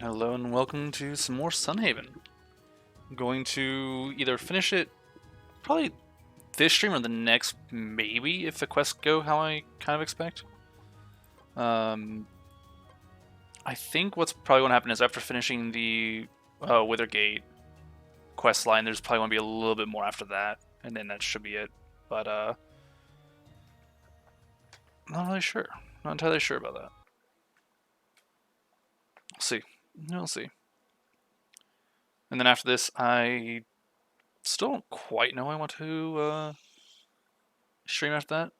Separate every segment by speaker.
Speaker 1: Hello and welcome to some more Sunhaven. I'm going to either finish it probably this stream or the next, maybe, if the quests go how I kind of expect. I think what's probably going to happen is after finishing the Withergate quest line, there's probably going to be a little bit more after that, and then that should be it. But not really sure. Not entirely sure about that. We'll see. We'll see. And then after this, I still don't quite know I want to stream after that.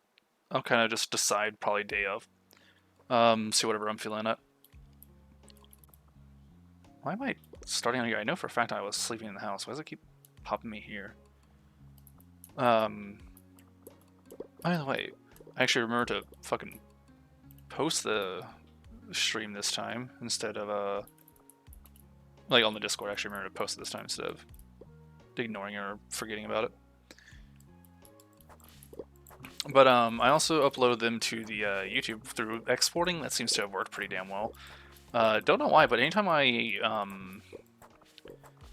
Speaker 1: I'll kind of just decide probably day of. See whatever I'm feeling at. Why am I starting on here? I know for a fact I was sleeping in the house. Why does it keep popping me here? By the way, I actually remember to fucking post the stream this time instead of like on the Discord. I actually remember to post it this time instead of ignoring or forgetting about it. But I also uploaded them to the YouTube through exporting. That seems to have worked pretty damn well. Don't know why, but anytime I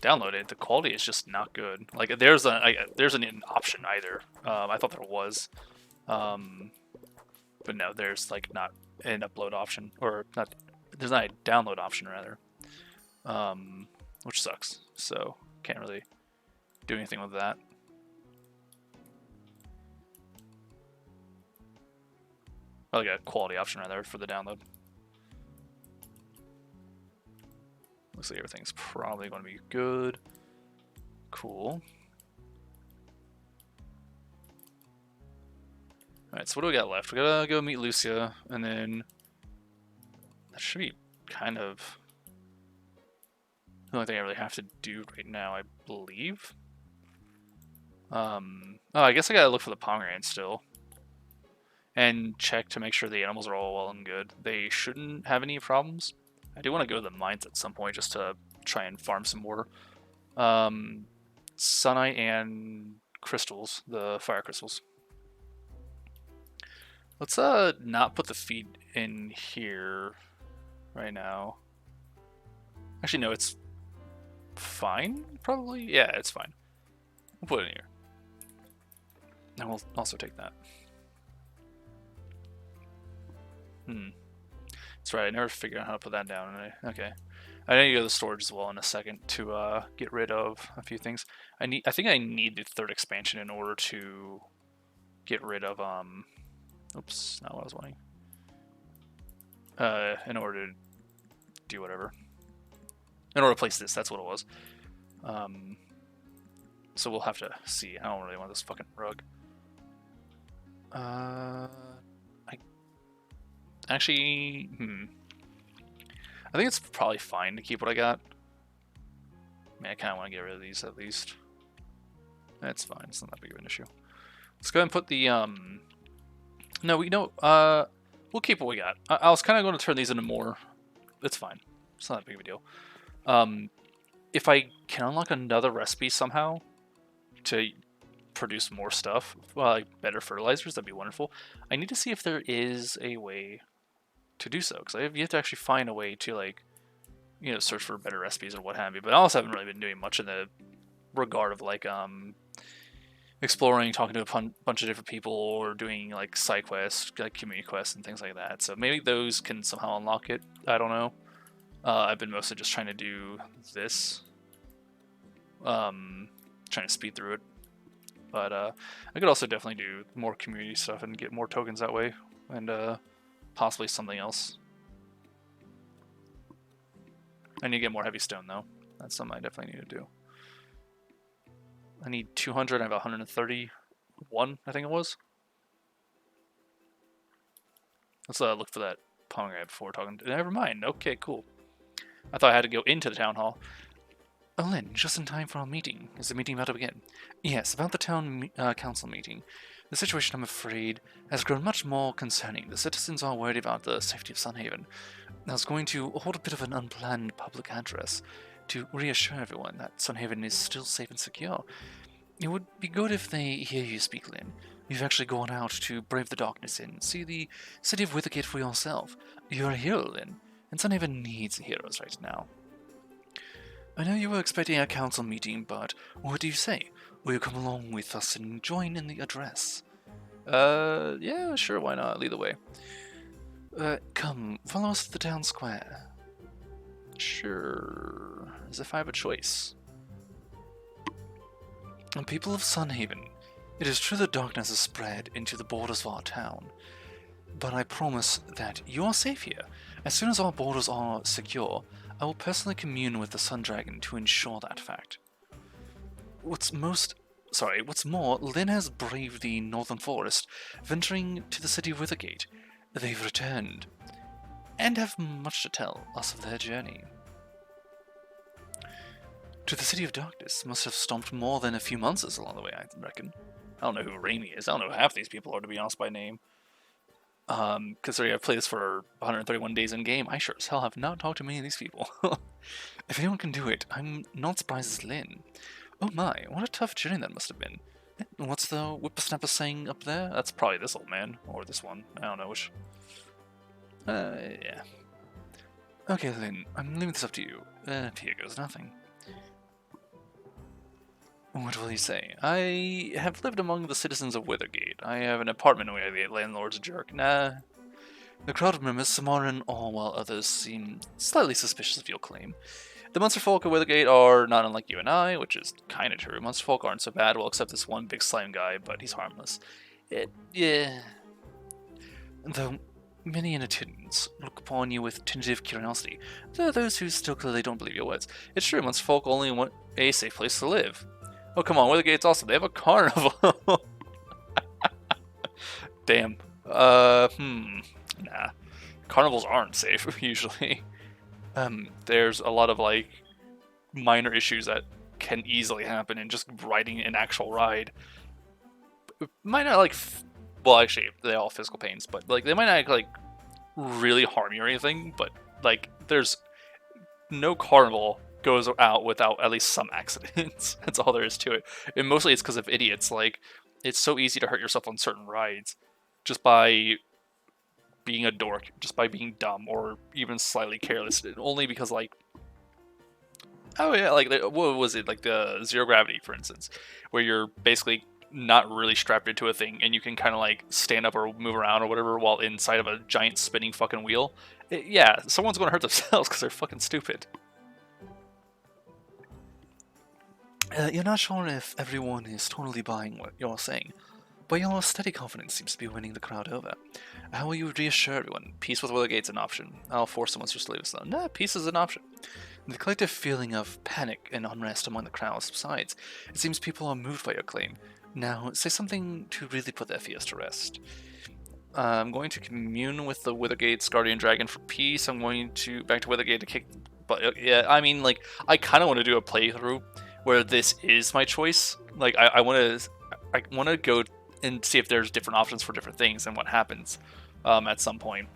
Speaker 1: download it, the quality is just not good. Like there's an option either. I thought there was, but no, there's like not an upload option, or not. There's not a download option rather, which sucks. So can't really do anything with that. Like a quality option rather for the download. Looks like everything's probably going to be good. Cool. Alright, so what do we got left? We gotta go meet Lucia, and then that should be kind of the only thing I really have to do right now, I believe. Oh, I guess I gotta look for the pomegranate still. And check to make sure the animals are all well and good. They shouldn't have any problems. I do want to go to the mines at some point just to try and farm some more Sunite and crystals, the fire crystals. Let's not put the feed in here right now. Actually, no, it's fine, probably? Yeah, it's fine. We'll put it in here. And we'll also take that. That's right, I never figured out how to put that down. Okay. I need to go to the storage as well in a second to get rid of a few things. I think I need the third expansion in order to get rid of oops, not what I was wanting. In order to do whatever. In order to place this, that's what it was. So we'll have to see. I don't really want this fucking rug. Actually, I think it's probably fine to keep what I got. I mean, I kind of want to get rid of these at least. That's fine. It's not that big of an issue. Let's go ahead and put the No, we'll keep what we got. I was kind of going to turn these into more. It's fine. It's not that big of a deal. If I can unlock another recipe somehow to produce more stuff, like better fertilizers, that'd be wonderful. I need to see if there is a way to do so, because I have yet to actually find a way to, like, you know, search for better recipes or what have you. But I also haven't really been doing much in the regard of like exploring, talking to a bunch of different people, or doing like side quests, like community quests and things like that. So maybe those can somehow unlock it. I don't know. I've been mostly just trying to do this, trying to speed through it. But I could also definitely do more community stuff and get more tokens that way, and possibly something else. I need to get more heavy stone though. That's something I definitely need to do. I need 200. I have 131, I think it was. Let's look for that pomegranate before talking. Never mind. Okay, cool. I thought I had to go into the town hall. Oh, Lynn, just in time for our meeting. Is the meeting about to begin? Yes, about the town council meeting. The situation, I'm afraid, has grown much more concerning. The citizens are worried about the safety of Sunhaven. I was going to hold a bit of an unplanned public address to reassure everyone that Sunhaven is still safe and secure. It would be good if they hear you speak, Lynn. You've actually gone out to brave the darkness and see the city of Withergate for yourself. You're a hero, Lynn, and Sunhaven needs heroes right now. I know you were expecting a council meeting, but what do you say? Will you come along with us and join in the address? Yeah, sure, why not? Lead the way. Come, follow us to the town square. Sure, as if I have a choice. People of Sunhaven, it is true that darkness has spread into the borders of our town, but I promise that you are safe here. As soon as our borders are secure, I will personally commune with the Sun Dragon to ensure that fact. What's more, Lynn has braved the northern forest, venturing to the city of Withergate. They've returned, and have much to tell us of their journey. To the City of Darkness must have stomped more than a few months along the way, I reckon. I don't know who Raimi is. I don't know who half these people are, to be honest, by name. Considering I've played this for 131 days in game, I sure as hell have not talked to many of these people. If anyone can do it, I'm not surprised it's Lynn. Oh my, what a tough journey that must have been. What's the whippersnapper saying up there? That's probably this old man, or this one. I don't know which. Yeah. Okay, Lynn, I'm leaving this up to you. Here goes nothing. What will you say? I have lived among the citizens of Withergate. I have an apartment where the landlord's a jerk. Nah. The crowd of members, some are in awe while others seem slightly suspicious of your claim. The monster folk of Withergate are not unlike you and I, which is kinda true. Monster folk aren't so bad, well, except this one big slime guy, but he's harmless. Yeah. Though many in attendance look upon you with tentative curiosity, there are those who still clearly don't believe your words. It's true, monster folk only want a safe place to live. Oh, come on, Withergate's awesome. They have a carnival. Damn. Nah. Carnivals aren't safe, usually. There's a lot of, like, minor issues that can easily happen in just riding an actual ride. Might not, like, well, actually, they're all physical pains, but, like, they might not, like, really harm you or anything, but, like, there's no carnival goes out without at least some accidents. That's all there is to it. And mostly it's because of idiots. Like, it's so easy to hurt yourself on certain rides just by being a dork, just by being dumb, or even slightly careless. Only because, like, oh yeah, like, what was it? Like the Zero Gravity, for instance, where you're basically not really strapped into a thing and you can kind of like stand up or move around or whatever while inside of a giant spinning fucking wheel. Yeah, someone's going to hurt themselves because they're fucking stupid. You're not sure if everyone is totally buying what you're saying, but your steady confidence seems to be winning the crowd over. How will you reassure everyone? Peace with Withergate's an option. I'll force someone to leave us alone. Nah, peace is an option. The collective feeling of panic and unrest among the crowd subsides. It seems people are moved by your claim. Now, say something to really put their fears to rest. I'm going to commune with the Withergate's Guardian Dragon for peace. I'm going to back to Withergate to kick... But yeah, I mean, like, I kind of want to do a playthrough where this is my choice. Like, I want to go and see if there's different options for different things and what happens at some point.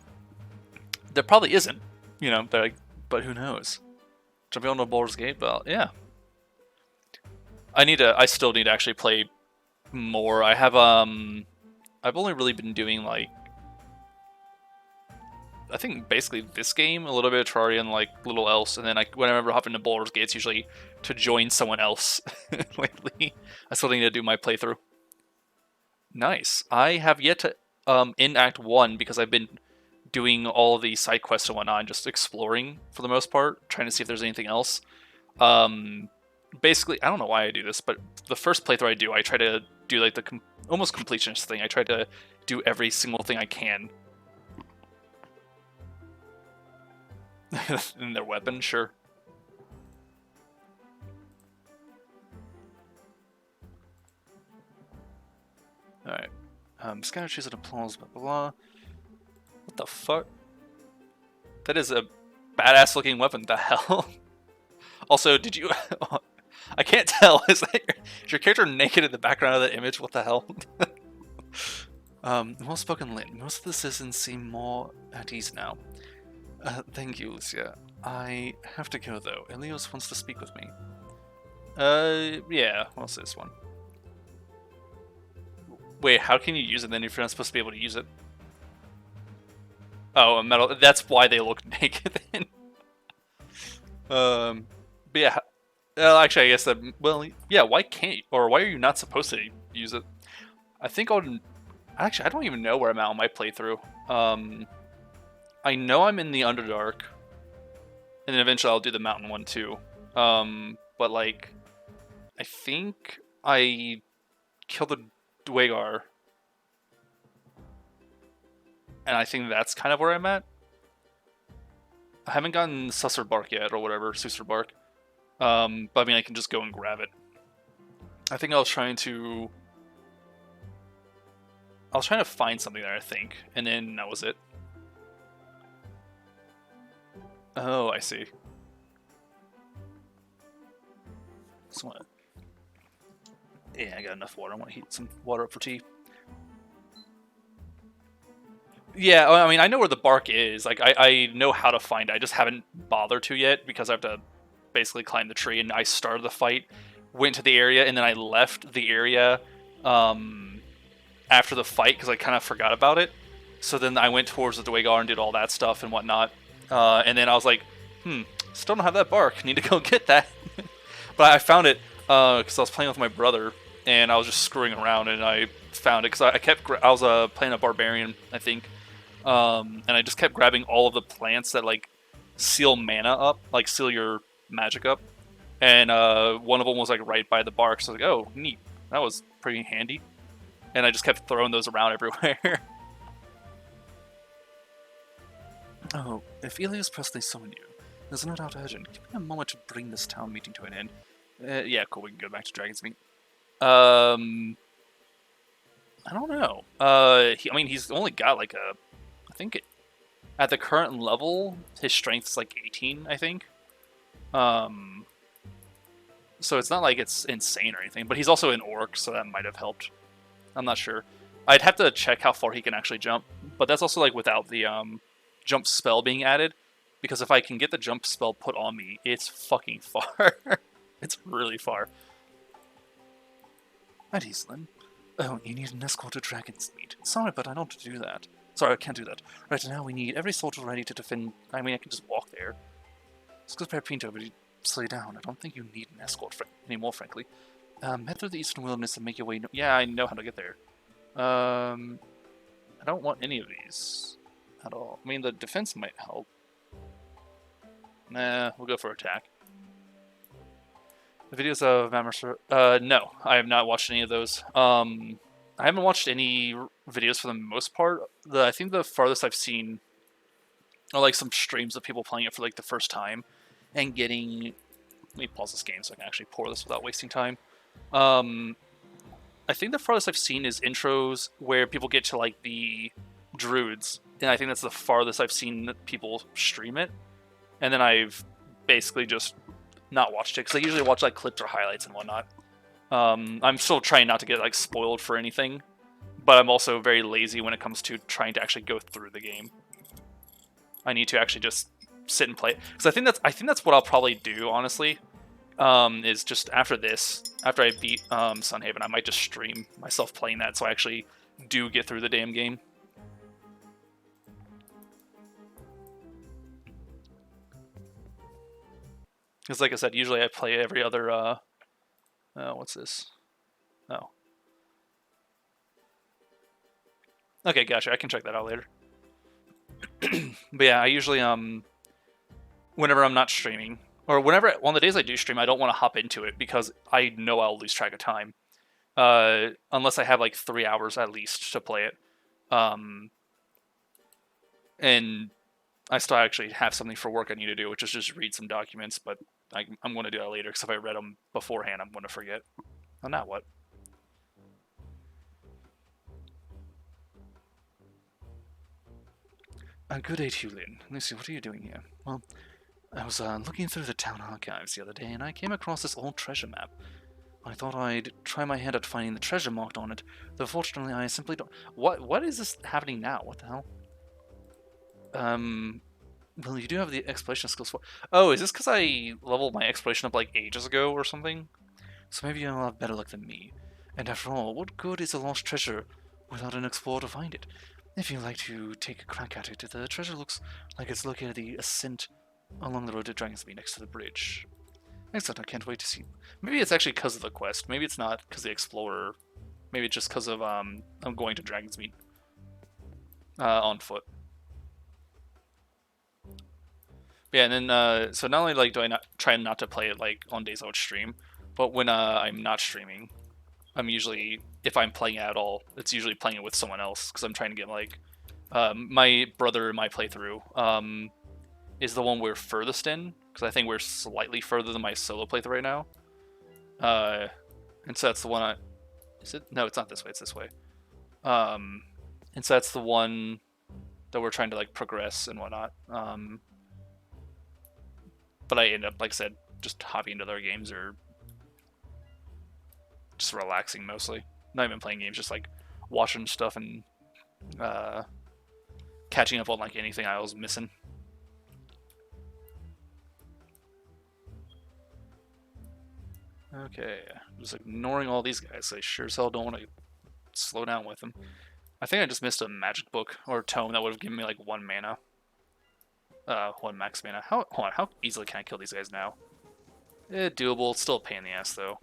Speaker 1: There probably isn't, you know, but who knows? Jumping on the Baldur's Gate, well, yeah. I still need to actually play more. I have, I've only really been doing, like, I think basically this game, a little bit of Terraria and like little else, and then whenever I hop into Baldur's Gate, it's usually to join someone else. Lately, I still need to do my playthrough. Nice. I have yet to in Act 1 because I've been doing all of the side quests and whatnot, and just exploring for the most part, trying to see if there's anything else. Basically, I don't know why I do this, but the first playthrough I do, I try to do like the almost completionist thing. I try to do every single thing I can. In their weapon, sure. Alright. Scatter cheese and applause, blah blah blah. What the fuck? That is a badass looking weapon, the hell? Also, did you... I can't tell, is your character naked in the background of that image? What the hell? Well spoken, Lynn. Most of the citizens seem more at ease now. Thank you, Lucia. I have to go, though. Elios wants to speak with me. Yeah. What's this one? Wait, how can you use it then if you're not supposed to be able to use it? Oh, a metal... That's why they look naked then. But yeah, Actually, I guess that. Well, yeah. Why can't you, or why are you not supposed to use it? I think I'll. Actually, I don't even know where I'm at on my playthrough. I know I'm in the Underdark, and then eventually I'll do the mountain one too. But like, I think I killed the Dwagar, and I think that's kind of where I'm at. I haven't gotten Susser Bark yet, or whatever, Susser Bark. But I mean, I can just go and grab it. I think I was trying to find something there, I think, and then that was it. Oh, I see. Just want to... Yeah, I got enough water. I want to heat some water up for tea. Yeah, I mean, I know where the bark is. Like, I know how to find it. I just haven't bothered to yet because I have to basically climb the tree, and I started the fight, went to the area, and then I left the area after the fight because I kind of forgot about it. So then I went towards the Dwagar and did all that stuff and whatnot. And then I was like, still don't have that bark. Need to go get that. But I found it because I was playing with my brother, and I was just screwing around, and I found it because I was playing a barbarian, I think, and I just kept grabbing all of the plants that like seal mana up, like seal your magic up, and one of them was like right by the bark, so I was like, oh, neat, that was pretty handy, and I just kept throwing those around everywhere. Oh, if Elias Presley summoned you, there's no doubt urgent. Give me a moment to bring this town meeting to an end. Yeah, cool, we can go back to Dragon's Meet. I don't know. I mean, he's only got like a... I think at the current level, his strength's like 18, I think. So it's not like it's insane or anything, but he's also an orc, so that might have helped. I'm not sure. I'd have to check how far he can actually jump, but that's also like without the jump spell being added, because if I can get the jump spell put on me, it's fucking far. It's really far. At Eastland. Oh, you need an escort to Dragon's Meet. Sorry, but I don't do that. Sorry, I can't do that. Right now we need every soldier ready to defend... I mean, I can just walk there. Scusper Pinto, but slow down. I don't think you need an escort anymore, frankly. Head through the Eastern Wilderness and make your way... Yeah, I know how to get there. I don't want any of these at all. I mean, the defense might help. Nah, we'll go for attack. The videos of Mammoth... no, I have not watched any of those. I haven't watched any videos for the most part. I think the farthest I've seen are like some streams of people playing it for like the first time and getting... Let me pause this game so I can actually pour this without wasting time. I think the farthest I've seen is intros where people get to like the druids, and I think that's the farthest I've seen people stream it. And then I've basically just not watched it because I usually watch like clips or highlights and whatnot. I'm still trying not to get like spoiled for anything, but I'm also very lazy when it comes to trying to actually go through the game. I need to actually just sit and play it because I think that's what I'll probably do, honestly. Is just after this, after I beat Sunhaven, I might just stream myself playing that so I actually do get through the damn game. Because like I said, usually I play every other, what's this? Oh. Okay, gotcha, I can check that out later. But yeah, I usually, whenever I'm not streaming, or whenever, on the days I do stream, I don't want to hop into it because I know I'll lose track of time. Unless I have like 3 hours at least to play it. And I still actually have something for work I need to do, which is just read some documents, but I'm going to do that later, because if I read them beforehand, I'm going to forget. Oh, now what? Good day to you, Lynn. Lucy, what are you doing here? Well, I was looking through the town archives the other day, and I came across this old treasure map. I thought I'd try my hand at finding the treasure marked on it, though fortunately I simply don't... What is this happening now? What the hell? Well, you do have the exploration skills for... Oh, is this because I leveled my exploration up like ages ago or something? So maybe you'll have better luck than me. And after all, what good is a lost treasure without an explorer to find it? If you'd like to take a crack at it, the treasure looks like it's located at the ascent along the road to Dragonsmeet next to the bridge. Excellent, I can't wait to see. Maybe it's actually because of the quest. Maybe it's not because of the Explorer. Maybe it's just because of I'm going to Dragonsmeet on foot. Yeah, and then so not only like do I not try not to play it like on days I would stream, but when I'm not streaming, I'm usually, if I'm playing it at all, it's usually playing it with someone else because I'm trying to get like my brother in my playthrough is the one we're furthest in because I think we're slightly further than my solo playthrough right now. And so that's the one I. Is it? No, it's not this way. It's this way. And so that's the one that we're trying to like progress and whatnot. But I end up, like I said, just hopping into other games or just relaxing mostly. Not even playing games, just like watching stuff and catching up on like anything I was missing. Okay, just ignoring all these guys. I sure as hell don't want to slow down with them. I think I just missed a magic book or tome that would have given me like 1 mana. 1 max mana. Hold on, how easily can I kill these guys now? Doable. It's still a pain in the ass though.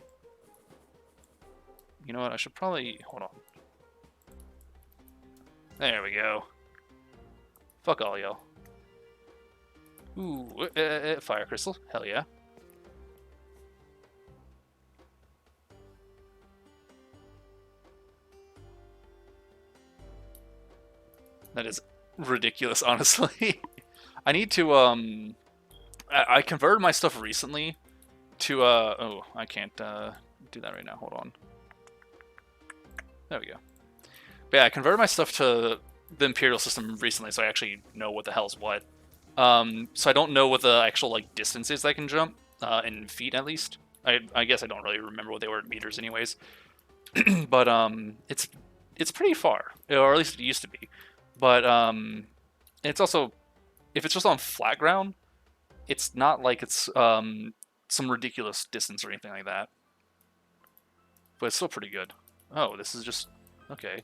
Speaker 1: You know what? I should probably hold on. There we go. Fuck all y'all. Ooh, fire crystal. Hell yeah. That is ridiculous, honestly. I need to I converted my stuff recently to oh, I can't do that right now. Hold on. There we go. But yeah, I converted my stuff to the Imperial system recently, so I actually know what the hell's what. So I don't know what the actual like distances I can jump in feet at least. I guess I don't really remember what they were in meters anyways. But it's pretty far, or at least it used to be. But it's also, if it's just on flat ground, it's not like it's some ridiculous distance or anything like that. But it's still pretty good. Oh, this is just okay.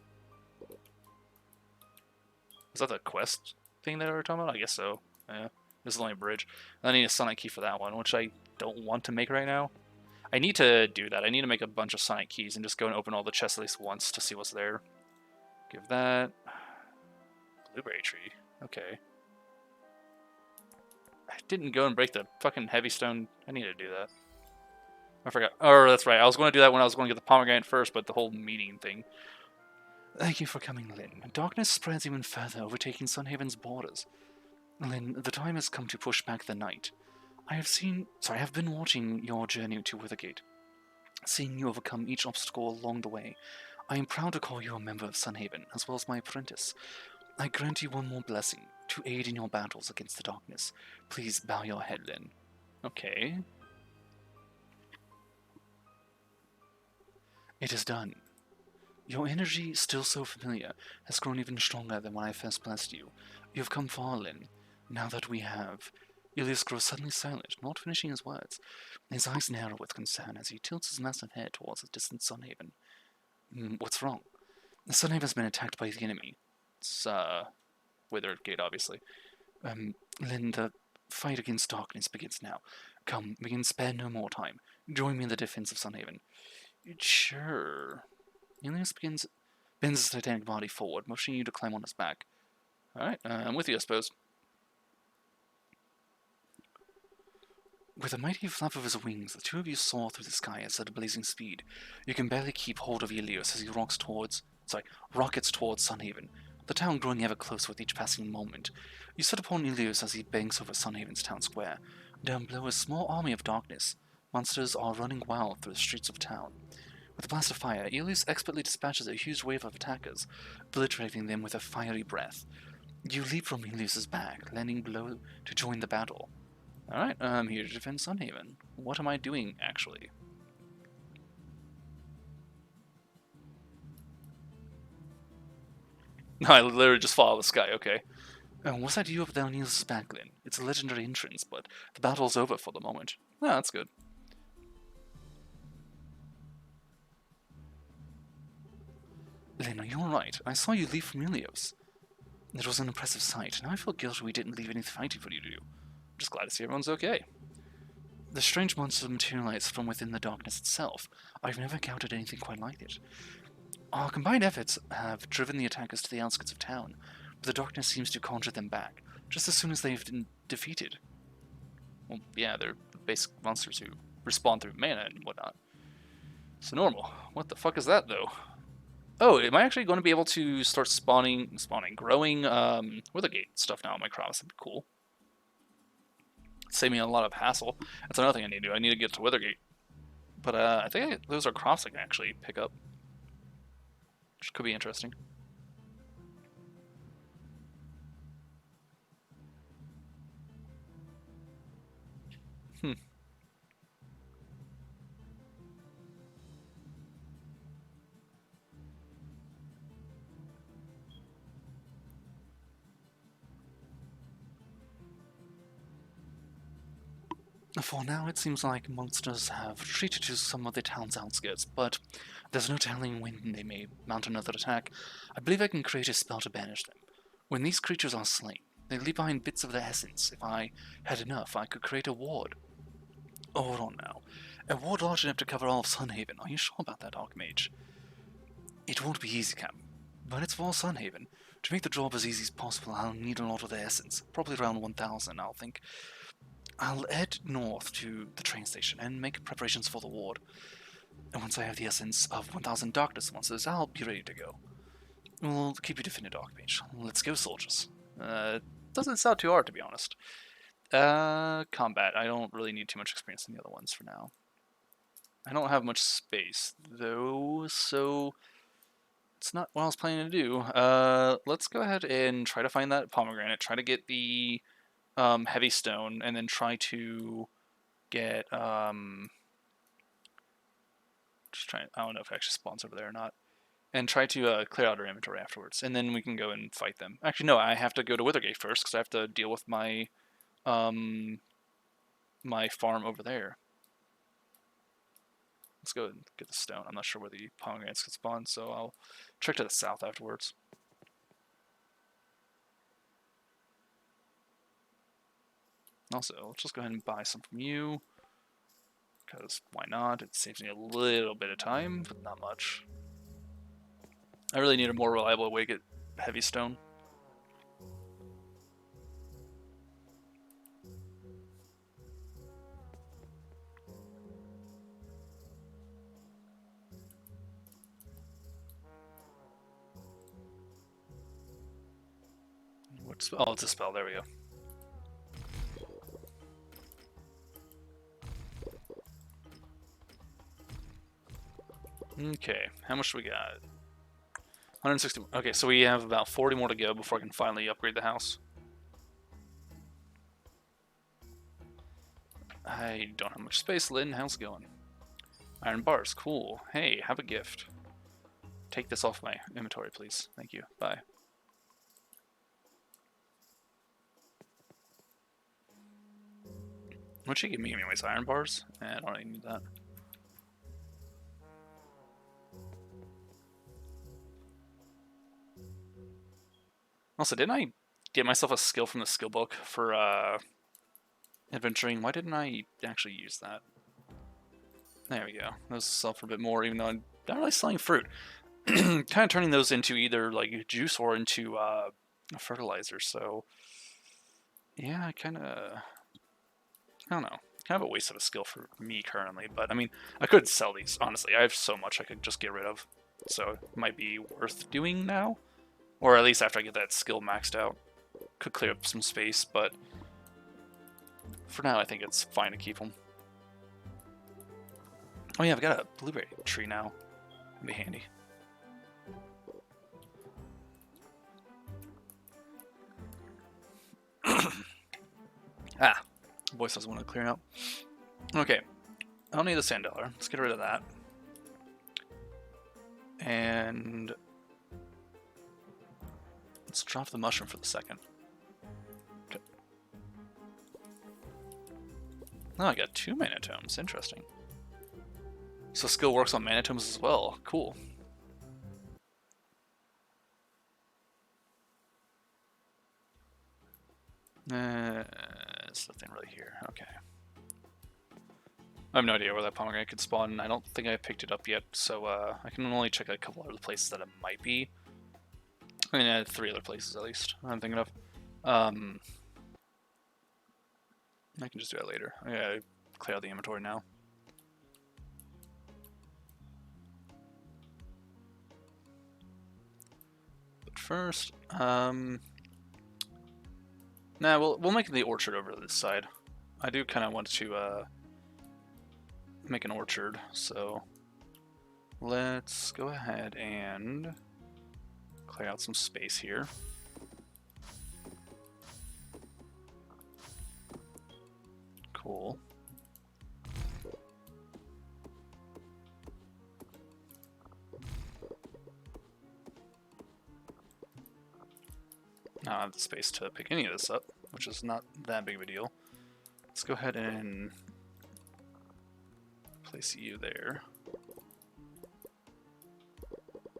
Speaker 1: Is that the quest thing that we were talking about? I guess so. Yeah. This is only a bridge. I need a Sonic Key for that one, which I don't want to make right now. I need to do that. I need to make a bunch of Sonic Keys and just go and open all the chests at least once to see what's there. Give that. Blueberry tree. Okay. I didn't go and break the fucking heavy stone. I need to do that. I forgot. Oh, that's right. I was going to do that when I was going to get the pomegranate first, but the whole meeting thing. Thank you for coming, Lyn. Darkness spreads even further, overtaking Sunhaven's borders. Lyn, the time has come to push back the night. I have been watching your journey to Withergate. Seeing you overcome each obstacle along the way, I am proud to call you a member of Sunhaven, as well as my apprentice. I grant you one more blessing, to aid in your battles against the darkness. Please bow your head, Lyn. Okay. It is done. Your energy, still so familiar, has grown even stronger than when I first blessed you. You have come far, Lyn. Now that we have... Ilias grows suddenly silent, not finishing his words. His eyes narrow with concern as he tilts his massive head towards the distant Sunhaven. What's wrong? The Sunhaven has been attacked by the enemy. It's, Withergate, obviously. Lyn, the fight against darkness begins now. Come, we can spare no more time. Join me in the defense of Sunhaven. Sure. Ilias bends his titanic body forward, motioning you to climb on his back. Alright, I'm with you, I suppose. With a mighty flap of his wings, the two of you soar through the sky at a blazing speed. You can barely keep hold of Ilios as he rockets towards Sunhaven, the town growing ever closer with each passing moment. You set upon Ilios as he bangs over Sunhaven's town square. Down below a small army of darkness. Monsters are running wild through the streets of town. With a blast of fire, Ilios expertly dispatches a huge wave of attackers, obliterating them with a fiery breath. You leap from Ilios' back, landing below to join the battle. Alright, I'm here to defend Sunhaven. What am I doing, actually? No, I literally just fall out of the sky, okay. Was that you up there on Ilios' back, Lyn? It's a legendary entrance, but the battle's over for the moment. Ah, that's good. Lyn, you're right. I saw you leave from Ilios. It was an impressive sight. Now I feel guilty we didn't leave any fighting for you to do. I'm just glad to see everyone's okay. The strange monster materialized from within the darkness itself. I've never encountered anything quite like it. Our combined efforts have driven the attackers to the outskirts of town, but the darkness seems to conjure them back, just as soon as they've been defeated. Well, yeah, they're basic monsters who respawn through mana and whatnot. So normal. What the fuck is that, though? Oh, am I actually going to be able to start growing Withergate stuff now on my crops? That'd be cool. Save me a lot of hassle. That's another thing I need to do. I need to get to Withergate. But I think those are crops I can actually pick up, which could be interesting. Hmm. For now, it seems like monsters have retreated to some of the town's outskirts, but there's no telling when they may mount another attack. I believe I can create a spell to banish them. When these creatures are slain, they leave behind bits of their essence. If I had enough, I could create a ward. Oh, hold on now. A ward large enough to cover all of Sunhaven. Are you sure about that, Archmage? It won't be easy, Cap, but it's for Sunhaven. To make the job as easy as possible, I'll need a lot of their essence. Probably around 1,000, I'll think. I'll head north to the train station and make preparations for the ward. And once I have the essence of 1,000 darkness monsters, I'll be ready to go. We'll keep you defended, Archmage. Let's go, soldiers. Doesn't sound too hard, to be honest. Combat. I don't really need too much experience in the other ones for now. I don't have much space, though, so it's not what I was planning to do. Let's go ahead and try to find that pomegranate, try to get the heavy stone, and then try to get just trying. I don't know if it actually spawns over there or not, and try to clear out our inventory afterwards, and then we can go and fight them. Actually, no, I have to go to Withergate first because I have to deal with my my farm over there. Let's go and get the stone. I'm not sure where the pomegranates can spawn, so I'll trek to the south afterwards. Also, let's just go ahead and buy some from you. Because why not? It saves me a little bit of time, but not much. I really need a more reliable way to get heavy stone. What's, oh, it's a spell. There we go. Okay, how much do we got? 160. Okay, so we have about 40 more to go before I can finally upgrade the house. I don't have much space, Lynn. How's it going? Iron bars, cool. Hey, have a gift. Take this off my inventory, please. Thank you. Bye. What'd she give me anyways? Iron bars? I don't even need that. Also, didn't I get myself a skill from the skill book for adventuring? Why didn't I actually use that? There we go. Those sell for a bit more, even though I'm not really selling fruit. Kind of turning those into either like juice or into fertilizer. So yeah, I don't know. Kind of a waste of a skill for me currently, but I mean, I could sell these. Honestly, I have so much I could just get rid of, so it might be worth doing now, or at least after I get that skill maxed out. Could clear up some space, but for now, I think it's fine to keep them. Oh yeah, I've got a blueberry tree now. That'd be handy. Ah, voice doesn't want to clear out. Okay, I don't need the sand dollar. Let's get rid of that. And let's drop the mushroom for the second. Okay. Oh, I got 2 mana tomes. Interesting. So skill works on mana tomes as well. Cool. There's nothing really here. Okay. I have no idea where that pomegranate could spawn. I don't think I picked it up yet, so I can only check a couple other places that it might be. I mean, 3 other places at least I'm thinking of. I can just do that later. I gotta clear out the inventory now. But first, nah, we'll make the orchard over to this side. I do kind of want to make an orchard, so let's go ahead and clear out some space here. Cool. Now I have the space to pick any of this up, which is not that big of a deal. Let's go ahead and place you there.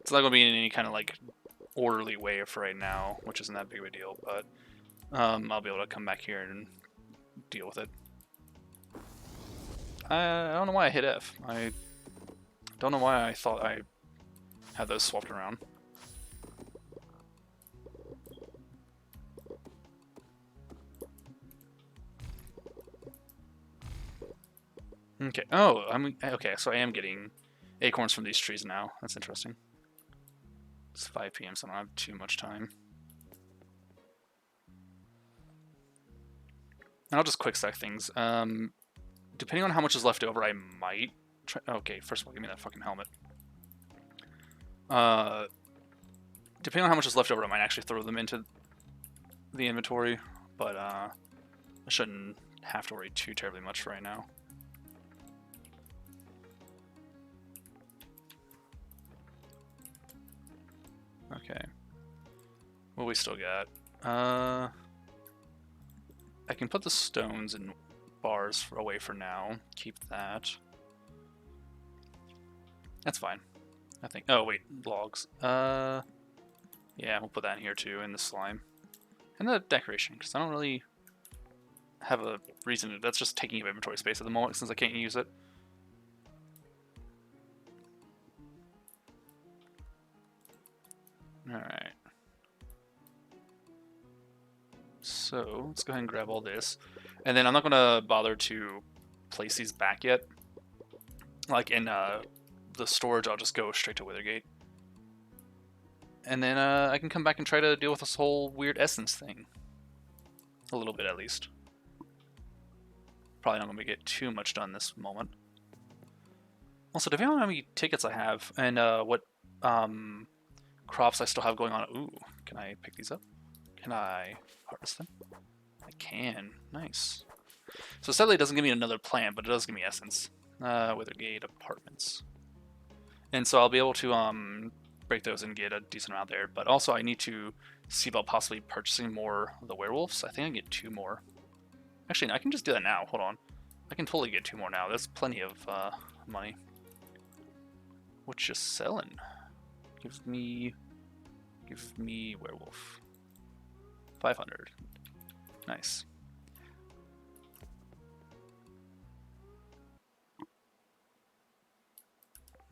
Speaker 1: It's not going to be in any kind of like orderly way for right now, which isn't that big of a deal, but I'll be able to come back here and deal with it. I don't know why I hit F. I don't know why I thought I had those swapped around. Okay. Oh, okay. So I am getting acorns from these trees now. That's interesting. It's 5 p.m., so I don't have too much time. And I'll just quick stack things. Depending on how much is left over, I might try. Okay, first of all, give me that fucking helmet. Depending on how much is left over, I might actually throw them into the inventory, but I shouldn't have to worry too terribly much right now. Okay. What we still got? I can put the stones in bars away for now. Keep that. That's fine. I think. Oh wait, logs. Yeah, we'll put that in here too, in the slime, and the decoration, because I don't really have a reason to. That's just taking up inventory space at the moment since I can't use it. All right. So let's go ahead and grab all this, and then I'm not gonna bother to place these back yet. Like in the storage, I'll just go straight to Withergate. And then I can come back and try to deal with this whole weird essence thing. A little bit, at least. Probably not going to get too much done this moment. Also, depending on how many tickets I have and what crops I still have going on. Ooh, can I pick these up? Can I harvest them? I can. Nice. So sadly it doesn't give me another plant, but it does give me essence. Withergate Apartments. And so I'll be able to break those and get a decent amount there. But also I need to see about possibly purchasing more of the werewolves. I think I can get 2 more. Actually, I can just do that now. Hold on. I can totally get 2 more now. That's plenty of money. What you selling? Give me werewolf. 500. Nice.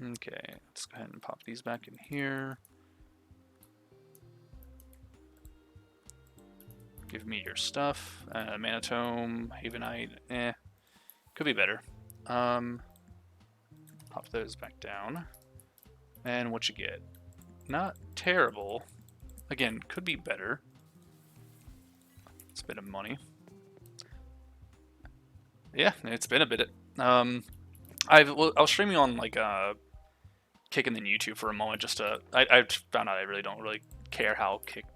Speaker 1: Okay, let's go ahead and pop these back in here. Give me your stuff. Manatome, Havenite, could be better. Pop those back down. And what you get? Not terrible. Again, could be better. It's a bit of money. Yeah, it's been a bit. I was streaming on like Kick and then YouTube for a moment just to. I found out I really don't care how Kick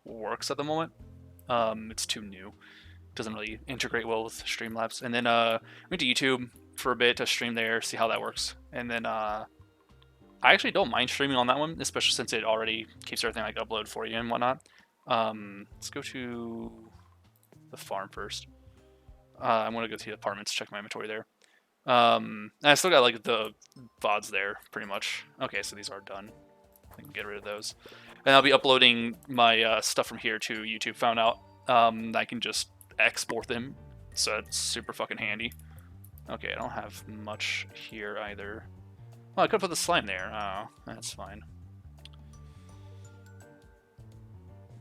Speaker 1: works at the moment. It's too new. Doesn't really integrate well with Streamlabs. And then went to YouTube for a bit to stream there, see how that works. And then I actually don't mind streaming on that one, especially since it already keeps everything like uploaded for you and whatnot. Let's go to the farm first. I'm gonna go to the apartments, check my inventory there. And I still got like the VODs there, pretty much. Okay, so these are done. I can get rid of those. And I'll be uploading my stuff from here to YouTube. Found out I can just export them, so it's super fucking handy. Okay, I don't have much here either. Oh, I could put the slime there. Oh, that's fine.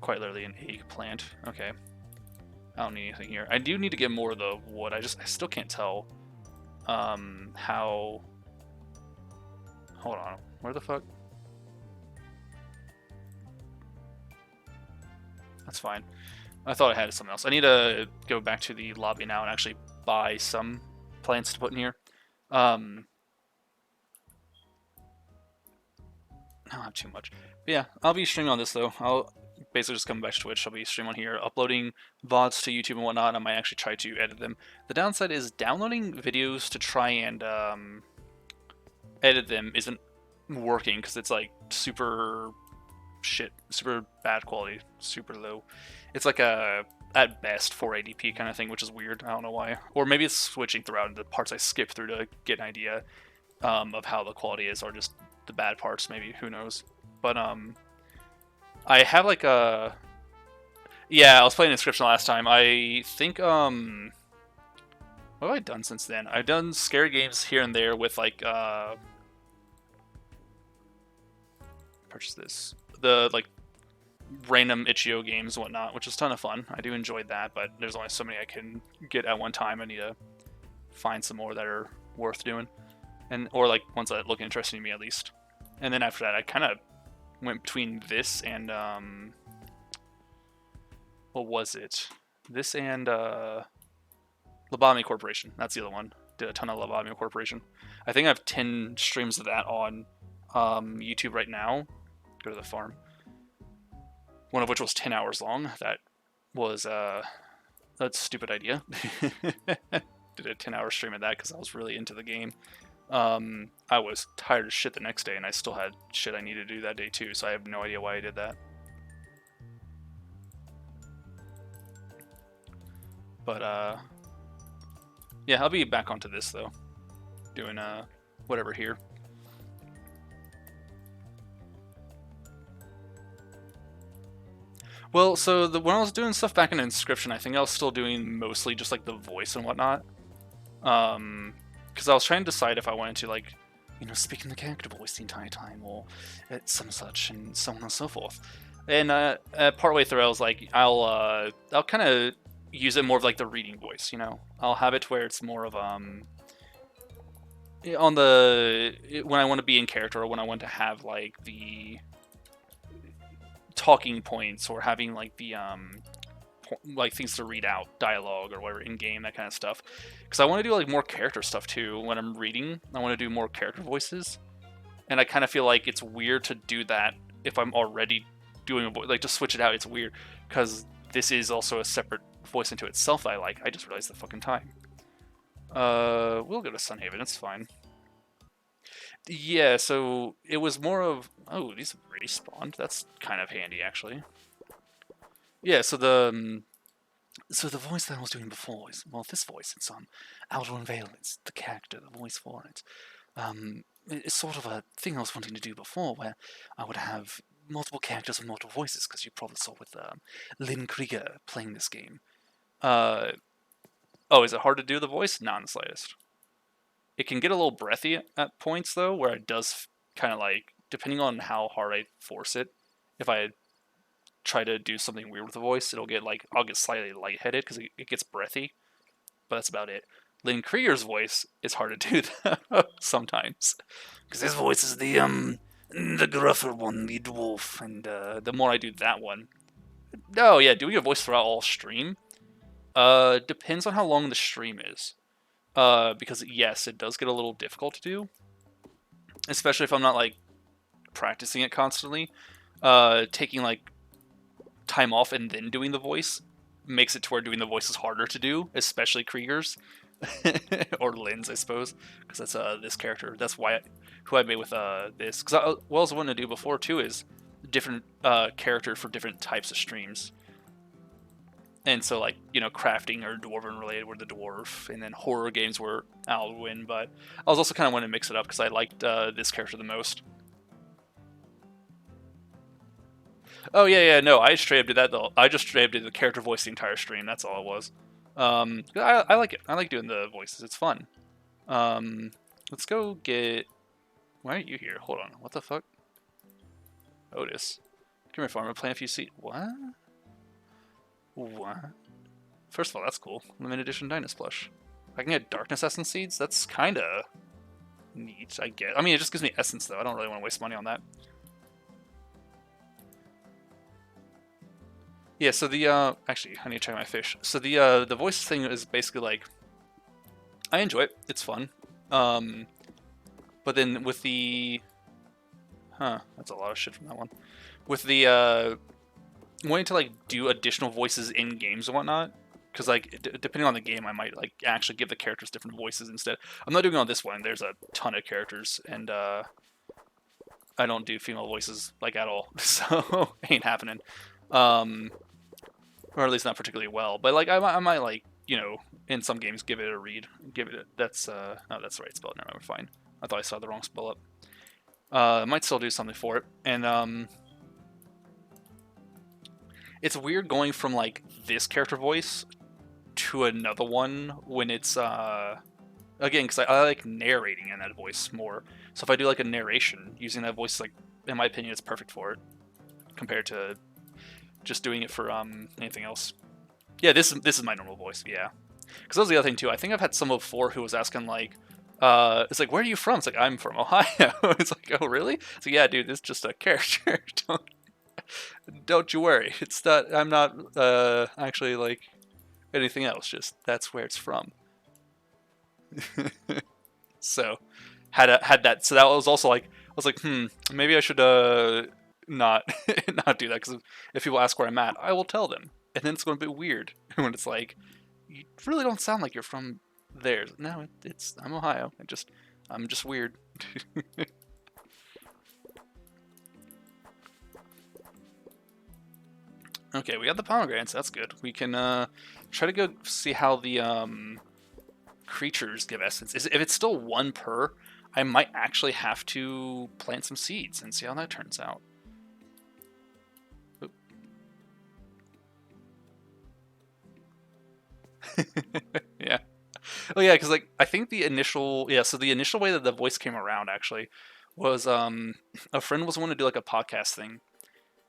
Speaker 1: Quite literally an eggplant. Okay. I don't need anything here. I do need to get more of the wood. I still can't tell how... Hold on. Where the fuck? That's fine. I thought I had something else. I need to go back to the lobby now and actually buy some plants to put in here. I don't have too much. But yeah, I'll be streaming on this though. I'll basically just come back to Twitch. I'll be streaming on here, uploading VODs to YouTube and whatnot. I might actually try to edit them. The downside is downloading videos to try and edit them isn't working because it's like super bad quality, super low. It's like a at best 480p kind of thing, which is weird. I don't know why. Or maybe it's switching throughout the parts I skip through to get an idea of how the quality is, or just the bad parts. Maybe, who knows? But I have like a I was playing Inscryption last time. I think what have I done since then? I've done scary games here and there with like purchase this the like random itch.io games and whatnot, which is a ton of fun. I do enjoy that, but there's only so many I can get at one time. I need to find some more that are worth doing, or like ones that look interesting to me at least. And then after that, I kind of went between this and what was it? This and Lobotomy Corporation. That's the other one. Did a ton of Lobotomy Corporation. I think I have 10 streams of that on YouTube right now. Go to the farm. One of which was 10 hours long. That was a stupid idea. Did a 10-hour stream of that because I was really into the game. I was tired as shit the next day, and I still had shit I needed to do that day too, so I have no idea why I did that. But, yeah, I'll be back onto this, though. Doing, whatever here. Well, so when I was doing stuff back in Inscryption, I think I was still doing mostly just, like, the voice and whatnot. Because I was trying to decide if I wanted to, like, you know, speak in the character voice the entire time, or some such, and so on and so forth. And partway through, I was like, I'll kind of use it more of like the reading voice, you know. I'll have it to where it's more of on the when I want to be in character, or when I want to have like the talking points, or having like the like things to read out, dialogue or whatever in game, that kind of stuff. Because I want to do like more character stuff too. When I'm reading, I want to do more character voices, and I kind of feel like it's weird to do that if I'm already doing a voice. Like, to switch it out, it's weird because this is also a separate voice into itself that I like. I just realized the fucking time. We'll go to Sunhaven. It's fine. Yeah, so it was more of... Oh, these respawned. That's kind of handy, actually. Yeah, so the voice that I was doing before is, well, this voice. It's Outer Unveil. It's the character, the voice for it. It's sort of a thing I was wanting to do before, where I would have multiple characters and multiple voices, because you probably saw with Lynn Krieger playing this game. Oh, is it hard to do the voice? Not in the slightest. It can get a little breathy at points, though, where it does kind of like, depending on how hard I force it, if I try to do something weird with the voice, it'll get like, I'll get slightly lightheaded because it gets breathy, but that's about it. Lynn Krieger's voice is hard to do that sometimes, because his voice is the gruffer one, the dwarf, and the more I do that one... Oh yeah, doing a voice throughout all stream depends on how long the stream is. Because yes, it does get a little difficult to do, especially if I'm not like practicing it constantly. Taking like time off and then doing the voice makes it to where doing the voice is harder to do, especially Krieger's or Lynn's, I suppose, because that's this character. That's why who I made with this. Because what I was wanting to do before too is different character for different types of streams. And so, like, you know, crafting or dwarven related were the dwarf, and then horror games were Alwyn. But I was also kind of wanting to mix it up because I liked this character the most. Oh yeah, no, I straight up did that though. I just straight up did the character voice the entire stream. That's all it was. I like it. I like doing the voices. It's fun. Let's go get... Why are you here? Hold on. What the fuck? Otis. Come here, farmer. Plant a few seeds. What? What? First of all, that's cool. Limited edition Dynus plush. I can get Darkness Essence seeds? That's kind of neat, I guess. I mean, it just gives me essence, though. I don't really want to waste money on that. Yeah, so the, actually, I need to check my fish. So the voice thing is basically like, I enjoy it. It's fun. But then with the... that's a lot of shit from that one. With the, wanting to, like, do additional voices in games and whatnot, because, like, depending on the game, I might, like, actually give the characters different voices instead. I'm not doing it on this one. There's a ton of characters, and, I don't do female voices, like, at all. So, ain't happening. Or at least not particularly well. But, like, I might, like, you know, in some games, give it a read. Give it a... That's, no, that's the right spell. Never mind, we're fine. I thought I saw the wrong spell up. I might still do something for it. And, it's weird going from, like, this character voice to another one when it's, again, because I like narrating in that voice more. So if I do, like, a narration using that voice, like, in my opinion, it's perfect for it compared to just doing it for, anything else. Yeah, this is my normal voice, yeah. Because that was the other thing, too. I think I've had someone before who was asking, like, it's like, where are you from? It's like, I'm from Ohio. It's like, oh, really? It's like, yeah, dude, it's just a character. Don't you worry. It's not. I'm not actually like anything else. Just that's where it's from. So had that. So that was also like I was like, maybe I should not not do that because if people ask where I'm at, I will tell them, and then it's going to be weird when it's like you really don't sound like you're from there. No, it's I'm Ohio. I'm just weird. Okay, we got the pomegranates. That's good. We can try to go see how the creatures give essence. If it's still 1 per, I might actually have to plant some seeds and see how that turns out. Yeah. Oh yeah, because like I think the initial so the initial way that the voice came around actually was a friend was wanting to do like a podcast thing,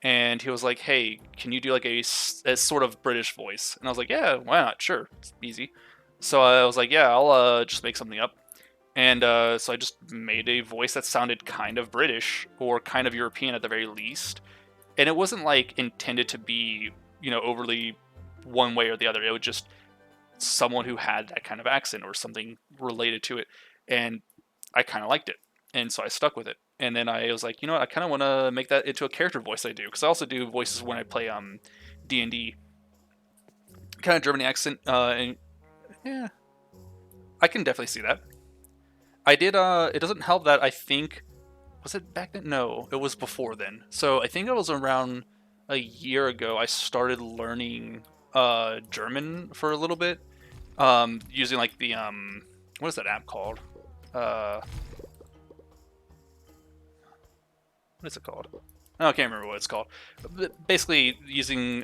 Speaker 1: and he was like, "Hey, can you do like a sort of British voice?" And I was like, "Yeah, why not? Sure, it's easy." So I was like, "Yeah, I'll just make something up." And so I just made a voice that sounded kind of British or kind of European at the very least. And it wasn't like intended to be, you know, overly one way or the other. It was just someone who had that kind of accent or something related to it. And I kind of liked it. And so I stuck with it. And then I was like, you know what, I kind of want to make that into a character voice I do. Because I also do voices when I play D&D. Kind of German accent. And yeah, I can definitely see that. I did, it doesn't help that I think, was it back then? No, it was before then. So I think it was around a year ago I started learning German for a little bit, using like the, what is that app called? What is it called? Oh, I can't remember what it's called. But basically using,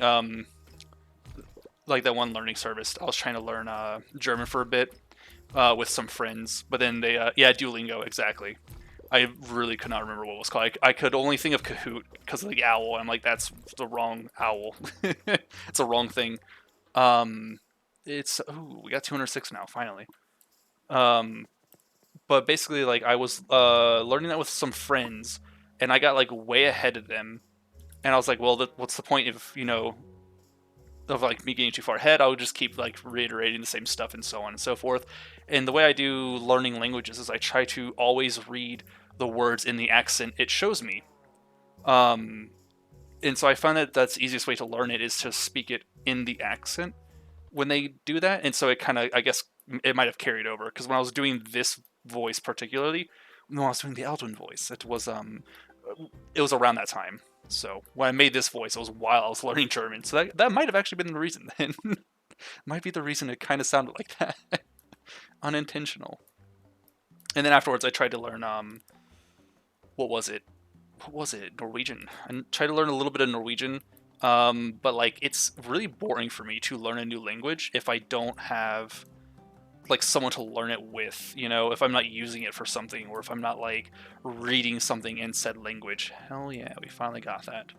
Speaker 1: like that one learning service, I was trying to learn German for a bit with some friends, but then they, yeah, Duolingo, exactly. I really could not remember what it was called. I could only think of Kahoot because of the owl. I'm like, that's the wrong owl. It's a wrong thing. It's we got 206 now finally. But basically, like I was learning that with some friends, and I got like way ahead of them. And I was like, well, what's the point if of like me getting too far ahead? I would just keep like reiterating the same stuff and so on and so forth. And the way I do learning languages is I try to always read the words in the accent it shows me. And so I find that that's the easiest way to learn it is to speak it in the accent when they do that. And so it kind of, I guess, it might have carried over because when I was doing this voice particularly, when I was doing the Eldwin voice, it was around that time. So when I made this voice, it was while I was learning German. So that might have actually been the reason. Then might be the reason it kind of sounded like that, unintentional. And then afterwards, I tried to learn what was it? What was it? Norwegian. I tried to learn a little bit of Norwegian, but like it's really boring for me to learn a new language if I don't have like someone to learn it with, you know, if I'm not using it for something, or if I'm not like reading something in said language. Hell yeah, we finally got that.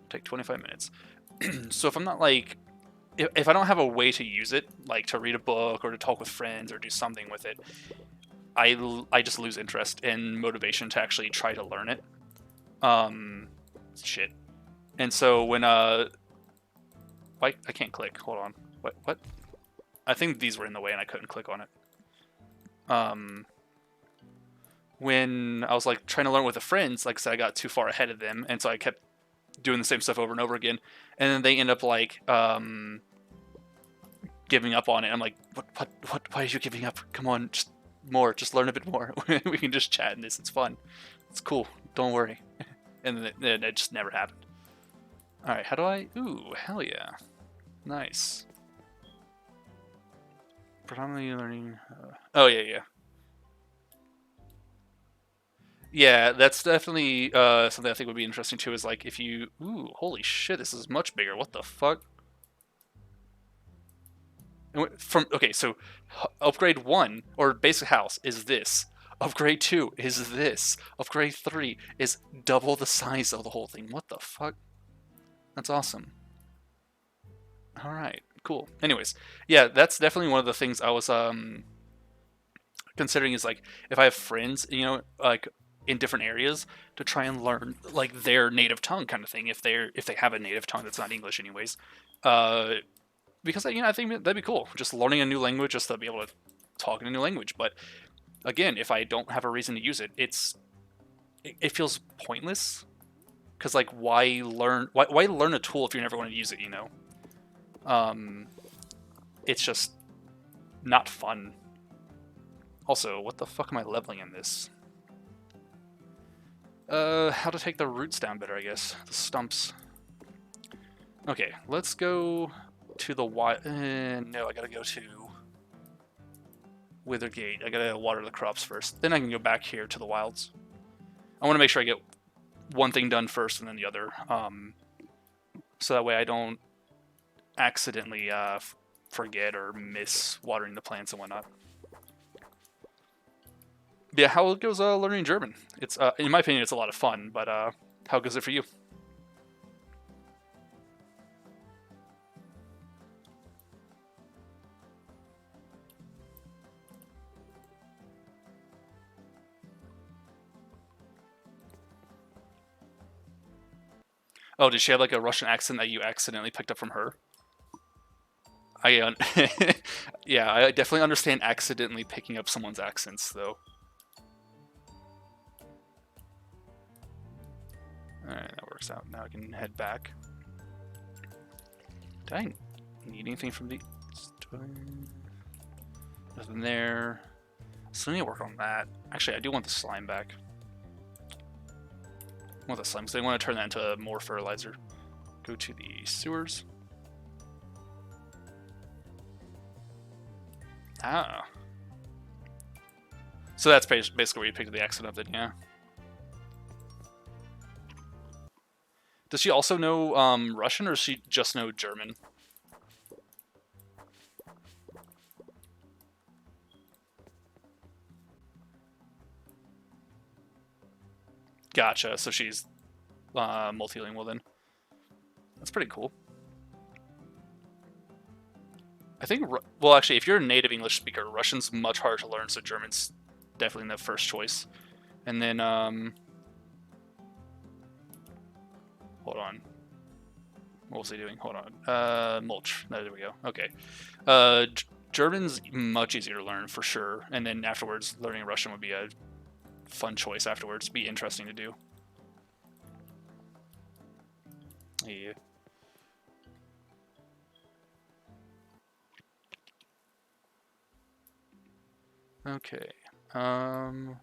Speaker 1: Take 25 minutes. So if I'm not like, if I don't have a way to use it, like to read a book or to talk with friends or do something with it, I just lose interest and motivation to actually try to learn it. Shit. And so when I can't click. Hold on. What? I think these were in the way and I couldn't click on it. When I was like trying to learn with the friends, like I said, I got too far ahead of them, and so I kept doing the same stuff over and over again, and then they end up like giving up on it. I'm like, what? Why are you giving up? Come on, just more. Just learn a bit more. We can just chat in this. It's fun. It's cool. Don't worry. And then it just never happened. All right, how do I? Ooh, hell yeah, nice. Predominantly learning. Oh yeah. Yeah, that's definitely something I think would be interesting too. Is like if you, ooh, holy shit, this is much bigger. What the fuck? From okay, so upgrade 1 or basic house is this. Upgrade 2 is this. Upgrade 3 is double the size of the whole thing. What the fuck? That's awesome. All right, cool. Anyways, yeah, that's definitely one of the things I was considering is like if I have friends, you know, like in different areas to try and learn like their native tongue kind of thing if they have a native tongue that's not English anyways. Because you know, I think that'd be cool. Just learning a new language just to be able to talk in a new language. But again, if I don't have a reason to use it, it feels pointless. Because like, why learn a tool if you're never going to use it? You know, it's just not fun. Also, what the fuck am I leveling in this? How to take the roots down better, I guess. The stumps. Okay, let's go to the wild. No, I gotta go to Withergate. I gotta water the crops first. Then I can go back here to the wilds. I want to make sure I get one thing done first and then the other. So that way I don't accidentally forget or miss watering the plants and whatnot. Yeah, how goes learning German? It's in my opinion, it's a lot of fun. But how goes it for you? Oh, did she have like a Russian accent that you accidentally picked up from her? Yeah, I definitely understand accidentally picking up someone's accents, though. Alright, that works out. Now I can head back. Did I need anything from the... Nothing there. So I need to work on that. Actually, I do want the slime back. I want the slime, because I want to turn that into more fertilizer. Go to the sewers. Ah. So that's basically where you picked the accent up then, yeah. Does she also know Russian, or does she just know German? Gotcha, so she's multilingual then. That's pretty cool. I think, well, actually, if you're a native English speaker, Russian's much harder to learn, so German's definitely the first choice. And then, hold on. What was he doing? Hold on. Mulch. There we go. Okay. German's much easier to learn, for sure. And then afterwards, learning Russian would be a fun choice afterwards. Be interesting to do. Yeah. Okay. The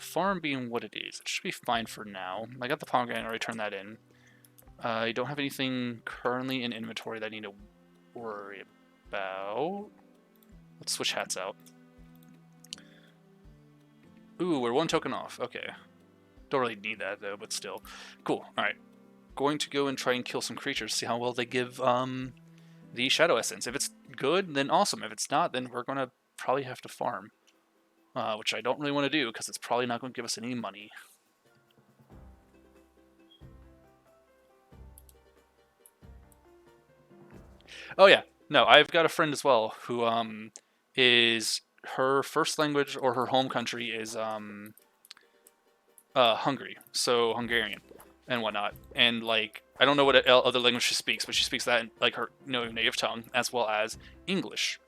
Speaker 1: farm being what it is, it should be fine for now. I got the pomegranate, I already turned that in. I don't have anything currently in inventory that I need to worry about. Let's switch hats out. Ooh, we're 1 token off. Okay. Don't really need that, though, but still. Cool. Alright. Going to go and try and kill some creatures, see how well they give the Shadow Essence. If it's good, then awesome. If it's not, then we're going to probably have to farm. Which I don't really want to do, because it's probably not going to give us any money. Oh yeah, no, I've got a friend as well who is her first language or her home country is Hungary, so Hungarian and whatnot. And like I don't know what other language she speaks, but she speaks that in, like her native tongue as well as English.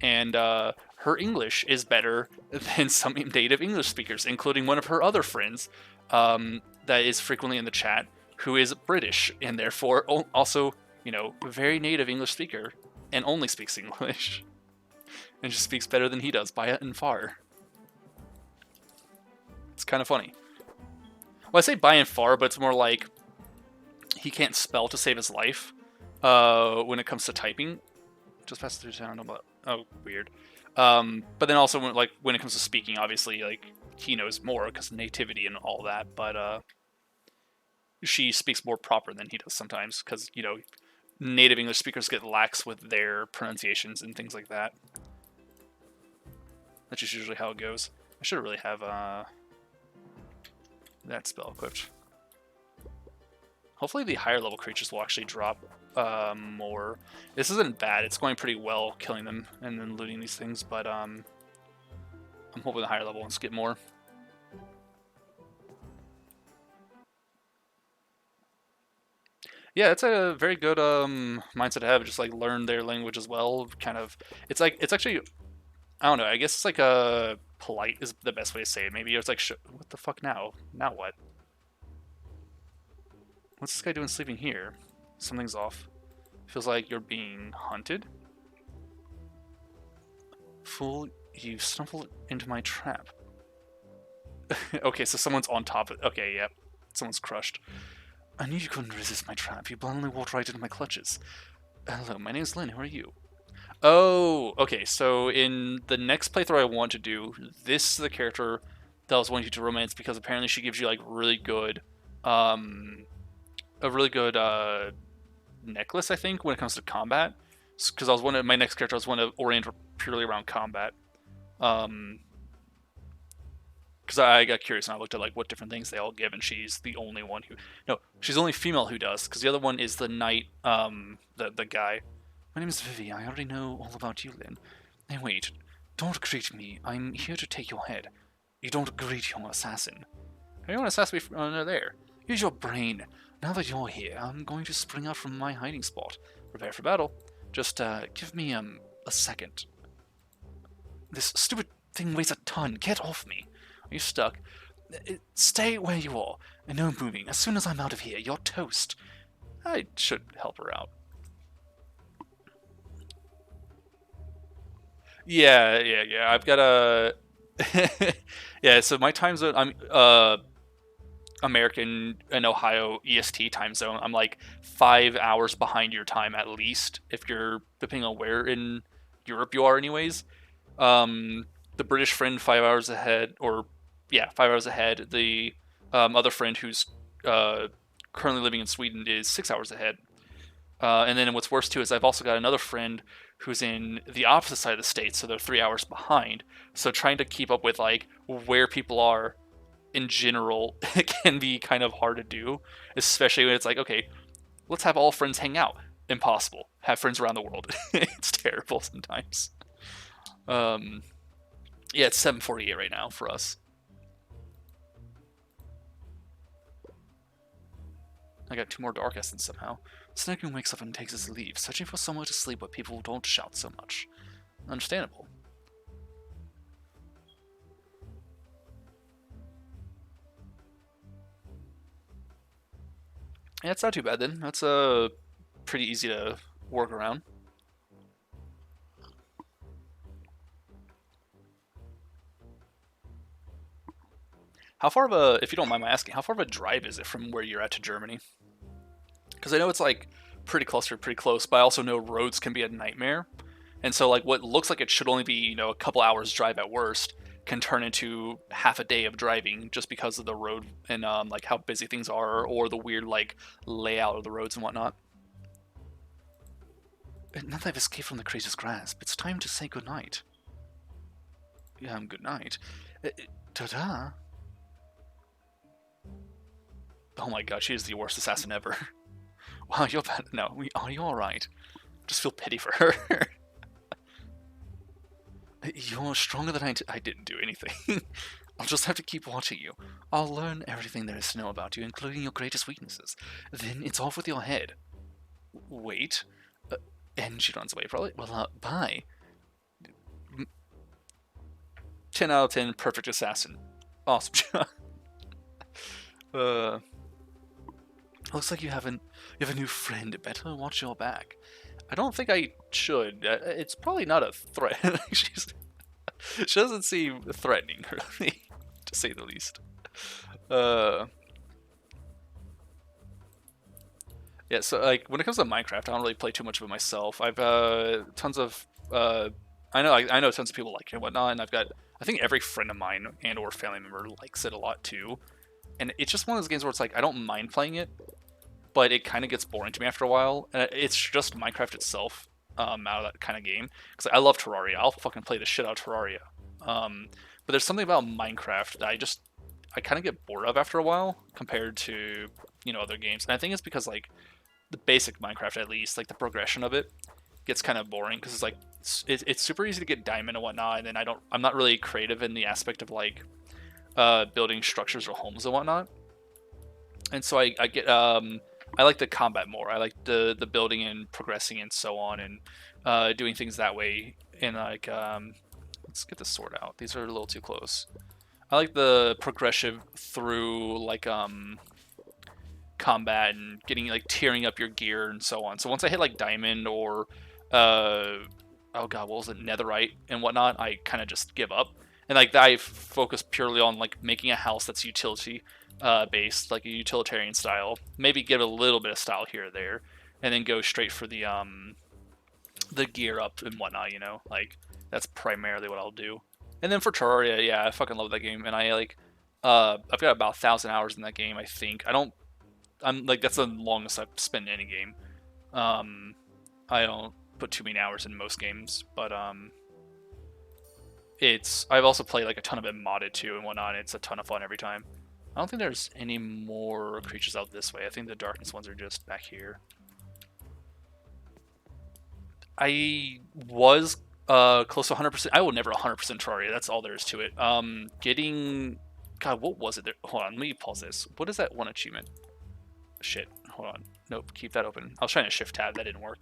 Speaker 1: And her English is better than some native English speakers, including one of her other friends that is frequently in the chat, who is British and therefore also, a very native English speaker and only speaks English and just speaks better than he does by and far. It's kind of funny. Well, I say by and far, but it's more like he can't spell to save his life when it comes to typing. Just pass through town. Oh, weird. But then also when it comes to speaking, obviously, like he knows more because nativity and all that. But she speaks more proper than he does sometimes because native English speakers get lax with their pronunciations and things like that. That's just usually how it goes. I should really have that spell equipped. Hopefully the higher level creatures will actually drop more. This isn't bad. It's going pretty well killing them and then looting these things, but I'm hoping the higher level ones get more. Yeah, it's a very good mindset to have. Just like learn their language as well. Kind of, it's actually, I don't know. I guess it's like a polite is the best way to say it. Maybe it's like, what the fuck now? Now what? What's this guy doing sleeping here? Something's off. Feels like you're being hunted. Fool, you stumbled into my trap. Okay, so someone's on top of it. Okay, yeah. Someone's crushed. I knew you couldn't resist my trap. You blindly walked right into my clutches. Hello, my name's Lynn. Who are you? Oh, okay. So in the next playthrough I want to do, this is the character that I was wanting you to romance because apparently she gives you like really good, a really good necklace. I think when it comes to combat, because I was my next character I was want to orient purely around combat. Because I got curious and I looked at like what different things they all give, and she's the only one who, no, she's the only female who does. Because the other one is the knight, the guy. My name is Vivi. I already know all about you, Lynn. Hey, wait, don't greet me. I'm here to take your head. You don't greet your assassin. How you want to assassin me from there? Use your brain. Now that you're here, I'm going to spring out from my hiding spot. Prepare for battle. Just give me a second. This stupid thing weighs a ton. Get off me. Are you stuck? Stay where you are, and no moving. As soon as I'm out of here, you're toast. I should help her out. Yeah. I've got a... yeah, so my time zone, I'm American and Ohio EST time zone. I'm like 5 hours behind your time at least, if you're, depending on where in Europe you are anyways. The British friend 5 hours ahead, or yeah, 5 hours ahead. The other friend who's currently living in Sweden is 6 hours ahead. And then what's worse too is I've also got another friend who's in the opposite side of the state, so they're 3 hours behind. So trying to keep up with like where people are in general can be kind of hard to do, especially when it's like, okay, let's have all friends hang out. Impossible. Have friends around the world. It's terrible sometimes. Yeah, it's 7:48 right now for us. I got 2 more Dark Essence somehow. Snagging wakes up and takes his leave, searching for somewhere to sleep where people don't shout so much. Understandable. Yeah, it's not too bad then. That's pretty easy to work around. How far of a, if you don't mind my asking, how far of a drive is it from where you're at to Germany? Because I know it's like pretty close or pretty close, but I also know roads can be a nightmare. And so like what looks like it should only be, a couple hours drive at worst can turn into half a day of driving just because of the road and like how busy things are or the weird like layout of the roads and whatnot. Now that I've escaped from the creature's grasp, it's time to say goodnight. Good night. Ta-da. Oh my god, she is the worst assassin ever. Wow, you're bad. No, are you alright? Just feel pity for her. You're stronger than I didn't do anything. I'll just have to keep watching you. I'll learn everything there is to know about you, including your greatest weaknesses. Then it's off with your head. Wait. And she runs away, probably. Well, bye. 10 out of 10, perfect assassin. Awesome job. Looks like you have a new friend. Better watch your back. I don't think I should. It's probably not a threat. She doesn't seem threatening, really, to say the least. Yeah, so like when it comes to Minecraft, I don't really play too much of it myself. I've tons of I know tons of people like it and whatnot, and I think every friend of mine and or family member likes it a lot too. And it's just one of those games where it's like I don't mind playing it, but it kind of gets boring to me after a while. And it's just Minecraft itself out of that kind of game. Because I love Terraria. I'll fucking play the shit out of Terraria. But there's something about Minecraft that I kind of get bored of after a while compared to, other games. And I think it's because, like, the basic Minecraft, at least, like, the progression of it gets kind of boring. Because it's, like, it's super easy to get diamond and whatnot. And then I'm not really creative in the aspect of, like, building structures or homes and whatnot. And so I get I like the combat more. I like the building and progressing and so on, and doing things that way. And like let's get the sword out. These are a little too close. I like the progression through like combat and getting like tearing up your gear and so on. So once I hit like diamond or oh god, what was it, netherite and whatnot, I kind of just give up. And like I focus purely on like making a house that's utility based, like a utilitarian style. Maybe give a little bit of style here or there, and then go straight for the gear up and whatnot. Like that's primarily what I'll do. And then for Terraria, yeah, I fucking love that game, and I like I've got about 1,000 hours in that game. I think I'm like that's the longest I've spent in any game. I don't put too many hours in most games, but I've also played like a ton of it modded too and whatnot. It's a ton of fun every time. I don't think there's any more creatures out this way. I think the darkness ones are just back here. I was close to 100%. I will never 100% Terraria. That's all there is to it. Getting... God, what was it there? Hold on, let me pause this. What is that one achievement? Shit, hold on. Nope, keep that open. I was trying to shift tab. That didn't work.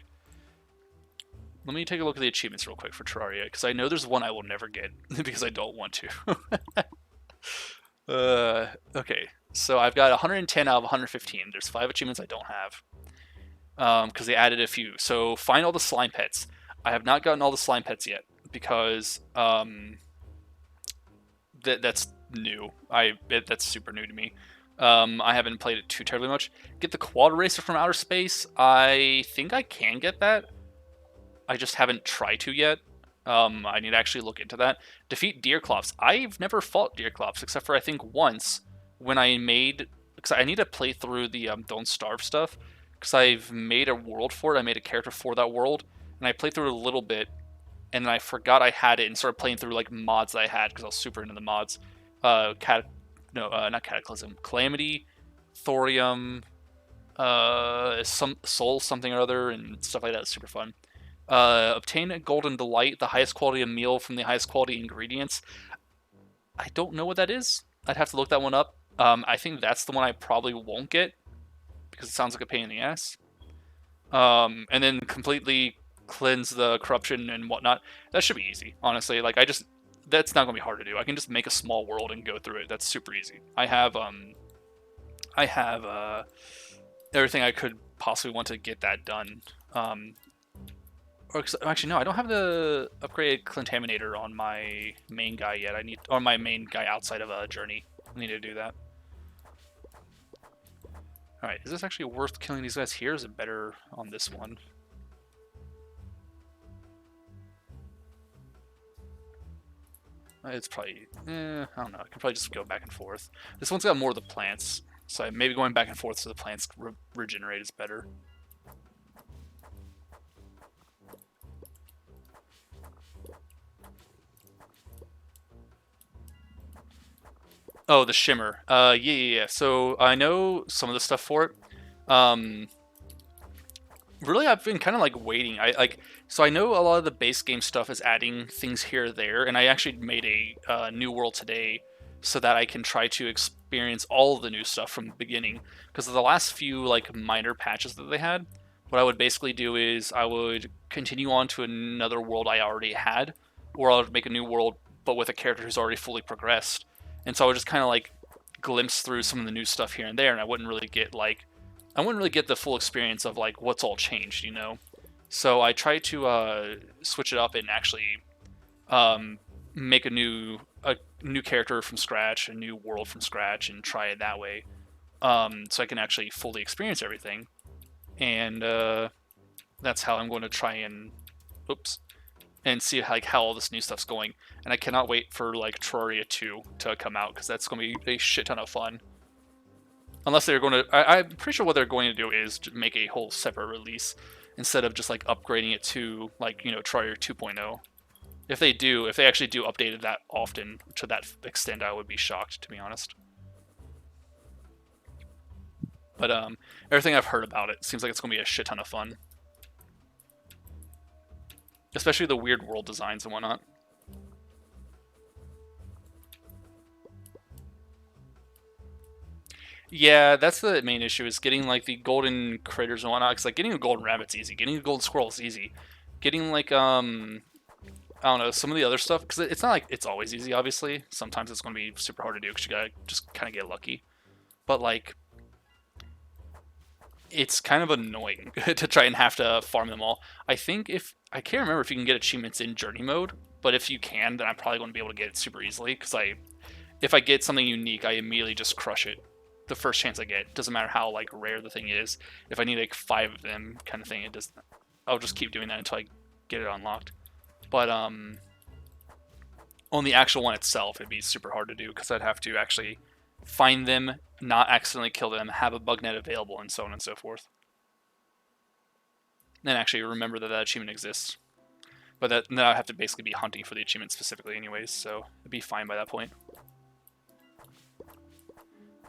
Speaker 1: Let me take a look at the achievements real quick for Terraria, because I know there's one I will never get, because I don't want to. Okay, so I've got 110 out of 115. There's 5 achievements I don't have, because they added a few. So find all the slime pets. I have not gotten all the slime pets yet, because that's new. That's super new to me. I haven't played it too terribly much. Get the quad racer from outer space. I think I can get that. I just haven't tried to yet. I need to actually look into that. Defeat Deerclops. I've never fought Deerclops, except for I think once when I made... Because I need to play through the Don't Starve stuff, because I've made a world for it. I made a character for that world, and I played through it a little bit, and then I forgot I had it and started playing through like mods that I had, because I was super into the mods. Not Cataclysm. Calamity, Thorium, some Soul something or other, and stuff like that. It's super fun. Obtain a golden delight, the highest quality of meal from the highest quality ingredients. I don't know what that is. I'd have to look that one up. I think that's the one I probably won't get, because it sounds like a pain in the ass. And then completely cleanse the corruption and whatnot. That should be easy, honestly. Like that's not gonna be hard to do. I can just make a small world and go through it. That's super easy. I have everything I could possibly want to get that done. Or actually, no, I don't have the upgraded Contaminator on my main guy yet. On my main guy outside of a journey. I need to do that. Alright, is this actually worth killing these guys here? Is it better on this one? It's probably... I don't know. I can probably just go back and forth. This one's got more of the plants, so maybe going back and forth so the plants regenerate is better. Oh, the shimmer. Yeah. So I know some of the stuff for it. Um, really, I've been kind of like waiting. So I know a lot of the base game stuff is adding things here or there, and I actually made a new world today so that I can try to experience all of the new stuff from the beginning. Because of the last few like minor patches that they had, what I would basically do is I would continue on to another world I already had, or I would make a new world but with a character who's already fully progressed. And so I would just kind of like glimpse through some of the new stuff here and there, and I wouldn't really get the full experience of like what's all changed, you know. So I try to switch it up and actually um, make a new character from scratch, a new world from scratch, and try it that way. So I can actually fully experience everything, and that's how I'm going to try and oops and see how all this new stuff's going. And I cannot wait for like Terraria 2 to come out because that's going to be a shit ton of fun. Unless they're going to, I'm pretty sure what they're going to do is make a whole separate release instead of just like upgrading it to like Terraria 2.0. If they actually do update it that often to that extent, I would be shocked, to be honest. But everything I've heard about it seems like it's going to be a shit ton of fun, especially the weird world designs and whatnot. Yeah, that's the main issue is getting like the golden critters and whatnot. Cause like getting a golden rabbit's easy, getting a golden squirrel is easy, getting like I don't know, some of the other stuff, because it's not like it's always easy, obviously. Sometimes it's going to be super hard to do because you gotta just kind of get lucky. But, like, it's kind of annoying to try and have to farm them all. I can't remember if you can get achievements in journey mode, but if you can, then I'm probably going to be able to get it super easily, because if I get something unique, I immediately just crush it the first chance I get. Doesn't matter how, like, rare the thing is. If I need, like, 5 of them kind of thing, I'll just keep doing that until I get it unlocked. But, on the actual one itself, it'd be super hard to do because I'd have to actually find them, not accidentally kill them, have a bug net available, and so on and so forth. And actually remember that that achievement exists. But then I have to basically be hunting for the achievement specifically, anyways, so it'd be fine by that point.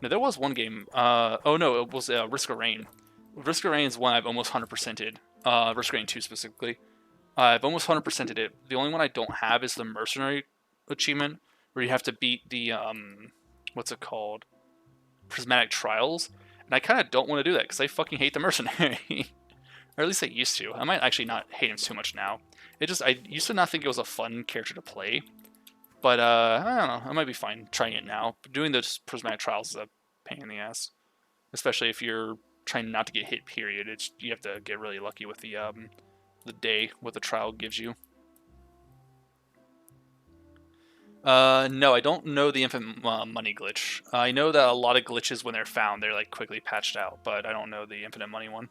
Speaker 1: Now, there was one game. Oh no, it was Risk of Rain. Risk of Rain is one I've almost 100%ed. Risk of Rain 2 specifically. I've almost 100%ed it. The only one I don't have is the Mercenary achievement, where you have to beat the what's it called, prismatic trials, and I kind of don't want to do that because I fucking hate the mercenary, or at least I used to. I might actually not hate him too much now. I used to not think it was a fun character to play, but I don't know. I might be fine trying it now. But doing those prismatic trials is a pain in the ass, especially if you're trying not to get hit. Period. You have to get really lucky with the day what the trial gives you. No, I don't know the infinite money glitch. I know that a lot of glitches, when they're found, they're like quickly patched out, but I don't know the infinite money one.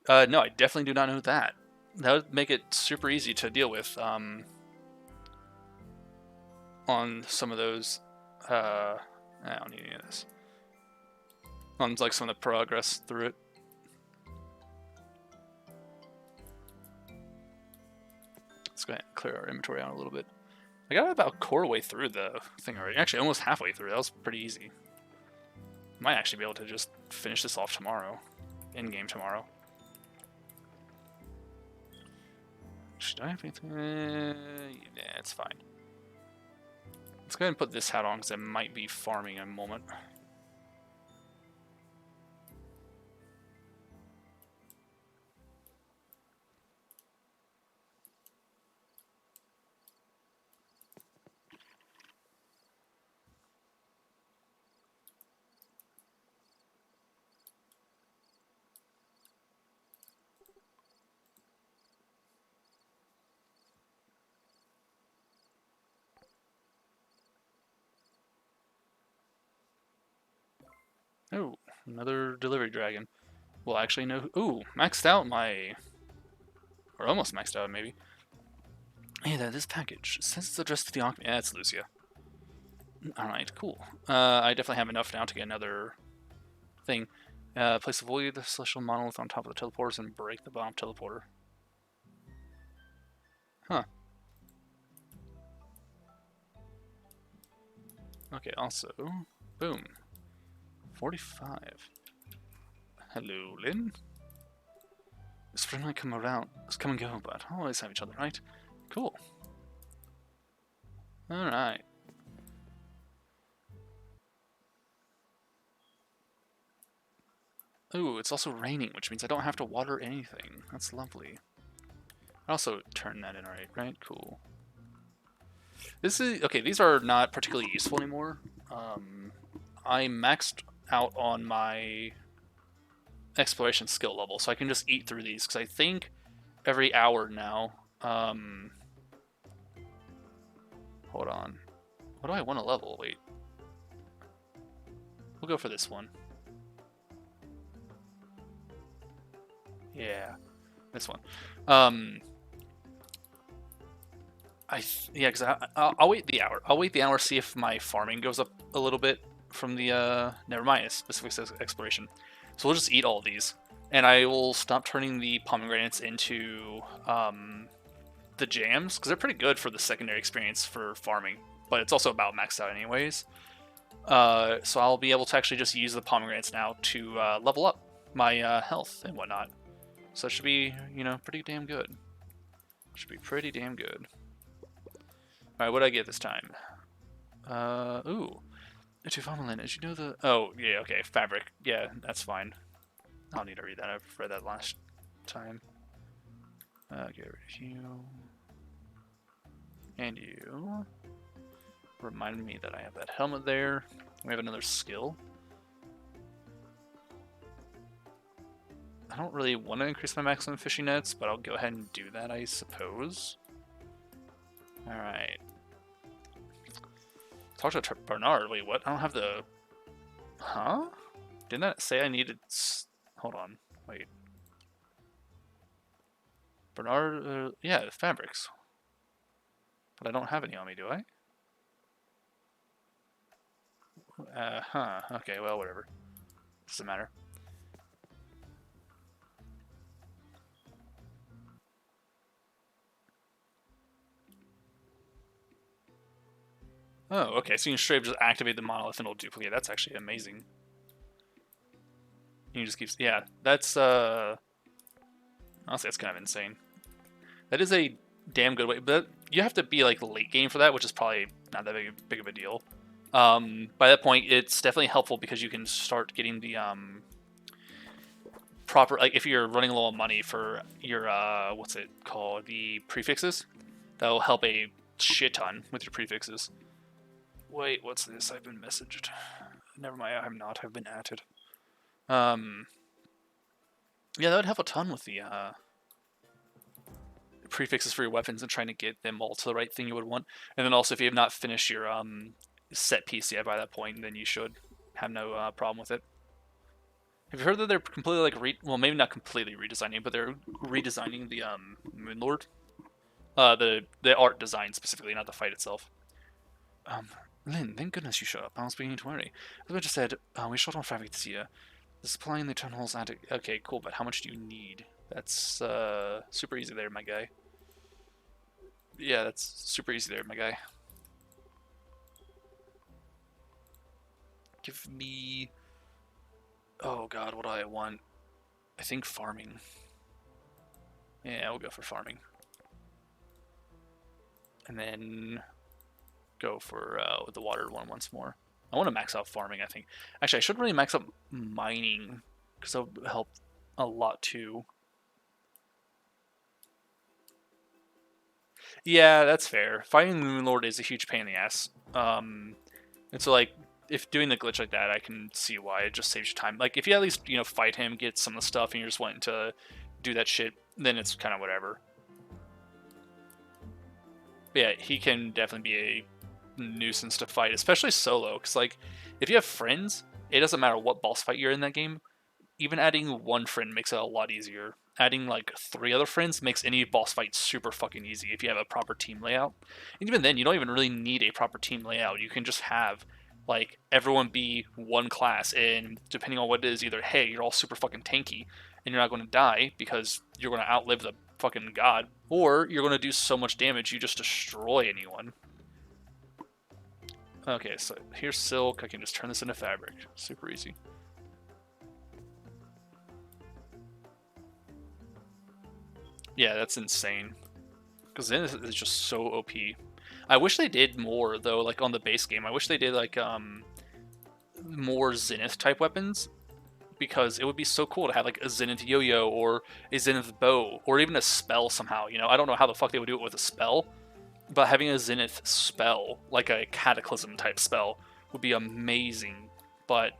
Speaker 1: No, I definitely do not know that. That would make it super easy to deal with on some of those. I don't need any of this. On like some of the progress through it. Let's go ahead and clear our inventory out a little bit. I got about a quarter way through the thing already. Actually, almost halfway through. That was pretty easy. Might actually be able to just finish this off tomorrow. In-game tomorrow. Should I have anything? Yeah, it's fine. Let's go ahead and put this hat on because I might be farming in a moment. Oh, another delivery dragon. Well, actually, no. Ooh, maxed out my. Or almost maxed out, maybe. Hey, this package. It says it's addressed to the Alchemy. Yeah, it's Lucia. Alright, cool. I definitely have enough now to get another thing. Place a void the celestial monolith on top of the teleporters and break the bomb teleporter. Huh. Okay, also, boom. 45. Hello, Lynn. Spring might come around. Let's come and go, but always have each other, right? Cool. Alright. Ooh, it's also raining, which means I don't have to water anything. That's lovely. I also turn that in right? Cool. This is okay. These are not particularly useful anymore. I maxed out on my exploration skill level, so I can just eat through these because I think every hour now. Hold on. What do I want to level? Wait. We'll go for this one. Yeah, this one. Yeah, because I'll wait the hour. I'll wait the hour, see if my farming goes up a little bit from the, never mind, it specifically says exploration. So we'll just eat all of these. And I will stop turning the pomegranates into, the jams, because they're pretty good for the secondary experience for farming. But it's also about maxed out anyways. So I'll be able to actually just use the pomegranates now to, level up my, health and whatnot. So it should be, pretty damn good. Should be pretty damn good. Alright, what did I get this time? Ooh. To Vomelin, as you know the... Oh, yeah, okay, fabric. Yeah, that's fine. I don't need to read that. I've read that last time. Get rid of you. And you. Remind me that I have that helmet there. We have another skill. I don't really want to increase my maximum fishing nets, but I'll go ahead and do that, I suppose. Alright. Talk to Bernard. Wait, what? I don't have the... Huh? Didn't that say I needed... Hold on. Wait. Bernard... yeah, the fabrics. But I don't have any on me, do I? Huh. Okay, well, whatever. Doesn't matter. Oh, okay, so you can straight up just activate the monolith and it'll duplicate. That's actually amazing. You just keep... Yeah, that's, honestly, that's kind of insane. That is a damn good way, but you have to be, like, late game for that, which is probably not that big of a deal. By that point, it's definitely helpful because you can start getting the, proper... Like, if you're running low on money for your, what's it called? The prefixes. That'll help a shit ton with your prefixes. Wait, what's this? I've been messaged. Never mind, I'm not. I've been added. Yeah, that would help a ton with the prefixes for your weapons and trying to get them all to the right thing you would want. And then also, if you have not finished your set piece yet by that point, then you should have no problem with it. Have you heard that they're completely like well, maybe not completely redesigning, but they're redesigning the Moonlord, the art design specifically, not the fight itself. Lynn, thank goodness you showed up. I was beginning to worry. As I just said, we shot on fabric this year. The supply in the tunnels and okay, cool, but how much do you need? That's super easy there, my guy. Yeah, that's super easy there, my guy. Give me... Oh god, what do I want? I think farming. Yeah, we'll go for farming. And then go for the water one once more. I want to max out farming, I think. Actually, I should really max out mining, because that would help a lot too. Yeah, that's fair. Fighting the Moonlord is a huge pain in the ass. And so, like, if doing the glitch like that, I can see why. It just saves you time. Like, if you at least, fight him, get some of the stuff, and you're just wanting to do that shit, then it's kind of whatever. But yeah, he can definitely be a nuisance to fight, especially solo, because like if you have friends, it doesn't matter what boss fight you're in that game. Even adding one friend makes it a lot easier. Adding like 3 other friends makes any boss fight super fucking easy if you have a proper team layout. And even then, you don't even really need a proper team layout. You can just have like everyone be one class, and depending on what it is, either hey, you're all super fucking tanky and you're not going to die because you're going to outlive the fucking god, or you're going to do so much damage you just destroy anyone. Okay, so here's silk. I can just turn this into fabric. Super easy. Yeah, that's insane. Because Zenith is just so OP. I wish they did more though, like on the base game. I wish they did like more Zenith type weapons, because it would be so cool to have like a Zenith yo-yo or a Zenith bow or even a spell somehow. You know, I don't know how the fuck they would do it with a spell, but having a Zenith spell, like a Cataclysm type spell, would be amazing. But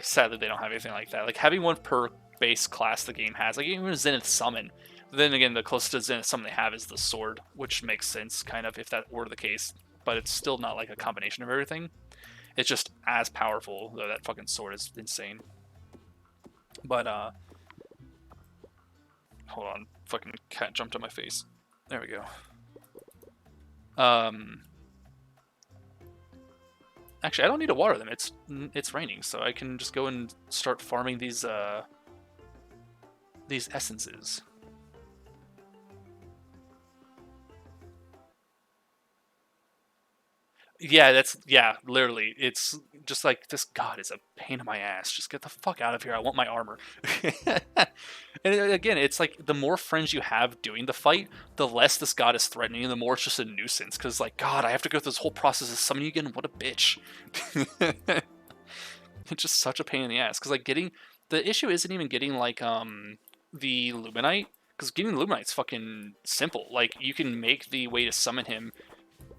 Speaker 1: sadly, they don't have anything like that. Like having one per base class the game has, like even a Zenith summon. Then again, the closest to Zenith summon they have is the sword, which makes sense kind of if that were the case. But it's still not like a combination of everything. It's just as powerful, though that fucking sword is insane. But hold on, fucking cat jumped on my face. There we go. Actually, I don't need to water them. It's raining, so I can just go and start farming these essences. Yeah, literally. It's just like, this god is a pain in my ass. Just get the fuck out of here. I want my armor. And again, it's like the more friends you have doing the fight, the less this god is threatening, and the more it's just a nuisance. Because like, God, I have to go through this whole process of summoning you again. What a bitch. It's just such a pain in the ass. Because like the issue isn't even getting like the Luminite. Because getting the Luminite's fucking simple. Like you can make the way to summon him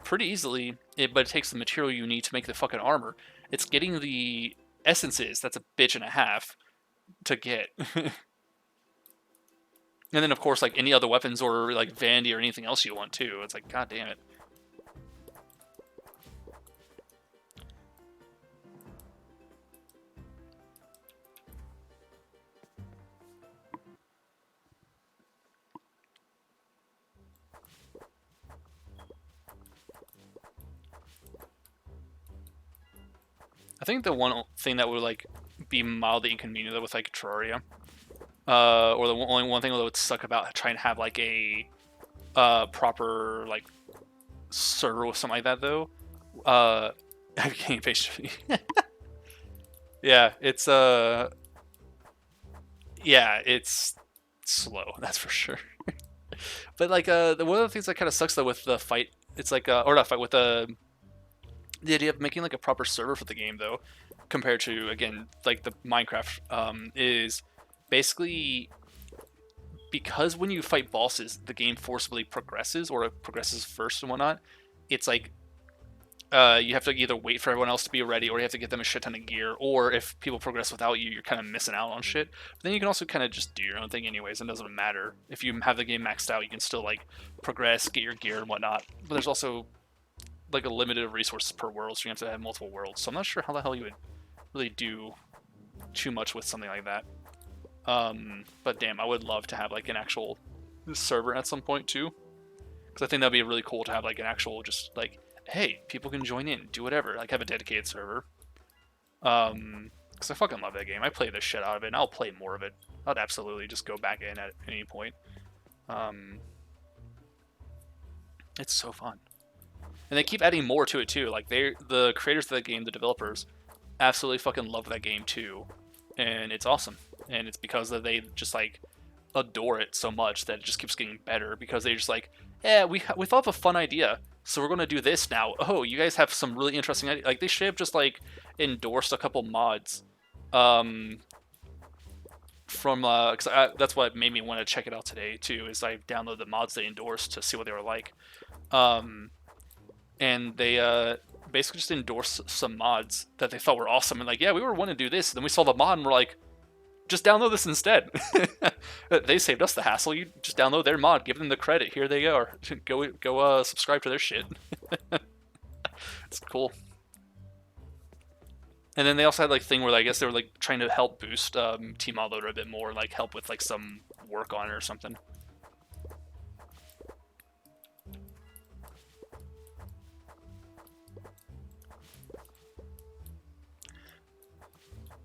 Speaker 1: pretty easily, but it takes the material you need to make the fucking armor. It's getting the essences that's a bitch and a half to get. And then of course like any other weapons or like Vandy or anything else you want too. It's like, god damn it. I think the one thing that would like be mildly inconvenient with like Terraria, or the only one thing that would suck about trying to have like a proper like server with something like that though, I'm getting impatient. Yeah, it's yeah, it's slow, that's for sure. But like one of the things that kind of sucks though with the fight, it's like or not fight with the idea of making like a proper server for the game though, compared to again like the Minecraft, is basically because when you fight bosses, the game forcibly progresses, or it progresses first and whatnot. It's like you have to either wait for everyone else to be ready, or you have to get them a shit ton of gear, or if people progress without you, you're kind of missing out on shit. But then you can also kind of just do your own thing anyways, and it doesn't matter. If you have the game maxed out, you can still like progress, get your gear and whatnot. But there's also like a limited resources per world, so you have to have multiple worlds. So I'm not sure how the hell you would really do too much with something like that. But damn, I would love to have like an actual server at some point too, because I think that'd be really cool to have like an actual just like, hey, people can join in, do whatever, like have a dedicated server. Because I fucking love that game. I play the shit out of it, and I'll play more of it. I'd absolutely just go back in at any point. It's so fun. And they keep adding more to it too. Like the creators of that game, the developers, absolutely fucking love that game too, and it's awesome. And it's because they just like adore it so much that it just keeps getting better, because they're just like, yeah, we thought of a fun idea, so we're gonna do this now. Oh, you guys have some really interesting ideas. Like they should have just like endorsed a couple mods, from because that's what made me want to check it out today too. Is I downloaded the mods they endorsed to see what they were like. And they basically just endorsed some mods that they thought were awesome, and like, yeah, we were wanting to do this, and then we saw the mod and we're like, just download this instead. They saved us the hassle. You just download their mod, give them the credit. Here they are. Go subscribe to their shit. It's cool. And then they also had like thing where I guess they were like trying to help boost Tmod Loader a bit more, like help with like some work on it or something.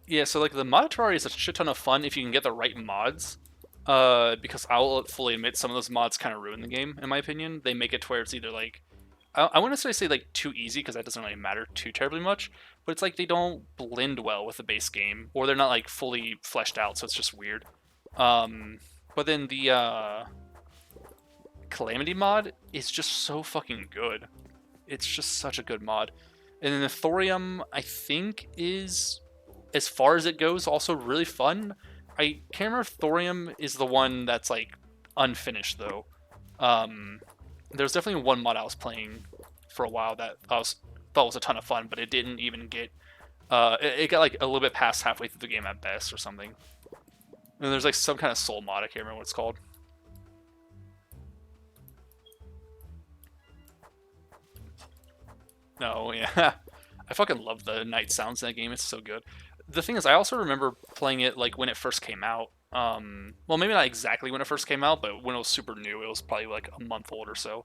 Speaker 1: Yeah, so like the mod Terraria is a shit ton of fun if you can get the right mods. Because I'll fully admit some of those mods kind of ruin the game, in my opinion. They make it to where it's either like I wouldn't necessarily say like too easy because that doesn't really matter too terribly much, but it's like they don't blend well with the base game, or they're not like fully fleshed out, so it's just weird. Um, but then the Calamity mod is just so fucking good. It's just such a good mod. And then the Thorium, I think, is, as far as it goes, also really fun. I can't remember if Thorium is the one that's like unfinished though. Um, there's definitely one mod I was playing for a while that thought was a ton of fun, but it didn't even get. It got like a little bit past halfway through the game at best or something. And there's like some kind of soul mod. I can't remember what it's called. No, yeah. I fucking love the night sounds in that game. It's so good. The thing is, I also remember playing it like when it first came out. Well, maybe not exactly when it first came out, but when it was super new, it was probably like a month old or so.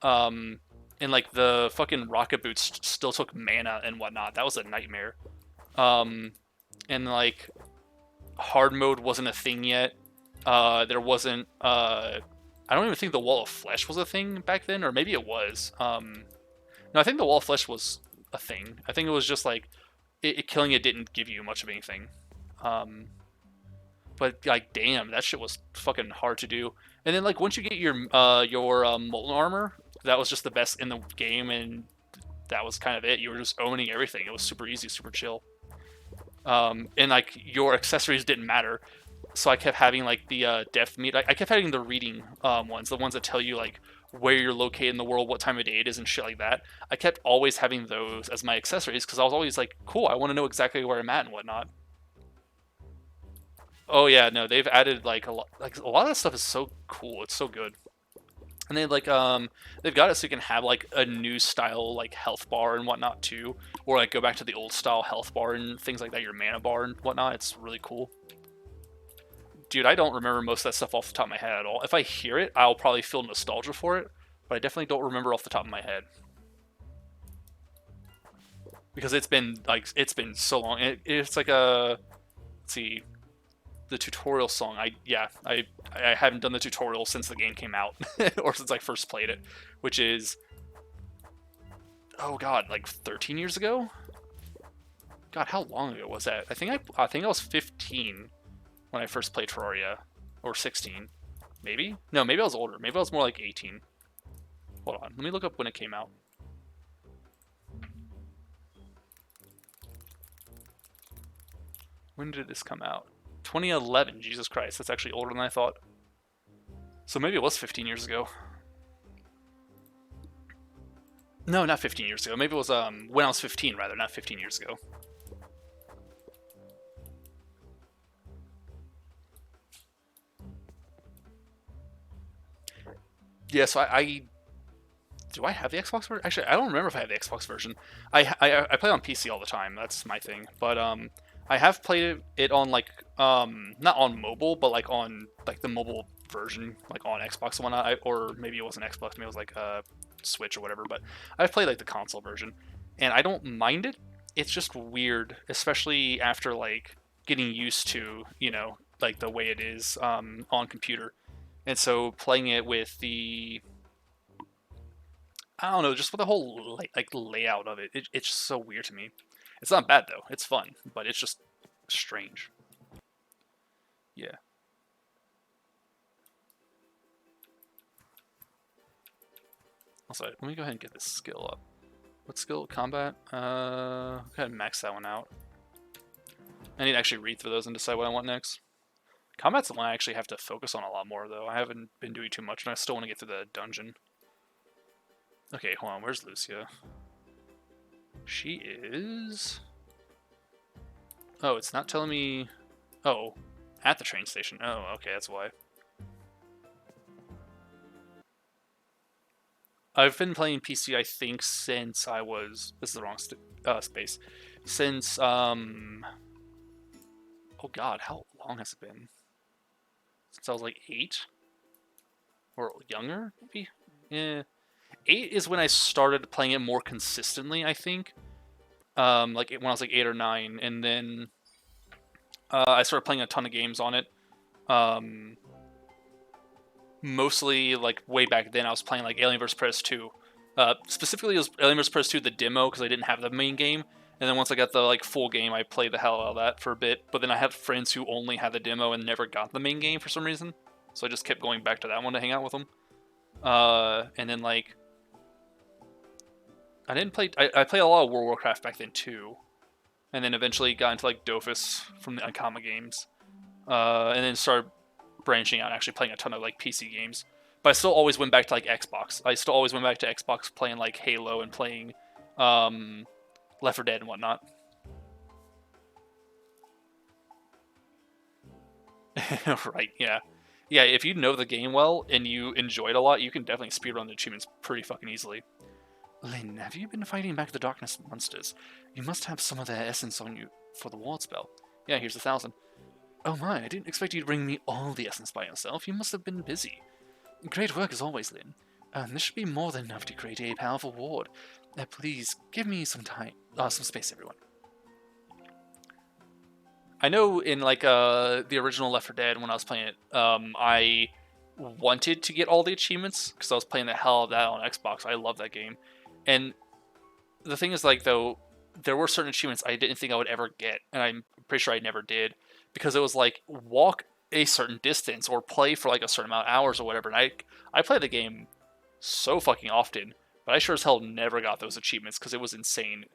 Speaker 1: Um, and like the fucking rocket boots still took mana and whatnot. That was a nightmare. Um, and like hard mode wasn't a thing yet. There wasn't. I don't even think the wall of flesh was a thing back then, or maybe it was. No, I think the wall of flesh was a thing. I think it was just like killing it didn't give you much of anything. Um, but like, damn, that shit was fucking hard to do. And then like once you get your molten armor, that was just the best in the game, and that was kind of it. You were just owning everything. It was super easy, super chill. And like your accessories didn't matter, so I kept having like the death meat. I kept having the reading ones, the ones that tell you like where you're located in the world, what time of day it is, and shit like that. I kept always having those as my accessories because I was always like, cool, I want to know exactly where I'm at and whatnot. Oh yeah, no, they've added like a lot of that stuff is so cool. It's so good. And they've got it so you can have like a new style like health bar and whatnot too, or like go back to the old style health bar and things like that, your mana bar and whatnot. It's really cool. Dude, I don't remember most of that stuff off the top of my head at all. If I hear it, I'll probably feel nostalgia for it, but I definitely don't remember off the top of my head because it's been so long. It's like a, let's see, the tutorial song. I haven't done the tutorial since the game came out or since I first played it, which is, oh god, like 13 years ago. God, how long ago was that? I think I was 15 when I first played Terraria, or 16, maybe. No, maybe I was older. Maybe I was more like 18. Hold on, let me look up when it came out. When did this come out? 2011. Jesus Christ, that's actually older than I thought. So maybe it was 15 years ago. No, not 15 years ago. Maybe it was when I was 15 rather, not 15 years ago. Yeah, so I do I have the Xbox version? Actually, I don't remember if I have the Xbox version. I play on PC all the time. That's my thing. But I have played it on like not on mobile, but like on like the mobile version, like on Xbox and whatnot. Or maybe it wasn't Xbox, maybe it was like Switch or whatever. But I've played like the console version, and I don't mind it. It's just weird, especially after like getting used to like the way it is on computer. And so playing it with the, I don't know, just with the whole like layout of it's just so weird to me. It's not bad though. It's fun, but it's just strange. Yeah. Also, let me go ahead and get this skill up. What skill? Combat? Go ahead and max that one out. I need to actually read through those and decide what I want next. Combat's the one I actually have to focus on a lot more though. I haven't been doing too much, and I still want to get through the dungeon. Okay, hold on. Where's Lucia? She is. Oh, it's not telling me. Oh, at the train station. Oh, okay, that's why. I've been playing PC, I think, since I was. This is the wrong space. Since Oh God, how long has it been? Since I was like 8 or younger, maybe. Yeah, 8 is when I started playing it more consistently. I think. Like when I was like 8 or 9, and then I started playing a ton of games on it. Mostly like way back then, I was playing like Alien vs Predator 2, Specifically, it was Alien vs. Predator 2, the demo, because I didn't have the main game. And then once I got the like full game, I played the hell out of that for a bit. But then I had friends who only had the demo and never got the main game for some reason. So I just kept going back to that one to hang out with them. And then like, I didn't play. I played a lot of World of Warcraft back then too. And then eventually got into like Dofus from the Ankama games. And then started branching out, actually playing a ton of like PC games. But I still always went back to like Xbox. I still always went back to Xbox playing like Halo and playing Left 4 Dead and whatnot. Right, yeah. Yeah, if you know the game well and you enjoy it a lot, you can definitely speedrun the achievements pretty fucking easily. Lyn, have you been fighting back the darkness monsters? You must have some of their essence on you for the ward spell. Yeah, here's 1,000. Oh my, I didn't expect you to bring me all the essence by yourself. You must have been busy. Great work as always, Lyn. This should be more than enough to create a powerful ward. Please, give me some time, some space, everyone. I know in like the original Left 4 Dead when I was playing it, I wanted to get all the achievements because I was playing the hell of that on Xbox. I love that game. And the thing is, like, though, there were certain achievements I didn't think I would ever get, and I'm pretty sure I never did, because it was like walk a certain distance or play for like a certain amount of hours or whatever. And I play the game so fucking often, but I sure as hell never got those achievements because it was insane.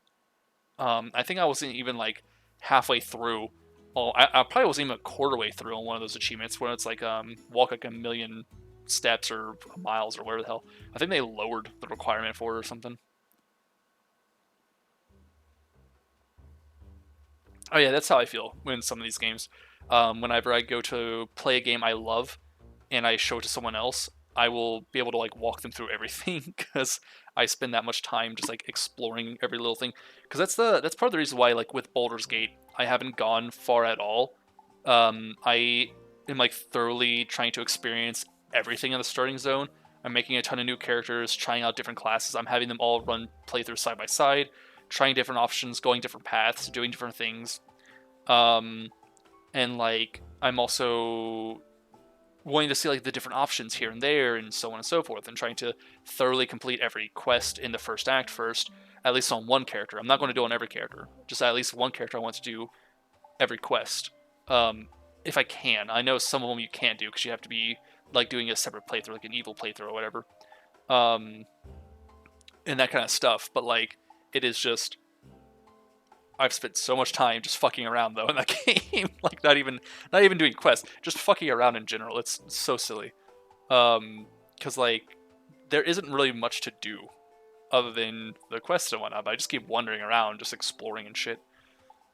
Speaker 1: I think I wasn't even like halfway through. Well, I probably wasn't even a quarter way through on one of those achievements where it's like walk like a million steps or miles or whatever the hell. I think they lowered the requirement for it or something. Oh yeah, that's how I feel in some of these games. Whenever I go to play a game I love and I show it to someone else, I will be able to like walk them through everything because I spend that much time just like exploring every little thing. Because that's part of the reason why like with Baldur's Gate I haven't gone far at all. I am like thoroughly trying to experience everything in the starting zone. I'm making a ton of new characters, trying out different classes. I'm having them all run playthroughs side by side, trying different options, going different paths, doing different things. Um, and like I'm also wanting to see like the different options here and there and so on and so forth, and trying to thoroughly complete every quest in the first act first, at least on one character. I'm not going to do it on every character, just at least one character I want to do every quest. Um, if I can. I know some of them you can't do because you have to be like doing a separate playthrough, like an evil playthrough or whatever, um, and that kind of stuff. But like, it is just I've spent so much time just fucking around though in that game. Like not even doing quests, just fucking around in general. It's so silly. Because like there isn't really much to do other than the quests and whatnot. But I just keep wandering around, just exploring and shit.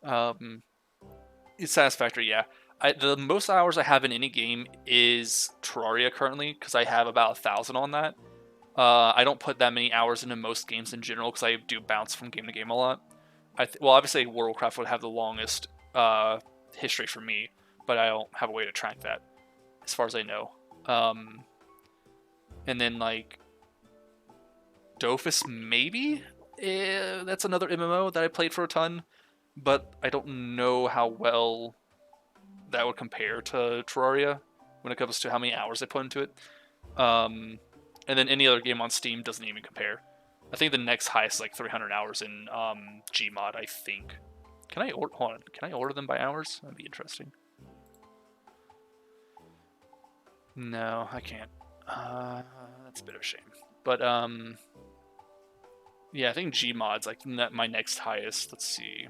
Speaker 1: Um, it's satisfactory, yeah. The most hours I have in any game is Terraria currently because I have about 1,000 on that. I don't put that many hours into most games in general because I do bounce from game to game a lot. Well, obviously World of Warcraft would have the longest history for me, but I don't have a way to track that, as far as I know. And then like Dofus, maybe that's another MMO that I played for a ton, but I don't know how well that would compare to Terraria when it comes to how many hours I put into it. And then any other game on Steam doesn't even compare. I think the next highest is like 300 hours in Gmod, I think. Can I order? Hold on. Can I order them by hours? That'd be interesting. No, I can't. That's a bit of a shame. But yeah, I think Gmod's like my next highest. Let's see.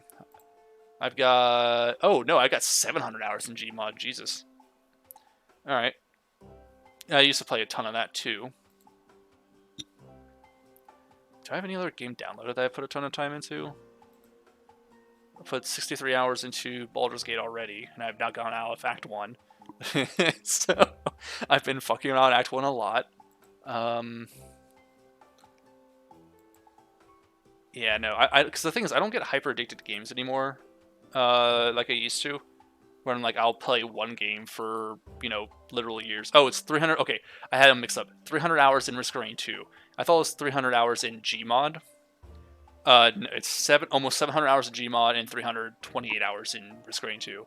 Speaker 1: I've got. Oh no, I got 700 hours in Gmod. Jesus. All right. I used to play a ton of that too. Do I have any other game downloaded that I put a ton of time into? I put 63 hours into Baldur's Gate already, and I've now gone out of Act 1. So, I've been fucking around Act 1 a lot. Yeah, no, because the thing is, I don't get hyper addicted to games anymore, like I used to. When like I'll play one game for literal years. Oh, it's 300. Okay, I had them mixed up. 300 hours in Risk of Rain 2. I thought it was 300 hours in Gmod. It's almost 700 hours in Gmod and 328 hours in Risk of Rain 2.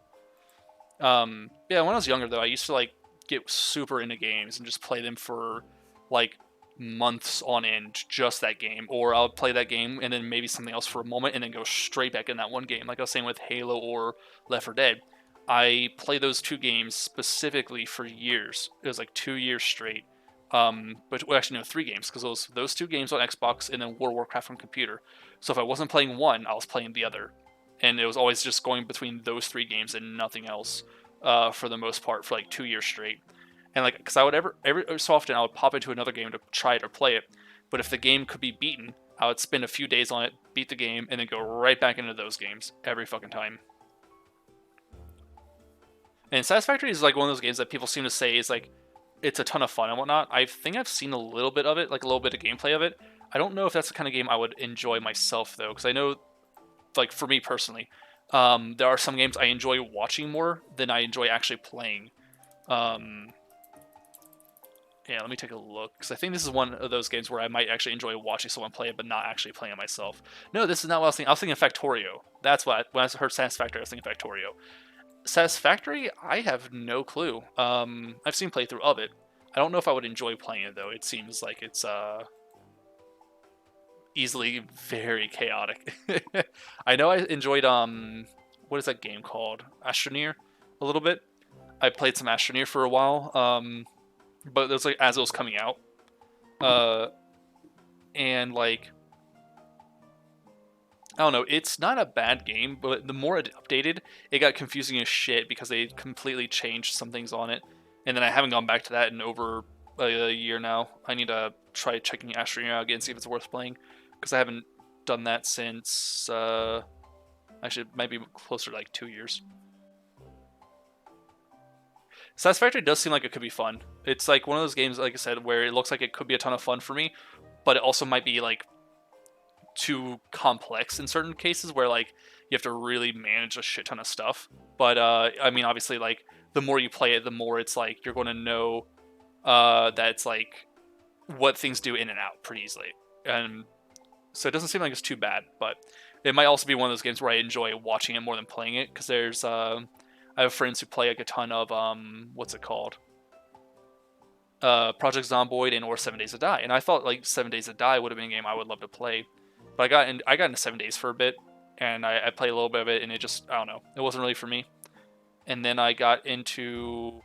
Speaker 1: Yeah, when I was younger though, I used to like get super into games and just play them for like months on end just that game, or I'll play that game and then maybe something else for a moment and then go straight back in that one game. Like I was saying with Halo or Left 4 Dead, I played those two games specifically for years. It was like 2 years straight. But well, actually no, 3 games, because those 2 games on Xbox and then World of Warcraft on computer. So if I wasn't playing one, I was playing the other, and it was always just going between those 3 games and nothing else, for the most part, for like 2 years straight. And like, because I would every so often I would pop into another game to try it or play it, but if the game could be beaten, I would spend a few days on it, beat the game, and then go right back into those games every fucking time. And Satisfactory is like one of those games that people seem to say is like it's a ton of fun and whatnot. I think I've seen a little bit of it, like a little bit of gameplay of it. I don't know if that's the kind of game I would enjoy myself though, because I know, like for me personally, there are some games I enjoy watching more than I enjoy actually playing. Um, yeah, let me take a look, because I think this is one of those games where I might actually enjoy watching someone play it, but not actually playing it myself. No, this is not what I was thinking. I was thinking Factorio. That's what when I heard Satisfactory, I was thinking Factorio. Satisfactory, I have no clue. I've seen playthrough of it. I don't know if I would enjoy playing it though. It seems like it's easily very chaotic. I know I enjoyed what is that game called? Astroneer a little bit. I played some Astroneer for a while. But it was like as it was coming out. Uh and like I don't know, it's not a bad game, but the more it updated, it got confusing as shit because they completely changed some things on it. And then I haven't gone back to that in over a year now. I need to try checking Astroneer out again, see if it's worth playing, because I haven't done that since actually it might be closer to like 2 years. Satisfactory does seem like it could be fun. It's like one of those games, like I said, where it looks like it could be a ton of fun for me, but it also might be like too complex in certain cases where like you have to really manage a shit ton of stuff. But I mean, obviously, like the more you play it, the more it's like you're going to know that it's like what things do in and out pretty easily, and so it doesn't seem like it's too bad. But it might also be one of those games where I enjoy watching it more than playing it, because there's I have friends who play like a ton of what's it called, Project Zomboid and or 7 Days to Die, and I thought like 7 Days to Die would have been a game I would love to play, but I got into 7 Days for a bit, and I played a little bit of it, and it just, I don't know, it wasn't really for me. And then I got into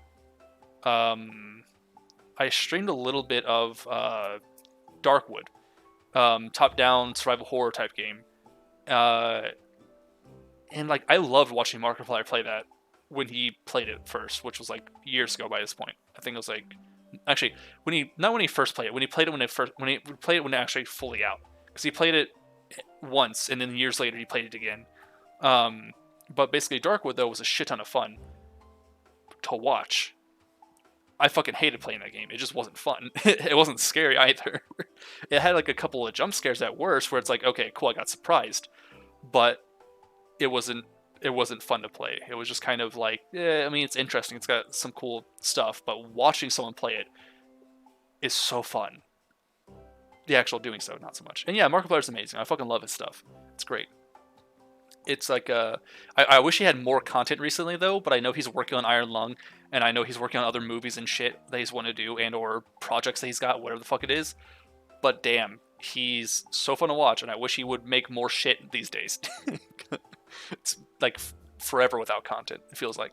Speaker 1: I streamed a little bit of Darkwood, top-down survival horror type game, uh, and like I loved watching Markiplier play that when he played it first, which was like years ago by this point. I think it was like actually when he not when he first played it, when he played it when he played it when it actually fully out, because he played it once and then years later he played it again. But basically Darkwood though was a shit ton of fun to watch. I fucking hated playing that game. It just wasn't fun. It wasn't scary either. It had like a couple of jump scares at worst where it's like, okay, cool, I got surprised, but it wasn't fun to play. It was just kind of like, yeah, I mean, it's interesting. It's got some cool stuff, but watching someone play it is so fun. The actual doing so, not so much. And yeah, Markiplier's amazing. I fucking love his stuff. It's great. It's like I wish he had more content recently though, but I know he's working on Iron Lung, and I know he's working on other movies and shit that he's want to do, and or projects that he's got, whatever the fuck it is. But damn, he's so fun to watch, and I wish he would make more shit these days. It's like forever without content, it feels like.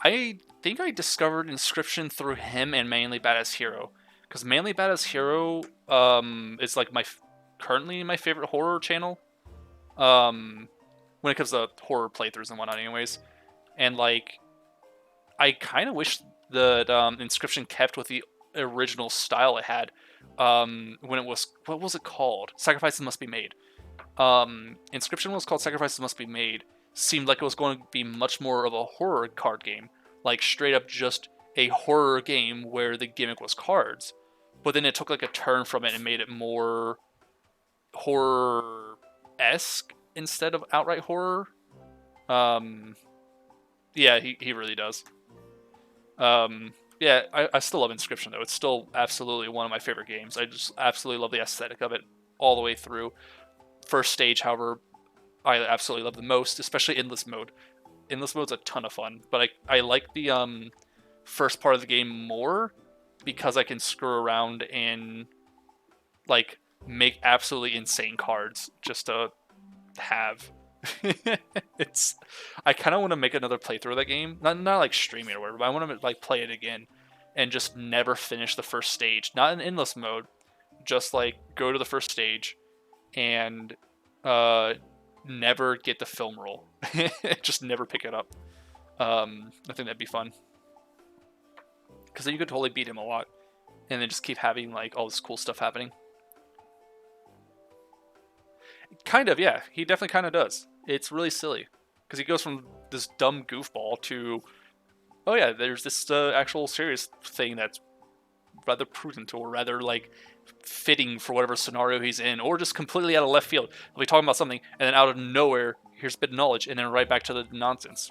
Speaker 1: I think I discovered Inscryption through him and Manly Badass Hero, because Manly Badass Hero is like currently my favorite horror channel, when it comes to horror playthroughs and whatnot anyways. And like I kind of wish that Inscryption kept with the original style it had, when it was, what was it called, Sacrifices Must Be Made. Inscryption was called Sacrifices Must Be Made. Seemed like it was going to be much more of a horror card game, like straight up just a horror game where the gimmick was cards. But then it took like a turn from it and made it more horror-esque instead of outright horror. Yeah, he really does. Yeah, I still love Inscryption though. It's still absolutely one of my favorite games. I just absolutely love the aesthetic of it all the way through. First stage, however, I absolutely love the most, especially Endless Mode. Endless Mode's a ton of fun, but I like the first part of the game more, because I can screw around and like make absolutely insane cards just to have. It's I kind of want to make another playthrough of that game, not like streaming or whatever, but I want to like play it again and just never finish the first stage, not in endless mode, just like go to the first stage and never get the film roll. Just never pick it up. I think that'd be fun because then you could totally beat him a lot and then just keep having like all this cool stuff happening. Kind of, yeah, he definitely kind of does. It's really silly because he goes from this dumb goofball to, oh yeah, there's this actual serious thing that's rather prudent or rather like fitting for whatever scenario he's in, or just completely out of left field. He'll be talking about something and then out of nowhere, here's a bit of knowledge, and then right back to the nonsense.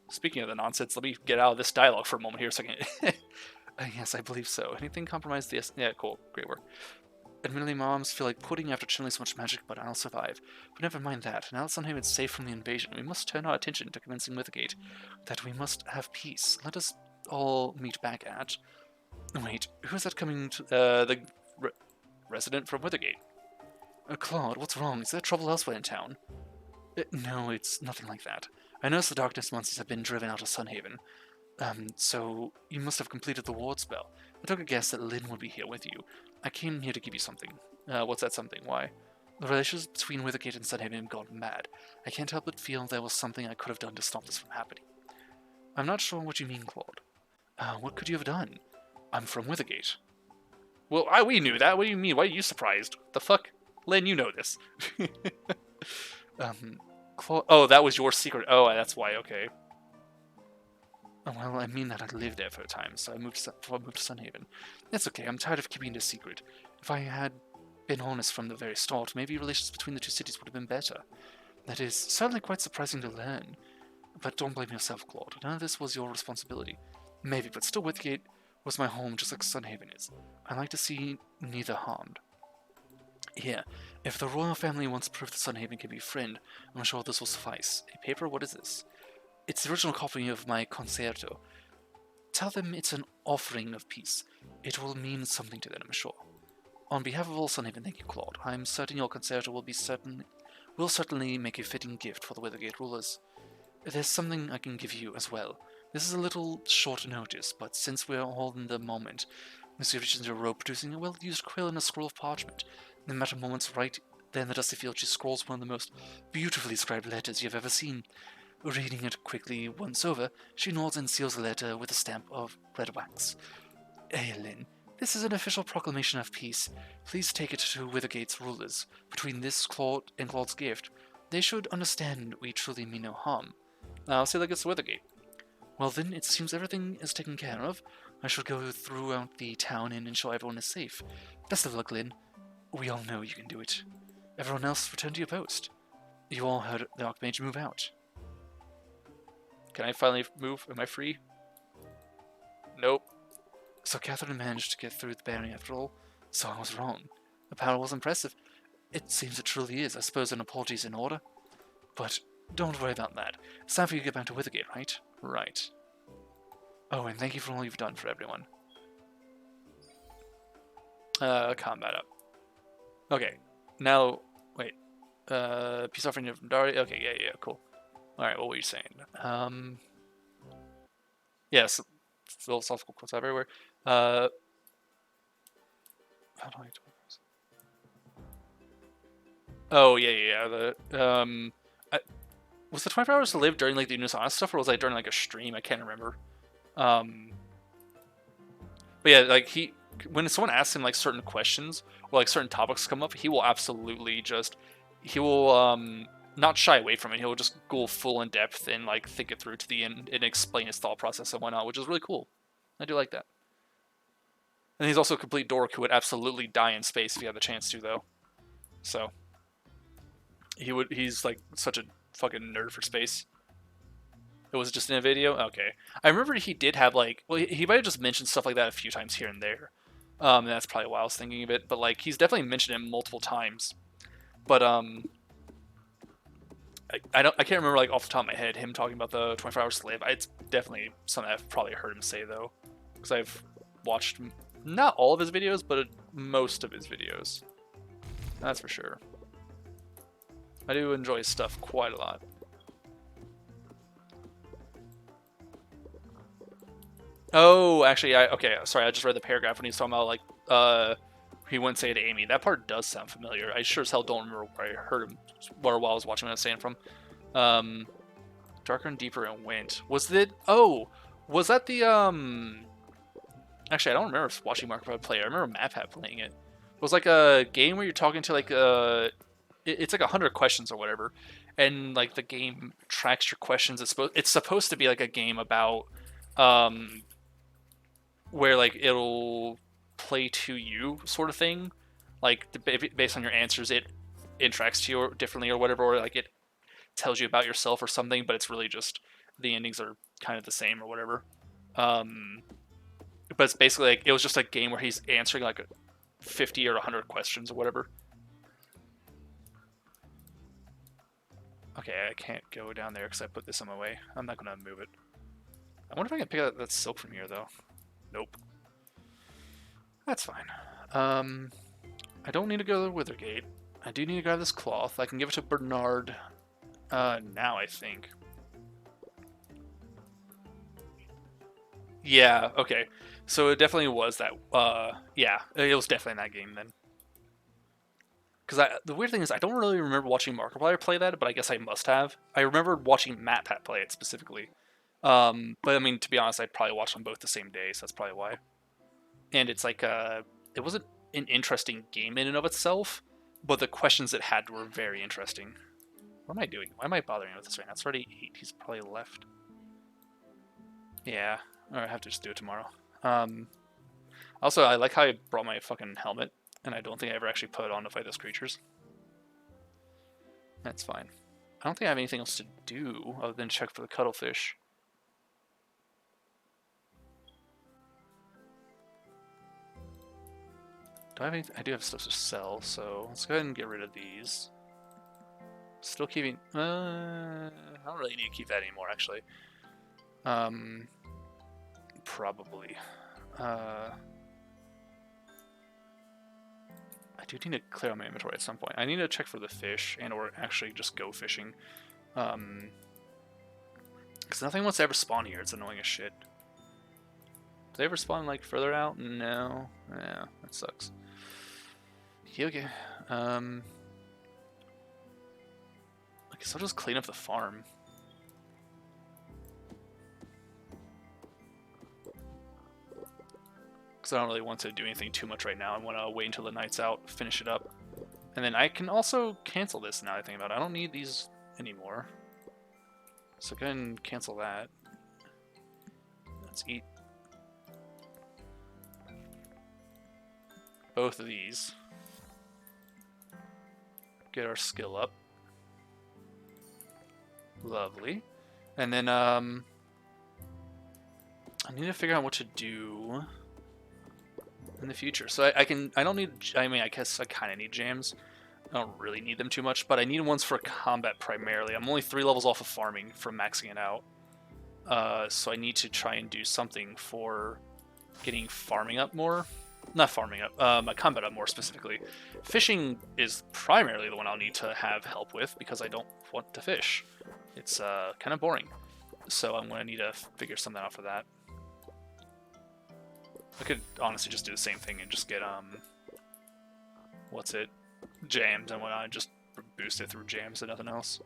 Speaker 1: Speaking of the nonsense, let me get out of this dialogue for a moment here a second. Yes, I believe so. Anything compromise this? Yeah, cool. Great work. Admittedly, moms feel like pudding after channeling so much magic, but I'll survive. But never mind that. Now that Sunhaven is safe from the invasion, we must turn our attention to commencing Withergate. That we must have peace. Let us all meet back at... Wait, who's that coming to... the resident from Withergate? Claude, what's wrong? Is there trouble elsewhere in town? No, it's nothing like that. I noticed the darkness monsters have been driven out of Sunhaven. So you must have completed the ward spell. I took a guess that Lynn would be here with you. I came here to give you something. What's that something? Why? The relations between Withergate and Sunhaven have gone mad. I can't help but feel there was something I could have done to stop this from happening. I'm not sure what you mean, Claude. What could you have done? I'm from Withergate. Well, we knew that. What do you mean? Why are you surprised? The fuck? Lynn, you know this. Claude... Oh, that was your secret. Oh, that's why. Okay. Well, I mean that I lived there for a time, so I moved to Sunhaven. It's okay, I'm tired of keeping it a secret. If I had been honest from the very start, maybe relations between the two cities would have been better. That is certainly quite surprising to learn. But don't blame yourself, Claude. None of this was your responsibility. Maybe, but still Withergate was my home just like Sunhaven is. I like to see neither harmed. Here, if the royal family wants proof that Sunhaven can be a friend, I'm sure this will suffice. A paper? What is this? It's the original copy of my concerto. Tell them it's an offering of peace. It will mean something to them, I'm sure. On behalf of all Sunhaven, thank you, Claude. I'm certain your concerto will certainly make a fitting gift for the Withergate rulers. There's something I can give you as well. This is a little short notice, but since we're all in the moment, Monsieur Richard's robe producing a well-used quill and a scroll of parchment. In the matter of moments, right there in the dusty field, she scrawls one of the most beautifully scribed letters you've ever seen. Reading it quickly once over, she nods and seals the letter with a stamp of red wax. Lynn, this is an official proclamation of peace. Please take it to Withergate's rulers. Between this Claude and Claude's gift, they should understand we truly mean no harm. I'll say that it's Withergate. Well then, it seems everything is taken care of. I shall go throughout the town and ensure everyone is safe. Best of luck, Lynn. We all know you can do it. Everyone else, return to your post. You all heard the Archmage move out. Can I finally move? Am I free? Nope. So Catherine managed to get through the barrier after all. So I was wrong. The power was impressive. It seems it truly is. I suppose an apology is in order. But don't worry about that. It's time for you to get back to Withergate, right? Right. Oh, and thank you for all you've done for everyone. Combat up. Okay. Now, wait. Peace offering from Dari. Okay, yeah, cool. Alright, what were you saying? Yes, philosophical quotes everywhere. How do I do this? Oh, yeah. Was the 24 hours to live during like the Unisana stuff, or was I during like a stream? I can't remember. But yeah, like when someone asks him like certain questions or like certain topics come up, he will absolutely not shy away from it. He'll just go full in depth and like think it through to the end and explain his thought process and whatnot, which is really cool. I do like that. And he's also a complete dork who would absolutely die in space if he had the chance to, though. So he's like such a fucking nerd for space. It was just in a video? Okay. I remember he did have like, well, he might have just mentioned stuff like that a few times here and there. And that's probably why I was thinking of it, but like he's definitely mentioned it multiple times. But I can't remember like off the top of my head him talking about the 24-hour slave. It's definitely something I've probably heard him say though, because I've watched not all of his videos, but most of his videos. That's for sure. I do enjoy his stuff quite a lot. Oh, actually, okay, sorry, I just read the paragraph when he was talking about, like, he wouldn't say it to Amy. That part does sound familiar. I sure as hell don't remember where I heard him, or while I was watching what I was saying from. Darker and Deeper and Wint. Was that, oh, was that the, actually, I don't remember watching Markiplier play. I remember MatPat playing it. It was like a game where you're talking to, like, it's like 100 questions or whatever, and, like, the game tracks your questions. It's supposed to be, like, a game about, where, like, it'll play to you sort of thing, like based on your answers it interacts to you differently or whatever, or like it tells you about yourself or something, but it's really just the endings are kind of the same or whatever. But it's basically like it was just a game where he's answering like 50 or 100 questions or whatever. Okay, I can't go down there because I put this on my way. I'm not gonna move it. I wonder if I can pick up that silk from here though. Nope. That's fine. I don't need to go to the Withergate. I do need to grab this cloth. I can give it to Bernard now, I think. Yeah, okay. So it definitely was that, yeah, it was definitely in that game then. Because the weird thing is, I don't really remember watching Markiplier play that, but I guess I must have. I remember watching MatPat play it specifically. But I mean, to be honest, I probably watched them both the same day, so that's probably why. And it's like, it wasn't an interesting game in and of itself, but the questions it had were very interesting. What am I doing? Why am I bothering with this right now? It's already 8. He's probably left. Yeah, or I have to just do it tomorrow. Also, I like how I brought my fucking helmet, and I don't think I ever actually put it on to fight those creatures. That's fine. I don't think I have anything else to do other than check for the cuttlefish. Do I have anything? I do have stuff to sell, so let's go ahead and get rid of these. Still keeping... I don't really need to keep that anymore, actually. Probably. I do need to clear out my inventory at some point. I need to check for the fish and or actually just go fishing. Because nothing wants to ever spawn here. It's annoying as shit. Do they ever spawn like further out? No. Yeah, that sucks. Okay. I guess I'll just clean up the farm. Because I don't really want to do anything too much right now. I want to wait until the night's out, finish it up. And then I can also cancel this now that I think about it. I don't need these anymore. So go ahead and cancel that. Let's eat both of these. Get our skill up. Lovely. And then I need to figure out what to do in the future. So I don't need, I mean, I guess I kind of need jams. I don't really need them too much, but I need ones for combat primarily. I'm only 3 levels off of farming from maxing it out. So I need to try and do something for getting farming up more. Not farming up, my combat up more specifically. Fishing is primarily the one I'll need to have help with because I don't want to fish. It's kind of boring. So I'm going to need to figure something out for that. I could honestly just do the same thing and just get, jams and whatnot, and just boost it through jams and nothing else.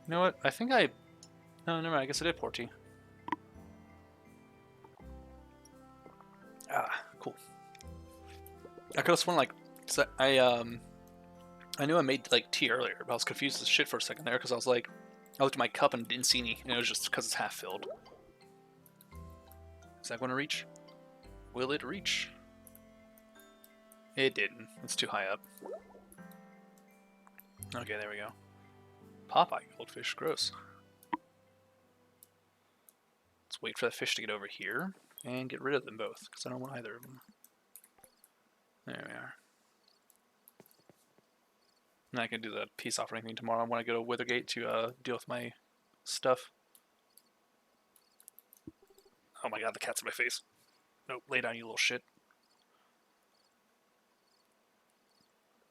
Speaker 1: You know what? I think no, never mind. I guess I did Porty. Ah, cool. I could have sworn like I knew I made like tea earlier, but I was confused as shit for a second there because I looked at my cup and didn't see any, and it was just because it's half filled. Is that going to reach? Will it reach? It didn't. It's too high up. Okay, there we go. Popeye goldfish, gross. Let's wait for that fish to get over here. and get rid of them both, because I don't want either of them. There we are. And I can do the peace offering thing tomorrow when I go to Withergate to deal with my stuff. Oh my god, the cat's in my face. No, lay down, you little shit.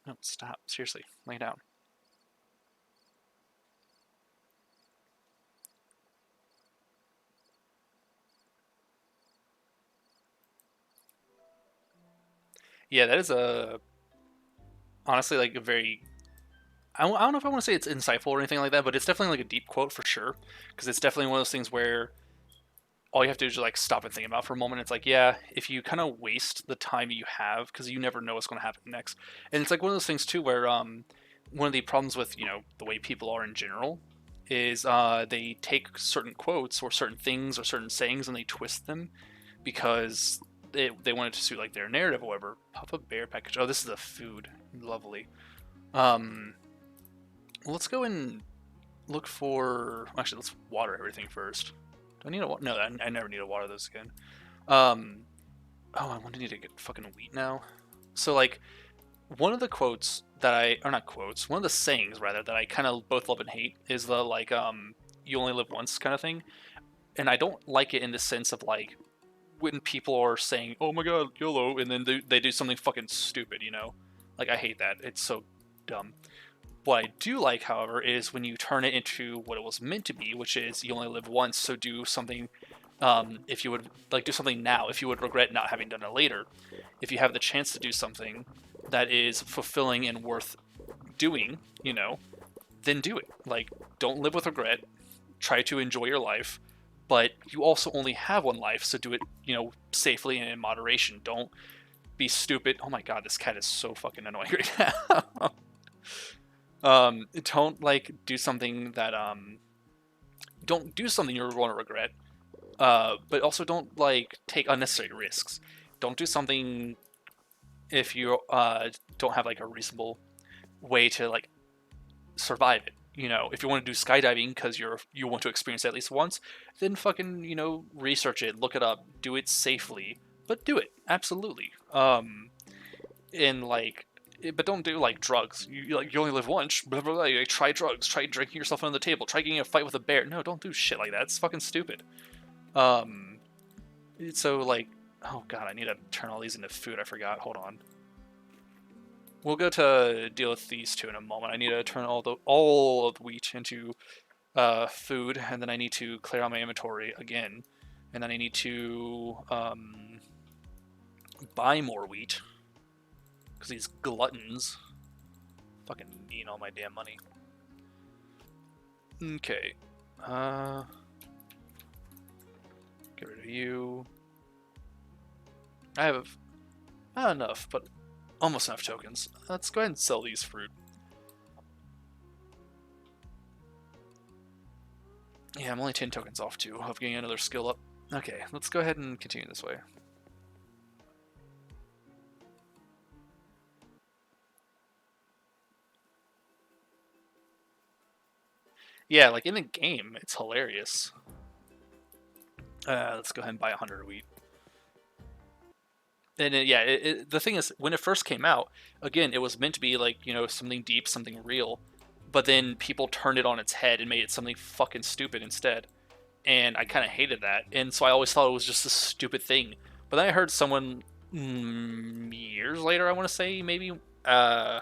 Speaker 1: No, stop. Seriously, lay down. Yeah, that is a honestly like a very I don't know if I want to say it's insightful or anything like that, but it's definitely like a deep quote for sure. Because it's definitely one of those things where all you have to do is just like stop and think about for a moment. It's like, yeah, if you kind of waste the time you have, because you never know what's going to happen next. And it's like one of those things too where one of the problems with the way people are in general is they take certain quotes or certain things or certain sayings and they twist them because they want it to suit like their narrative or whatever. Pop a bear package. Oh, this is a food. Lovely. Um, let's go and look for. Actually, let's water everything first. Do I need a water? No, I never need to water those again. Um, oh, I want to need to get fucking wheat now. So like, one of the quotes that or not quotes, one of the sayings rather that I kind of both love and hate is the like, you only live once kind of thing, and I don't like it in the sense of like when people are saying, "Oh my god, YOLO," and then they do something fucking stupid, Like I hate that. It's so dumb. What I do like, however, is when you turn it into what it was meant to be, which is you only live once, so do something. If you would like do something now, if you would regret not having done it later, if you have the chance to do something that is fulfilling and worth doing, then do it. Like, don't live with regret. Try to enjoy your life, but you also only have one life, so do it, safely and in moderation. Don't be stupid. Oh my god, this cat is so fucking annoying right now. Don't like do something that don't do something you're going to regret. But also don't like take unnecessary risks. Don't do something if you don't have like a reasonable way to like survive it. If you want to do skydiving because you want to experience it at least once, then fucking research it, look it up, do it safely, but do it absolutely. And like, but don't do like drugs. You only live once. Blah, blah, blah. Like, try drugs. Try drinking yourself under the table. Try getting in a fight with a bear. No, don't do shit like that. It's fucking stupid. Um, so like, oh god, I need to turn all these into food. I forgot. Hold on. We'll go to deal with these two in a moment. I need to turn all of the wheat into food, and then I need to clear out my inventory again, and then I need to buy more wheat because these gluttons fucking eating all my damn money. Okay. Get rid of you. I have not enough, but almost enough tokens. Let's go ahead and sell these fruit. Yeah, I'm only 10 tokens off too of getting another skill up. Okay, let's go ahead and continue this way. Yeah, like in the game, it's hilarious. Let's go ahead and buy 100 wheat. And the thing is, when it first came out, again, it was meant to be like, something deep, something real. But then people turned it on its head and made it something fucking stupid instead. And I kind of hated that. And so I always thought it was just a stupid thing. But then I heard someone years later, I want to say, maybe, I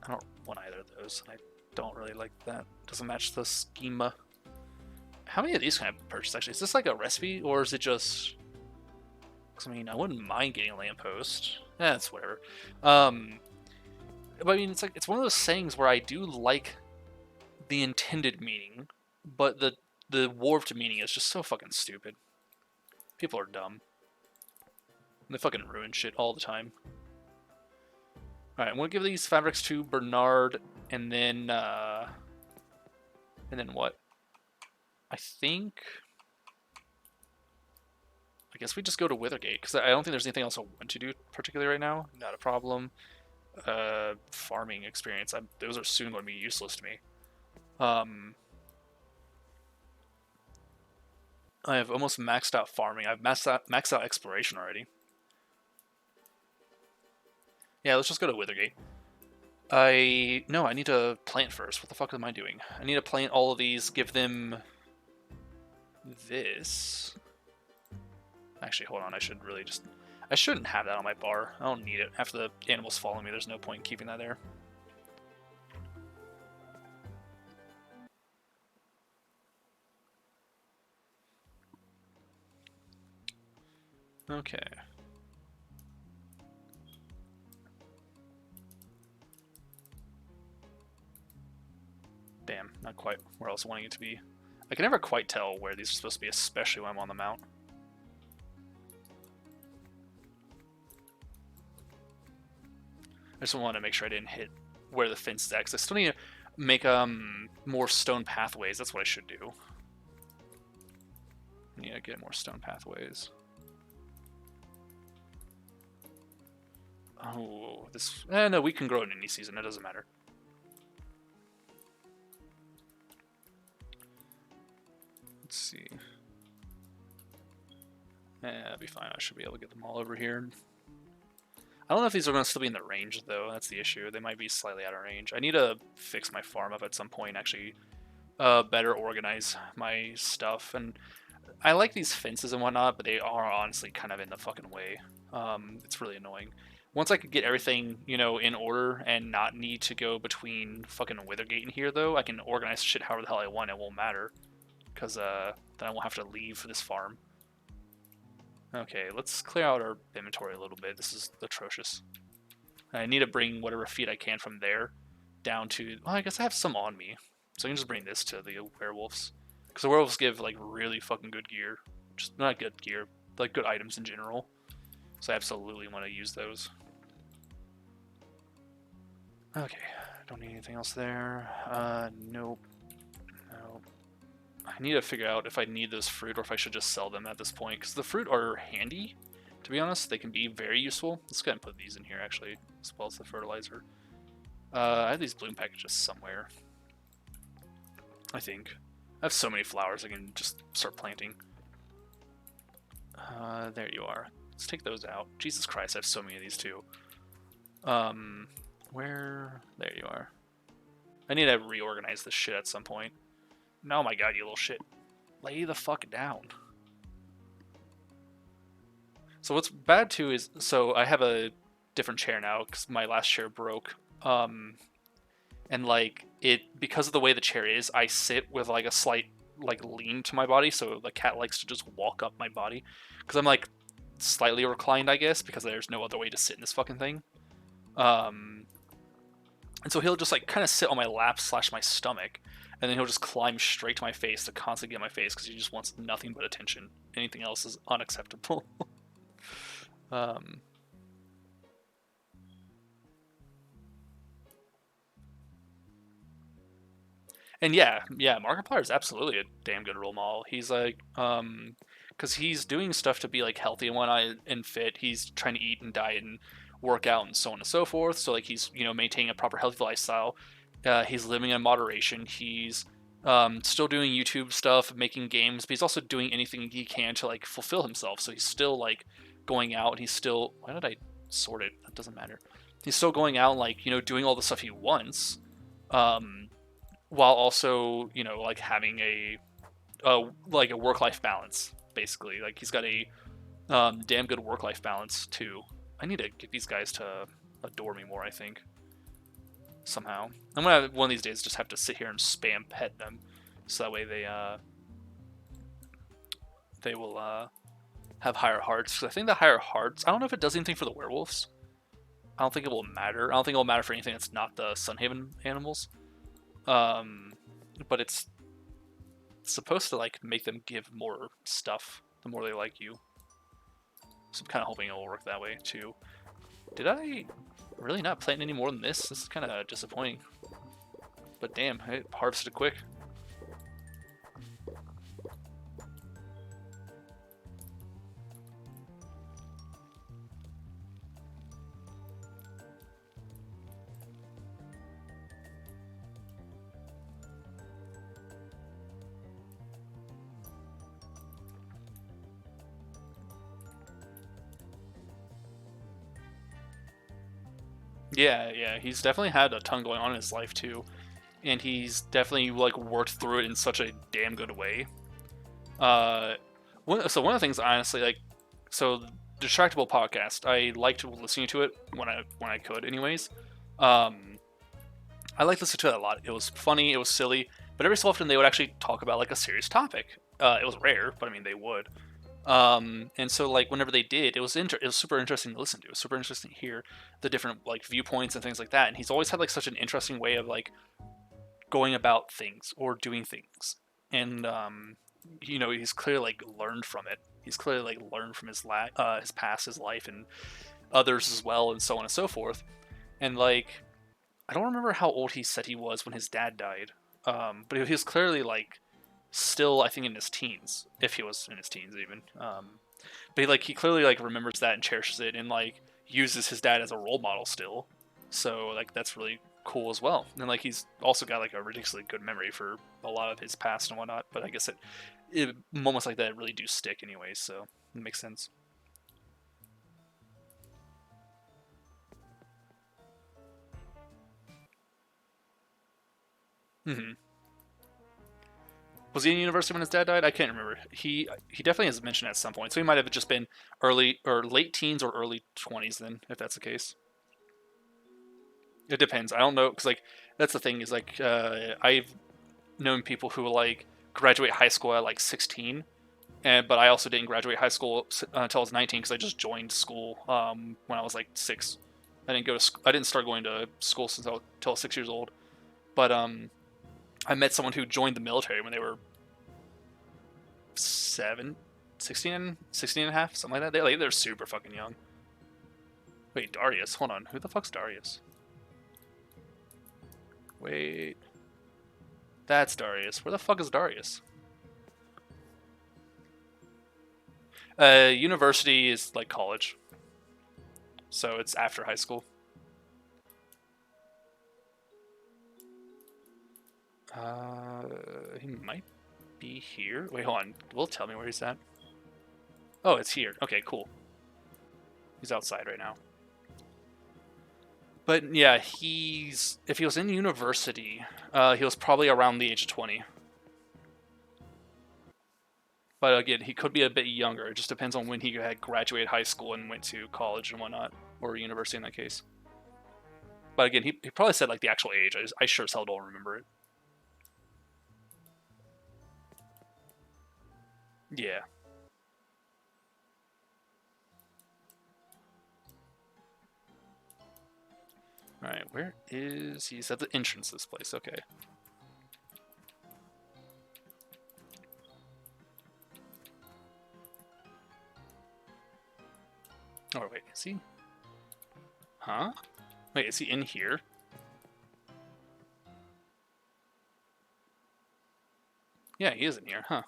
Speaker 1: don't want either of those. I don't really like that. Doesn't match the schema. How many of these can I purchase, actually? Is this like a recipe, or is it just... I mean, I wouldn't mind getting a lamppost. That's whatever. But I mean, it's one of those sayings where I do like the intended meaning, but the warped meaning is just so fucking stupid. People are dumb. They fucking ruin shit all the time. Alright, I'm gonna give these fabrics to Bernard, and then what? I think... I guess we just go to Withergate, because I don't think there's anything else I want to do particularly right now. Not a problem. Farming experience. Those are soon going to be useless to me. I have almost maxed out farming. I've maxed out exploration already. Yeah, let's just go to Withergate. No, I need to plant first. What the fuck am I doing? I need to plant all of these, give them this. Actually, hold on. I shouldn't have that on my bar. I don't need it. After the animals follow me, there's no point in keeping that there. Okay. Damn, not quite where I was wanting it to be. I can never quite tell where these are supposed to be, especially when I'm on the mount. I just want to make sure I didn't hit where the fence is at, because I still need to make more stone pathways. That's what I should do. I need to get more stone pathways. Oh, this... no, we can grow in any season. It doesn't matter. Let's see. That'll be fine. I should be able to get them all over here. I don't know if these are going to still be in the range, though. That's the issue. They might be slightly out of range. I need to fix my farm up at some point, actually better organize my stuff. And I like these fences and whatnot, but they are honestly kind of in the fucking way. It's really annoying. Once I could get everything, you know, in order and not need to go between fucking Withergate and here, though, I can organize shit however the hell I want. It won't matter. Because then I won't have to leave this farm. Okay, let's clear out our inventory a little bit. This is atrocious. I need to bring whatever feed I can from there down to... Well, I guess I have some on me. So I can just bring this to the werewolves. Because the werewolves give, like, really fucking good gear. Just not good gear, like good items in general. So I absolutely want to use those. Okay, don't need anything else there. Nope. Nope. I need to figure out if I need those fruit or if I should just sell them at this point. Because the fruit are handy, to be honest. They can be very useful. Let's go ahead and put these in here, actually, as well as the fertilizer. I have these bloom packages somewhere. I think. I have so many flowers I can just start planting. There you are. Let's take those out. Jesus Christ, I have so many of these too. Where? There you are. I need to reorganize this shit at some point. Oh my god, you little shit. Lay the fuck down. So what's bad too is, so I have a different chair now because my last chair broke. And like because of the way the chair is, I sit with like a slight like lean to my body, so the cat likes to just walk up my body because I'm like slightly reclined, I guess, because there's no other way to sit in this fucking thing. And so he'll just like kind of sit on my lap / my stomach, and then he'll just climb straight to my face to constantly get in my face because he just wants nothing but attention. Anything else is unacceptable. And yeah, Markiplier is absolutely a damn good role model. He's like, because he's doing stuff to be like healthy and whatnot and fit. He's trying to eat and diet and work out and so on and so forth. So like he's, you know, maintaining a proper healthy lifestyle. He's living in moderation. He's still doing YouTube stuff, making games, but he's also doing anything he can to like fulfill himself. So he's still like going out and he's still, why did I sort it? That doesn't matter. He's still going out and like, you know, doing all the stuff he wants. While also, you know, like having a work-life balance, basically. Like he's got a damn good work-life balance too. I need to get these guys to adore me more, I think. Somehow. I'm gonna one of these days just have to sit here and spam pet them, so that way they will have higher hearts. Because I think the higher hearts, I don't know if it does anything for the werewolves. I don't think it will matter. I don't think it will matter for anything that's not the Sunhaven animals. But it's supposed to like make them give more stuff the more they like you. So I'm kind of hoping it will work that way too. Did I really not plant any more than this? This is kind of disappointing. But damn, I harvested quick. Yeah, he's definitely had a ton going on in his life too, and he's definitely like worked through it in such a damn good way. So one of the things, honestly, like, so Distractible podcast, I liked listening to it when I could, anyways. Um, I liked listening to it a lot. It was funny, it was silly, but every so often they would actually talk about like a serious topic. It was rare, but I mean they would. And so like whenever they did, it was super interesting to listen to. It was super interesting to hear the different like viewpoints and things like that. And he's always had like such an interesting way of like going about things or doing things. And he's clearly like learned from it. He's clearly like learned from his past, his life, and others as well, and so on and so forth. And like I don't remember how old he said he was when his dad died, but he was clearly like still, I think, in his teens, if he was in his teens even. But he clearly like remembers that and cherishes it, and like uses his dad as a role model still. So like that's really cool as well. And like he's also got like a ridiculously good memory for a lot of his past and whatnot. But I guess moments like that really do stick anyways, so it makes sense. Hmm. Was he in university when his dad died? I can't remember. He definitely has mentioned at some point, so he might have just been early or late teens or early 20s then, if that's the case. It depends. I don't know because like that's the thing is like I've known people who like graduate high school at like 16, and but I also didn't graduate high school until I was 19 because I just joined school when I was like 6. I didn't start going to school since until I was 6 years old. But I met someone who joined the military when they were 7, 16 and a half, something like that. They're super fucking young. Wait, Darius. Hold on. Who the fuck's Darius? Wait. That's Darius. Where the fuck is Darius? University is like college. So it's after high school. He might be here. Wait, hold on. Will it tell me where he's at? Oh, it's here. Okay, cool. He's outside right now. But yeah, if he was in university, he was probably around the age of 20. But again, he could be a bit younger. It just depends on when he had graduated high school and went to college and whatnot, or university in that case. But again, he probably said like the actual age. I sure as hell don't remember it. Yeah. All right, where is he? He's at the entrance to this place. Okay. Oh wait, is he? Huh? Wait, is he in here? Yeah, he is in here, huh?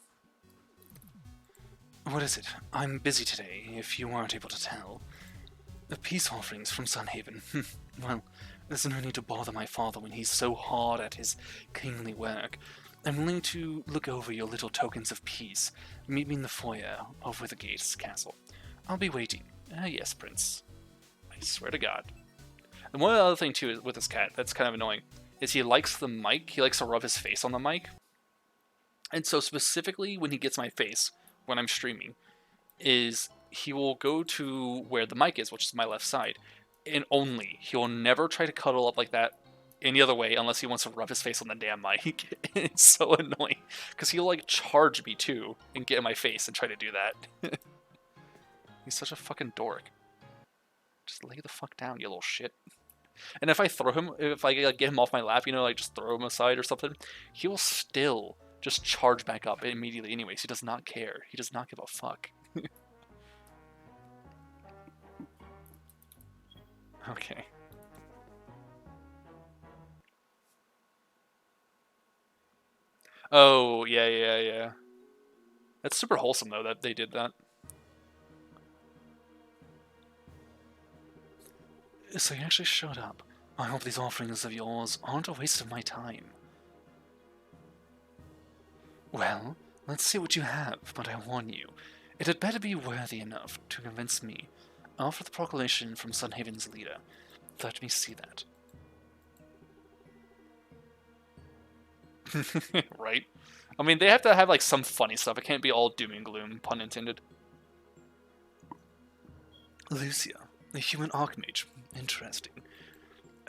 Speaker 1: What is it? I'm busy today, if you weren't able to tell. The peace offerings from Sunhaven. Well, there's no need to bother my father when he's so hard at his kingly work. I'm willing to look over your little tokens of peace. Meet me in the foyer of Withergate's castle. I'll be waiting. Yes, Prince. I swear to God. And one other thing, too, with this cat that's kind of annoying is he likes the mic. He likes to rub his face on the mic. And so, specifically, when he gets my face, when I'm streaming, is he will go to where the mic is, which is my left side, and only. He'll never try to cuddle up like that any other way unless he wants to rub his face on the damn mic. It's so annoying because he'll like charge me too and get in my face and try to do that. He's such a fucking dork. Just lay the fuck down, you little shit. And if I like, get him off my lap, like just throw him aside or something, he will still just charge back up immediately. Anyways, he does not care. He does not give a fuck. Okay. Oh, yeah. That's super wholesome, though, that they did that. So you actually showed up. I hope these offerings of yours aren't a waste of my time. Well, let's see what you have, but I warn you, it had better be worthy enough to convince me. After the proclamation from Sunhaven's leader, Let me see that. Right? I mean, they have to have like some funny stuff. It can't be all doom and gloom, pun intended. Lucia, a human archmage. Interesting.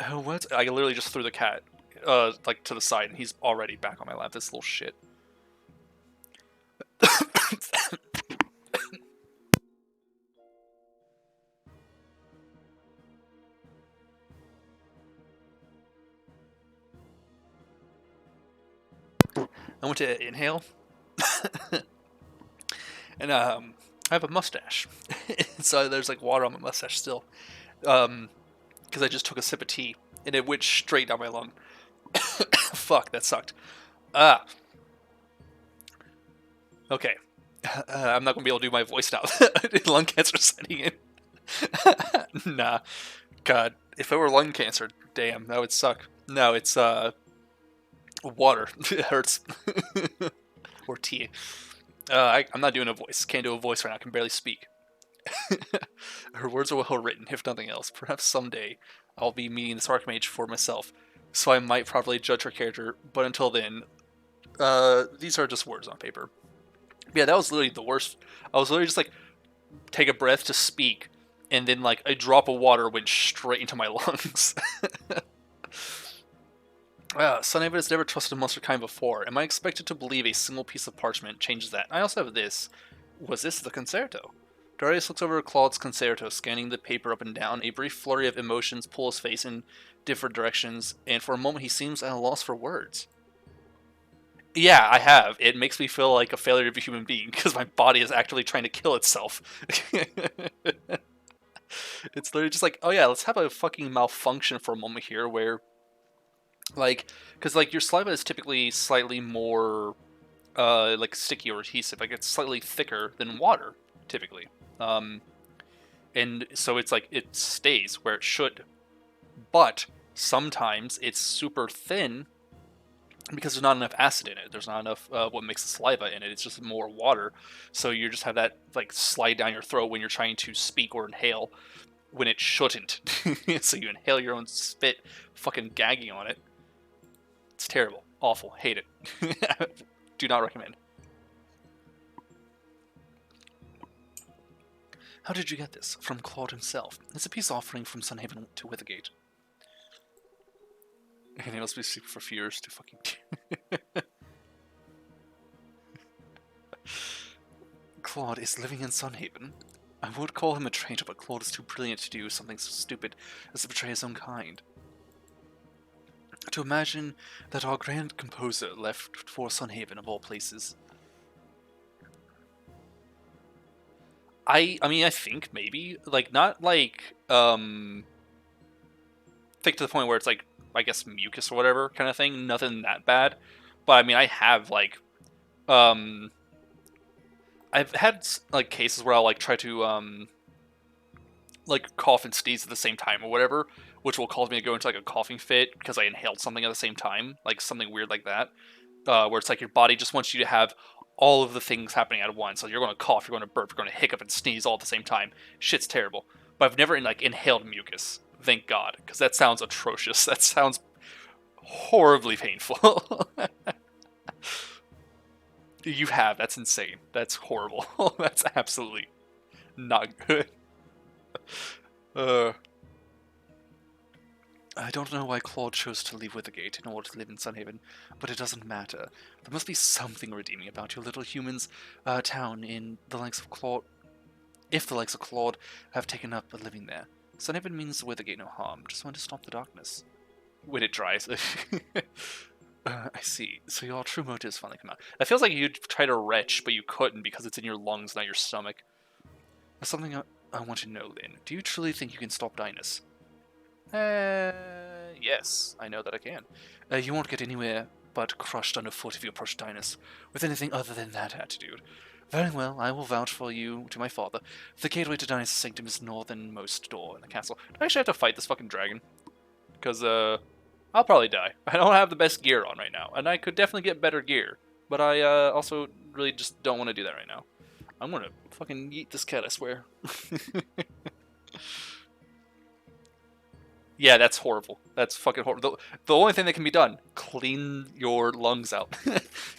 Speaker 1: Oh, what? I literally just threw the cat, like to the side, and he's already back on my lap. This little shit. I want to inhale, and I have a mustache, so there's like water on my mustache still, because I just took a sip of tea and it went straight down my lung. Fuck, that sucked. Ah. Okay. I'm not gonna be able to do my voice now. Lung cancer setting in. Nah. God, if it were lung cancer, damn, that would suck. No, it's water. It hurts. Or tea. I'm not doing a voice. Can't do a voice right now. I can barely speak. Her words are well written, if nothing else. Perhaps someday I'll be meeting this archmage for myself, so I might properly judge her character. But until then, these are just words on paper. Yeah, that was literally the worst. I was literally just like, take a breath to speak, and then like a drop of water went straight into my lungs. Sunhaven has never trusted monster kind before. Am I expected to believe a single piece of parchment changes that? I also have this. Was this the concerto? Darius looks over Claude's concerto, scanning the paper up and down. A brief flurry of emotions pull his face in different directions, and for a moment he seems at a loss for words. Yeah, I have. It makes me feel like a failure of a human being, because my body is actually trying to kill itself. It's literally just like, oh yeah, let's have a fucking malfunction for a moment here where, like, because like your saliva is typically slightly more like sticky or adhesive, like it's slightly thicker than water typically, and so it's like it stays where it should, but sometimes it's super thin because there's not enough acid in it. There's not enough what makes the saliva in it. It's just more water, so you just have that like slide down your throat when you're trying to speak or inhale when it shouldn't. So you inhale your own spit, fucking gagging on it. It's terrible, awful, hate it. Do not recommend. How did you get this? From Claude himself. It's a peace offering from Sunhaven to Withergate. And he must be super for fears to fucking... Claude is living in Sunhaven. I would call him a traitor, but Claude is too brilliant to do something so stupid as to betray his own kind. To imagine that our grand composer left for Sunhaven of all places. I mean, I think maybe, like, not like, think to the point where it's like, I guess mucus or whatever kind of thing, nothing that bad, but I mean, I have, like, I've had, like, cases where I'll, like, try to, like, cough and sneeze at the same time or whatever, which will cause me to go into, like, a coughing fit because I inhaled something at the same time, like, something weird like that, where it's like your body just wants you to have all of the things happening at once. So you're going to cough, you're going to burp, you're going to hiccup and sneeze all at the same time. Shit's terrible. But I've never like inhaled mucus. Thank God, because that sounds atrocious. That sounds horribly painful. You have. That's insane. That's horrible. That's absolutely not good. I don't know why Claude chose to leave Withergate in order to live in Sunhaven, but it doesn't matter. There must be something redeeming about your little human's town in the likes of Claude. If the likes of Claude have taken up a living there. Sunhaven means Withergate no harm, just want to stop the darkness. When it dries. I see. So your true motives finally come out. That feels like you'd try to retch, but you couldn't because it's in your lungs, not your stomach. There's something I want to know, Lynn. Do you truly think you can stop Dynas? Yes, I know that I can. You won't get anywhere but crushed underfoot if you approach Dynas with anything other than that attitude. Very well, I will vouch for you to my father. The gateway to Dynas' sanctum is northernmost door in the castle. Do I actually have to fight this fucking dragon? Because, I'll probably die. I don't have the best gear on right now, and I could definitely get better gear. But I, also really just don't want to do that right now. I'm gonna fucking yeet this cat, I swear. Yeah, that's horrible. That's fucking horrible. The only thing that can be done, clean your lungs out.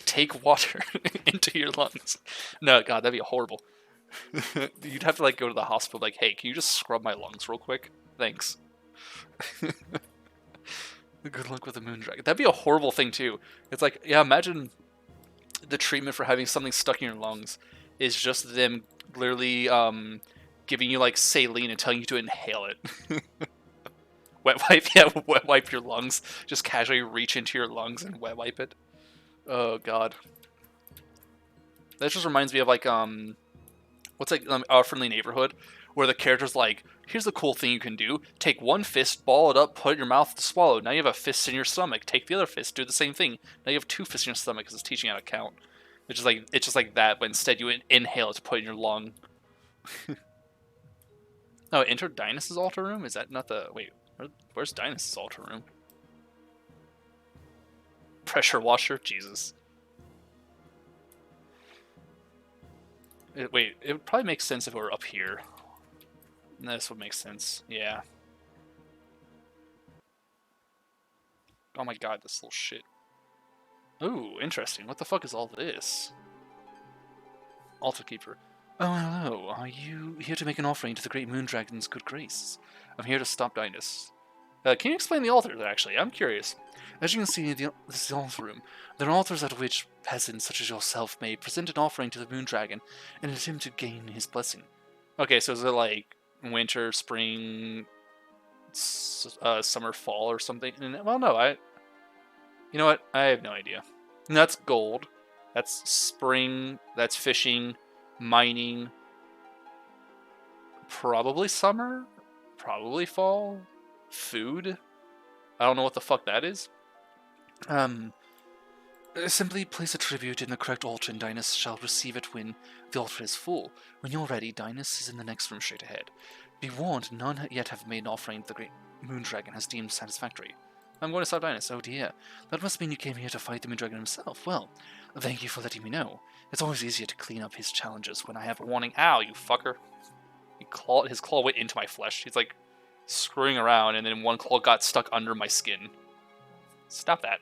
Speaker 1: Take water into your lungs. No, God, that'd be horrible. You'd have to like go to the hospital, like, hey, can you just scrub my lungs real quick? Thanks. Good luck with the moon dragon. That'd be a horrible thing too. It's like, yeah, imagine the treatment for having something stuck in your lungs is just them literally giving you like saline and telling you to inhale it. Wet wipe, yeah, wet wipe your lungs. Just casually reach into your lungs and wet wipe it. Oh god. That just reminds me of like what's like Our Friendly Neighborhood, where the character's like, here's the cool thing you can do: take one fist, ball it up, put it in your mouth to swallow. Now you have a fist in your stomach. Take the other fist, do the same thing. Now you have two fists in your stomach because it's teaching how to count. It's just like that, but instead you inhale it to put it in your lung. Oh, enter Dynas's altar room? Is that not the wait? Where's Dynas's altar room? Pressure washer? Jesus. Wait, it would probably make sense if it were up here. This would make sense. Yeah. Oh my god, this little shit. Ooh, interesting. What the fuck is all this? Altar Keeper. Oh, hello. Are you here to make an offering to the Great Moon Dragon's good grace? I'm here to stop Dynus. Can you explain the altar, actually? I'm curious. As you can see, this is the altar room. There are altars at which peasants such as yourself may present an offering to the Moon Dragon in an attempt to gain his blessing. Okay, so is it like winter, spring, summer, fall, or something? Well, no, you know what? I have no idea. And that's gold. That's spring. That's fishing, mining. Probably summer. Probably fall. Food. I don't know what the fuck that is. Simply place a tribute in the correct altar and Dynus shall receive it when the altar is full. When you're ready, Dynus is in the next room straight ahead. Be warned, none yet have made an offering the great Moon Dragon has deemed satisfactory. I'm going to stop Dynus. Oh dear. That must mean you came here to fight the Moon Dragon himself. Well, thank you for letting me know. It's always easier to clean up his challenges when I have a warning. Ow, you fucker. His claw went into my flesh. He's like screwing around and then one claw got stuck under my skin. Stop that.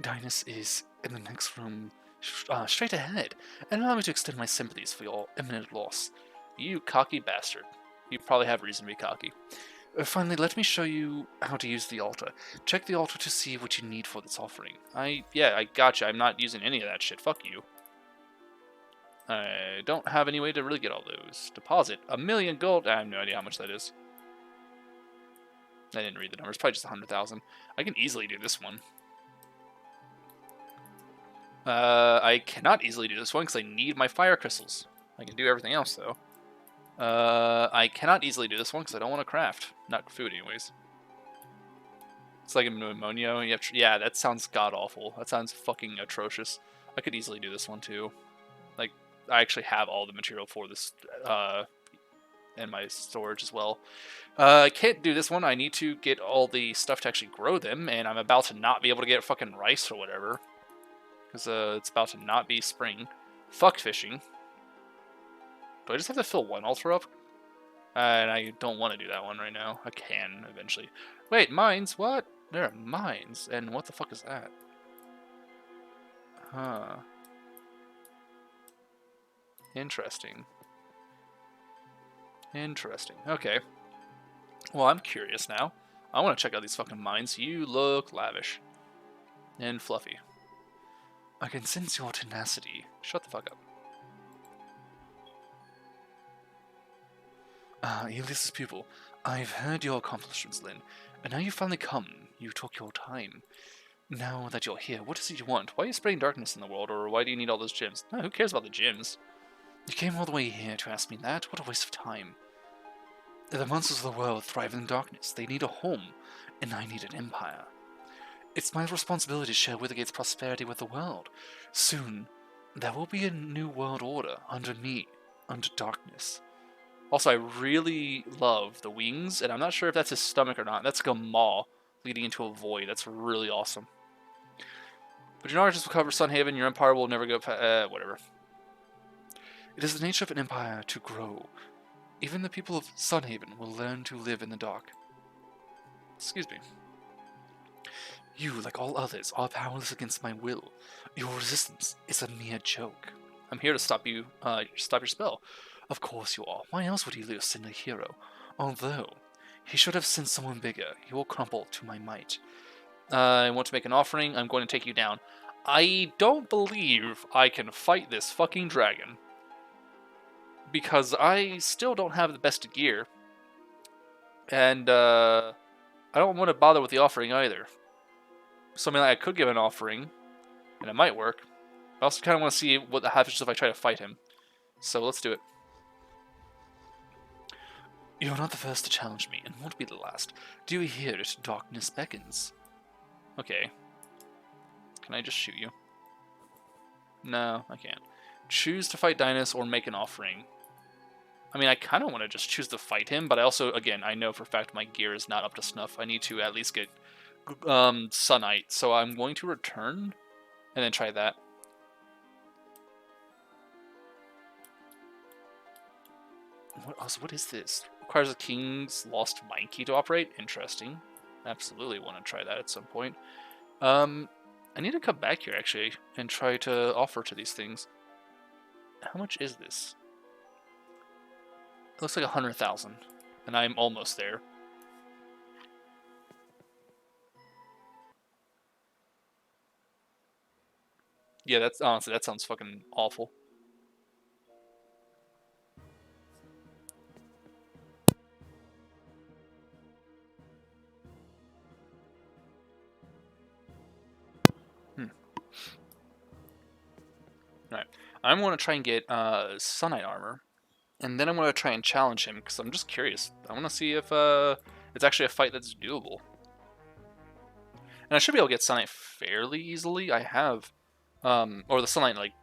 Speaker 1: Dynus is in the next room, straight ahead, and allow me to extend my sympathies for your imminent loss. You cocky bastard. You probably have reason to be cocky. Finally, let me show you how to use the altar. Check the altar to see what you need for this offering. I gotcha. I'm not using any of that shit. Fuck you. I don't have any way to really get all those. Deposit 1,000,000 gold. I have no idea how much that is. I didn't read the numbers. Probably just 100,000. I can easily do this one. I cannot easily do this one because I need my fire crystals. I can do everything else, though. I cannot easily do this one because I don't want to craft. Not food, anyways. It's like ammonia. Yeah, that sounds god-awful. That sounds fucking atrocious. I could easily do this one, too. Like, I actually have all the material for this, in my storage as well. I can't do this one. I need to get all the stuff to actually grow them, and I'm about to not be able to get fucking rice or whatever. Because it's about to not be spring. Fuck fishing. Do I just have to fill one altar up? And I don't want to do that one right now. I can, eventually. Wait, mines? What? There are mines. And what the fuck is that? Huh. Interesting. Interesting. Okay. Well, I'm curious now. I want to check out these fucking mines. You look lavish. And fluffy. I can sense your tenacity. Shut the fuck up. Ulysses' pupil. I've heard your accomplishments, Lyn. And now you've finally come. You took your time. Now that you're here, what is it you want? Why are you spreading darkness in the world, or why do you need all those gems? No, who cares about the gems? You came all the way here to ask me that? What a waste of time. The monsters of the world thrive in darkness. They need a home, and I need an empire. It's my responsibility to share Withergate's prosperity with the world. Soon, there will be a new world order under me, under darkness. Also, I really love the wings, and I'm not sure if that's his stomach or not. That's like a maw leading into a void. That's really awesome. But your knowledge will cover Sunhaven. Your empire will never go whatever. It is the nature of an empire to grow. Even the people of Sunhaven will learn to live in the dark. Excuse me. You, like all others, are powerless against my will. Your resistance is a mere joke. I'm here to stop you, stop your spell. Of course you are. Why else would Helios send a hero? Although, he should have sent someone bigger. He will crumble to my might. I want to make an offering. I'm going to take you down. I don't believe I can fight this fucking dragon. Because I still don't have the best gear. And, I don't want to bother with the offering either. So, I mean, I could give an offering, and it might work. I also kind of want to see what happens if I try to fight him. So, let's do it. You're not the first to challenge me, and won't be the last. Do you hear it? Darkness beckons. Okay. Can I just shoot you? No, I can't. Choose to fight Dynas or make an offering. I mean, I kind of want to just choose to fight him, but I also, again, I know for a fact my gear is not up to snuff. I need to at least get Sunite, so I'm going to return and then try that. What is this? Requires a king's lost mind key to operate? Interesting. Absolutely want to try that at some point. I need to come back here, actually, and try to offer to these things. How much is this? It looks like 100,000, and I'm almost there. Yeah, that's honestly, that sounds fucking awful. Alright, I'm going to try and get Sunite armor, and then I'm going to try and challenge him, because I'm just curious. I want to see if it's actually a fight that's doable. And I should be able to get Sunite fairly easily. I have, or the Sunite, like,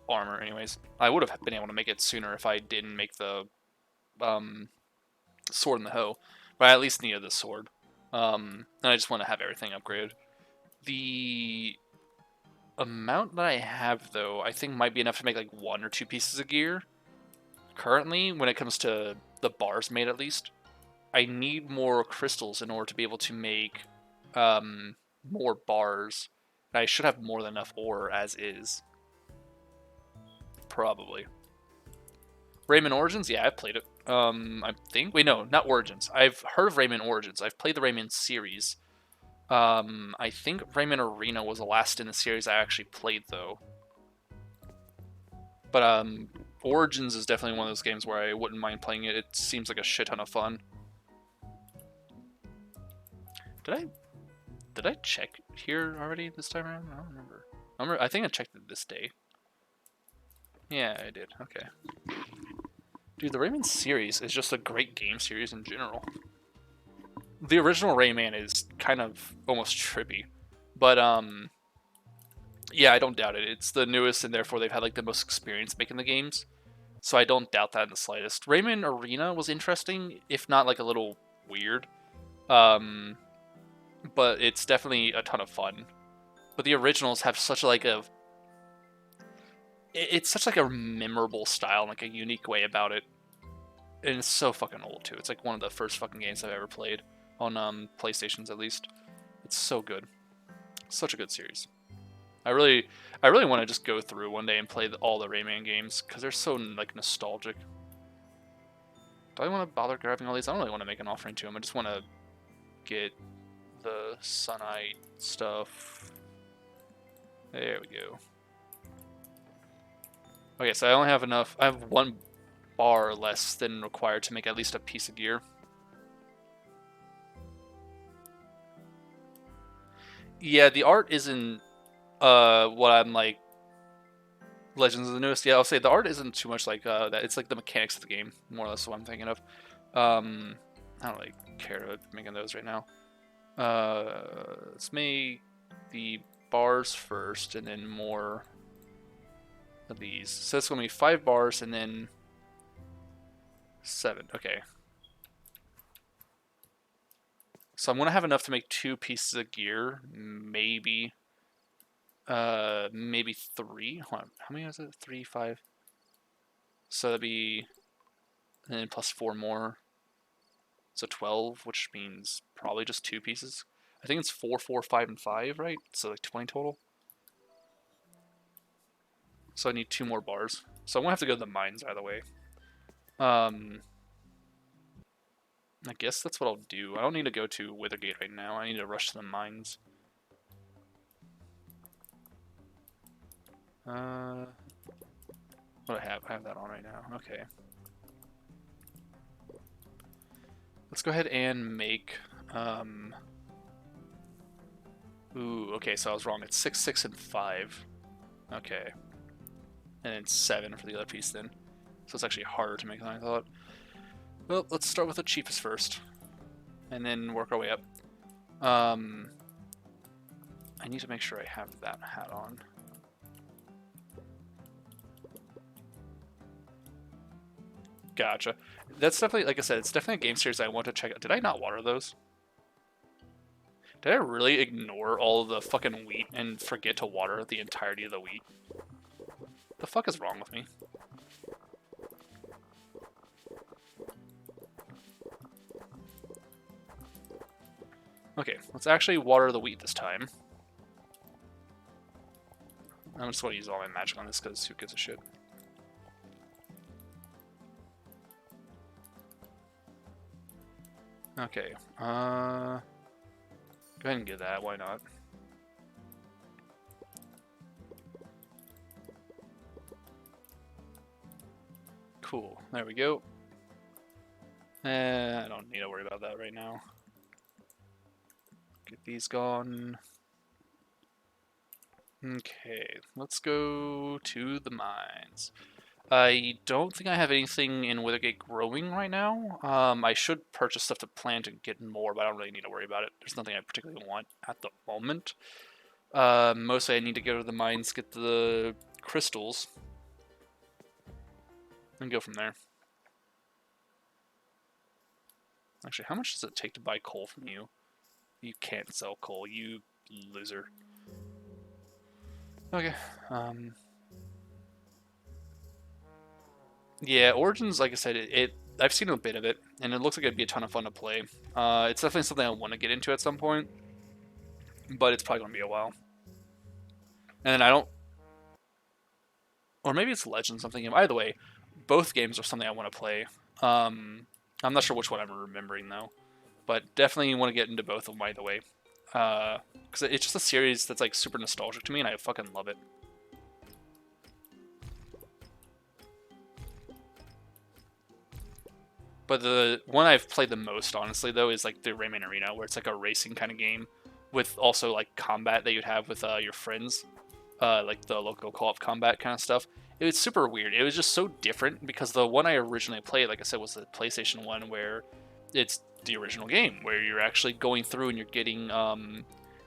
Speaker 1: armor anyways. I would have been able to make it sooner if I didn't make the sword in the hoe, but I at least needed the sword. And I just want to have everything upgraded. The amount that I have, though, I think might be enough to make like 1 or 2 pieces of gear. Currently, when it comes to the bars made, at least, I need more crystals in order to be able to make more bars. And I should have more than enough ore as is. Probably. Rayman Origins? Yeah, I've played it. I think. Wait, no, not Origins. I've heard of Rayman Origins. I've played the Rayman series. I think Rayman Arena was the last in the series I actually played, though. But, Origins is definitely one of those games where I wouldn't mind playing it. It seems like a shit ton of fun. Did I check here already this time around? I don't remember. I think I checked it this day. Yeah, I did. Okay. Dude, the Rayman series is just a great game series in general. The original Rayman is kind of almost trippy, but yeah, I don't doubt it. It's the newest, and therefore they've had like the most experience making the games, so I don't doubt that in the slightest. Rayman Arena was interesting, if not like a little weird, but it's definitely a ton of fun. But the originals have such like a it's such like a memorable style, like a unique way about it, and it's so fucking old too. It's like one of the first fucking games I've ever played on PlayStations, at least. It's so good, such a good series. I really want to just go through one day and play all the Rayman games because they're so like nostalgic. Do I want to bother grabbing all these? I don't really want to make an offering to them. I just want to get the Sunite stuff. There we go. Okay, so I only have enough. I have 1 bar less than required to make at least a piece of gear. Yeah, the art isn't what I'm like Legends of the Newest. Yeah, I'll say the art isn't too much like that. It's like the mechanics of the game, more or less what I'm thinking of. I don't really care about making those right now. Let's make the bars first, and then more of these. So it's going to be 5 bars, and then 7. Okay. So I'm going to have enough to make 2 pieces of gear, maybe. Maybe 3. Hold on. How many is it? 3, 5. So that'd be and then plus 4 more. So 12, which means probably just 2 pieces. I think it's 4, 4, 5, and 5, right? So like 20 total. So I need 2 more bars. So I'm gonna have to go to the mines either way. I guess that's what I'll do. I don't need to go to Withergate right now. I need to rush to the mines. What do I have? I have that on right now. Okay. Let's go ahead and make... Ooh, okay, so I was wrong. It's 6, 6, and 5. Okay. And then 7 for the other piece then. So it's actually harder to make than I thought. Well, let's start with the cheapest first. And then work our way up. I need to make sure I have that hat on. Gotcha. That's definitely, like I said, it's definitely a game series I want to check out. Did I not water those? Did I really ignore all the fucking wheat and forget to water the entirety of the wheat? The fuck is wrong with me? Okay, let's actually water the wheat this time. I'm just going to use all my magic on this because who gives a shit? Okay, go ahead and get that, why not? Cool, there we go. I don't need to worry about that right now. Get these gone. Okay, let's go to the mines. I don't think I have anything in Withergate growing right now. I should purchase stuff to plant and get more, but I don't really need to worry about it. There's nothing I particularly want at the moment. Mostly I need to go to the mines, get the crystals, and go from there. Actually, how much does it take to buy coal from you? You can't sell coal, you loser. Okay, yeah, Origins, like I said, I've seen a bit of it, and it looks like it'd be a ton of fun to play. It's definitely something I want to get into at some point, but it's probably going to be a while. And then I don't... Or maybe it's Legends, something. Either way, both games are something I want to play. I'm not sure which one I'm remembering, though. But definitely want to get into both of them either way. Because it's just a series that's like super nostalgic to me, and I fucking love it. But the one I've played the most, honestly, though, is like the Rayman Arena, where it's like a racing kind of game with also like combat that you'd have with your friends, like the local co-op combat kind of stuff. It was super weird. It was just so different because the one I originally played, like I said, was the PlayStation one, where it's the original game, where you're actually going through and you're getting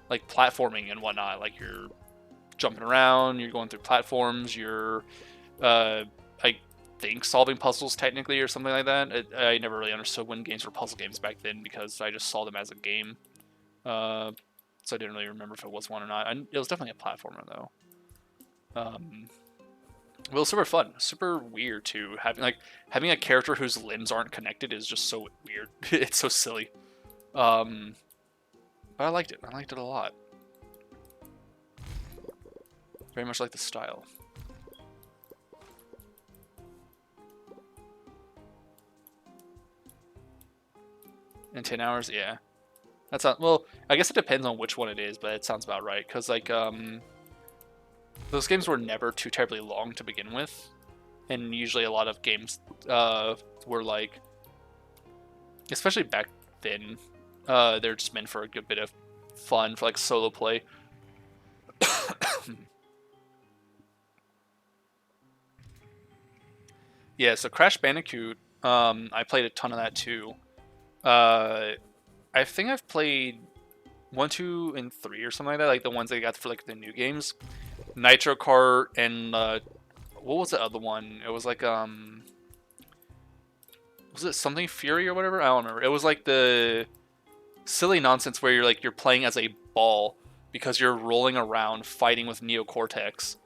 Speaker 1: like platforming and whatnot. Like you're jumping around, you're going through platforms, you're I think solving puzzles technically or something like that. I never really understood when games were puzzle games back then because I just saw them as a game. So I didn't really remember if it was one or not. It was definitely a platformer though. Well, it was super fun, super weird too. Having a character whose limbs aren't connected is just so weird. It's so silly. But I liked it. I liked it a lot. Very much like the style. In 10 hours, yeah. That's not, well, I guess it depends on which one it is, but it sounds about right. Because, like, those games were never too terribly long to begin with. And usually a lot of games were, like, especially back then, they're just meant for a good bit of fun, for, like, solo play. Yeah, so Crash Bandicoot, I played a ton of that, too. I think I've played 1, 2, and 3 or something like that, like the ones they got for like the new games. Nitro Kart and what was the other one? It was like was it something Fury or whatever? I don't remember. It was like the silly nonsense where you're playing as a ball because you're rolling around fighting with Neo Cortex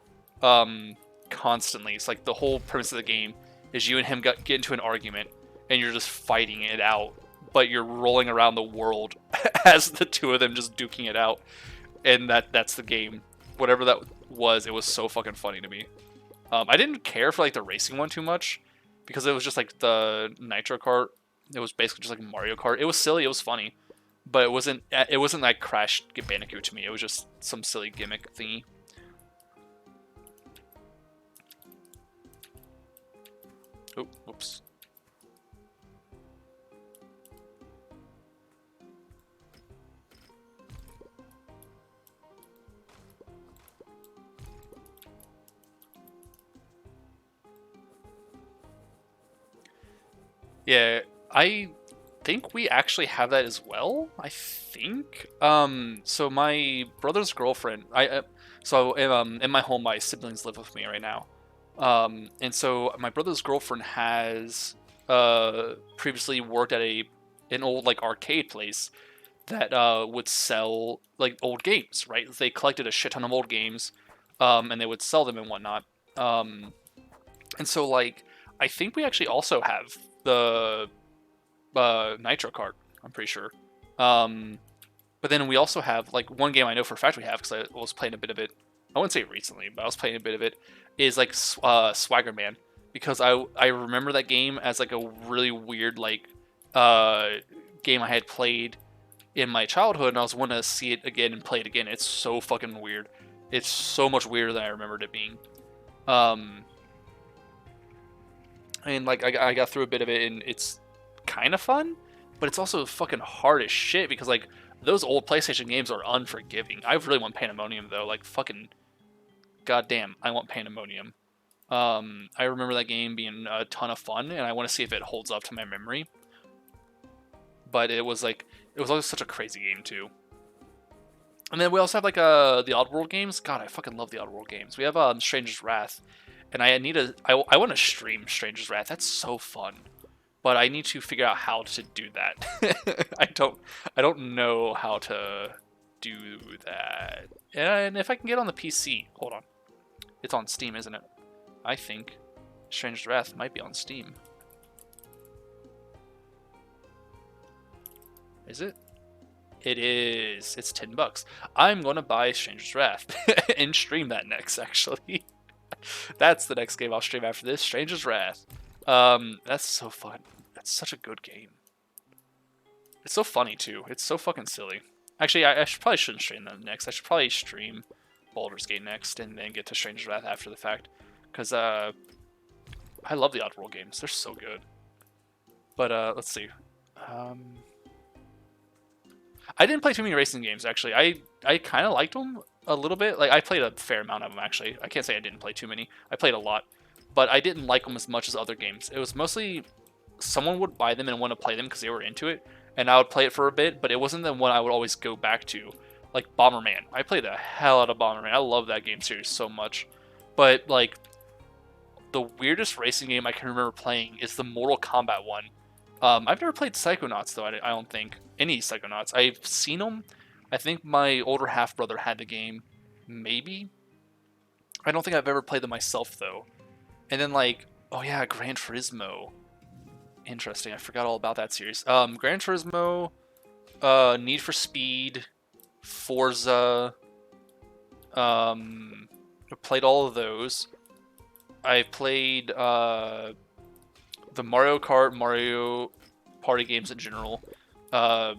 Speaker 1: constantly. It's like the whole premise of the game is you and him get into an argument, and you're just fighting it out, but you're rolling around the world as the two of them just duking it out, and that's the game. Whatever that was, it was so fucking funny to me. I didn't care for like the racing one too much because it was just like the Nitro Kart. It was basically just like Mario Kart. It was silly, it was funny, but it wasn't like Crash Bandicoot to me. It was just some silly gimmick thingy. Oh, whoops. Yeah, I think we actually have that as well. I think. So my brother's girlfriend, in my home, my siblings live with me right now. And so my brother's girlfriend has previously worked at an old like arcade place that would sell like old games, right? They collected a shit ton of old games, and they would sell them and whatnot. And so like I think we actually also have the Nitro Kart. I'm pretty sure. But then we also have like one game I know for a fact we have because I was playing a bit of it. I wouldn't say recently, but I was playing a bit of it. Is like Swagger Man, because I remember that game as like a really weird like game I had played in my childhood, and I was wanting to see it again and play it again. It's so fucking weird. It's so much weirder than I remembered it being. And like I got through a bit of it, and it's kind of fun, but it's also fucking hard as shit because like those old PlayStation games are unforgiving. I really want Pandemonium though, like fucking goddamn, I want Pandemonium. I remember that game being a ton of fun, and I want to see if it holds up to my memory. But it was always such a crazy game too. And then we also have like the Oddworld games. God, I fucking love the Oddworld games. We have Stranger's Wrath, and I want to stream Stranger's Wrath. That's so fun, but I need to figure out how to do that. I don't know how to do that. And if I can get on the PC, hold on, it's on Steam, isn't it? I think Stranger's Wrath might be on Steam. Is it? It is. It's $10. I'm gonna buy Stranger's Wrath and stream that next. Actually, that's the next game I'll stream after this. Stranger's Wrath. That's so fun. That's such a good game. It's so funny too. It's so fucking silly. Actually, I probably shouldn't stream that next. I should probably stream Baldur's Gate next and then get to Stranger's Wrath after the fact. Because I love the Oddworld games. They're so good. But let's see. I didn't play too many racing games, actually. I kind of liked them a little bit. Like, I played a fair amount of them, actually. I can't say I didn't play too many. I played a lot. But I didn't like them as much as other games. It was mostly someone would buy them and want to play them because they were into it. And I would play it for a bit, but it wasn't the one I would always go back to. Like, Bomberman. I played the hell out of Bomberman. I love that game series so much. But, like, the weirdest racing game I can remember playing is the Mortal Kombat one. I've never played Psychonauts, though, I don't think. Any Psychonauts. I've seen them. I think my older half-brother had the game. Maybe? I don't think I've ever played them myself, though. And then, like, oh yeah, Gran Turismo. Interesting, I forgot all about that series. Gran Turismo, Need for Speed, Forza. I played all of those. I played, the Mario Kart, Mario Party games in general. And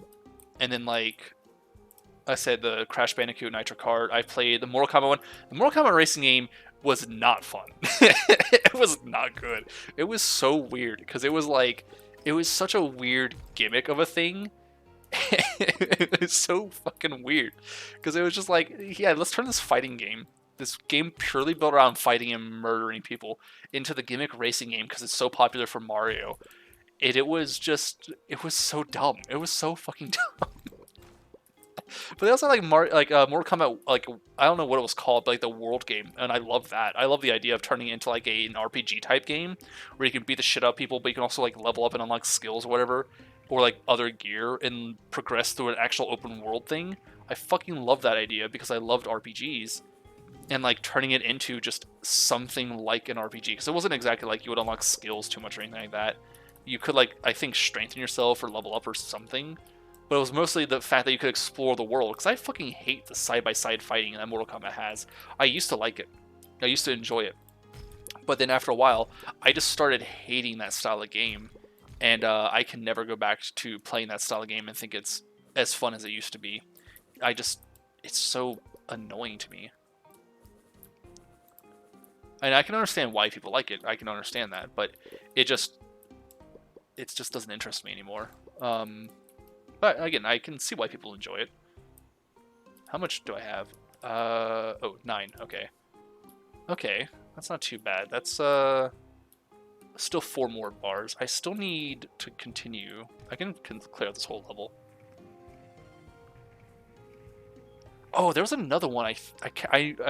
Speaker 1: then, like I said, the Crash Bandicoot Nitro Kart. I played the Mortal Kombat one. The Mortal Kombat racing game was not fun. It was not good. It was so weird because it was like, it was such a weird gimmick of a thing. It was so fucking weird because it was just like, yeah, let's turn this fighting game, this game purely built around fighting and murdering people, into the gimmick racing game because it's so popular for Mario. It was so dumb. It was so fucking dumb. But they also had, like Mortal Kombat, like, I don't know what it was called, but like the World game, and I love that. I love the idea of turning it into like an RPG type game where you can beat the shit out of people, but you can also like level up and unlock skills or whatever, or like other gear and progress through an actual open world thing. I fucking love that idea because I loved RPGs, and like turning it into just something like an RPG, because it wasn't exactly like you would unlock skills too much or anything like that. you could like I think strengthen yourself or level up or something. But it was mostly the fact that you could explore the world, because I fucking hate the side-by-side fighting that Mortal Kombat has. I used to like it. I used to enjoy it. But then after a while, I just started hating that style of game. And I can never go back to playing that style of game and think it's as fun as it used to be. It's so annoying to me. And I can understand why people like it. I can understand that. But it just doesn't interest me anymore. But again, I can see why people enjoy it. How much do I have? Oh, 9. Okay. Okay, that's not too bad. That's still 4 more bars. I still need to continue. I can clear out this whole level. Oh, there was another one. I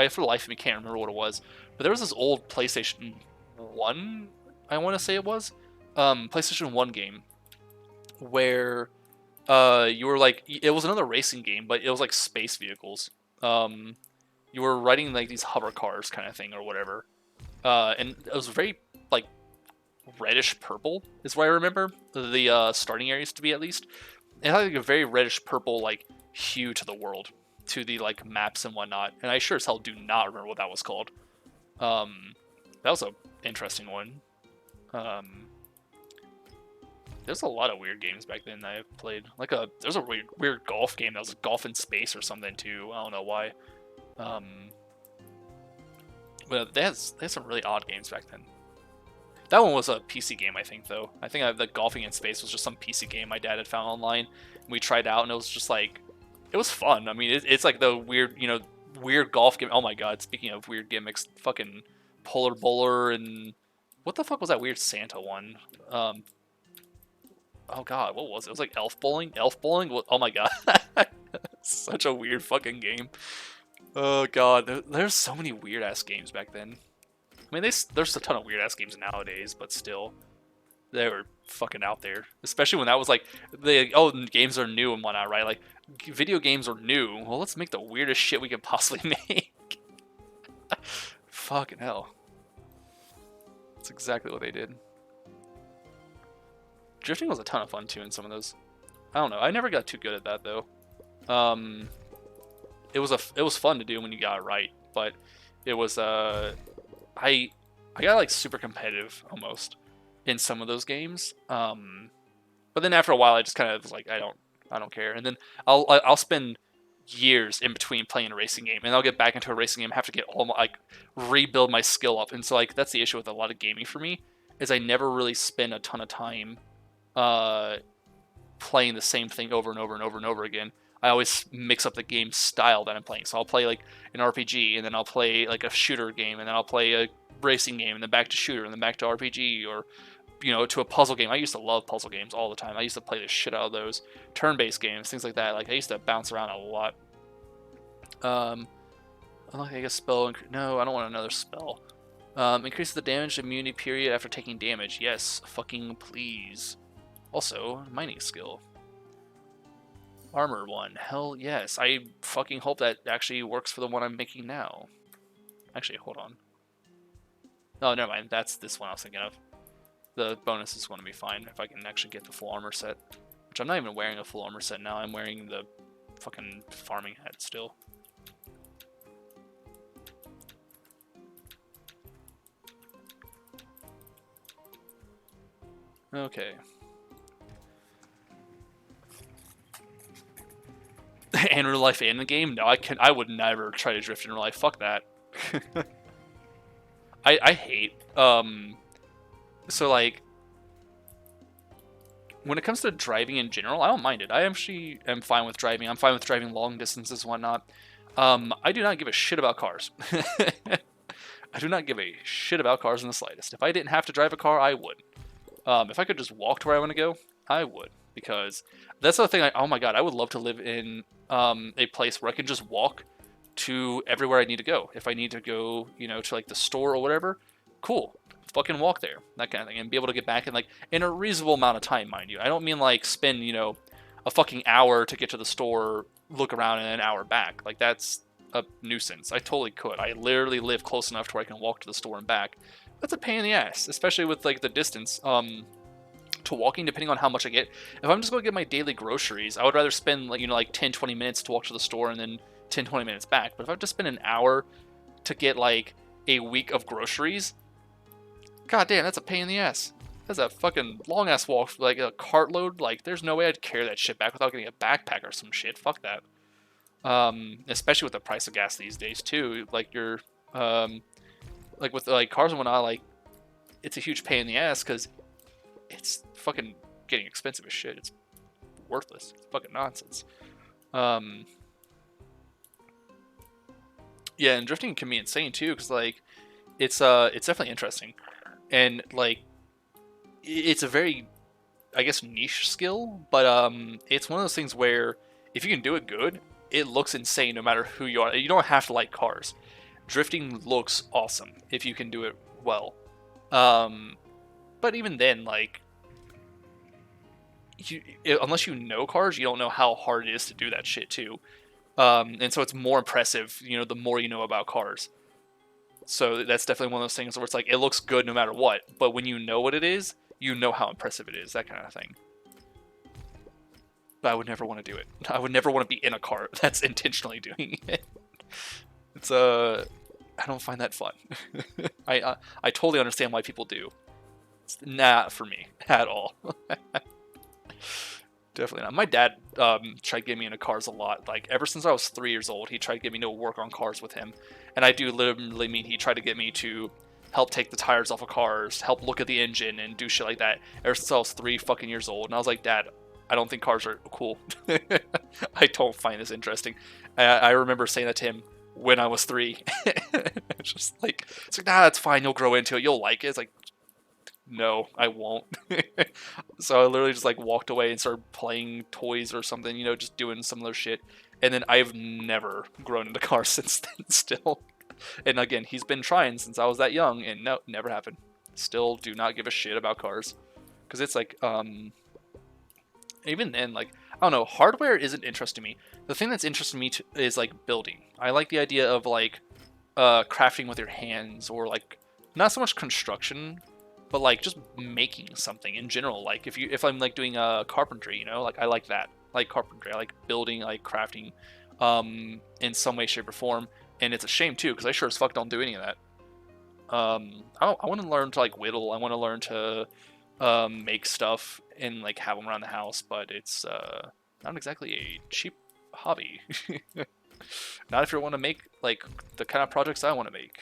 Speaker 1: for the life of me can't remember what it was. But there was this old PlayStation 1, I want to say it was, PlayStation 1 game where you were like, it was another racing game, but it was like space vehicles. You were riding like these hover cars kind of thing or whatever. And it was very like reddish purple is what I remember the starting areas to be, at least. It had like a very reddish purple like hue to the world, to the like maps and whatnot. And I sure as hell do not remember what that was called. That was a interesting one. There's a lot of weird games back then that I played. Like there's a weird golf game that was golf in space or something too. I don't know why. But they had some really odd games back then. That one was a PC game, I think, though. I think the golfing in space was just some PC game my dad had found online. And we tried out, and it was just like, it was fun. I mean, it's like the weird, weird golf game. Oh my god! Speaking of weird gimmicks, fucking Polar Bowler and what the fuck was that weird Santa one? Oh god, what was it? It was like Elf Bowling? Elf Bowling? Oh my god. Such a weird fucking game. Oh god, there's so many weird ass games back then. I mean, there's a ton of weird ass games nowadays, but still, they were fucking out there. Especially when that was like, games are new and whatnot, right? Like, video games are new. Well, let's make the weirdest shit we can possibly make. Fucking hell. That's exactly what they did. Drifting was a ton of fun too in some of those. I don't know. I never got too good at that though. It was fun to do when you got it right, but it was I got like super competitive almost in some of those games. But then after a while, I just kind of was like, I don't care. And then I'll spend years in between playing a racing game, and I'll get back into a racing game, have to get rebuild my skill up. And so like that's the issue with a lot of gaming for me, is I never really spend a ton of time playing the same thing over and over and over and over again. I always mix up the game style that I'm playing. So I'll play like an RPG, and then I'll play like a shooter game, and then I'll play a racing game, and then back to shooter, and then back to RPG, or to a puzzle game. I used to love puzzle games all the time. I used to play the shit out of those. Turn-based games, things like that. Like I used to bounce around a lot. I like a spell. No, I don't want another spell. Increase the damage immunity period after taking damage. Yes, fucking please. Also, mining skill. Armor one. Hell yes. I fucking hope that actually works for the one I'm making now. Actually, hold on. Oh, never mind. That's this one I was thinking of. The bonus is going to be fine if I can actually get the full armor set. Which I'm not even wearing a full armor set now. I'm wearing the fucking farming hat still. Okay. In real life and in the game? No, I would never try to drift in real life. Fuck that. I hate so like when it comes to driving in general, I don't mind it. I actually am fine with driving. I'm fine with driving long distances and whatnot. I do not give a shit about cars. I do not give a shit about cars in the slightest. If I didn't have to drive a car, I would. If I could just walk to where I want to go, I would. Because that's the thing. Oh my god, I would love to live in a place where I can just walk to everywhere I need to go. If I need to go, to like the store or whatever, cool. Fucking walk there, that kind of thing, and be able to get back in a reasonable amount of time, mind you. I don't mean like spend, a fucking hour to get to the store, look around, and an hour back. Like that's a nuisance. I totally could. I literally live close enough to where I can walk to the store and back. That's a pain in the ass, especially with like the distance. to walking, depending on how much I get. If I'm just going to get my daily groceries, I would rather spend like 10, 20 minutes to walk to the store and then 10, 20 minutes back. But if I have to spend an hour to get like a week of groceries, god damn, that's a pain in the ass. That's a fucking long ass walk, like a cartload. Like, there's no way I'd carry that shit back without getting a backpack or some shit. Fuck that. Especially with the price of gas these days too. Like like with like cars and whatnot, like it's a huge pain in the ass because it's fucking getting expensive as shit. It's worthless. It's fucking nonsense. Yeah, and drifting can be insane too, because like it's definitely interesting, and like it's a very, I guess, niche skill, but it's one of those things where if you can do it good, it looks insane no matter who you are. You don't have to like cars. Drifting looks awesome if you can do it well. But even then, like, unless you know cars, you don't know how hard it is to do that shit too. And so it's more impressive, the more you know about cars. So that's definitely one of those things where it's like, it looks good no matter what, but when you know what it is, you know how impressive it is, that kind of thing. But I would never want to do it. I would never want to be in a car that's intentionally doing it. It's I don't find that fun. I totally understand why people do. It's not for me at all. Definitely not. My dad tried getting me into cars a lot. Like, ever since I was 3 years old, he tried to get me to work on cars with him. And I do literally mean he tried to get me to help take the tires off of cars, help look at the engine, and do shit like that. Ever since I was 3 fucking years old. And I was like, Dad, I don't think cars are cool. I don't find this interesting. I remember saying that to him when I was 3. It's just like, nah, it's fine. You'll grow into it. You'll like it. It's like, no, I won't. So I literally just like walked away and started playing toys or something, just doing some other shit. And then I've never grown into cars since then still. And again, he's been trying since I was that young, and no, never happened. Still do not give a shit about cars. Because it's like, even then, like, I don't know, hardware isn't interesting me. The thing that's interesting me is like building. I like the idea of like crafting with your hands, or like not so much construction, but like just making something in general. Like if I'm like doing carpentry, like I like that. Like carpentry, I like building, I like crafting, in some way, shape, or form. And it's a shame too, because I sure as fuck don't do any of that. I want to learn to like whittle. I want to learn to make stuff and like have them around the house, but it's not exactly a cheap hobby. Not if you want to make like the kind of projects I want to make,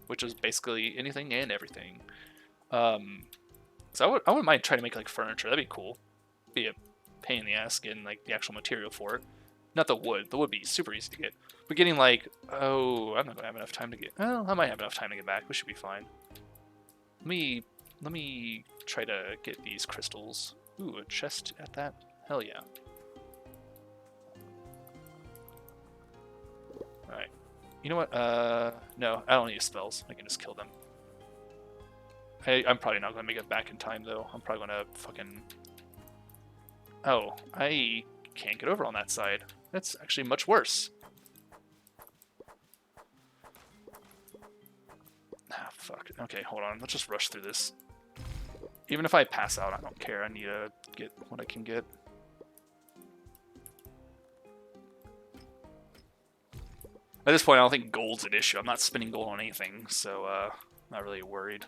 Speaker 1: which is basically anything and everything. So I wouldn't mind trying to make like furniture. That'd be cool. Be a pain in the ass getting like the actual material for it. Not the wood. The wood would be super easy to get. But getting like, oh, I'm not gonna have enough time to get. Well, I might have enough time to get back. We should be fine. Let me try to get these crystals. Ooh, a chest at that. Hell yeah. All right. You know what? No, I don't need spells. I can just kill them. I'm probably not gonna make it back in time though. I'm probably gonna fucking. Oh, I can't get over on that side. That's actually much worse. Ah, fuck. Okay, hold on. Let's just rush through this. Even if I pass out, I don't care. I need to get what I can get. At this point, I don't think gold's an issue. I'm not spending gold on anything, so not really worried.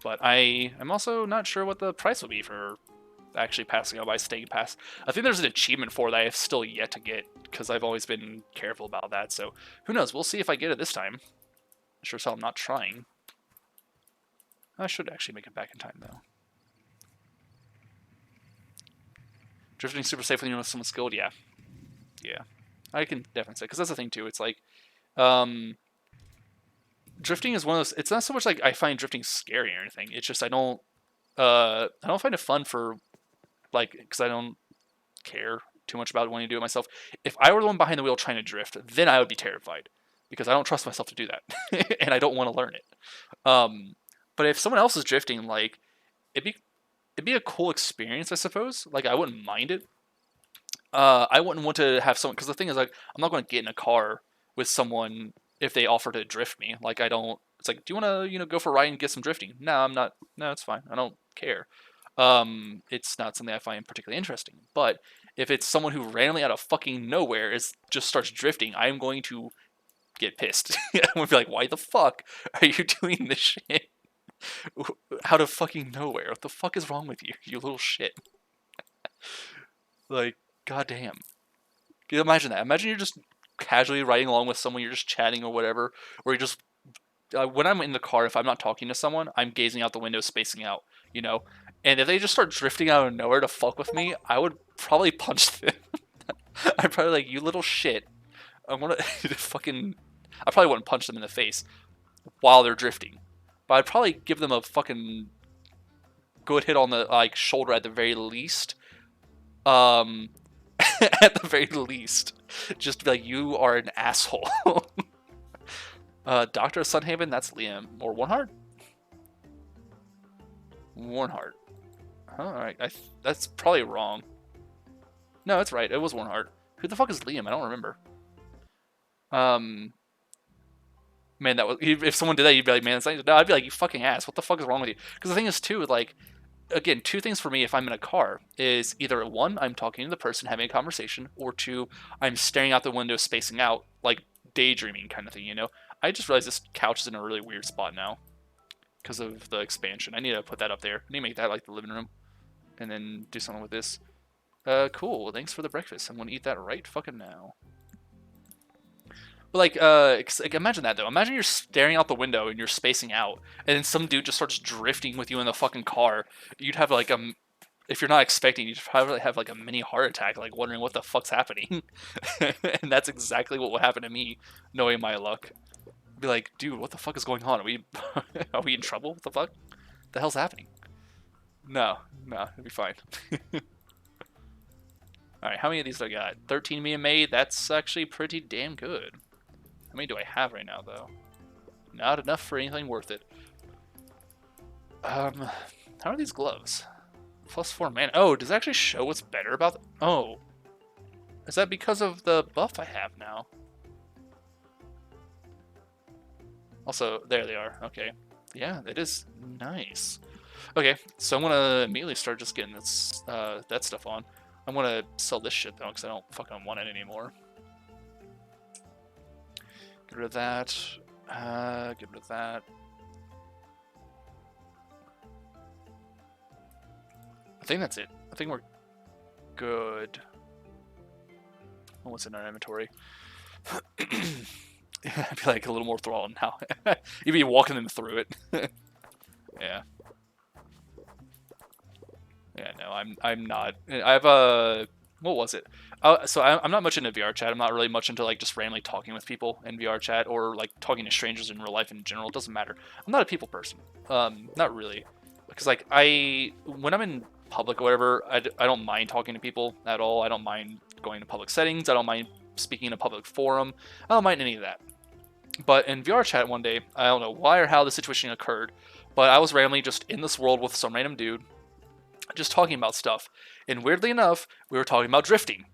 Speaker 1: But I'm also not sure what the price will be for actually passing out by staying pass. I think there's an achievement for that I have still yet to get, because I've always been careful about that. So who knows? We'll see if I get it this time. Sure as hell I'm not trying. I should actually make it back in time though. Drifting super safe when you know someone's skilled, yeah. Yeah. I can definitely say, because that's the thing too. It's like, drifting is one of those. It's not so much like I find drifting scary or anything. It's just I don't find it fun for, like, because I don't care too much about wanting to do it myself. If I were the one behind the wheel trying to drift, then I would be terrified, because I don't trust myself to do that, and I don't want to learn it. But if someone else is drifting, like, it'd be a cool experience, I suppose. Like, I wouldn't mind it. I wouldn't want to have someone, because the thing is, like, I'm not going to get in a car with someone if they offer to drift me. Like, I don't. It's like, do you want to, go for a ride and get some drifting? No, I'm not. No, it's fine. I don't care. it's not something I find particularly interesting. But if it's someone who randomly out of fucking nowhere just starts drifting, I'm going to get pissed. I'm gonna be like, why the fuck are you doing this shit? Out of fucking nowhere. What the fuck is wrong with you, you little shit? Like, goddamn. Can you imagine that? Imagine you're just casually riding along with someone, you're just chatting or whatever, or you just when I'm in the car, if I'm not talking to someone, I'm gazing out the window, spacing out, you know. And if they just start drifting out of nowhere to fuck with me, I would probably punch them. I'd probably like, you little shit. I want to fucking. I probably wouldn't punch them in the face while they're drifting, but I'd probably give them a fucking good hit on the like shoulder at the very least. At the very least, just to be like, you are an asshole. Doctor Sunhaven, that's Liam or Warnhart. Warnhart. Huh, all right, that's probably wrong. No, that's right. It was Warnhart. Who the fuck is Liam? I don't remember. Man, that was if someone did that, you'd be like, man, it's like, no, I'd be like, you fucking ass. What the fuck is wrong with you? Because the thing is, too, like, again, two things for me if I'm in a car is either one, I'm talking to the person having a conversation, or two, I'm staring out the window, spacing out, like daydreaming kind of thing, you know? I just realized this couch is in a really weird spot now because of the expansion. I need to put that up there. I need to make that like the living room and then do something with this. Cool. Well, thanks for the breakfast. I'm going to eat that right fucking now. But like, imagine that though. Imagine you're staring out the window and you're spacing out, and then some dude just starts drifting with you in the fucking car. You'd have like if you're not expecting, you'd probably have like a mini heart attack, like wondering what the fuck's happening. And that's exactly what would happen to me, knowing my luck. I'd be like, dude, what the fuck is going on? Are we, are we in trouble? What the fuck? The hell's happening? No, it'd be fine. All right, how many of these do I got? 13 being made. That's actually pretty damn good. How many do I have right now, though? Not enough for anything worth it. How are these gloves? +4 mana. Oh, does it actually show what's better about them? Oh. Is that because of the buff I have now? Also, there they are. Okay. Yeah, that is nice. Okay, so I'm gonna immediately start just getting this, that stuff on. I'm gonna sell this shit, though, because I don't fucking want it anymore. Get rid of that. Get rid of that. I think that's it. I think we're good. Oh, what's in our inventory? I'd be like a little more thrall now. You'd be walking them through it. Yeah. Yeah, no, I'm not. I have a... What was it? So I'm not much into VR chat. I'm not really much into like just randomly talking with people in VR chat or like talking to strangers in real life in general. It doesn't matter. I'm not a people person. Not really, because like when I'm in public or whatever, I don't mind talking to people at all. I don't mind going to public settings. I don't mind speaking in a public forum. I don't mind any of that. But in VR chat one day, I don't know why or how the situation occurred, but I was randomly just in this world with some random dude, just talking about stuff. And weirdly enough, we were talking about drifting.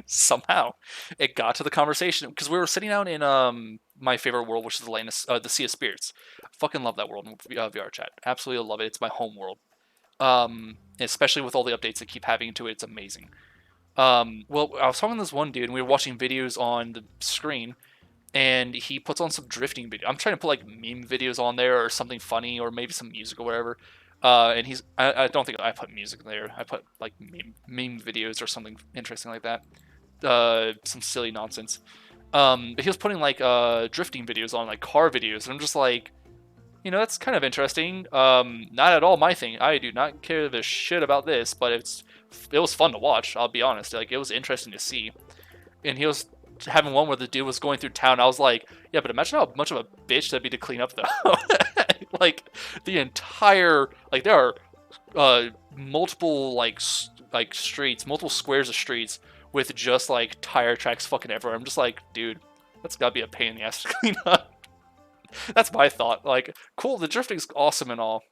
Speaker 1: Somehow, it got to the conversation because we were sitting out in my favorite world, which is the land of, the Sea of Spirits. I fucking love that world in VR chat. Absolutely love it. It's my home world. Especially with all the updates that keep having to it, it's amazing. Well, I was talking to this one dude, and we were watching videos on the screen, and he puts on some drifting video. I'm trying to put like meme videos on there or something funny, or maybe some music or whatever. And I don't think I put music there. I put like meme videos or something interesting like that. Some silly nonsense. But he was putting like drifting videos on, like car videos, and I'm just like, you know, that's kind of interesting. Not at all my thing. I do not care the shit about this, but it was fun to watch. I'll be honest. Like, it was interesting to see. And he was having one where the dude was going through town. I was like, yeah, but imagine how much of a bitch that'd be to clean up though. Like the entire, like there are multiple like streets, multiple squares of streets with just like tire tracks fucking everywhere. I'm just like, dude, that's gotta be a pain in the ass to clean up. That's my thought. Like, cool, the drifting's awesome and all,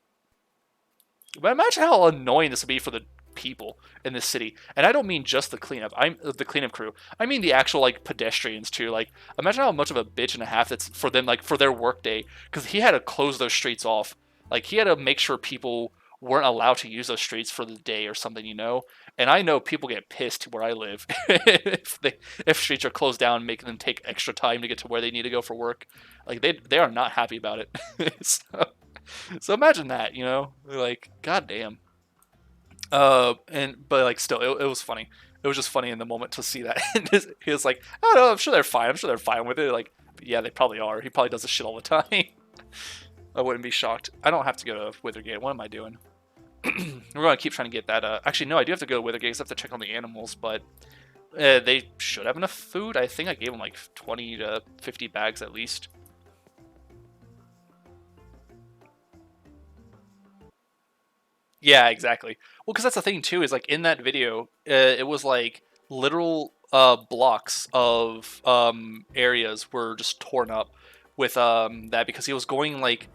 Speaker 1: but imagine how annoying this would be for the people in this city. And I don't mean just the cleanup. I'm the cleanup crew. I mean the actual like pedestrians too. Like, imagine how much of a bitch and a half that's for them, like for their work day, because he had to close those streets off. Like, he had to make sure people weren't allowed to use those streets for the day or something, you know. And I know people get pissed where I live if streets are closed down, making them take extra time to get to where they need to go for work. Like they are not happy about it. So imagine that, you know, like goddamn. But like still, it was funny. It was just funny in the moment to see that. And he was like, "Oh no, I'm sure they're fine. I'm sure they're fine with it." Like, yeah, they probably are. He probably does this shit all the time. I wouldn't be shocked. I don't have to go to Withergate. What am I doing? We're gonna keep trying to get that. Actually, no, I do have to go to Withergate. I have to check on the animals, but they should have enough food. I think I gave them like 20 to 50 bags at least. Yeah, exactly. Well, because that's the thing too, is like in that video, it was like literal blocks of areas were just torn up with that because he was going like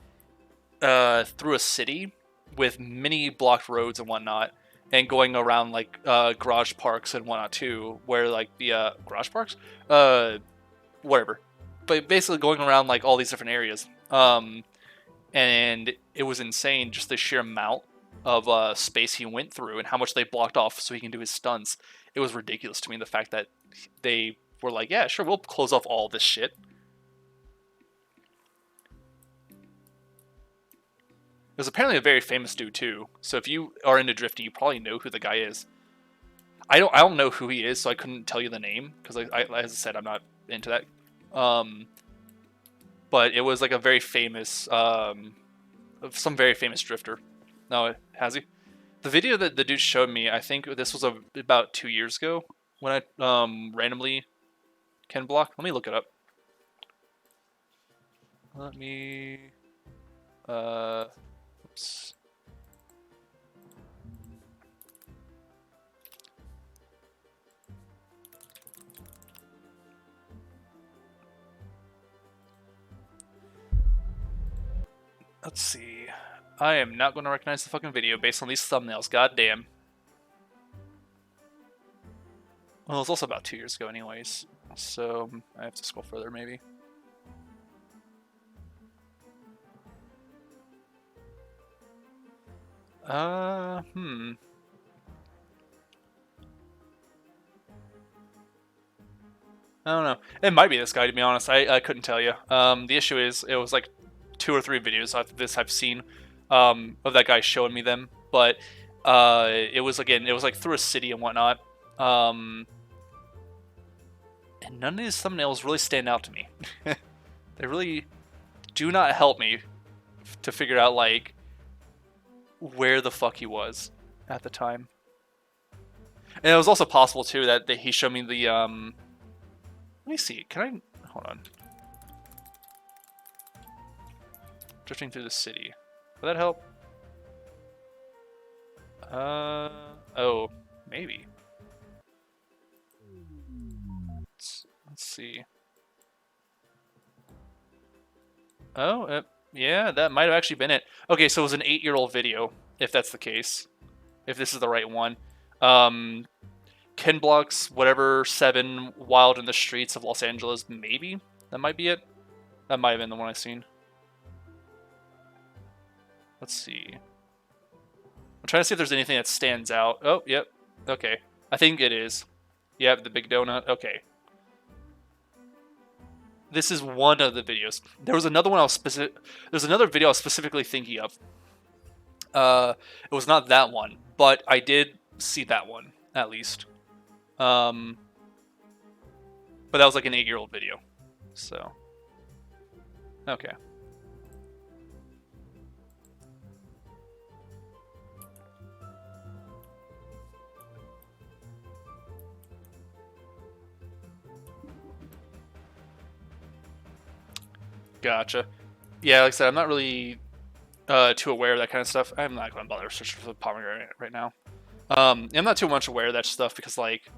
Speaker 1: through a city with many blocked roads and whatnot, and going around like garage parks and whatnot too, where like the garage parks, whatever, but basically going around like all these different areas. And it was insane just the sheer amount of space he went through and how much they blocked off so he can do his stunts. It was ridiculous to me, the fact that they were like, yeah, sure, we'll close off all this shit. It was apparently a very famous dude too. So if you are into drifting, you probably know who the guy is. I don't know who he is, so I couldn't tell you the name because as I said, I'm not into that. But it was like a very famous some very famous drifter. No, has he? The video that the dude showed me, I think this was about 2 years ago when I randomly Ken block. Let me look it up. Let me. Oops. Let's see. I am not going to recognize the fucking video based on these thumbnails. God damn. Well, it was also about 2 years ago, anyways. So I have to scroll further, maybe. I don't know. It might be this guy, to be honest. I couldn't tell you. The issue is, it was like 2 or 3 videos of this I've seen of that guy showing me them. But it was like through a city and whatnot. And none of these thumbnails really stand out to me. They really do not help me to figure out like where the fuck he was at the time. And it was also possible too that he showed me the let me see. Can I hold on? Drifting through the city. Would that help? Oh, maybe. Let's see. Oh, yeah, that might have actually been it. Okay, so it was an 8-year-old video, if that's the case. If this is the right one. Ken Block's whatever 7 Wild in the Streets of Los Angeles, maybe? That might be it. That might have been the one I seen. Let's see. I'm trying to see if there's anything that stands out. Oh, yep. Okay. I think it is. Yep, the big donut. Okay. This is one of the videos. There was another one There's another video I was specifically thinking of. It was not that one, but I did see that one at least. But that was like an 8-year-old video. So. Okay. Gotcha. Yeah, like I said, I'm not really too aware of that kind of stuff. I'm not going to bother searching for the pomegranate right now. I'm not too much aware of that stuff because, like,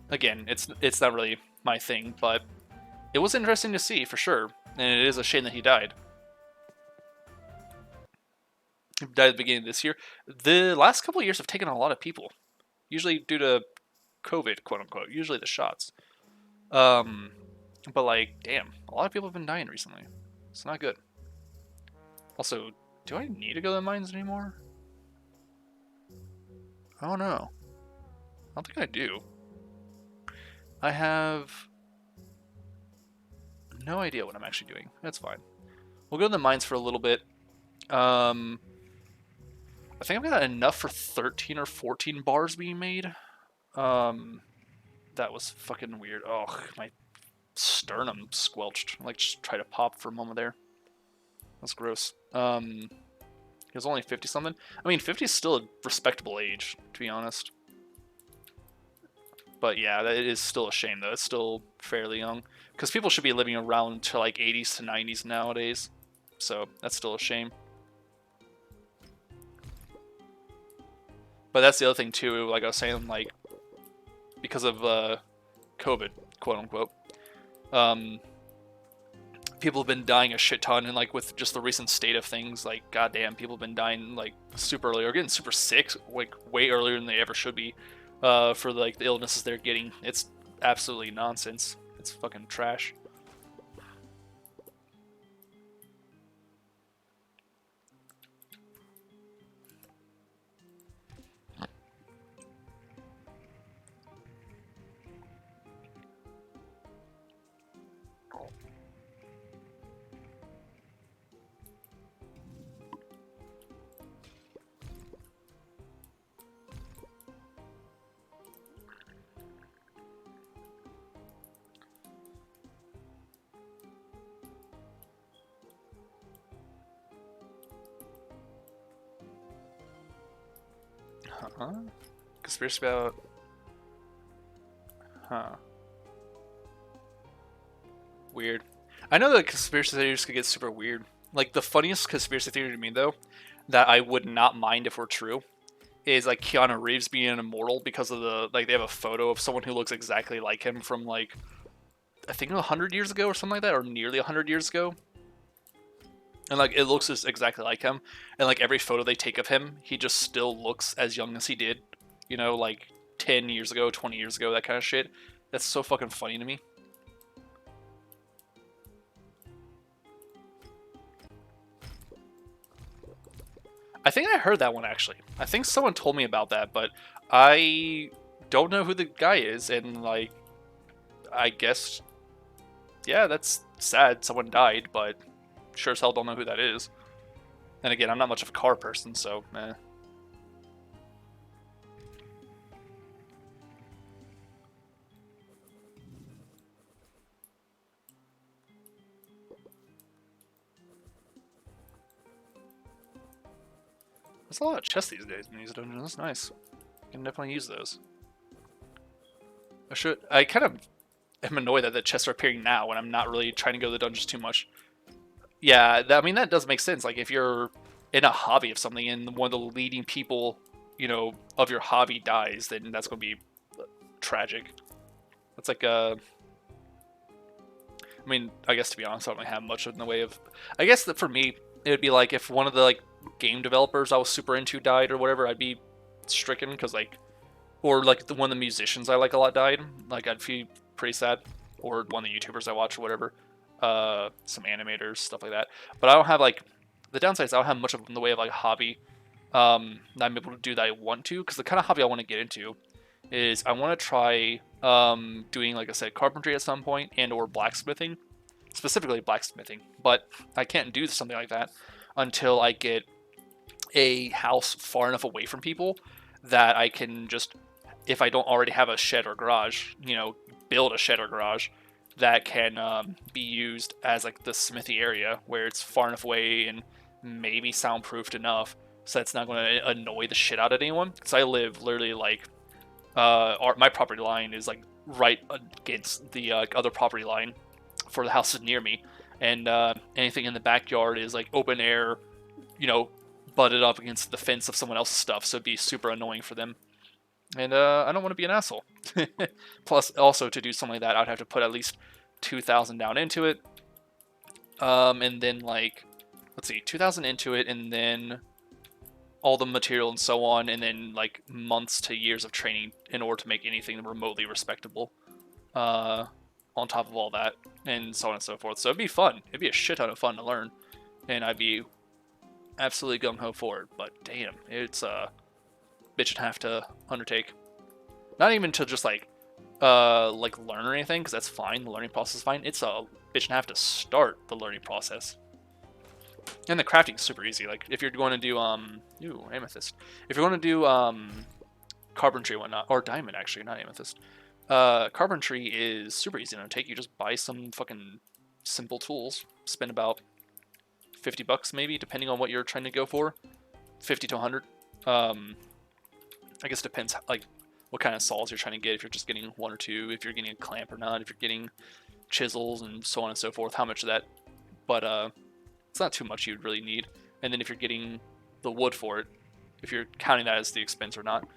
Speaker 1: again, it's not really my thing, but it was interesting to see for sure, and it is a shame that he died. He died at the beginning of this year. The last couple of years have taken a lot of people, usually due to COVID, quote unquote. Usually the shots. But like, damn, a lot of people have been dying recently. It's not good. Also, do I need to go to the mines anymore? Oh no. I don't think I do. I have no idea what I'm actually doing. That's fine. We'll go to the mines for a little bit. I think I've got enough for 13 or 14 bars being made. That was fucking weird. Oh, my sternum squelched. Like, just try to pop for a moment there. That's gross. He was only 50 something. I mean, 50 is still a respectable age, to be honest. But yeah, it is still a shame though. It's still fairly young because people should be living around to like 80s to 90s nowadays. So that's still a shame. But that's the other thing too. Like I was saying, like because of COVID, quote unquote, people have been dying a shit ton, and like with just the recent state of things, like goddamn, people have been dying like super early or getting super sick, like way earlier than they ever should be, for like the illnesses they're getting. It's absolutely nonsense. It's fucking trash. Huh? Conspiracy about... Huh. Weird. I know that conspiracy theories could get super weird. Like, the funniest conspiracy theory to me, though, that I would not mind if were true, is, like, Keanu Reeves being immortal because of the... Like, they have a photo of someone who looks exactly like him from, like, I think 100 years ago or something like that, or nearly 100 years ago. And, like, it looks just exactly like him. And, like, every photo they take of him, he just still looks as young as he did. You know, like, 10 years ago, 20 years ago, that kind of shit. That's so fucking funny to me. I think I heard that one, actually. I think someone told me about that, but I don't know who the guy is. And, like, I guess, yeah, that's sad. Someone died, but sure as hell don't know who that is. And again, I'm not much of a car person, so, eh. There's a lot of chests these days in these dungeons. That's nice. You can definitely use those. I kind of am annoyed that the chests are appearing now when I'm not really trying to go to the dungeons too much. Yeah, I mean, that does make sense. Like, if you're in a hobby of something and one of the leading people, you know, of your hobby dies, then that's going to be tragic. It's like, I mean, I guess to be honest, I don't really have much in the way of... I guess that for me, it would be like if one of the, like, game developers I was super into died or whatever, I'd be stricken because, like... Or, like, one of the musicians I like a lot died. Like, I'd feel pretty sad. Or one of the YouTubers I watch or whatever. Some animators, stuff like that. But I don't have, like... The downside is I don't have much of in the way of, like, a hobby that I'm able to do that I want to. Because the kind of hobby I want to get into is I want to try doing, like I said, carpentry at some point and or blacksmithing. Specifically blacksmithing. But I can't do something like that until I get a house far enough away from people that I can just, if I don't already have a shed or garage, you know, build a shed or garage that can be used as like the smithy area where it's far enough away and maybe soundproofed enough so it's not going to annoy the shit out of anyone. Because I live literally like, my property line is like right against the other property line for the houses near me, and anything in the backyard is like open air, you know, butted up against the fence of someone else's stuff, so it'd be super annoying for them. And I don't want to be an asshole. Plus, also to do something like that, I'd have to put at least 2,000 down into it, and then like, let's see, 2,000 into it, and then all the material and so on, and then like months to years of training in order to make anything remotely respectable. On top of all that, and so on and so forth. So it'd be fun. It'd be a shit ton of fun to learn, and I'd be absolutely gung ho for it. But damn, it's bitch and a half to undertake. Not even to just like learn or anything, because that's fine. The learning process is fine. It's a bitch and a half to start the learning process. And the crafting is super easy. Like if you're going to do amethyst. If you're going to do carpentry and whatnot, or diamond actually, not amethyst. Carpentry is super easy to take. You just buy some fucking simple tools. Spend about $50 maybe, depending on what you're trying to go for. 50 to 100. I guess it depends like what kind of saws you're trying to get. If you're just getting one or two, if you're getting a clamp or not, if you're getting chisels and so on and so forth, how much of that. But it's not too much you'd really need. And then if you're getting the wood for it, if you're counting that as the expense or not,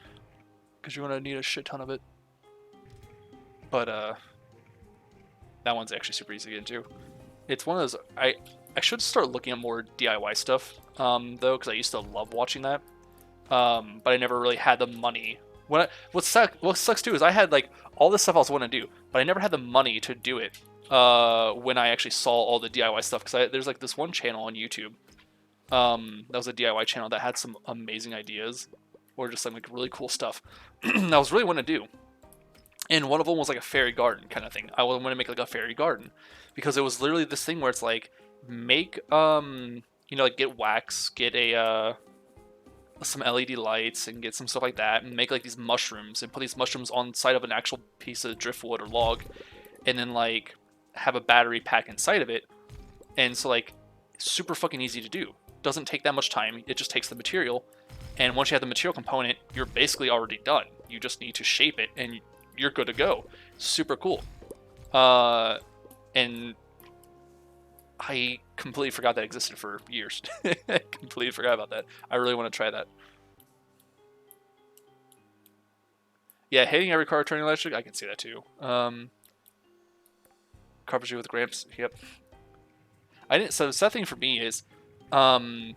Speaker 1: because you're going to need a shit ton of it. But that one's actually super easy to get into. It's one of those, I should start looking at more DIY stuff, though, because I used to love watching that. But I never really had the money. What sucks too is I had like all this stuff I was wanting to do, but I never had the money to do it. When I actually saw all the DIY stuff, because there's like this one channel on YouTube. That was a DIY channel that had some amazing ideas, or just like really cool stuff that I was really wanting to do. And one of them was like a fairy garden kind of thing. I wanted to make like a fairy garden, because it was literally this thing where it's like make like get wax, get a some LED lights, and get some stuff like that, and make like these mushrooms, and put these mushrooms on the side of an actual piece of driftwood or log, and then like have a battery pack inside of it. And so like super fucking easy to do. Doesn't take that much time. It just takes the material, and once you have the material component, you're basically already done. You just need to shape it, and you're good to go. Super cool. And I completely forgot that existed for years. Completely forgot about that. I really want to try that. Yeah, hitting every car turning electric, I can see that too. Carpentry with Gramps, yep. So the sad thing for me is, I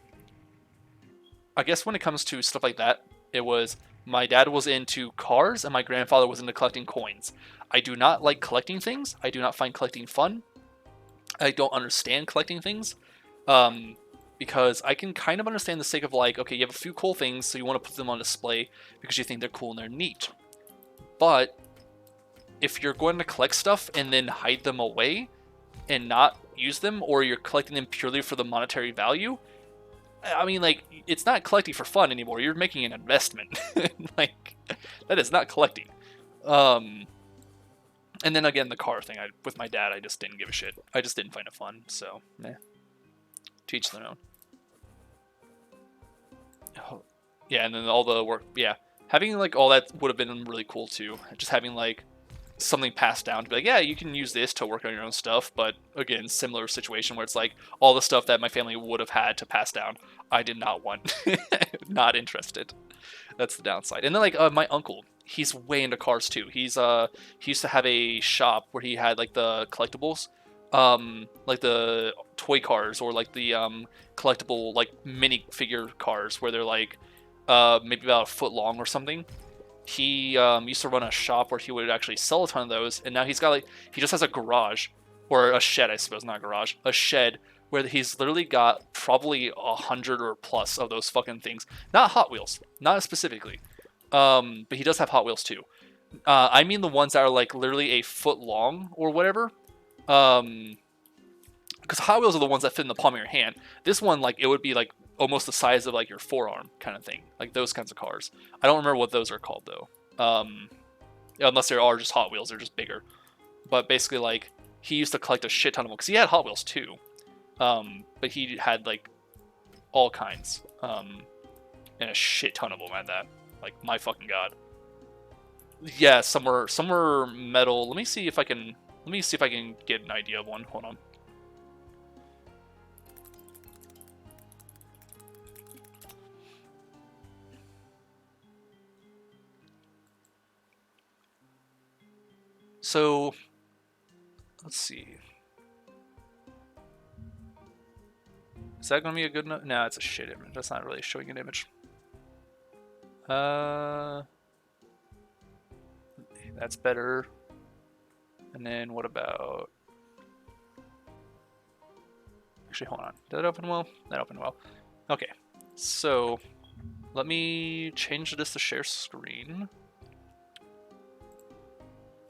Speaker 1: guess when it comes to stuff like that, it was my dad was into cars and my grandfather was into collecting coins. I do not like collecting things. I do not find collecting fun. I don't understand collecting things, because I can kind of understand the sake of like, okay, you have a few cool things, so you want to put them on display because you think they're cool and they're neat. But if you're going to collect stuff and then hide them away and not use them, or you're collecting them purely for the monetary value, I mean, like, it's not collecting for fun anymore. You're making an investment. Like, that is not collecting. And then again, the car thing, with my dad, I just didn't give a shit. I just didn't find it fun, so, to each their own. Oh, yeah, and then all the work, yeah. Having, like, all that would have been really cool, too. Just having, like, something passed down to be like, yeah, you can use this to work on your own stuff, but again, similar situation where it's like all the stuff that my family would have had to pass down, I did not want. Not interested. That's the downside. And then like my uncle, he's way into cars too. He used to have a shop where he had like the collectibles, like the toy cars, or like the collectible like mini figure cars where they're like maybe about a foot long or something. He used to run a shop where he would actually sell a ton of those, and now he's got like, he just has a garage, or a shed, I suppose, not a garage, a shed, where he's literally got probably 100 or plus of those fucking things. Not Hot Wheels, not specifically, but he does have Hot Wheels too. I mean the ones that are like literally a foot long or whatever, because Hot Wheels are the ones that fit in the palm of your hand. This one, like, it would be like almost the size of like your forearm kind of thing, like those kinds of cars. I don't remember what those are called though, unless they are just Hot Wheels, they're just bigger. But basically, like, he used to collect a shit ton of them because he had Hot Wheels too, but he had like all kinds, and a shit ton of them at that. Like, my fucking god. Yeah, some were metal. Let me see if I can get an idea of one. Hold on. So, let's see. Is that going to be a good enough? No, it's a shit image. That's not really showing an image. That's better. And then what about... Actually, hold on. Did that open well? That opened well. Okay. So, Let me change this to share screen.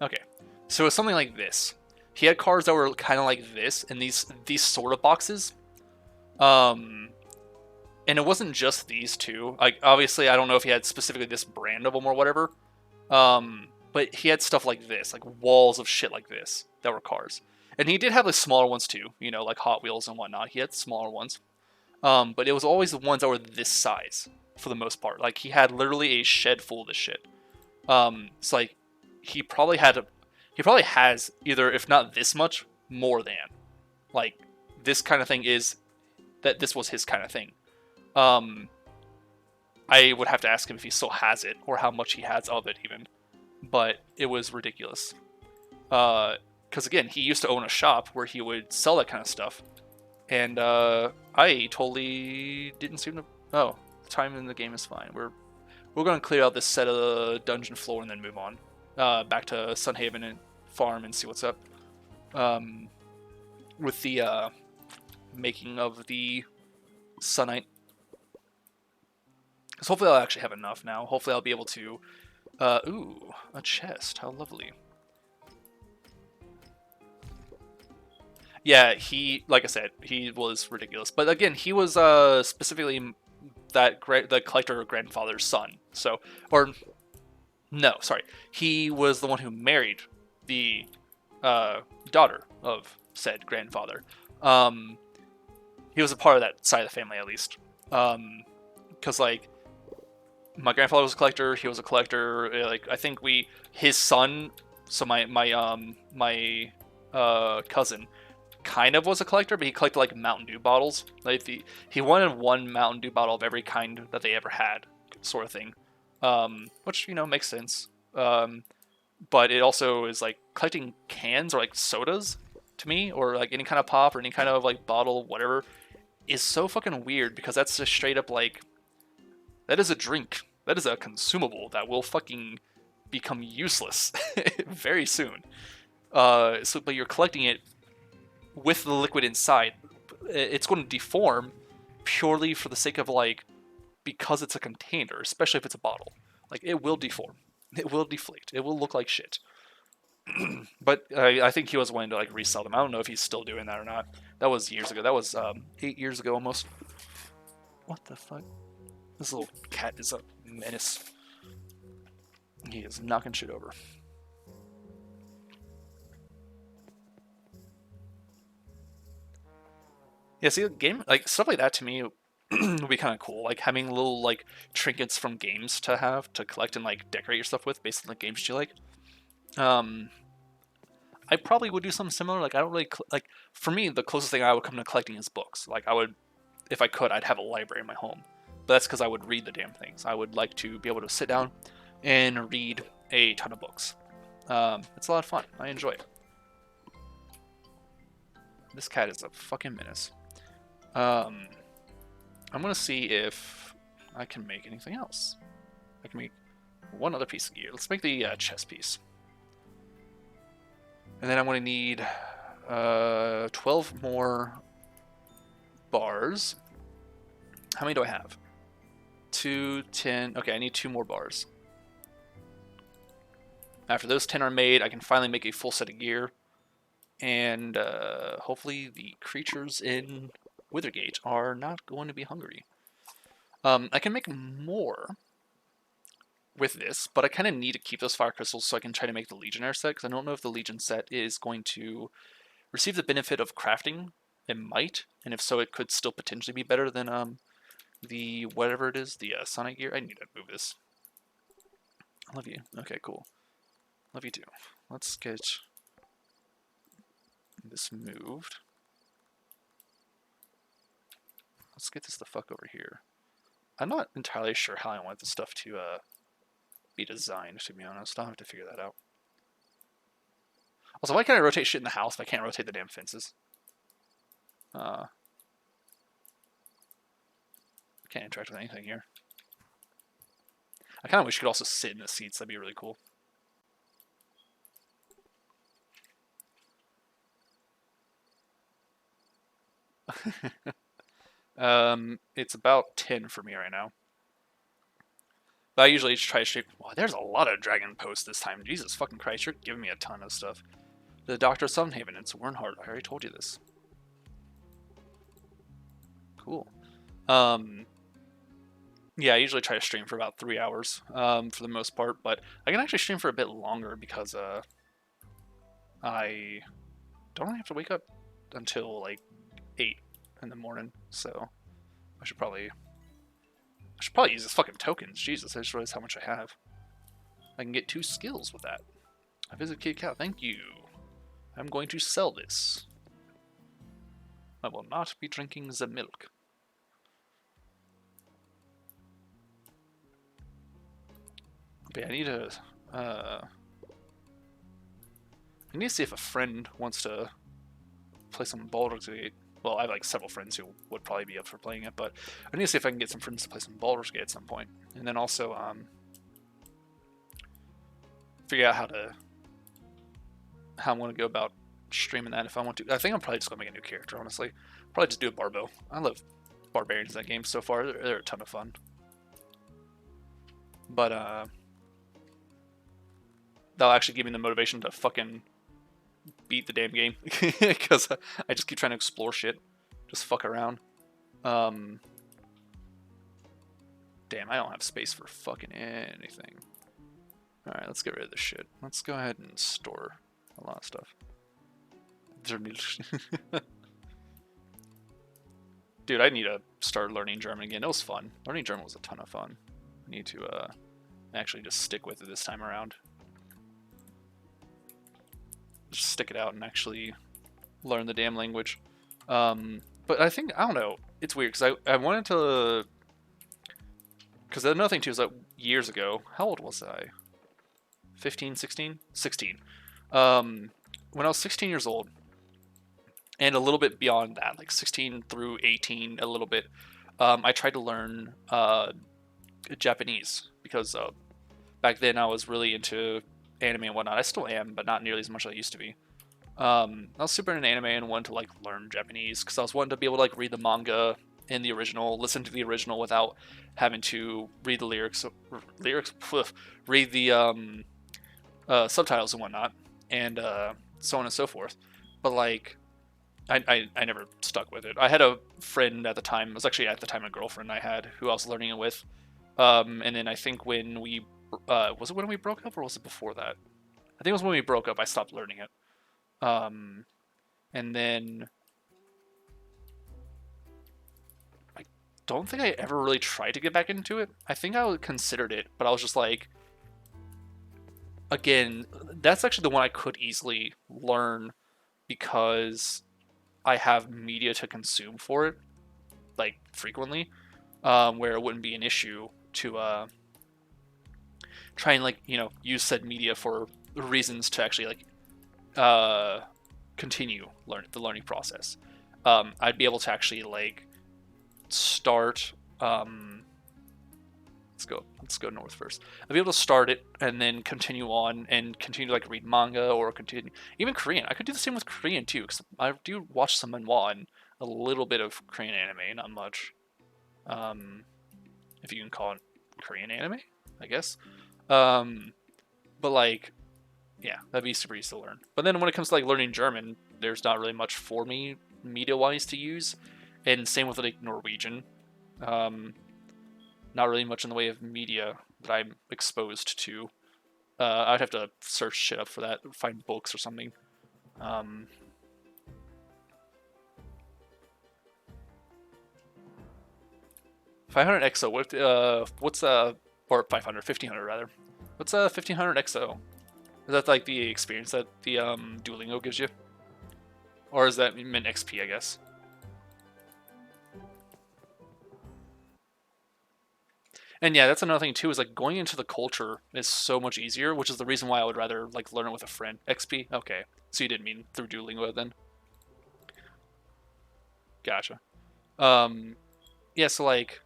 Speaker 1: Okay, so it's something like this. He had cards that were kind of like this in these sort of boxes. And it wasn't just these two. Like obviously, I don't know if he had specifically this brand of them or whatever. But he had stuff like this, like walls of shit like this that were cars. And he did have like smaller ones too, you know, like Hot Wheels and whatnot. He had smaller ones. But it was always the ones that were this size for the most part. Like he had literally a shed full of this shit. It's like he probably has either, if not this much, more than. Like this kind of thing is that this was his kind of thing. I would have to ask him if he still has it or how much he has of it even. But it was ridiculous. Because again, he used to own a shop where he would sell that kind of stuff. And I totally didn't seem to. Oh, time in the game is fine. We're going to clear out this set of the dungeon floor and then move on back to Sunhaven and farm and see what's up with the making of the Sunite. Because hopefully I'll actually have enough now. Hopefully I'll be able to. Ooh, a chest. How lovely. Yeah, like I said, he was ridiculous. But again, he was specifically the collector grandfather's son. So, or no, sorry, he was the one who married the daughter of said grandfather. He was a part of that side of the family at least. Because like my grandfather was a collector, he was a collector. Like I think his son, so my cousin kind of was a collector, but he collected like Mountain Dew bottles. Like he wanted one Mountain Dew bottle of every kind that they ever had, sort of thing. Which makes sense. But it also is like collecting cans or like sodas to me, or like any kind of pop or any kind of like bottle, whatever, is so fucking weird because that's just straight up like that is a drink. That is a consumable that will fucking become useless very soon. But you're collecting it with the liquid inside. It's going to deform purely for the sake of like because it's a container, especially if it's a bottle. Like it will deform. It will deflate. It will look like shit. But I think he was wanting to like resell them. I don't know if he's still doing that or not. That was years ago. That was 8 years ago almost. What the fuck? This little cat is a menace. He is knocking shit over. Yeah, see, game like stuff like that to me would be kind of cool. Like having little like trinkets from games to have to collect and like decorate your stuff with based on the games you like. I probably would do something similar. Like I don't really like for me the closest thing I would come to collecting is books. Like I would, if I could, I'd have a library in my home. But that's because I would read the damn things. I would like to be able to sit down and read a ton of books. It's a lot of fun. I enjoy it. This cat is a fucking menace. I'm gonna see if I can make anything else. I can make one other piece of gear. Let's make the chest piece. And then I'm going to need 12 more bars. How many do I have? 2, 10. Okay, I need 2 more bars. After those 10 are made, I can finally make a full set of gear. And hopefully the creatures in Withergate are not going to be hungry. I can make more with this, but I kind of need to keep those fire crystals so I can try to make the Legionnaire set, because I don't know if the Legion set is going to receive the benefit of crafting. It might, and if so, it could still potentially be better than the whatever it is, the Sonic gear. I need to move this. I love you. Okay, cool. Love you too. Let's get this moved. Let's get this the fuck over here. I'm not entirely sure how I want this stuff to be designed, to be honest. I'll have to figure that out. Also, why can't I rotate shit in the house if I can't rotate the damn fences? I can't interact with anything here. I kind of wish you could also sit in the seats. That'd be really cool. It's about 10 for me right now. But I usually try to stream. Wow, there's a lot of dragon posts this time. Jesus fucking Christ, you're giving me a ton of stuff. The Doctor of Sunhaven, it's Wernhard. I already told you this. Cool. Yeah, I usually try to stream for about 3 hours for the most part, but I can actually stream for a bit longer because I don't really have to wake up until like 8 in the morning, so I should probably use this fucking tokens. Jesus, I just realized how much I have. I can get 2 skills with that. I visit Kid Cow. Thank you. I'm going to sell this. I will not be drinking the milk. But yeah, I need to see if a friend wants to play some Baldur's Gate. Well, I have like several friends who would probably be up for playing it, but I need to see if I can get some friends to play some Baldur's Gate at some point. And then also figure out how I'm going to go about streaming that if I want to. I think I'm probably just going to make a new character, honestly. Probably just do a Barbo. I love barbarians in that game so far. They're a ton of fun. But that'll actually give me the motivation to fucking beat the damn game. Because I just keep trying to explore shit. Just fuck around. Damn, I don't have space for fucking anything. Alright, let's get rid of this shit. Let's go ahead and store a lot of stuff. Dude, I need to start learning German again. It was fun. Learning German was a ton of fun. I need to actually just stick with it this time around. Just stick it out and actually learn the damn language. But I think, I don't know, it's weird because I wanted to... Because another thing too is that years ago, how old was I? 15, 16? 16. When I was 16 years old, and a little bit beyond that, like 16 through 18, a little bit, I tried to learn Japanese because back then I was really into anime and whatnot. I still am, but not nearly as much as I used to be. I was super into anime and wanted to like learn Japanese because I was wanting to be able to like read the manga in the original, listen to the original without having to read the read the subtitles and whatnot, and so on and so forth. But like, I never stuck with it. I had a friend at the time. It was actually at the time a girlfriend I had who I was learning it with. And then I think when we was it when we broke up or was it before that? I think it was when we broke up. I stopped learning it. And then I don't think I ever really tried to get back into it. I think I considered it, but I was just like, again, that's actually the one I could easily learn because I have media to consume for it, like frequently, where it wouldn't be an issue to try and like use said media for reasons to actually like continue the learning process. I'd be able to actually like start. Let's go north first. I'd be able to start it and then continue on and continue to like read manga or continue even Korean. I could do the same with Korean too because I do watch some manhwa and a little bit of Korean anime, not much. If you can call it Korean anime, I guess. But like, yeah, that'd be super easy to learn. But then when it comes to like learning German, there's not really much for me media-wise to use, and same with like Norwegian. Not really much in the way of media that I'm exposed to. I'd have to search shit up for that, find books or something. 500 EXO. What's or 500, 1500 rather. What's 1500 EXO? Is that like the experience that the Duolingo gives you, or is that meant XP? I guess. And yeah, that's another thing too, is like going into the culture is so much easier, which is the reason why I would rather like learn it with a friend. XP? Okay. So you didn't mean through Duolingo then? Gotcha. Yeah, so like,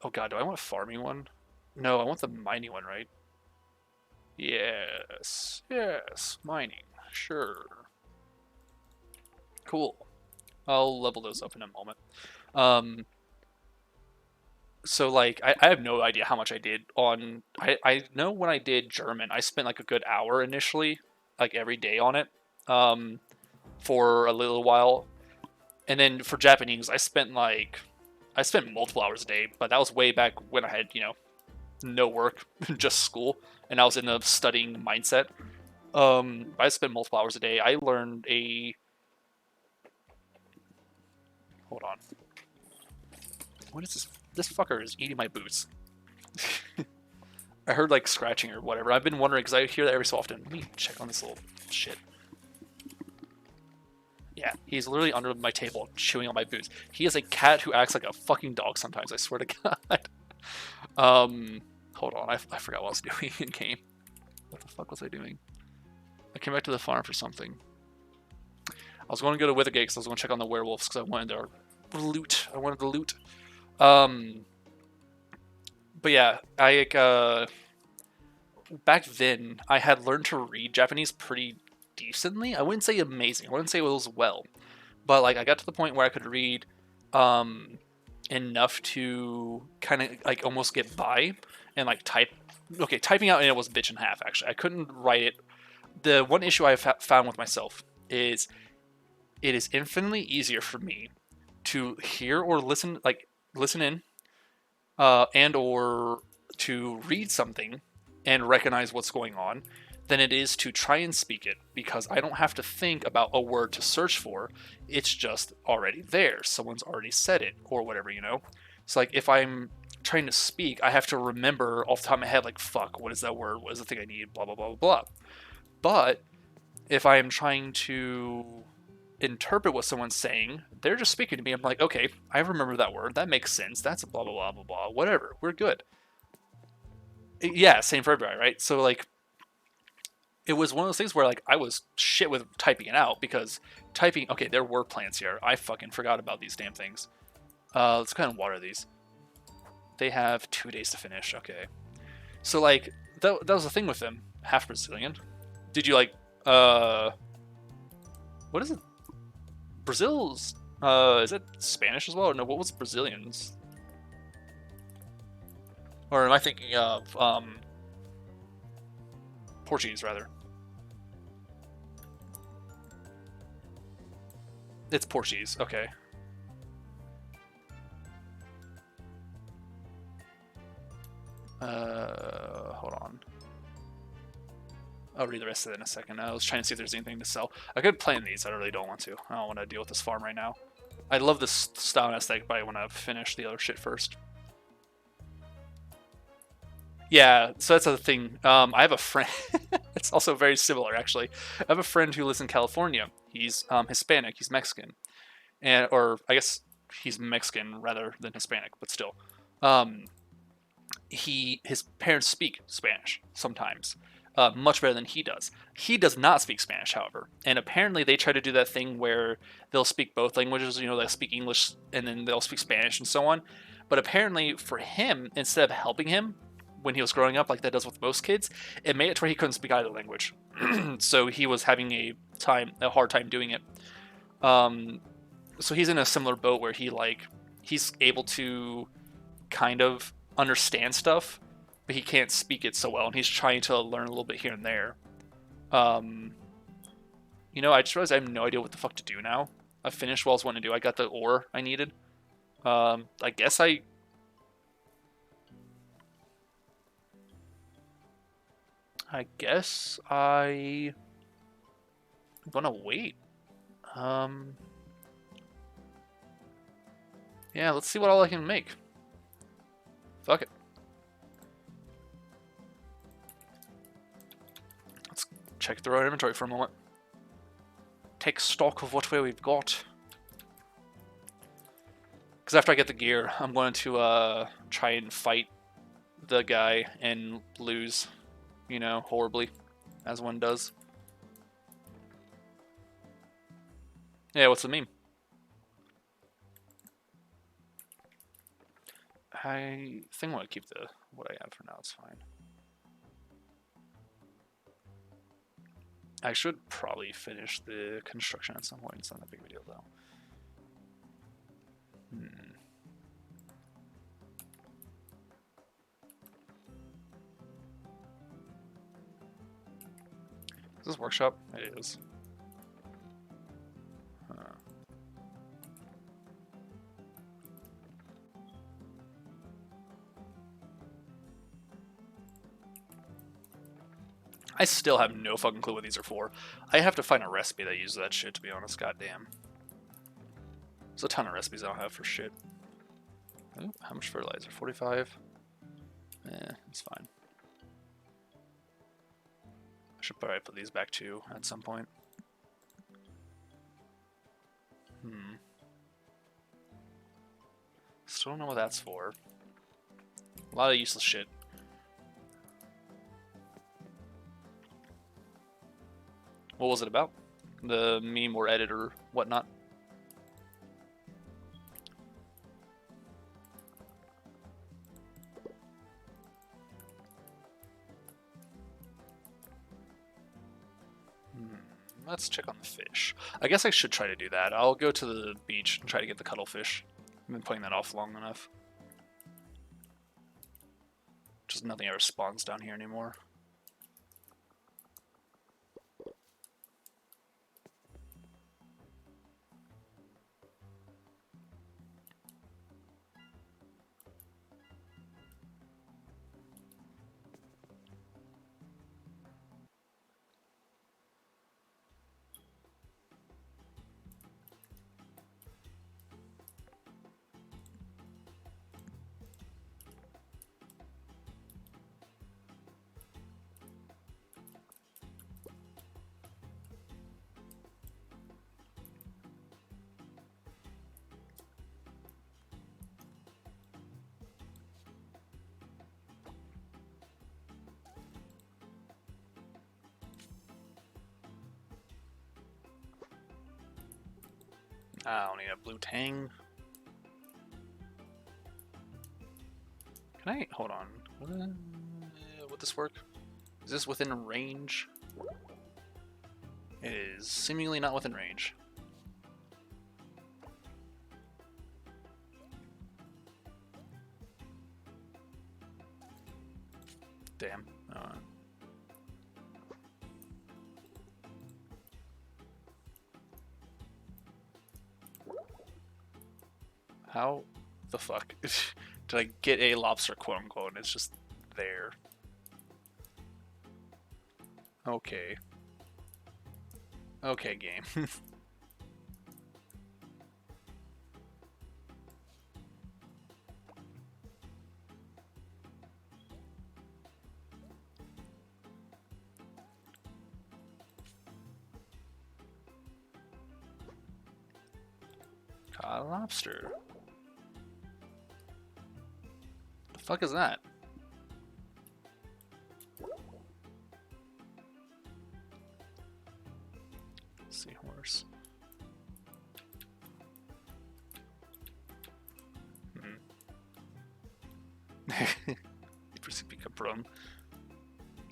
Speaker 1: oh god, do I want a farming one? No, I want the mining one, right? Yes. Yes. Mining. Sure. Cool. I'll level those up in a moment. So like I have no idea how much I did on I know when I did German, I spent like a good hour initially, like every day on it, um, for a little while. And then for Japanese, I spent multiple hours a day, but that was way back when I had, no work, just school, and I was in a studying mindset. I spent multiple hours a day. I learned a hold on. What is this? This fucker is eating my boots. I heard like scratching or whatever. I've been wondering because I hear that every so often. Let me check on this little shit. Yeah, he's literally under my table chewing on my boots. He is a cat who acts like a fucking dog sometimes, I swear to God. Hold on, I forgot what I was doing in game. What the fuck was I doing? I came back to the farm for something. I was going to go to Withergate because I was going to check on the werewolves because I wanted their loot. I wanted the loot. But yeah, back then I had learned to read Japanese pretty decently. I wouldn't say amazing. I wouldn't say it was well, but like I got to the point where I could read enough to kind of like almost get by and like type. Okay, typing out and it was a bitch and a half actually. I couldn't write it. The one issue I found with myself is it is infinitely easier for me to hear or listen in and or to read something and recognize what's going on than it is to try and speak it because I don't have to think about a word to search for. It's just already there. Someone's already said it or whatever, So like if I'm trying to speak, I have to remember off the top of my head, like, fuck, what is that word? What is the thing I need? Blah, blah, blah, blah, blah. But if I am trying to interpret what someone's saying, they're just speaking to me. I'm like, okay, I remember that word. That makes sense. That's a blah, blah, blah, blah, blah. Whatever. We're good. Yeah, same for everybody, right? So like, it was one of those things where like I was shit with typing it out because typing. Okay, there were plants here. I fucking forgot about these damn things. Let's kind of water these. They have 2 days to finish. Okay, so like that was the thing with them. Half Brazilian. Did you like what is it? Brazil's is it Spanish as well? Or no, what was Brazilians? Or am I thinking of Portuguese rather? It's Portuguese. Okay. Hold on. I'll read the rest of it in a second. I was trying to see if there's anything to sell. I could plant these. I really don't want to. I don't want to deal with this farm right now. I love this style and aesthetic, but I want to finish the other shit first. Yeah, so that's the thing. I have a friend. It's also very similar, actually. I have a friend who lives in California. He's Hispanic. He's Mexican, or I guess he's Mexican rather than Hispanic, but still. Um, his parents speak Spanish sometimes, much better than he does. He does not speak Spanish, however, and apparently they try to do that thing where they'll speak both languages. They'll speak English and then they'll speak Spanish and so on. But apparently, for him, instead of helping him when he was growing up, like that does with most kids, it made it to where he couldn't speak either language. So he was having a hard time doing it. So he's in a similar boat where he's able to kind of understand stuff, but he can't speak it so well, and he's trying to learn a little bit here and there. I just realized I have no idea what the fuck to do now. I finished what I was wanting to do. I got the ore I needed. I guess I'm gonna wait. Yeah, let's see what all I can make. Fuck it. Let's check through our inventory for a moment. Take stock of what we've got. Because after I get the gear, I'm going to try and fight the guy and lose, horribly, as one does. Yeah, what's the meme? I think I want to keep what I have for now. It's fine. I should probably finish the construction at some point. It's not that big of a deal, though. this workshop? It is. I still have no fucking clue what these are for. I have to find a recipe that uses that shit, to be honest. Goddamn. There's a ton of recipes I don't have for shit. Oh, how much fertilizer? 45? It's fine. I should probably put these back too at some point. Still don't know what that's for. A lot of useless shit. What was it about? The meme or edit or whatnot? Let's check on the fish. I guess I should try to do that. I'll go to the beach and try to get the cuttlefish. I've been putting that off long enough. Just nothing ever spawns down here anymore. I don't need a blue tang. Can I? Hold on. Would this work? Is this within range? It is seemingly not within range. Damn. How the fuck did I get a lobster, quote unquote, and it's just there? Okay. Okay, game. Caught a lobster. The fuck is that? Seahorse.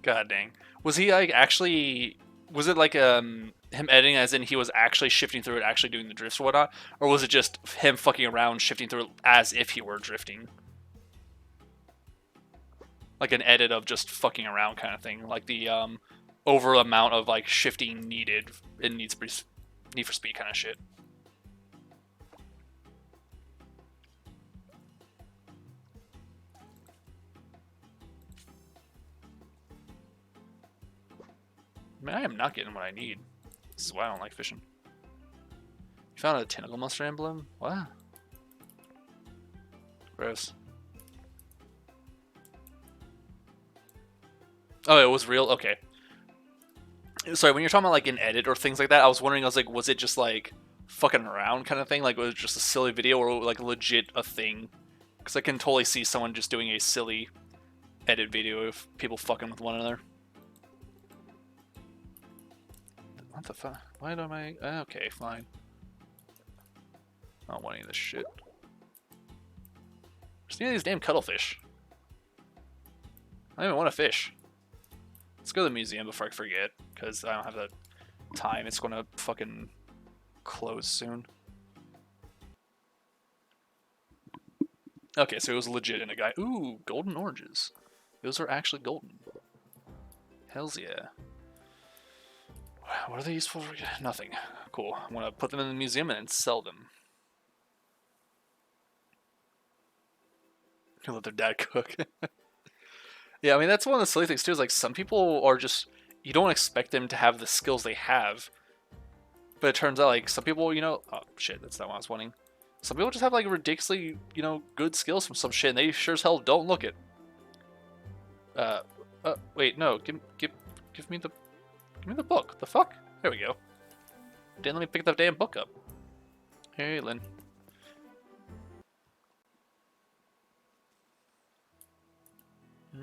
Speaker 1: God dang. Was he like actually? Was it like him editing as in he was actually shifting through it, actually doing the drifts or whatnot, or was it just him fucking around shifting through it as if he were drifting? Like an edit of just fucking around kind of thing, like the over amount of like shifting needed in Need for Speed kind of shit. I mean, I am not getting what I need. This is why I don't like fishing. You found a tentacle monster emblem? What? Gross. Oh, it was real? Okay. Sorry, when you're talking about like an edit or things like that, I was wondering, I was like, was it just like fucking around kind of thing? Like, was it just a silly video or like legit a thing? Because I can totally see someone just doing a silly edit video of people fucking with one another. What the fuck? Why don't I? Okay, fine. I don't want any of this shit. Just need these damn cuttlefish. I don't even want to fish. Let's go to the museum before I forget, because I don't have the time. It's going to fucking close soon. Okay, so it was legit in a guy. Ooh, golden oranges. Those are actually golden. Hells yeah. What are they useful for? Nothing. Cool. I'm gonna put them in the museum and then sell them. Let their dad cook. Yeah, I mean that's one of the silly things too. Is like some people are just you don't expect them to have the skills they have, but it turns out like some people, oh shit, that's not what I was wanting. Some people just have like ridiculously, good skills from some shit, and they sure as hell don't look it. Wait, no, give me the book. The fuck? There we go. Didn't let me pick the damn book up. Hey, Lynn.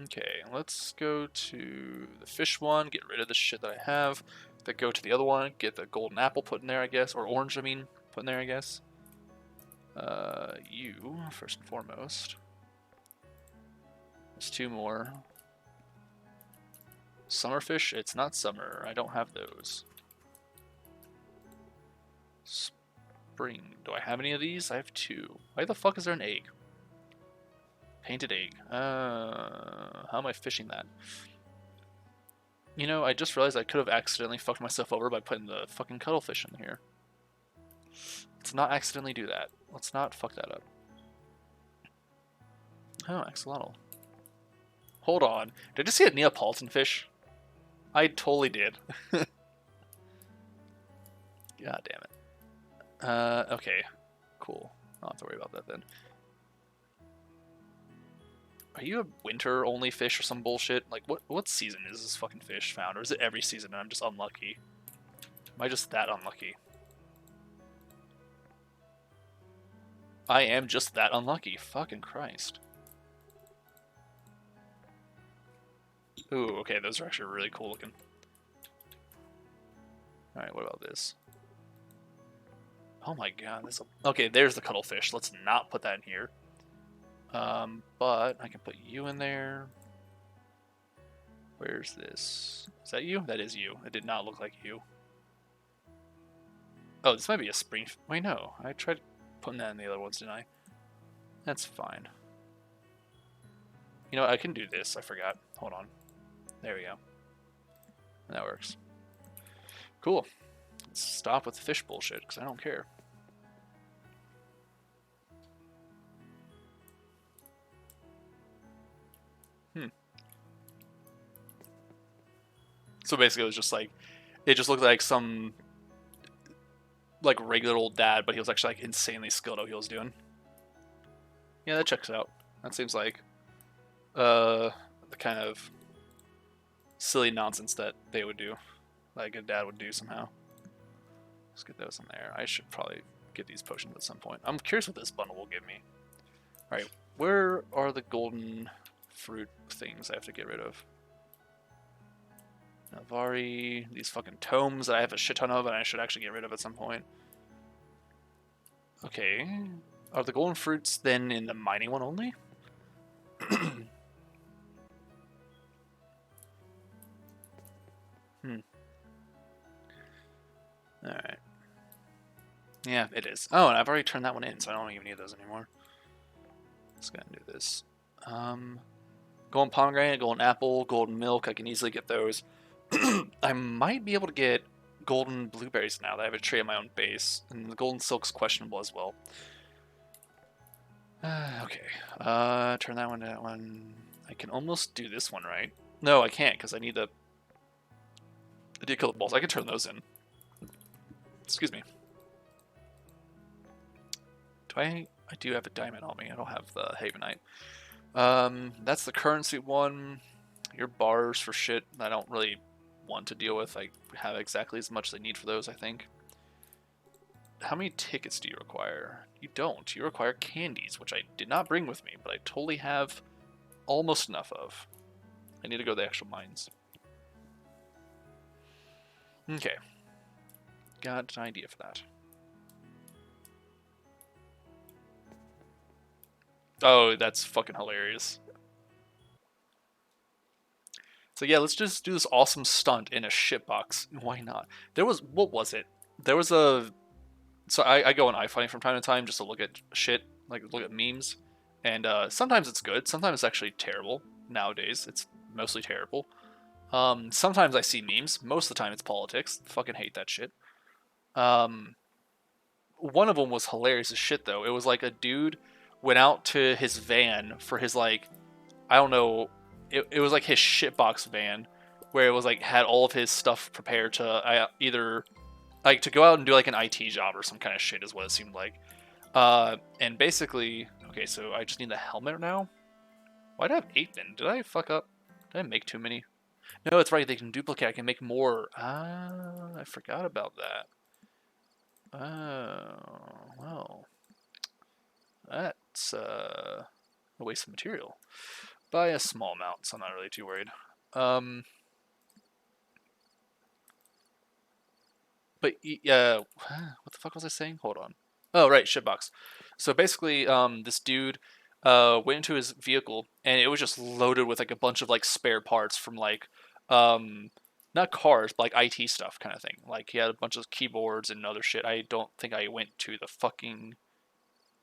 Speaker 1: Okay, let's go to the fish one, get rid of the shit that I have. Then go to the other one, get the golden apple put in there, I guess. Or orange, I mean, put in there, I guess. You, first and foremost. There's two more. Summerfish? It's not summer. I don't have those. Spring. Do I have any of these? I have two. Why the fuck is there an egg? Painted egg. How am I fishing that? I just realized I could have accidentally fucked myself over by putting the fucking cuttlefish in here. Let's not accidentally do that. Let's not fuck that up. Oh, axolotl. Hold on. Did I just see a Neapolitan fish? I totally did. God damn it. Okay. Cool. I don't have to worry about that then. Are you a winter-only fish or some bullshit? Like, what season is this fucking fish found? Or is it every season and I'm just unlucky? Am I just that unlucky? I am just that unlucky. Fucking Christ. Ooh, okay, those are actually really cool looking. Alright, what about this? Oh my god, this. Okay, there's the cuttlefish. Let's not put that in here. But I can put you in there. Where's this? Is that you? That is you. It did not look like you. Oh, this might be a spring. Wait, no. I tried putting that in the other ones, didn't I? That's fine. You know what? I can do this. I forgot. Hold on. There we go. That works. Cool. Let's stop with the fish bullshit, because I don't care. So basically it was just like, it just looked like some, like, regular old dad, but he was actually, like, insanely skilled at what he was doing. Yeah, that checks out. That seems like, the kind of silly nonsense that they would do, like a dad would do somehow. Let's get those in there. I should probably get these potions at some point. I'm curious what this bundle will give me. Alright, where are the golden fruit things I have to get rid of? Navari, these fucking tomes that I have a shit ton of and I should actually get rid of at some point. Okay. Are the golden fruits then in the mining one only? Alright. Yeah, it is. Oh, and I've already turned that one in, so I don't even need those anymore. Let's go ahead and do this. Golden pomegranate, golden apple, golden milk, I can easily get those. I might be able to get golden blueberries now that I have a tree at my own base, and the golden silk's questionable as well. Okay, turn that one to that one. I can almost do this one, right? No, I can't, because I need to kill the balls. I can turn those in. Excuse me. I do have a diamond on me. I don't have the Havenite. That's the currency one. Your bars for shit I don't really want to deal with. I have exactly as much as I need for those, I think. How many tickets do you require? You don't. You require candies, which I did not bring with me, but I totally have almost enough of. I need to go to the actual mines. Okay. Got an idea for that. Oh, that's fucking hilarious. So yeah, let's just do this awesome stunt in a shitbox. Why not? There was, what was it? There was a, so I go on iFighting from time to time just to look at shit, like look at memes. And sometimes it's good, sometimes it's actually terrible. Nowadays, it's mostly terrible. Sometimes I see memes. Most of the time it's politics. Fucking hate that shit. Um, one of them was hilarious as shit though. It was like a dude went out to his van for his like, I don't know, it was like his shitbox van where it was like had all of his stuff prepared to either like to go out and do like an IT job or some kind of shit is what it seemed like. And basically, okay, so I just need the helmet now. Why did I have 8 then? Did I fuck up? Did I make too many? No, it's right. They can duplicate. I can make more. Ah, I forgot about that. Oh, well. That's a waste of material. By a small amount, so I'm not really too worried. But what the fuck was I saying? Hold on. Oh, right, shitbox. So basically, this dude went into his vehicle and it was just loaded with like a bunch of like spare parts from like not cars, but like IT stuff kind of thing. Like he had a bunch of keyboards and other shit. I don't think I went to the fucking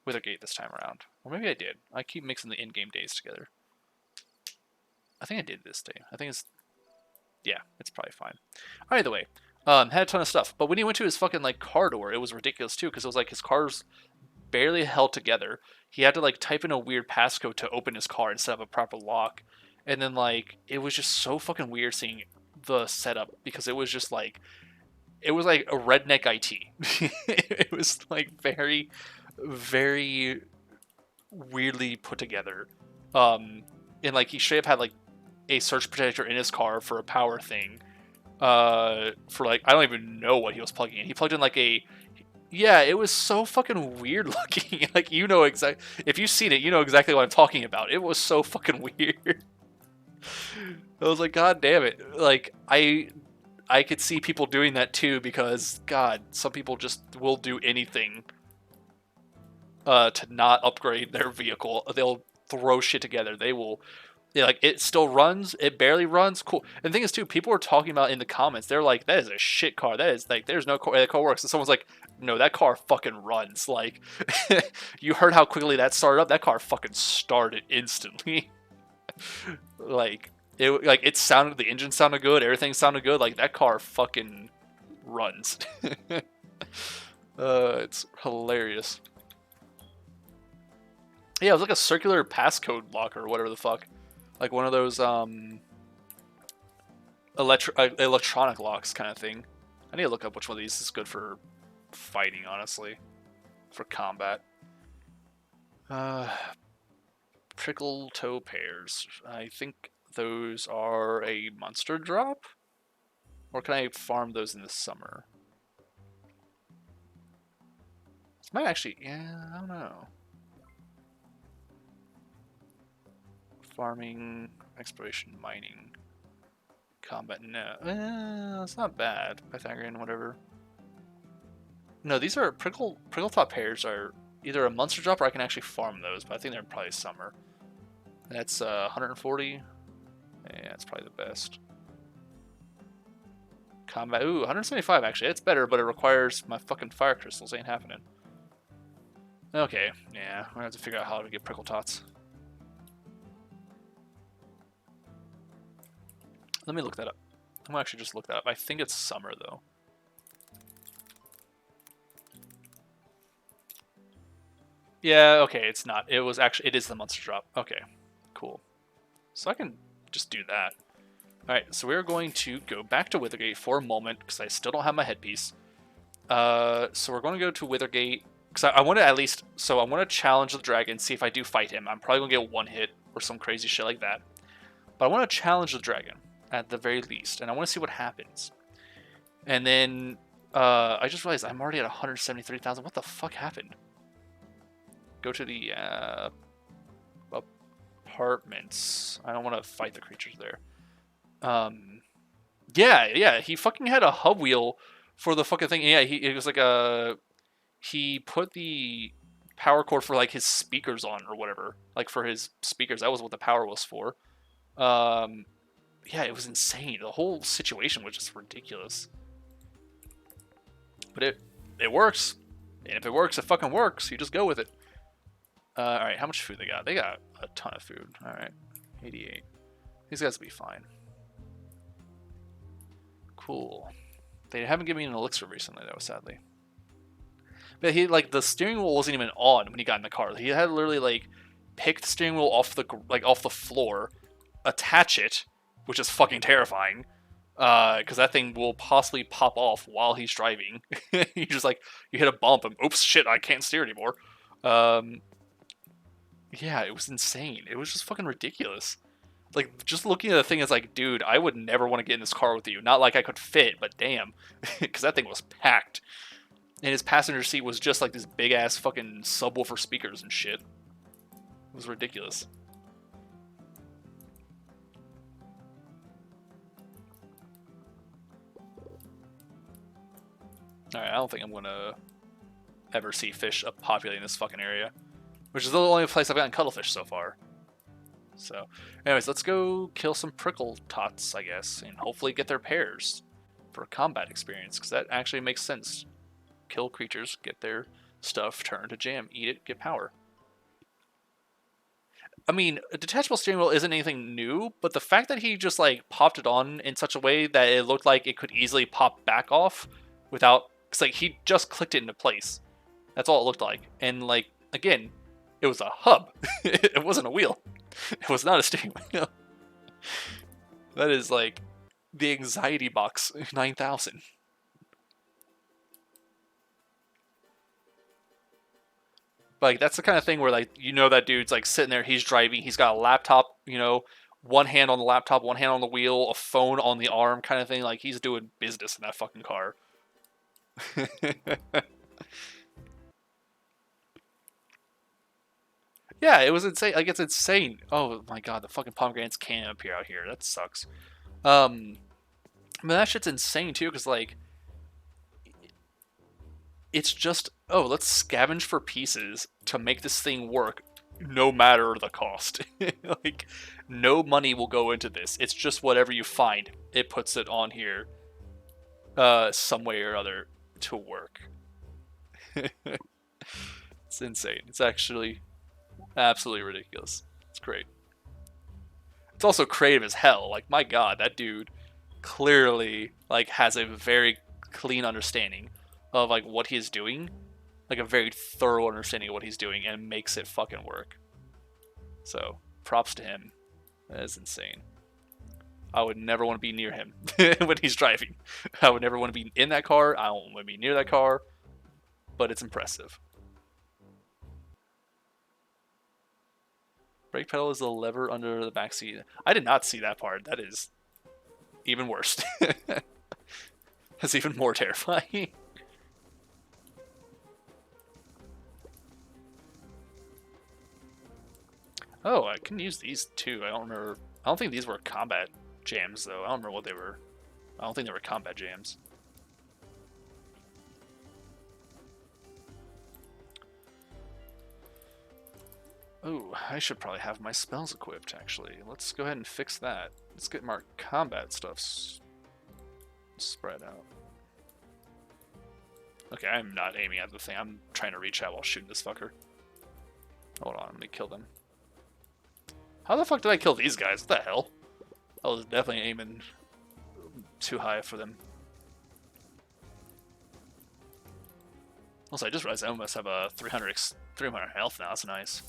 Speaker 1: Withergate this time around. Or maybe I did. I keep mixing the in-game days together. I think I did this day. I think it's yeah, it's probably fine. Either way, had a ton of stuff. But when he went to his fucking like car door, it was ridiculous too because it was like his car's barely held together. He had to like type in a weird passcode to open his car instead of a proper lock. And then like it was just so fucking weird seeing the setup because it was just like it was like a redneck IT. It was like very, very weirdly put together. And like he should have had like a surge protector in his car for a power thing. For like I don't even know what he was plugging in. He plugged in like a yeah, it was so fucking weird looking. Like you know exactly if you've seen it, you know exactly what I'm talking about. It was so fucking weird. I was like, God damn it! Like I could see people doing that too because God, some people just will do anything to not upgrade their vehicle. They'll throw shit together. They will. Yeah, like it still runs. It barely runs. Cool. And the thing is, too, people were talking about in the comments. They're like, "That is a shit car. That is like, there's no car that car works." And someone's like, "No, that car fucking runs." Like, you heard how quickly that started up. That car fucking started instantly. Like it sounded. The engine sounded good. Everything sounded good. Like that car fucking runs. It's hilarious. Yeah, it was like a circular passcode locker or whatever the fuck. Like one of those electronic locks kind of thing. I need to look up which one of these is good for fighting, honestly. For combat. Prickle toe pears. I think those are a monster drop? Or can I farm those in the summer? This might actually, yeah, I don't know. Farming, exploration, mining, combat. No, it's not bad. Pythagorean, whatever. No, these are prickle top pears are either a monster drop or I can actually farm those, but I think they're probably summer. That's 140. Yeah, that's probably the best. Combat. Ooh, 175 actually. It's better, but it requires my fucking fire crystals. Ain't happening. Okay, yeah, we're gonna have to figure out how to get prickle tots. Let me look that up. I'm gonna actually just look that up. I think it's summer though. Yeah, okay, it's not. It was actually, it is the monster drop. Okay, cool. So I can just do that. Alright, so we're going to go back to Withergate for a moment, because I still don't have my headpiece. So we're going to go to Withergate, because I want to at least, so I want to challenge the dragon, see if I do fight him. I'm probably going to get one hit, or some crazy shit like that. But I want to challenge the dragon, at the very least, and I want to see what happens. And then, I just realized I'm already at 173,000. What the fuck happened? Go to the apartments. I don't want to fight the creatures there. Yeah, he fucking had a hub wheel for the fucking thing. Yeah, it was like he put the power cord for like his speakers on or whatever. Like for his speakers, that was what the power was for. Yeah, it was insane. The whole situation was just ridiculous. But it works. And if it works, it fucking works. You just go with it. Alright, how much food they got? They got a ton of food. Alright, 88. These guys will be fine. Cool. They haven't given me an elixir recently, though, sadly. But he, like, the steering wheel wasn't even on when he got in the car. He had literally, like, pick the steering wheel off the floor, attach it, which is fucking terrifying, because that thing will possibly pop off while he's driving. You just, like, you hit a bump and oops, shit, I can't steer anymore. Yeah, it was insane. It was just fucking ridiculous. Like, just looking at the thing, it's like, dude, I would never want to get in this car with you. Not like I could fit, but damn, because that thing was packed. And his passenger seat was just like this big ass fucking subwoofer speakers and shit. It was ridiculous. Alright, I don't think I'm gonna ever see fish populating this fucking area. Which is the only place I've gotten cuttlefish so far. So, anyways, let's go kill some prickle tots, I guess, and hopefully get their pairs for combat experience, because that actually makes sense. Kill creatures, get their stuff, turn to jam, eat it, get power. I mean, a detachable steering wheel isn't anything new, but the fact that he just, like, popped it on in such a way that it looked like it could easily pop back off without... Because, like, he just clicked it into place. That's all it looked like. And, like, again, it was a hub. It wasn't a wheel. It was not a steering wheel. That is, like, the anxiety box 9000. Like, that's the kind of thing where, like, you know that dude's, like, sitting there, he's driving, he's got a laptop, you know, one hand on the laptop, one hand on the wheel, a phone on the arm kind of thing. Like, he's doing business in that fucking car. Yeah, it was insane. Like, it's insane. Oh my god, the fucking pomegranates can't appear out here. That sucks. I mean, that shit's insane too, because, like, it's just, oh, let's scavenge for pieces to make this thing work no matter the cost. Like, no money will go into this. It's just whatever you find, it puts it on here some way or other to work. It's insane. It's actually absolutely ridiculous. It's great. It's also creative as hell. Like, my god, that dude clearly, like, has a very clean understanding of, like, what he's doing, like a very thorough understanding of what he's doing, and makes it fucking work. So, props to him. That is insane. I would never want to be near him when he's driving. I would never want to be in that car. I don't want to be near that car, but it's impressive. Brake pedal is the lever under the back seat. I did not see that part. That is even worse. That's even more terrifying. Oh, I can use these too. I don't remember. I don't think these were combat jams, though. I don't remember what they were. I don't think they were combat jams. Oh, I should probably have my spells equipped, actually. Let's go ahead and fix that. Let's get more combat stuff spread out. Okay, I'm not aiming at the thing. I'm trying to reach out while shooting this fucker. Hold on, let me kill them. How the fuck did I kill these guys? What the hell? I was definitely aiming too high for them. Also, I just realized I almost have a 300 health now. That's nice.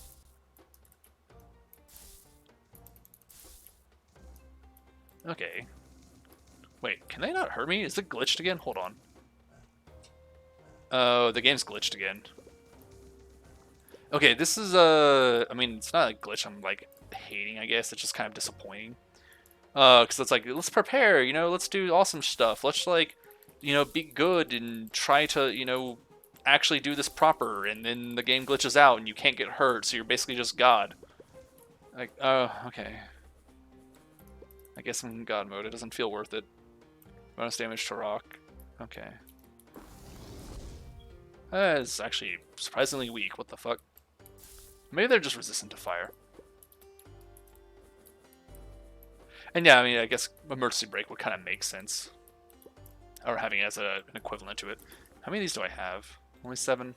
Speaker 1: Okay. Wait, can they not hurt me? Is it glitched again? Hold on. Oh, the game's glitched again. Okay, this is I mean, it's not a glitch I'm, like, hating, I guess. It's just kind of disappointing. Because it's like, let's prepare, you know, let's do awesome stuff. Let's, like, you know, be good and try to, you know, actually do this proper. And then the game glitches out and you can't get hurt, so you're basically just God. Like, oh, okay. I guess I'm in God mode. It doesn't feel worth it. Bonus damage to rock. Okay. It's actually surprisingly weak. What the fuck? Maybe they're just resistant to fire. And yeah, I mean, I guess emergency brake would kind of make sense. Or having it as an equivalent to it. How many of these do I have? Only 7?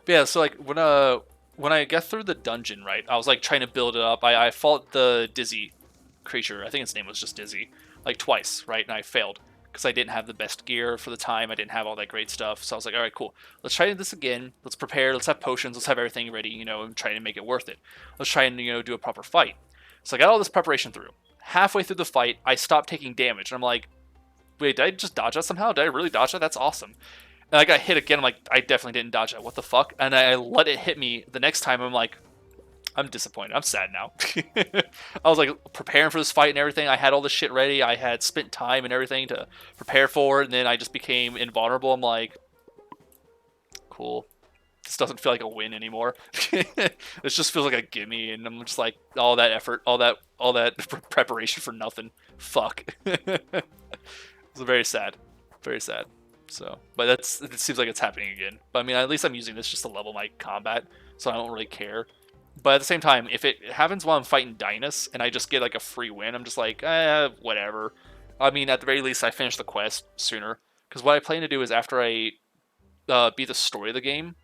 Speaker 1: But yeah, so like when I get through the dungeon, right, I was like trying to build it up. I fought the Dizzy creature. I think its name was just Dizzy, like twice, right? And I failed because I didn't have the best gear for the time. I didn't have all that great stuff. So I was like, all right, cool. Let's try this again. Let's prepare. Let's have potions. Let's have everything ready, you know, and try to make it worth it. Let's try and, you know, do a proper fight. So I got all this preparation through. Halfway through the fight, I stopped taking damage. And I'm like, wait, did I just dodge that somehow? Did I really dodge that? That's awesome. And I got hit again. I'm like, I definitely didn't dodge that. What the fuck? And I let it hit me the next time. I'm like, I'm disappointed. I'm sad now. I was like preparing for this fight and everything. I had all this shit ready. I had spent time and everything to prepare for it. And then I just became invulnerable. I'm like, cool. This doesn't feel like a win anymore. This just feels like a gimme. And I'm just like, all that effort, all that preparation for nothing. Fuck. It's very sad. Very sad. So, but it seems like it's happening again. But I mean, at least I'm using this just to level my combat, so I don't really care. But at the same time, if it happens while I'm fighting Dynas and I just get like a free win, I'm just like, whatever. I mean, at the very least, I finish the quest sooner. Because what I plan to do is after I beat the story of the game,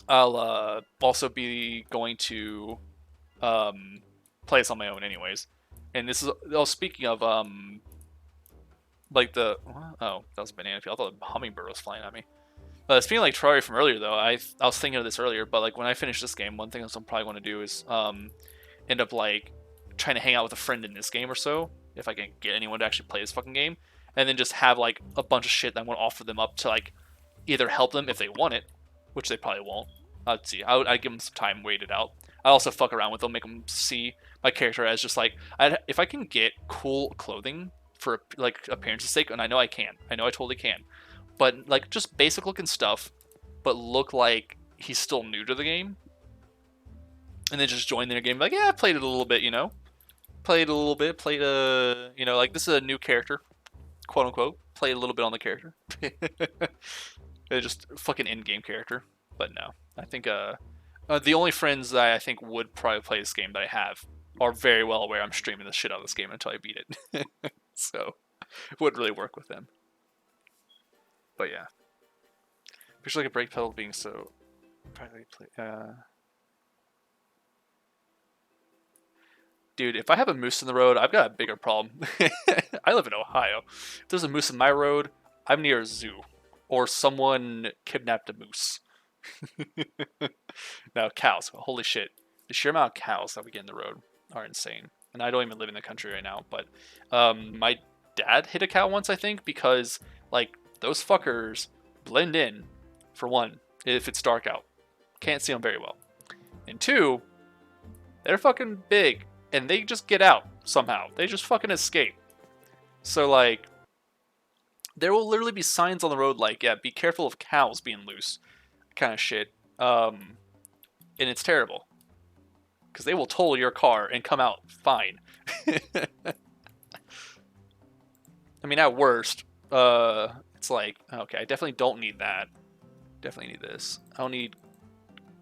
Speaker 1: I'll also be going to play this on my own anyways. And this is, speaking of, like the, oh, that was a banana peel. I thought a hummingbird was flying at me. Speaking of like Terraria from earlier, though, I was thinking of this earlier, but like when I finish this game, one thing I'm probably going to do is end up like trying to hang out with a friend in this game or so, if I can get anyone to actually play this fucking game, and then just have like a bunch of shit that I'm going to offer them up to like either help them if they want it, which they probably won't. Let's see, I'd give them some time, wait it out. I also fuck around with them, make them see my character as just like, if I can get cool clothing for like appearance's sake, and I know I can, I know I totally can. But like just basic looking stuff, but look like he's still new to the game, and then just join their game. Like, yeah, I played it a little bit, you know, played a little bit, played you know, like this is a new character, quote unquote. Played a little bit on the character. It's just fucking in-game character. But no, I think the only friends that I think would probably play this game that I have are very well aware I'm streaming the shit out of this game until I beat it. So it wouldn't really work with them. But yeah, picture like a brake pedal being so practically dude, if I have a moose in the road, I've got a bigger problem. I live in Ohio. If there's a moose in my road, I'm near a zoo, or someone kidnapped a moose. Now cows, holy shit! The sheer amount of cows that we get in the road are insane. And I don't even live in the country right now, but my dad hit a cow once, I think, because like those fuckers blend in, for one, if it's dark out. Can't see them very well. And two, they're fucking big, and they just get out somehow. They just fucking escape. So, like, there will literally be signs on the road like, yeah, be careful of cows being loose, kind of shit. And it's terrible. Because they will toll your car and come out fine. I mean, at worst, it's like, okay, I definitely don't need that. Definitely need this. I don't need...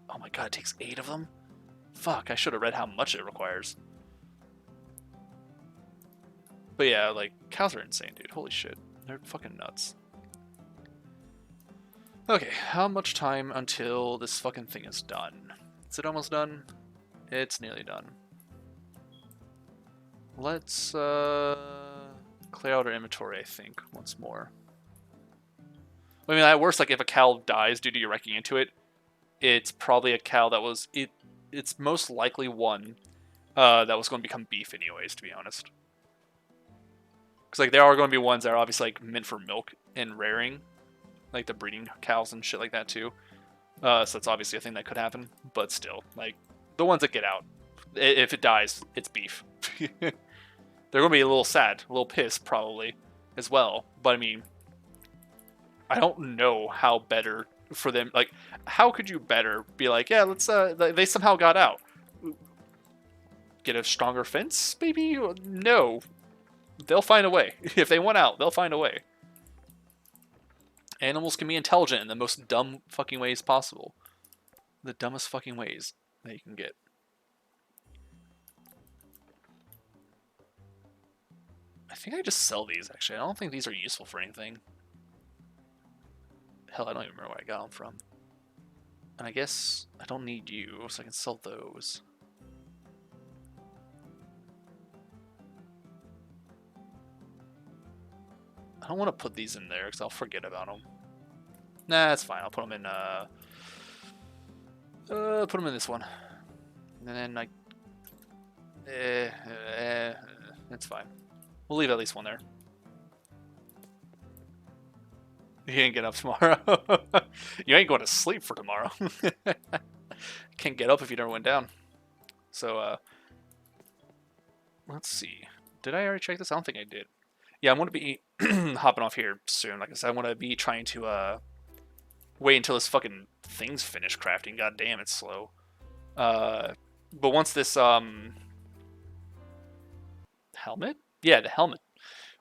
Speaker 1: Oh my god, it takes 8 of them? Fuck, I should have read how much it requires. But yeah, like, cows are insane, dude. Holy shit. They're fucking nuts. Okay, how much time until this fucking thing is done? Is it almost done? It's nearly done. Let's, clear out our inventory, I think, once more. I mean, at worst, like, if a cow dies due to you wrecking into it, it's probably a cow that was... It's most likely one that was going to become beef anyways, to be honest. Because, like, there are going to be ones that are obviously, like, meant for milk and rearing. Like, the breeding cows and shit like that, too. So that's obviously a thing that could happen. But still, like, the ones that get out, if it dies, it's beef. They're going to be a little sad, a little pissed, probably, as well. But, I mean... I don't know how better for them, like, how could you better be like, yeah, let's, they somehow got out. Get a stronger fence, maybe? No. They'll find a way. If they want out, they'll find a way. Animals can be intelligent in the most dumb fucking ways possible. The dumbest fucking ways that you can get. I think I just sell these, actually. I don't think these are useful for anything. Hell, I don't even remember where I got them from. And I guess I don't need you, so I can sell those. I don't want to put these in there because I'll forget about them. Nah, that's fine. I'll put them in, put them in this one. And then, like, it's fine. We'll leave at least one there. You ain't getting up tomorrow. You ain't going to sleep for tomorrow. Can't get up if you never went down. So, let's see. Did I already check this? I don't think I did. Yeah, I'm going to be hopping off here soon. Like I said, I want to be trying to wait until this fucking thing's finished crafting. God damn, it's slow. But once this helmet? Yeah, the helmet.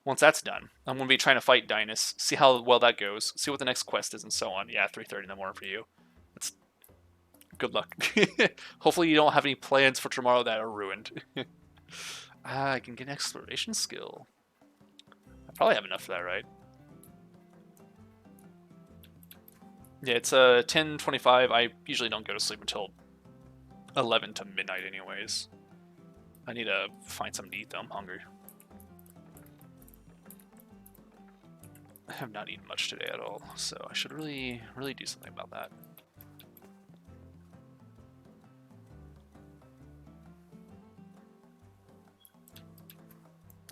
Speaker 1: Once that's done, I'm going to be trying to fight Dynas, see how well that goes, see what the next quest is, and so on. Yeah, 3:30 in the morning for you. That's good luck. Hopefully you don't have any plans for tomorrow that are ruined. I can get an exploration skill. I probably have enough for that, right? Yeah, it's 10:25. I usually don't go to sleep until 11 to midnight anyways. I need to find something to eat though. I'm hungry. I have not eaten much today at all, so I should really do something about that.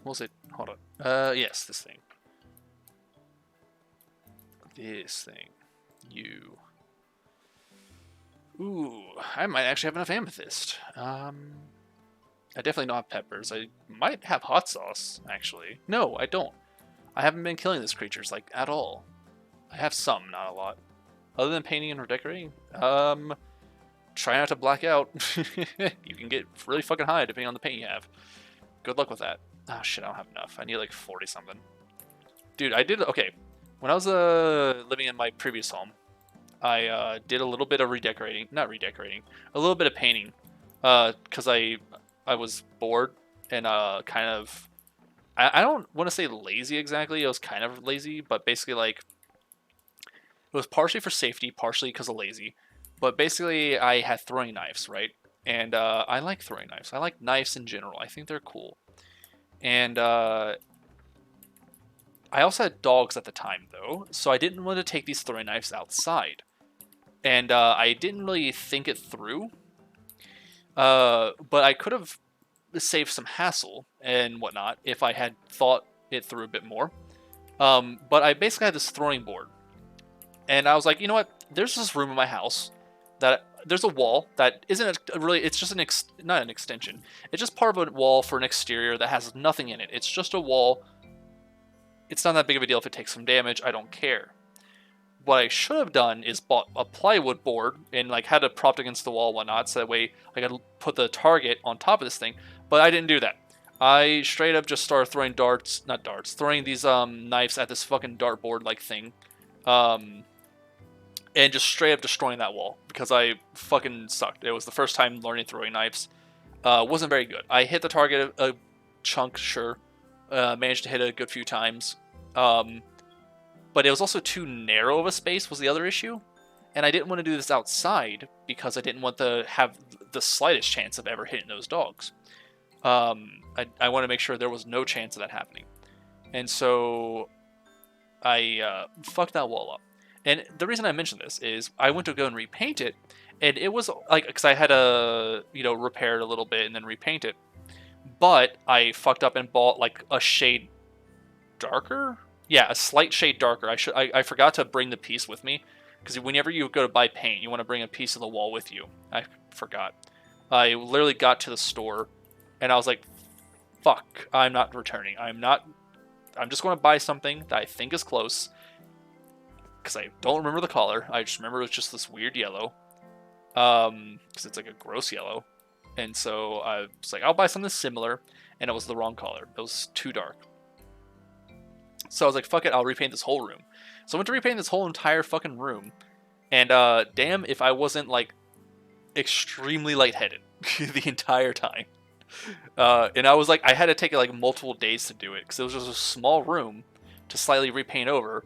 Speaker 1: What was it? Hold on. Yes, this thing. This thing. You. Ooh, I might actually have enough amethyst. I definitely don't have peppers. I might have hot sauce, actually. No, I don't. I haven't been killing these creatures, like, at all. I have some, not a lot. Other than painting and redecorating, try not to black out. You can get really fucking high depending on the paint you have. Good luck with that. Oh shit, I don't have enough. I need like 40 something. Dude, I did, okay. When I was living in my previous home, I did a little bit of redecorating, not redecorating, a little bit of painting, because I was bored and kind of, I don't want to say lazy exactly. It was kind of lazy, but basically like it was partially for safety, partially because of lazy. But basically, I had throwing knives, right? And I like throwing knives. I like knives in general. I think they're cool. And I also had dogs at the time, though, so I didn't want to take these throwing knives outside. And I didn't really think it through. But I could have saved some hassle and whatnot if I had thought it through a bit more. But I basically had this throwing board. And I was like, you know what? There's this room in my house that there's a wall that isn't really, it's just not an extension. It's just part of a wall for an exterior that has nothing in it. It's just a wall. It's not that big of a deal if it takes some damage. I don't care. What I should have done is bought a plywood board and like had it propped against the wall and whatnot, so that way I could put the target on top of this thing. But I didn't do that. I straight up just started throwing throwing these knives at this fucking dartboard like thing. And just straight up destroying that wall because I fucking sucked. It was the first time learning throwing knives. Wasn't very good. I hit the target a chunk, sure. Managed to hit it a good few times. But it was also too narrow of a space was the other issue. And I didn't want to do this outside because I didn't want to have the slightest chance of ever hitting those dogs. I want to make sure there was no chance of that happening. And so I fucked that wall up. And the reason I mention this is I went to go and repaint it, and it was like, because I had to, repair it a little bit and then repaint it. But I fucked up and bought like a shade darker. Yeah, a slight shade darker. I forgot to bring the piece with me, because whenever you go to buy paint, you want to bring a piece of the wall with you. I forgot. I literally got to the store, and I was like, fuck, I'm not returning. I'm just going to buy something that I think is close, because I don't remember the color. I just remember it was just this weird yellow, because it's like a gross yellow. And so I was like, I'll buy something similar, and it was the wrong color. It was too dark. So I was like, fuck it, I'll repaint this whole room. So I went to repaint this whole entire fucking room, and damn if I wasn't like extremely lightheaded the entire time. And I was like, I had to take like multiple days to do it, because it was just a small room to slightly repaint over,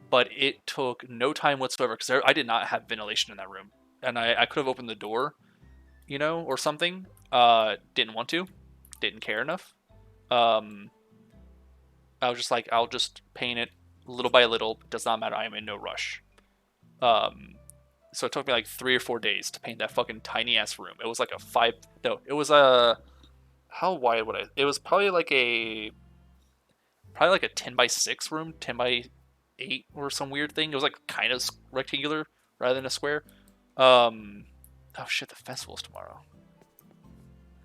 Speaker 1: but it took no time whatsoever, because I did not have ventilation in that room, and I could have opened the door, or something. Didn't want to, didn't care enough. I was just like, I'll just paint it little by little. It does not matter. I am in no rush. So it took me like 3 or 4 days to paint that fucking tiny ass room. It was like a five. No, it was a. How wide would I? It was probably like a 10 by 6 room, 10 by 8 or some weird thing. It was like kind of rectangular rather than a square. Oh shit, the festival's tomorrow.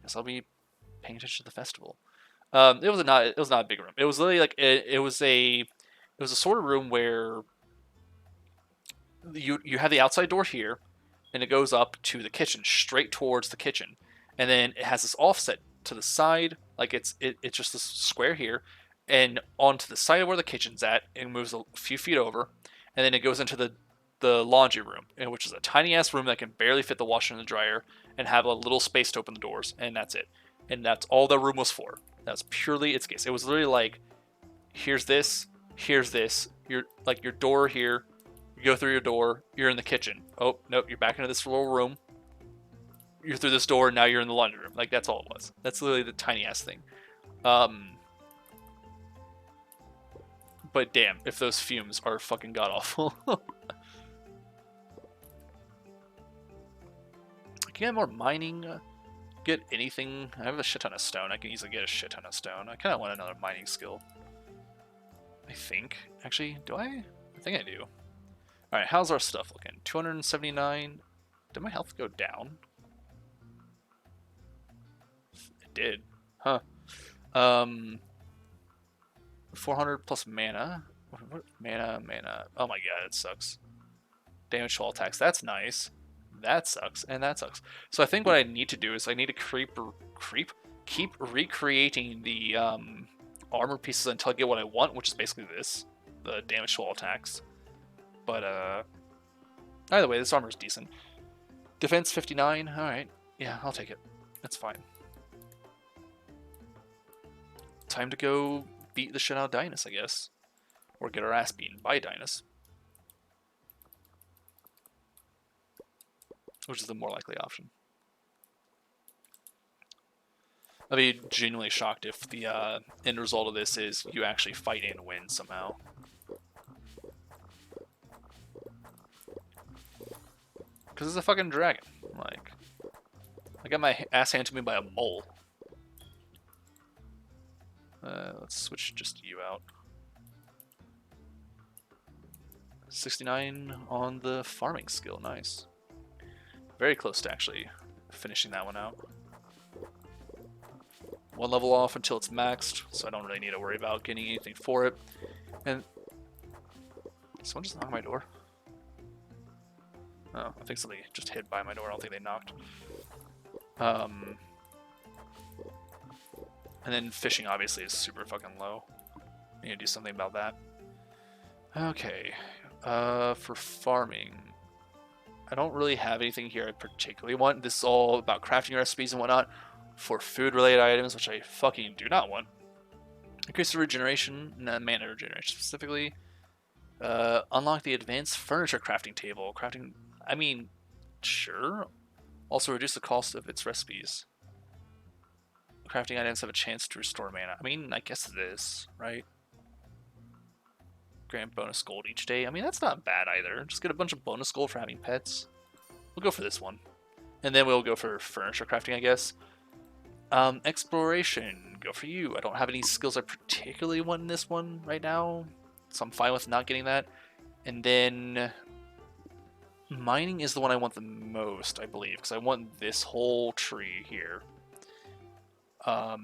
Speaker 1: Guess I'll be paying attention to the festival. It was not a big room. It was literally like it was a sort of room where you have the outside door here, and it goes up to the kitchen, straight towards the kitchen, and then it has this offset to the side, like it's just this square here, and onto the side of where the kitchen's at, it moves a few feet over, and then it goes into the laundry room, which is a tiny ass room that can barely fit the washer and the dryer, and have a little space to open the doors, and that's it. And that's all the room was for. That's purely its case. It was literally like, here's this, your door here. You go through your door, you're in the kitchen. Oh, nope, you're back into this little room. You're through this door, and now you're in the laundry room. Like, that's all it was. That's literally the tiny ass thing. But damn, if those fumes are fucking god awful. Can I get more mining? Get anything? I have a shit ton of stone. I can easily get a shit ton of stone. I kind of want another mining skill. I think. Actually, do I? I think I do. Alright, how's our stuff looking? 279. Did my health go down? It did. Huh. 400 plus mana. What? Mana. Oh my god, it sucks. Damage to all attacks. That's nice. That sucks, and that sucks. So I think what I need to do is I need to keep recreating the armor pieces until I get what I want, which is basically this, the damage to all attacks. But either way, this armor is decent. Defense 59. All right, yeah, I'll take it. That's fine. Time to go beat the shit out of Dynas, I guess, or get our ass beaten by Dynas. Which is the more likely option. I'd be genuinely shocked if the end result of this is you actually fight and win somehow. Because it's a fucking dragon. Like, I got my ass handed to me by a mole. Let's switch just you out. 69 on the farming skill, nice. Very close to actually finishing that one out. One level off until it's maxed, so I don't really need to worry about getting anything for it. And someone just knocked my door. Oh, I think somebody just hid by my door. I don't think they knocked. And then fishing obviously is super fucking low. I need to do something about that. Okay. For farming, I don't really have anything here I particularly want. This is all about crafting recipes and whatnot for food-related items, which I fucking do not want. Increase the regeneration, mana regeneration specifically. Unlock the advanced furniture crafting table. Crafting, I mean, sure. Also reduce the cost of its recipes. Crafting items have a chance to restore mana. I mean, I guess it is, right? Grant bonus gold each day. I mean, that's not bad either. Just get a bunch of bonus gold for having pets. We'll go for this one. And then we'll go for furniture crafting, I guess. Exploration. Go for you. I don't have any skills I particularly want in this one right now, so I'm fine with not getting that. And then mining is the one I want the most, I believe, because I want this whole tree here.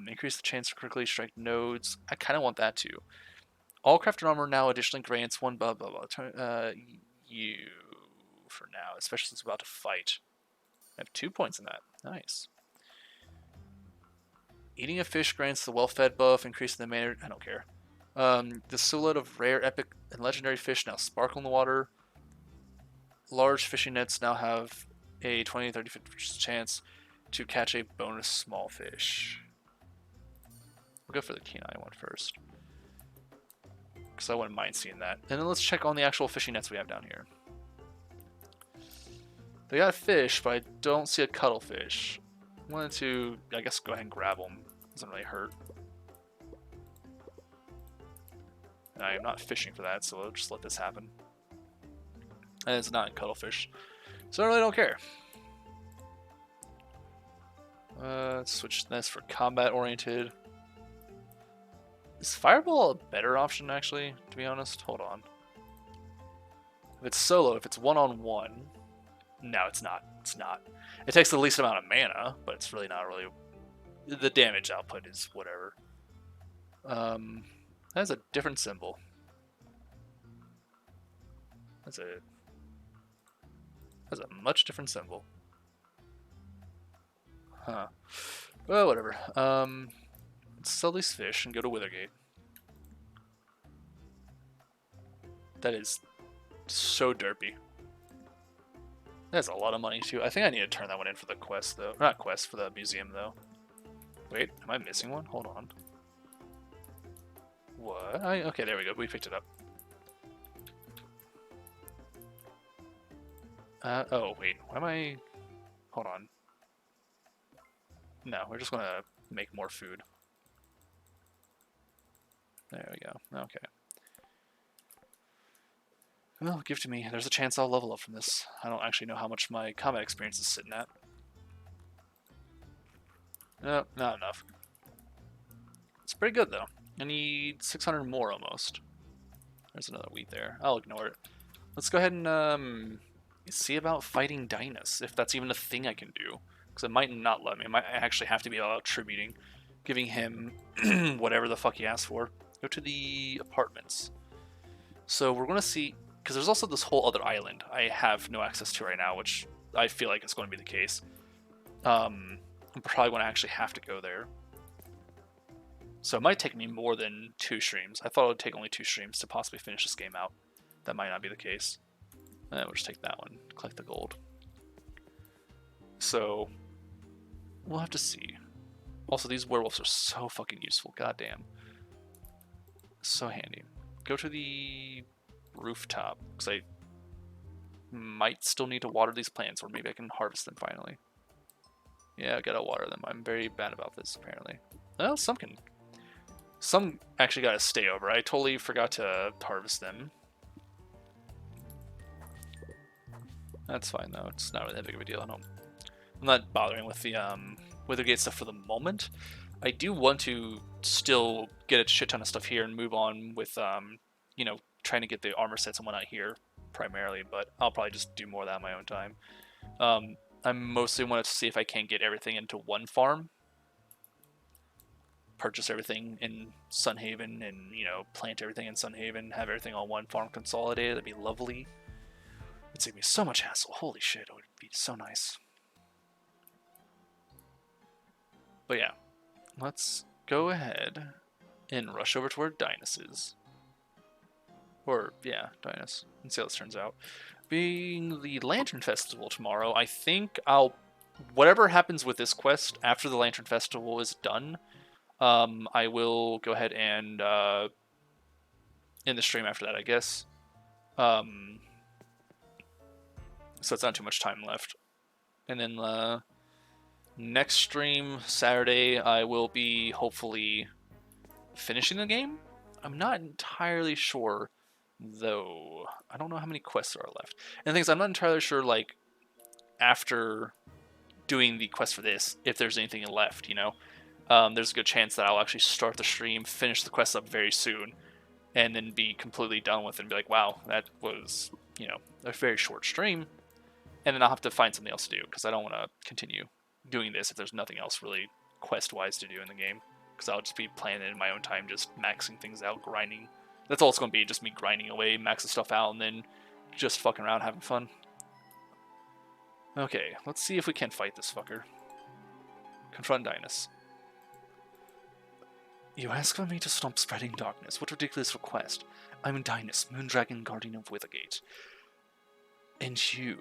Speaker 1: Increase the chance to quickly strike nodes. I kind of want that too. All crafted armor now additionally grants one blah blah blah. You for now, especially since it's about to fight. I have 2 points in that. Nice. Eating a fish grants the well-fed buff, increasing the mana. I don't care. The silhouette of rare, epic, and legendary fish now sparkle in the water. Large fishing nets now have a 20, 30, 50% chance to catch a bonus small fish. We'll go for the kenai one first, because I wouldn't mind seeing that. And then let's check on the actual fishing nets we have down here. They got a fish, but I don't see a cuttlefish. I wanted to, I guess, go ahead and grab them. Doesn't really hurt. And I am not fishing for that, so I'll just let this happen. And it's not in cuttlefish, so I really don't care. Let's switch this for combat oriented. Is Fireball a better option, actually, to be honest? Hold on. If it's solo, if it's one-on-one... No, it's not. It's not. It takes the least amount of mana, but it's really not really... The damage output is whatever. That's a different symbol. That's a much different symbol. Huh. Well, whatever. Let's sell these fish and go to Withergate. That is so derpy. That's a lot of money too. I think I need to turn that one in for the quest though. Not quest, for the museum though. Wait, am I missing one? Hold on. What? Okay, there we go. We picked it up. Oh, wait. Why am I... Hold on. No, we're just gonna make more food. There we go. Okay. Well, give to me. There's a chance I'll level up from this. I don't actually know how much my combat experience is sitting at. No, not enough. It's pretty good, though. I need 600 more, almost. There's another wheat there. I'll ignore it. Let's go ahead and see about fighting Dynas, if that's even a thing I can do. Because it might not let me. I might actually have to be all attributing, giving him whatever the fuck he asked for. Go to the apartments. So we're going to see... Because there's also this whole other island I have no access to right now, which I feel like is going to be the case. I'm probably going to actually have to go there. So it might take me more than 2 streams. I thought it would take only 2 streams to possibly finish this game out. That might not be the case. And we'll just take that one, collect the gold. So, we'll have to see. Also, these werewolves are so fucking useful, goddamn. So handy. Go to the rooftop, because I might still need to water these plants, or maybe I can harvest them finally. Yeah, I gotta water them. I'm very bad about this, apparently. Well, some actually gotta stay over. I totally forgot to harvest them. That's fine, though. It's not really that big of a deal. I'm not bothering with the Withergate stuff for the moment. I do want to still get a shit ton of stuff here and move on with, you know, trying to get the armor sets and whatnot here primarily, but I'll probably just do more of that on my own time. I mostly want to see if I can't get everything into one farm. Purchase everything in Sunhaven and, you know, plant everything in Sunhaven, have everything on one farm consolidated. That'd be lovely. It'd save me so much hassle. Holy shit, it would be so nice. But yeah, let's go ahead and rush over to where Dynas is. Or, yeah, Dynas. And see how this turns out. Being the Lantern Festival tomorrow, I think I'll... Whatever happens with this quest after the Lantern Festival is done, I will go ahead and in the stream after that, I guess. So it's not too much time left. And then next stream, Saturday, I will be hopefully finishing the game. I'm not entirely sure, though. I don't know how many quests there are left. And the thing is, I'm not entirely sure, like, after doing the quest for this, if there's anything left, you know? There's a good chance that I'll actually start the stream, finish the quest up very soon, and then be completely done with it and be like, wow, that was, you know, a very short stream. And then I'll have to find something else to do, because I don't want to continue doing this if there's nothing else really quest-wise to do in the game. Because I'll just be playing it in my own time, just maxing things out, grinding. That's all it's going to be, just me grinding away, maxing stuff out, and then just fucking around having fun. Okay, let's see if we can fight this fucker. Confront Dynas. You ask for me to stop spreading darkness. What ridiculous request. I'm Dynas, Moondragon, Guardian of Withergate. And you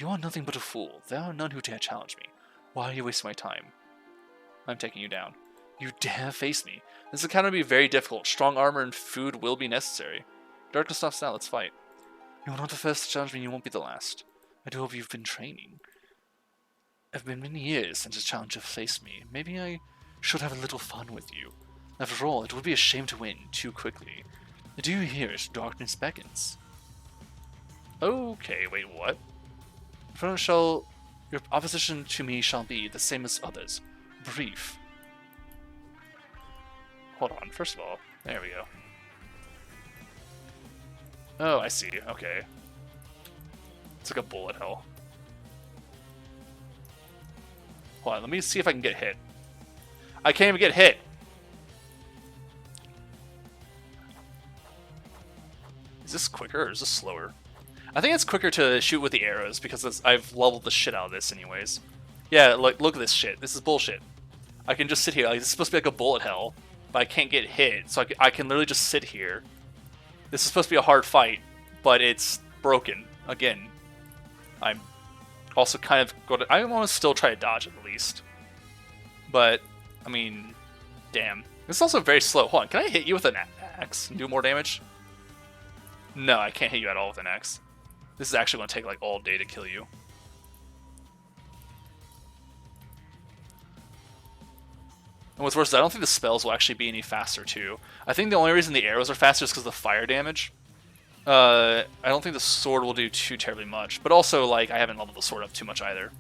Speaker 1: are nothing but a fool. There are none who dare challenge me. Why are you wasting my time? I'm taking you down. You dare face me? This is going to be very difficult. Strong armor and food will be necessary. Darkness stops now, let's fight. You are not the first to challenge me, you won't be the last. I do hope you've been training. It's been many years since a challenger faced me. Maybe I should have a little fun with you. After all, it would be a shame to win too quickly. Do you hear it? Darkness beckons. Okay, wait, what? Your opposition to me shall be the same as others. Brief. Hold on, first of all, there we go. Oh, I see, okay. It's like a bullet hell. Hold on, let me see if I can get hit. I can't even get hit! Is this quicker or is this slower? I think it's quicker to shoot with the arrows because I've leveled the shit out of this anyways. Yeah, look at this shit. This is bullshit. I can just sit here. Like, this is supposed to be like a bullet hell, but I can't get hit, so I can literally just sit here. This is supposed to be a hard fight, but it's broken. Again, I'm also kind of going to... I want to still try to dodge at least. But, I mean, damn. This is also very slow. Hold on, can I hit you with an axe and do more damage? No, I can't hit you at all with an axe. This is actually going to take like all day to kill you. And what's worse is I don't think the spells will actually be any faster too. I think the only reason the arrows are faster is because of the fire damage. I don't think the sword will do too terribly much. But also, like, I haven't leveled the sword up too much either.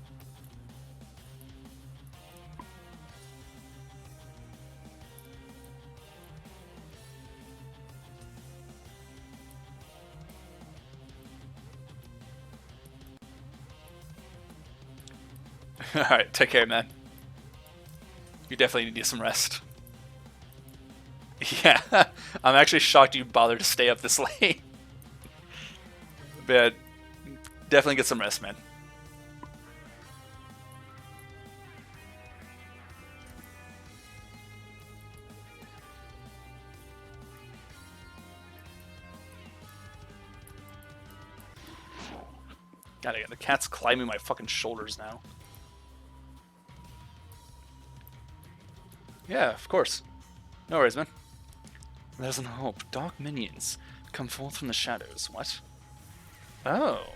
Speaker 1: Alright, take care, man. You definitely need some rest. Yeah, I'm actually shocked you bothered to stay up this late. But definitely get some rest, man. God, the cat's climbing my fucking shoulders now. Yeah, of course. No worries, man. There's an hope. Dark minions come forth from the shadows. What? Oh.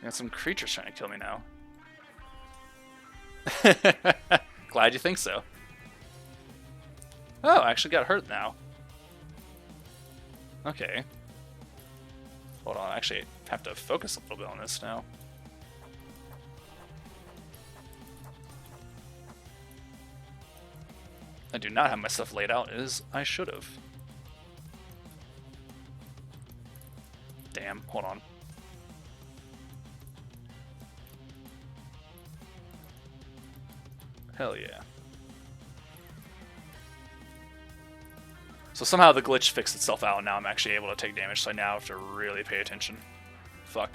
Speaker 1: Got some creatures trying to kill me now. Glad you think so. Oh, I actually got hurt now. Okay. Hold on, I actually have to focus a little bit on this now. I do not have my stuff laid out as I should have. Damn, hold on. Hell yeah. So somehow the glitch fixed itself out and now I'm actually able to take damage, so I now have to really pay attention. Fuck.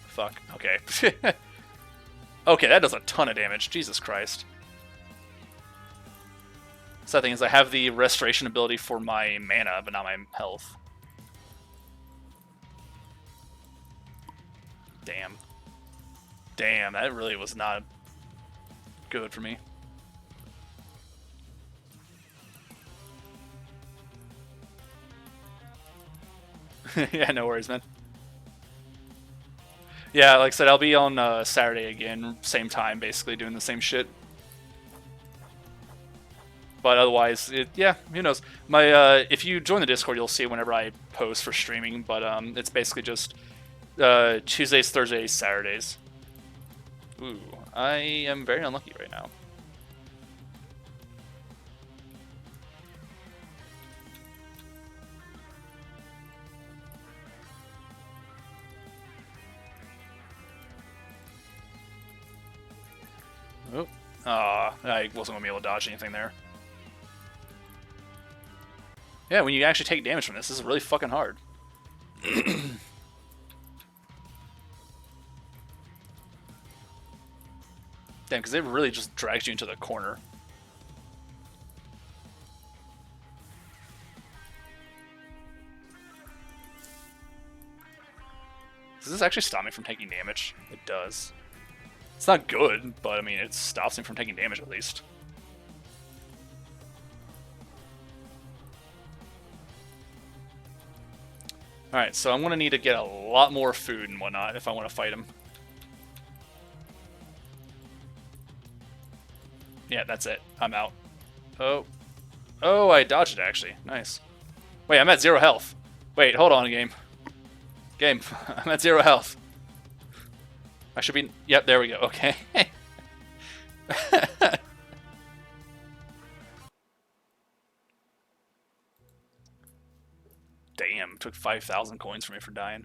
Speaker 1: Fuck. Okay. Okay, that does a ton of damage. Jesus Christ. So the thing is, I have the restoration ability for my mana, but not my health. Damn. Damn, that really was not good for me. Yeah, no worries, man. Yeah, like I said, I'll be on Saturday again, same time, basically doing the same shit. But otherwise, yeah, who knows? If you join the Discord, you'll see whenever I post for streaming. But it's basically just Tuesdays, Thursdays, Saturdays. Ooh, I am very unlucky right now. Oh, I wasn't gonna be able to dodge anything there. Yeah, when you actually take damage from this is really fucking hard. Damn, because it really just drags you into the corner. Does this actually stop me from taking damage? It does. It's not good, but I mean, it stops me from taking damage at least. Alright, so I'm going to need to get a lot more food and whatnot if I want to fight him. Yeah, that's it. I'm out. Oh. Oh, I dodged it, actually. Nice. Wait, I'm at 0 health. Wait, hold on, game. Game, I'm at 0 health. I should be... Yep, there we go. Okay. Damn, took 5,000 coins from me for dying.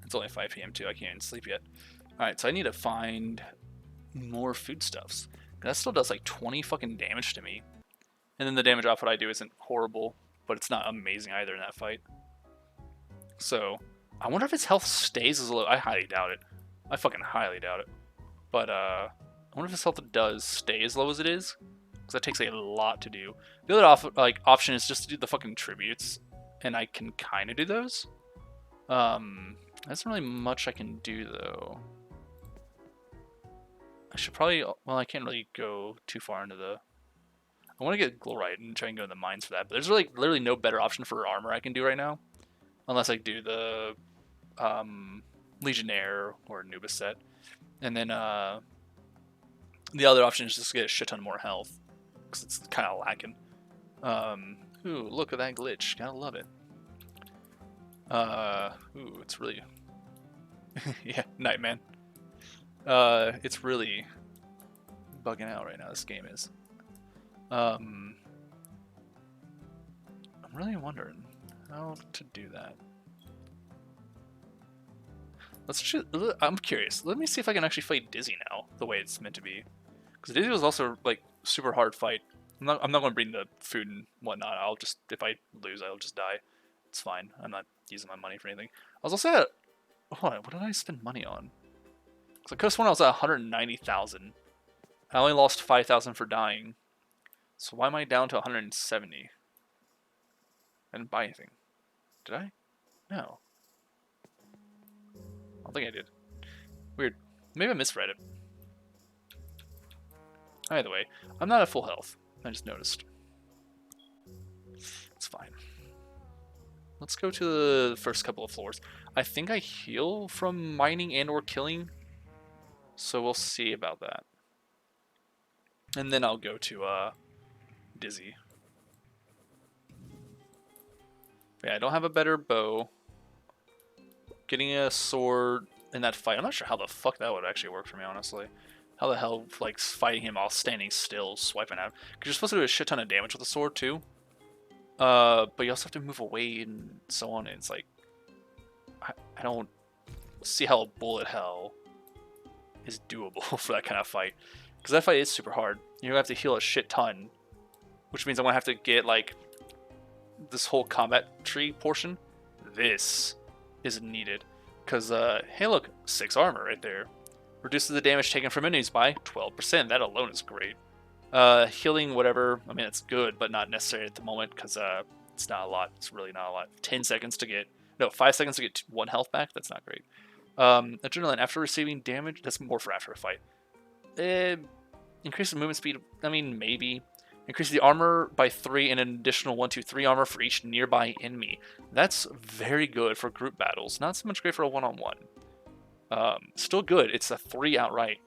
Speaker 1: It's only 5 p.m. too. I can't even sleep yet. Alright, so I need to find more foodstuffs. That still does like 20 fucking damage to me. And then the damage output I do isn't horrible, but it's not amazing either in that fight. So, I wonder if its health stays as low. I highly doubt it. I fucking highly doubt it. But, I wonder if its health does stay as low as it is. Because that takes a lot to do. The other option is just to do the fucking tributes. And I can kind of do those. That's not really much I can do, though. I should probably... Well, I can't really go too far into the... I want to get Glorite and try and go in the mines for that. But there's really literally no better option for armor I can do right now. Unless I do the Legionnaire or Anubis set. And then the other option is just to get a shit ton more health. Because it's kind of lacking. Ooh, look at that glitch. Gotta love it. Ooh, it's really... yeah, Nightman. It's really bugging out right now, this game is. I'm really wondering how to do that. I'm curious. Let me see if I can actually fight Dizzy now, the way it's meant to be. Because Dizzy was also, like, super hard fight. I'm not going to bring the food and whatnot. I'll just, if I lose, I'll just die. It's fine. I'm not using my money for anything. I was also at, hold on, what did I spend money on? Because I could have sworn I was at 190,000. I only lost 5,000 for dying. So why am I down to 170? I didn't buy anything. Did I? No. I don't think I did. Weird. Maybe I misread it. Either way, I'm not at full health. I just noticed. It's fine. Let's go to the first couple of floors. I think I heal from mining and or killing. So we'll see about that. And then I'll go to Dizzy. Yeah, I don't have a better bow. Getting a sword in that fight, I'm not sure how the fuck that would actually work for me, honestly. How the hell, like, fighting him while standing still, swiping at him. Because you're supposed to do a shit ton of damage with the sword, too. But you also have to move away and so on, and it's like... I don't see how a bullet hell is doable for that kind of fight. Because that fight is super hard. You're going to have to heal a shit ton. Which means I'm going to have to get, like, this whole combat tree portion. This is needed. Because, hey look, 6 armor right there. Reduces the damage taken from enemies by 12%. That alone is great. Healing, whatever. I mean, it's good, but not necessary at the moment. Because, it's not a lot. It's really not a lot. 10 seconds to get... No, 5 seconds to get 1 health back. That's not great. Adrenaline, after receiving damage... That's more for after a fight. Increase the movement speed. I mean, maybe. Increase the armor by 3 and an additional 1, 2, 3 armor for each nearby enemy. That's very good for group battles. Not so much great for a one-on-one. Still good. It's a 3 outright.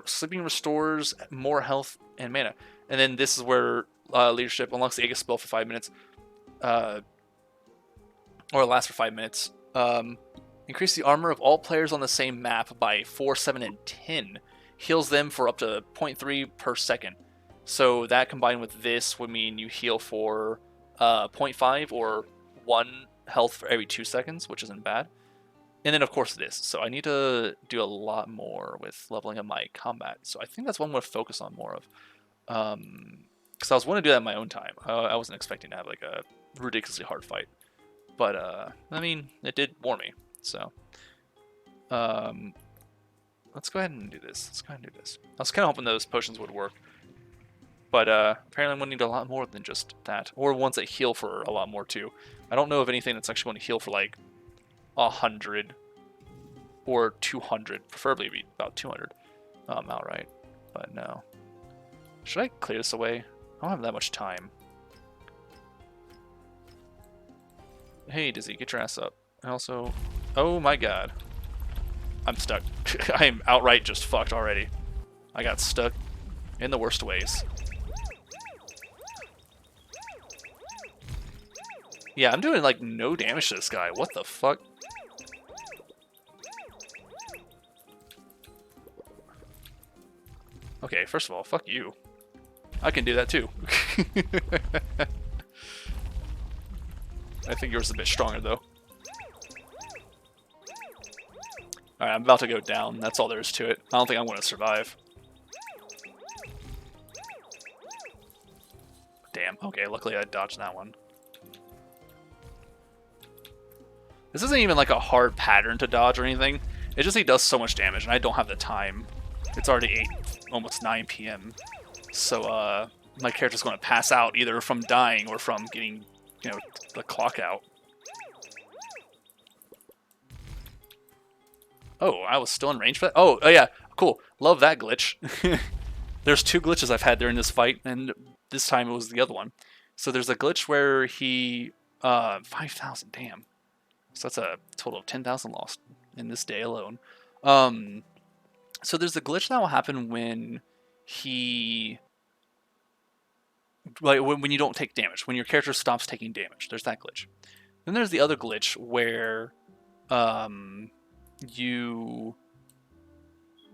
Speaker 1: Sleeping restores more health and mana. And then this is where leadership unlocks the Aegis spell for 5 minutes. Or lasts for 5 minutes. Increase the armor of all players on the same map by 4, 7, and 10. Heals them for up to 0.3 per second. So that combined with this would mean you heal for 0.5 or 1 health for every 2 seconds, which isn't bad. And then of course this. So I need to do a lot more with leveling up my combat. So I think that's one I'm going to focus on more of. Because I was wanting to do that in my own time. I wasn't expecting to have like a ridiculously hard fight. But I mean, it did bore me. So let's go ahead and do this. Let's go ahead and do this. I was kind of hoping those potions would work. But apparently I'm going to need a lot more than just that. Or ones that heal for a lot more too. I don't know of anything that's actually going to heal for like 100 or 200. Preferably be about 200 outright. But no. Should I clear this away? I don't have that much time. Hey Dizzy, get your ass up. And also, oh my god. I'm stuck. I am outright just fucked already. I got stuck in the worst ways. Yeah, I'm doing like no damage to this guy. What the fuck? Okay, first of all, fuck you. I can do that too. I think yours is a bit stronger though. Alright, I'm about to go down. That's all there is to it. I don't think I'm going to survive. Damn. Okay, luckily I dodged that one. This isn't even like a hard pattern to dodge or anything. It just he does so much damage, and I don't have the time. It's already 8, almost 9 p.m. So, my character's going to pass out either from dying or from getting, you know, the clock out. Oh, I was still in range for that? Oh, yeah, cool. Love that glitch. There's 2 glitches I've had during this fight, and this time it was the other one. So there's a glitch where he... 5,000, damn. So that's a total of 10,000 lost in this day alone. So there's a glitch that will happen when he... Like, when you don't take damage. When your character stops taking damage. There's that glitch. Then there's the other glitch where...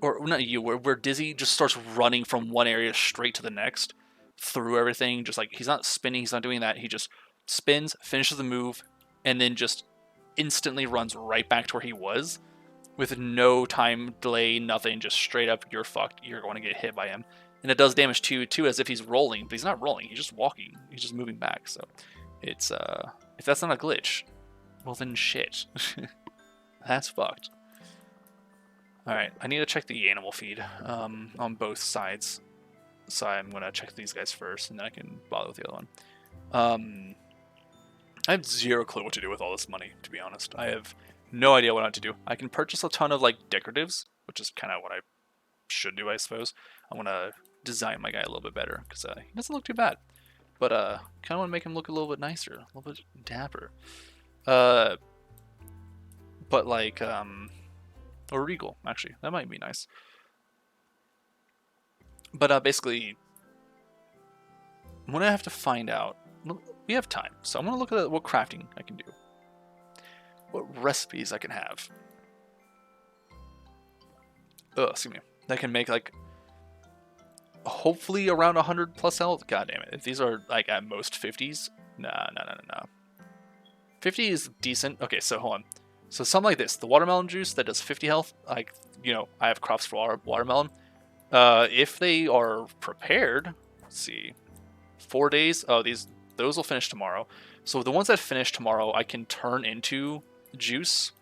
Speaker 1: where Dizzy just starts running from one area straight to the next through everything. Just like, he's not spinning, he's not doing that. He just spins, finishes the move, and then just instantly runs right back to where he was with no time delay, nothing. Just straight up, you're fucked. You're going to get hit by him. And it does damage to you too, as if he's rolling, but he's not rolling. He's just walking. He's just moving back. So it's, if that's not a glitch, well then shit. That's fucked. Alright, I need to check the animal feed on both sides. So I'm going to check these guys first, and then I can bother with the other one. I have zero clue what to do with all this money, to be honest. I have no idea what not to do. I can purchase a ton of like decoratives, which is kind of what I should do, I suppose. I want to design my guy a little bit better, because he doesn't look too bad. But kind of want to make him look a little bit nicer, a little bit dapper. But like... or regal, actually. That might be nice. But basically, I'm going to have to find out. We have time, so I'm going to look at what crafting I can do. What recipes I can have. Oh, excuse me. That can make, like, hopefully around 100 plus health. God damn it. If these are, like, at most 50s. Nah. 50 is decent. Okay, so hold on. So something like this, the watermelon juice that does 50 health, like, you know, I have crops for watermelon. If they are prepared, let's see, 4 days. Oh, those will finish tomorrow. So the ones that finish tomorrow, I can turn into juice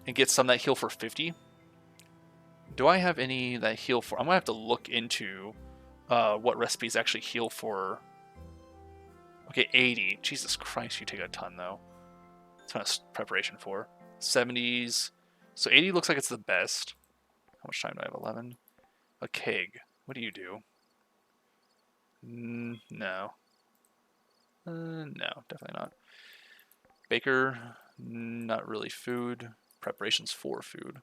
Speaker 1: and get some that heal for 50. Do I have any that heal for? I'm gonna have to look into what recipes actually heal for. Okay, 80. Jesus Christ, you take a ton though. That's what it's preparation for. 70s. So 80 looks like it's the best. How much time do I have? 11. A keg. What do you do? No. No, definitely not. Baker. Not really food. Preparations for food.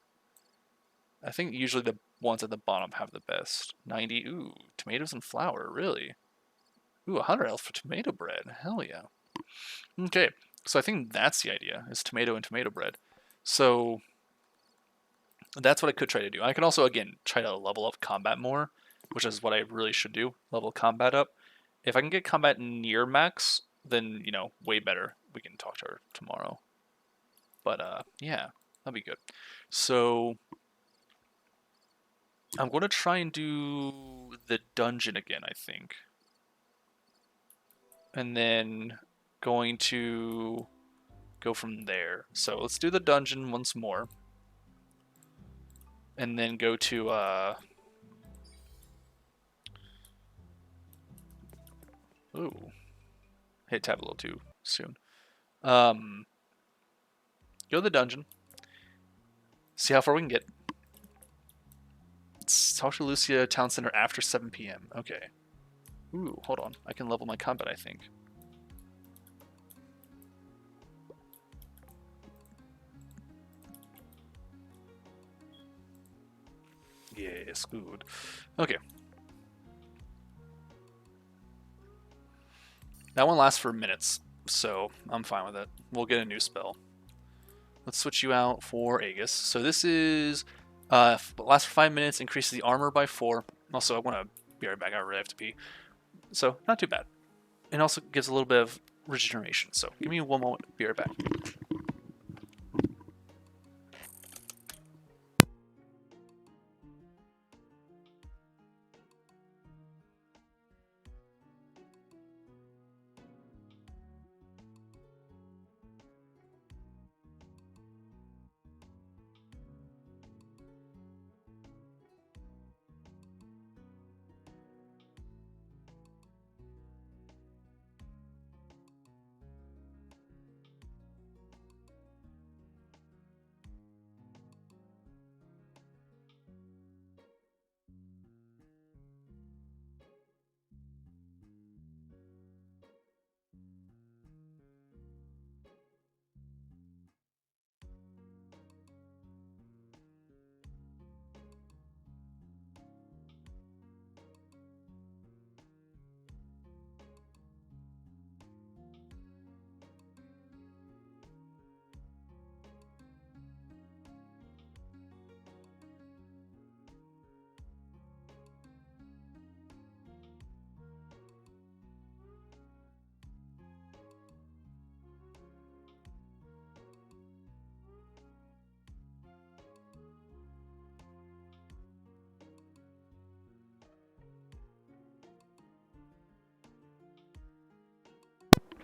Speaker 1: I think usually the ones at the bottom have the best. 90. Ooh, tomatoes and flour. Really? Ooh, 100 health for tomato bread. Hell yeah. Okay, so I think that's the idea, is tomato and tomato bread. So that's what I could try to do. I can also, again, try to level up combat more, which is what I really should do, level combat up. If I can get combat near max, then, you know, way better. We can talk to her tomorrow. But, yeah, that'd be good. So I'm going to try and do the dungeon again, I think. And then going to go from there. So let's do the dungeon once more. And then go to, ooh. Hit tab a little too soon. Go to the dungeon. See how far we can get. Let's talk to Lucia Town Center after 7 p.m. Okay. Ooh, hold on. I can level my combat, I think. Yes, good. Okay. That one lasts for minutes. so I'm fine with it. We'll get a new spell. Let's switch you out for Aegis. So this is lasts for 5 minutes, increases the armor by 4. Also, I want to be right back. I really have to pee. So not too bad. And also gives a little bit of regeneration. So give me one moment. Be right back.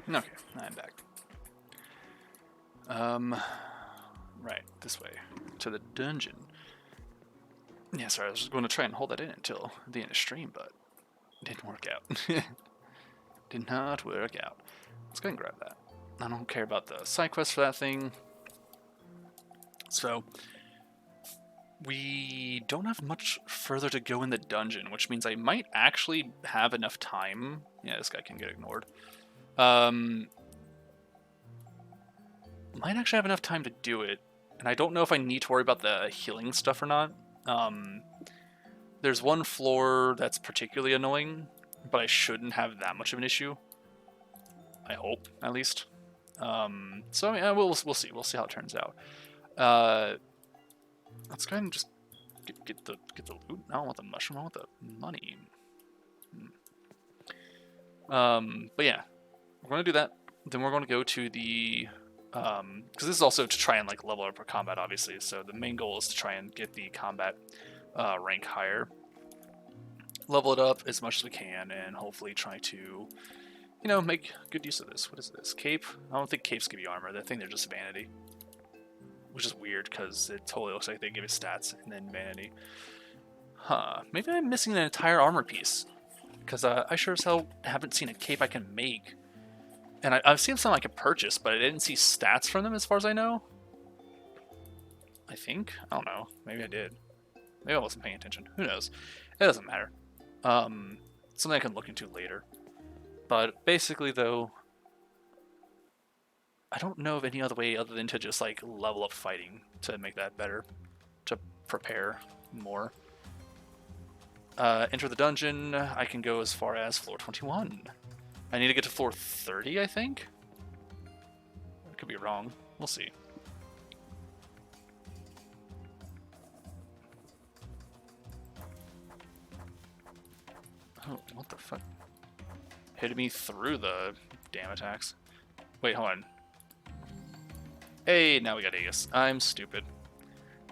Speaker 1: Okay, I'm back. Right, this way. To the dungeon. Yeah, sorry, I was just going to try and hold that in until the end of stream, but it didn't work out. Did not work out. Let's go ahead and grab that. I don't care about the side quest for that thing. So, we don't have much further to go in the dungeon, which means I might actually have enough time. Yeah, this guy can get ignored. Might actually have enough time to do it, and I don't know if I need to worry about the healing stuff or not. There's one floor that's particularly annoying, but I shouldn't have that much of an issue. I hope, at least. So yeah, we'll see. We'll see how it turns out. Let's go ahead and just get the loot. I don't want the mushroom. I want the money. But yeah, we're gonna do that. Then we're gonna go to the because this is also to try and like level up our combat, obviously. So the main goal is to try and get the combat rank higher, level it up as much as we can, and hopefully try to, you know, make good use of this. What is this? Cape? I don't think capes give you armor. I think they're just vanity, which is weird because it totally looks like they give it stats and then vanity. Huh? Maybe I'm missing an entire armor piece because I sure as hell haven't seen a cape I can make. And I've seen some I could purchase, but I didn't see stats from them as far as I know. I think? I don't know. Maybe I did. Maybe I wasn't paying attention. Who knows? It doesn't matter. Something I can look into later. But basically, though, I don't know of any other way other than to just, like, level up fighting to make that better. To prepare more. Enter the dungeon. I can go as far as floor 21. I need to get to floor 30, I think? I could be wrong. We'll see. Oh, what the fuck? Hit me through the damn attacks. Wait, hold on. Hey, now we got Aegis. I'm stupid.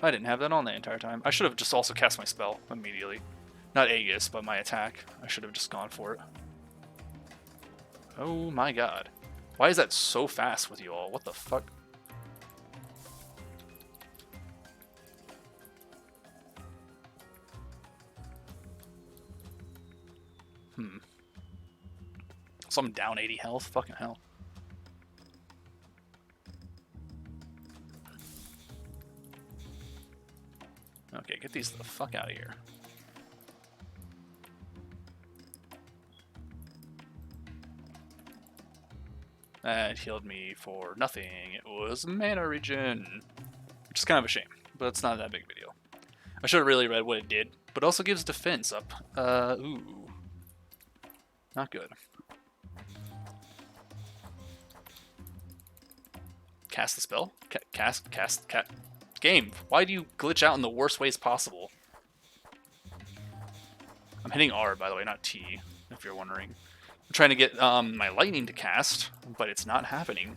Speaker 1: I didn't have that on the entire time. I should have just also cast my spell immediately. Not Aegis, but my attack. I should have just gone for it. Oh my god. Why is that so fast with you all? What the fuck? So I'm down 80 health? Fucking hell. Okay, get these the fuck out of here. That healed me for nothing. It was mana regen. Which is kind of a shame, but it's not that big of a deal. I should have really read what it did, but it also gives defense up. Ooh. Not good. cast the spell? Cast. Game, why do you glitch out in the worst ways possible? I'm hitting R, by the way, not T, if you're wondering. I'm trying to get my lightning to cast, but it's not happening.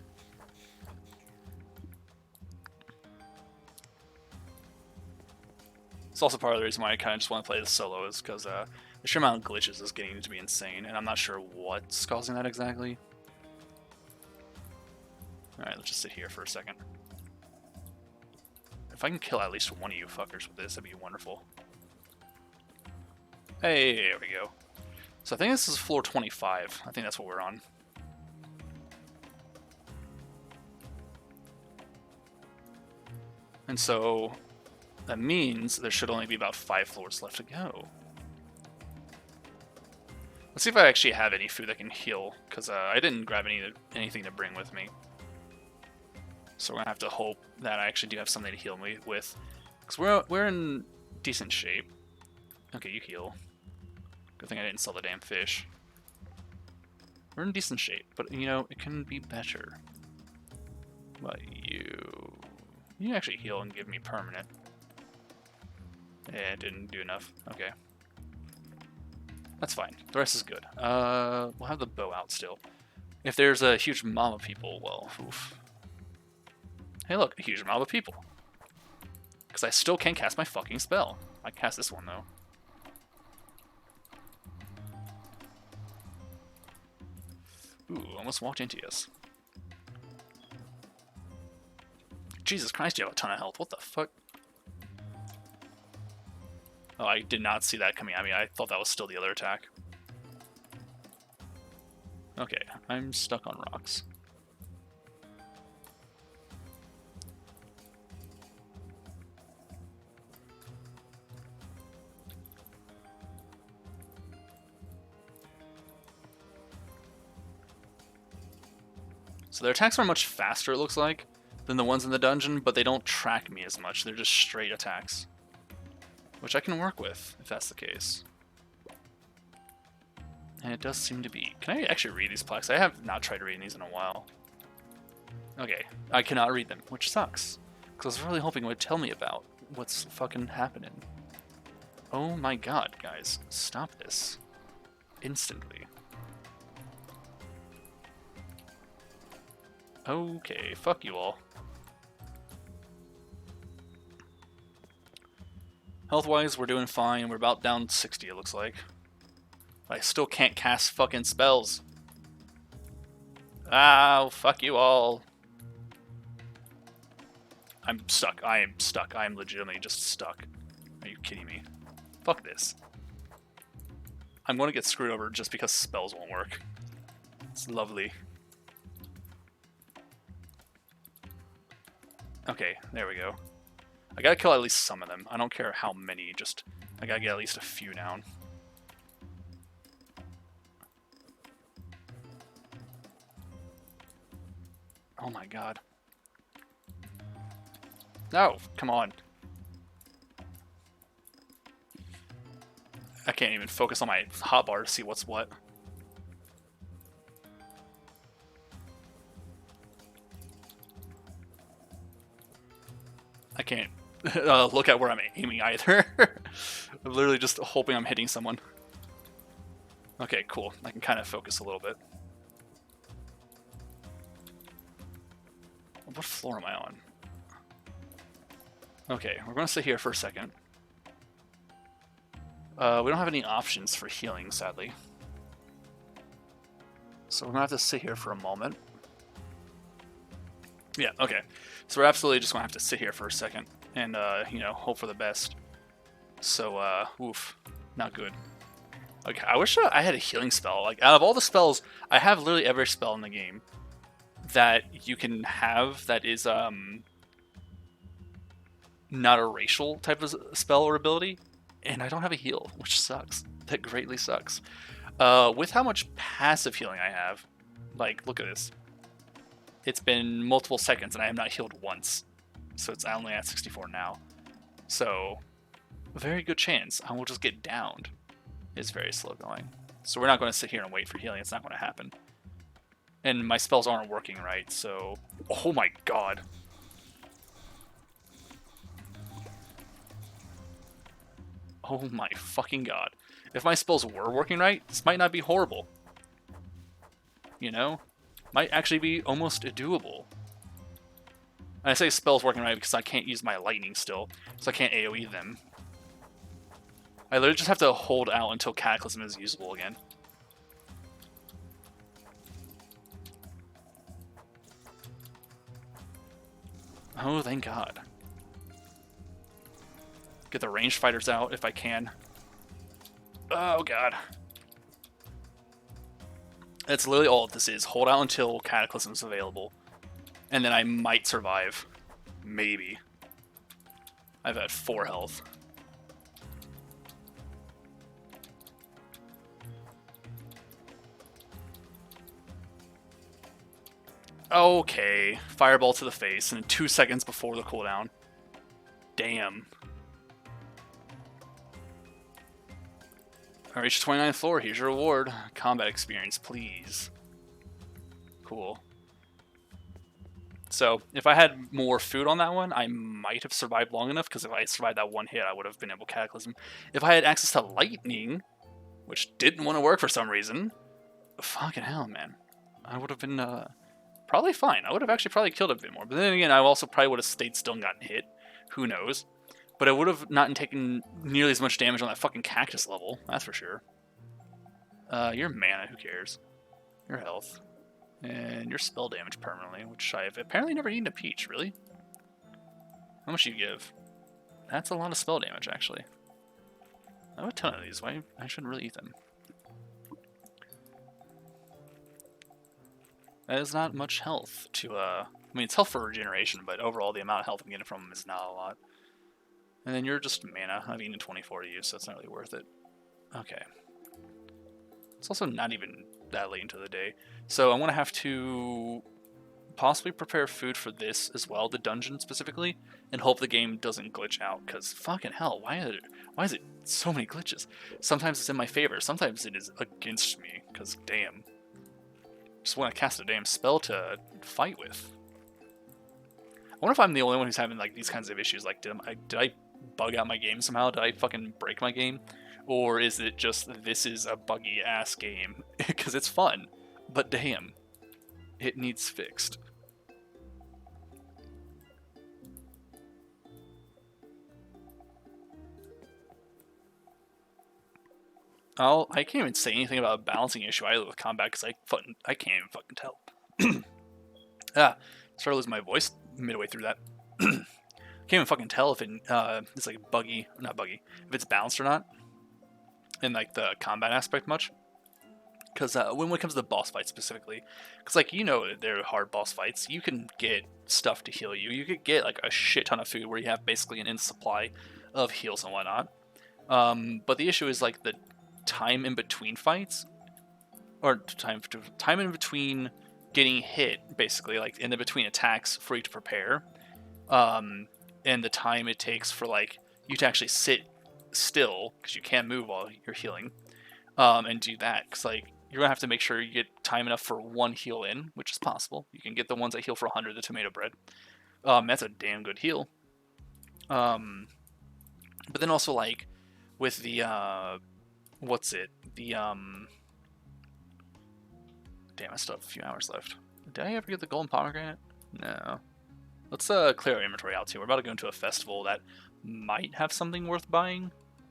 Speaker 1: It's also part of the reason why I kind of just want to play the solo, is because the sheer amount of glitches is getting to be insane, and I'm not sure what's causing that exactly. Alright, let's just sit here for a second. If I can kill at least one of you fuckers with this, that'd be wonderful. Hey, there we go. So I think this is floor 25. I think that's what we're on. And so that means there should only be about 5 floors left to go. Let's see if I actually have any food that can heal, because I didn't grab anything to bring with me. So we're going to have to hope that I actually do have something to heal me with. Because we're in decent shape. Okay, you heal. Good thing I didn't sell the damn fish. We're in decent shape, but, you know, it can be better. But you actually heal and give me permanent. Yeah, it didn't do enough. Okay. That's fine. The rest is good. We'll have the bow out still. If there's a huge mob of people, well, oof. Hey look, a huge mob of people. Because I still can't cast my fucking spell. I cast this one, though. Ooh, almost walked into us. Jesus Christ, you have a ton of health. What the fuck? Oh, I did not see that coming at me. I thought that was still the other attack. Okay, I'm stuck on rocks. So their attacks are much faster, it looks like, than the ones in the dungeon, but they don't track me as much. They're just straight attacks. Which I can work with, if that's the case. And it does seem to be. Can I actually read these plaques? I have not tried reading these in a while. Okay, I cannot read them, which sucks. Because I was really hoping it would tell me about what's fucking happening. Oh my god, guys. Stop this. Instantly. Okay, fuck you all. Health-wise, we're doing fine. We're about down 60, it looks like. I still can't cast fucking spells. Ah, fuck you all. I'm stuck. I am stuck. I am legitimately just stuck. Are you kidding me? Fuck this. I'm going to get screwed over just because spells won't work. It's lovely. Okay, there we go. I gotta kill at least some of them. I don't care how many, just I gotta get at least a few down. Oh my god. No, come on. I can't even focus on my hotbar to see what's what. I can't look at where I'm aiming either. I'm literally just hoping I'm hitting someone. Okay, cool. I can kind of focus a little bit. What floor am I on? Okay, we're going to sit here for a second. We don't have any options for healing, sadly. So we're going to have to sit here for a moment. Yeah, okay. So we're absolutely just going to have to sit here for a second and, you know, hope for the best. So, oof. Not good. Okay, I wish I had a healing spell. Like, out of all the spells, I have literally every spell in the game that you can have that is, not a racial type of spell or ability. And I don't have a heal, which sucks. That greatly sucks. With how much passive healing I have, like, look at this. It's been multiple seconds and I have not healed once. So it's only at 64 now. So, a very good chance I will just get downed. It's very slow going. So we're not going to sit here and wait for healing. It's not going to happen. And my spells aren't working right, so... Oh my god. Oh my fucking god. If my spells were working right, this might not be horrible. You know? Might actually be almost doable. And I say spells working right because I can't use my lightning still, so I can't AoE them. I literally just have to hold out until Cataclysm is usable again. Oh, thank God. Get the ranged fighters out if I can. Oh, God. That's literally all this is. Hold out until Cataclysm is available. And then I might survive. Maybe. I've had 4 health. Okay. Fireball to the face, and 2 seconds before the cooldown. Damn. I reached the 29th floor. Here's your reward. Combat experience, please. Cool. So, if I had more food on that one, I might have survived long enough, because if I survived that one hit, I would have been able to Cataclysm. If I had access to Lightning, which didn't want to work for some reason, fucking hell, man. I would have been probably fine. I would have actually probably killed a bit more. But then again, I also probably would have stayed still and gotten hit. Who knows? But I would have not taken nearly as much damage on that fucking cactus level. That's for sure. Your mana, who cares? Your health. And your spell damage permanently, which I have apparently never eaten a peach, really? How much do you give? That's a lot of spell damage, actually. I have a ton of these. Why? I shouldn't really eat them. That is not much health to, I mean, it's health for regeneration, but overall the amount of health I'm getting from them is not a lot. And then you're just mana. I've eaten 24 to you, so it's not really worth it. Okay. It's also not even that late into the day. So I'm going to have to possibly prepare food for this as well, the dungeon specifically, and hope the game doesn't glitch out, because fucking hell, why is it so many glitches? Sometimes it's in my favor, sometimes it is against me, because damn. Just want to cast a damn spell to fight with. I wonder if I'm the only one who's having like these kinds of issues. Like, did I bug out my game somehow? Did I fucking break my game? Or is it just this is a buggy ass game? Because it's fun, but damn, it needs fixed. I can't even say anything about a balancing issue either with combat because I can't even fucking tell. Started losing my voice midway through that. Can't even fucking tell if it's like not buggy, if it's balanced or not, in like the combat aspect much. Because when it comes to the boss fights specifically, because like they're hard boss fights, you can get stuff to heal you. You could get like a shit ton of food where you have basically an instant supply of heals and whatnot. But the issue is like the time in between fights, or time in between getting hit, basically like in the between attacks for you to prepare, and the time it takes for like you to actually sit still because you can't move while you're healing, and do that because like you're gonna have to make sure you get time enough for one heal in, which is possible. You can get the ones that heal for 100, the tomato bread. That's a damn good heal. But then also like with the damn, I still have a few hours left. Did I ever get the golden pomegranate? No. Let's clear our inventory out too. We're about to go into a festival that might have something worth buying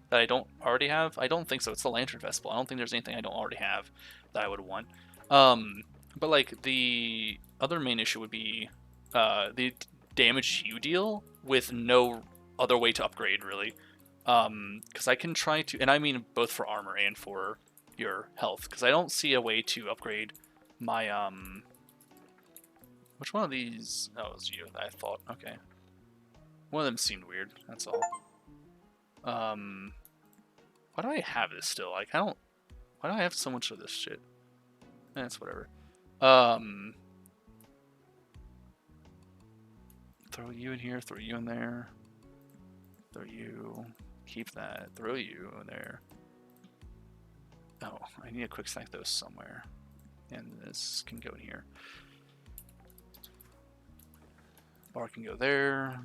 Speaker 1: that I don't already have. I don't think so. It's the Lantern Festival. I don't think there's anything I don't already have that I would want. But like the other main issue would be the damage you deal with no other way to upgrade really. Because I can try to, and I mean both for armor and for your health, because I don't see a way to upgrade my which one of these? Oh, it was you. I thought. Okay. One of them seemed weird. That's all. Why do I have this still? Like, I don't. Why do I have so much of this shit? That's whatever. Throw you in here. Throw you in there. Throw you. Keep that. Throw you in there. Oh, I need to quick stack those somewhere. And this can go in here. Bar can go there.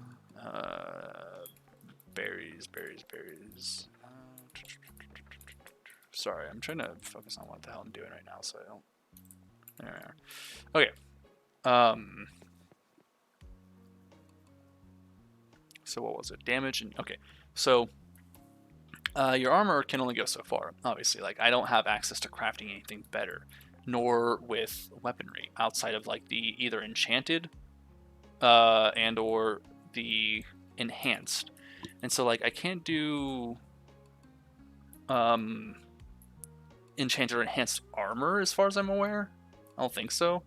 Speaker 1: Berries. Sorry, I'm trying to focus on what the hell I'm doing right now, so I don't. There we are. Okay. So what was it? Damage and okay. So your armor can only go so far. Obviously, like I don't have access to crafting anything better, nor with weaponry outside of like the either enchanted, and or the enhanced. And so like I can't do enchanted or enhanced armor as far as I'm aware. I don't think so.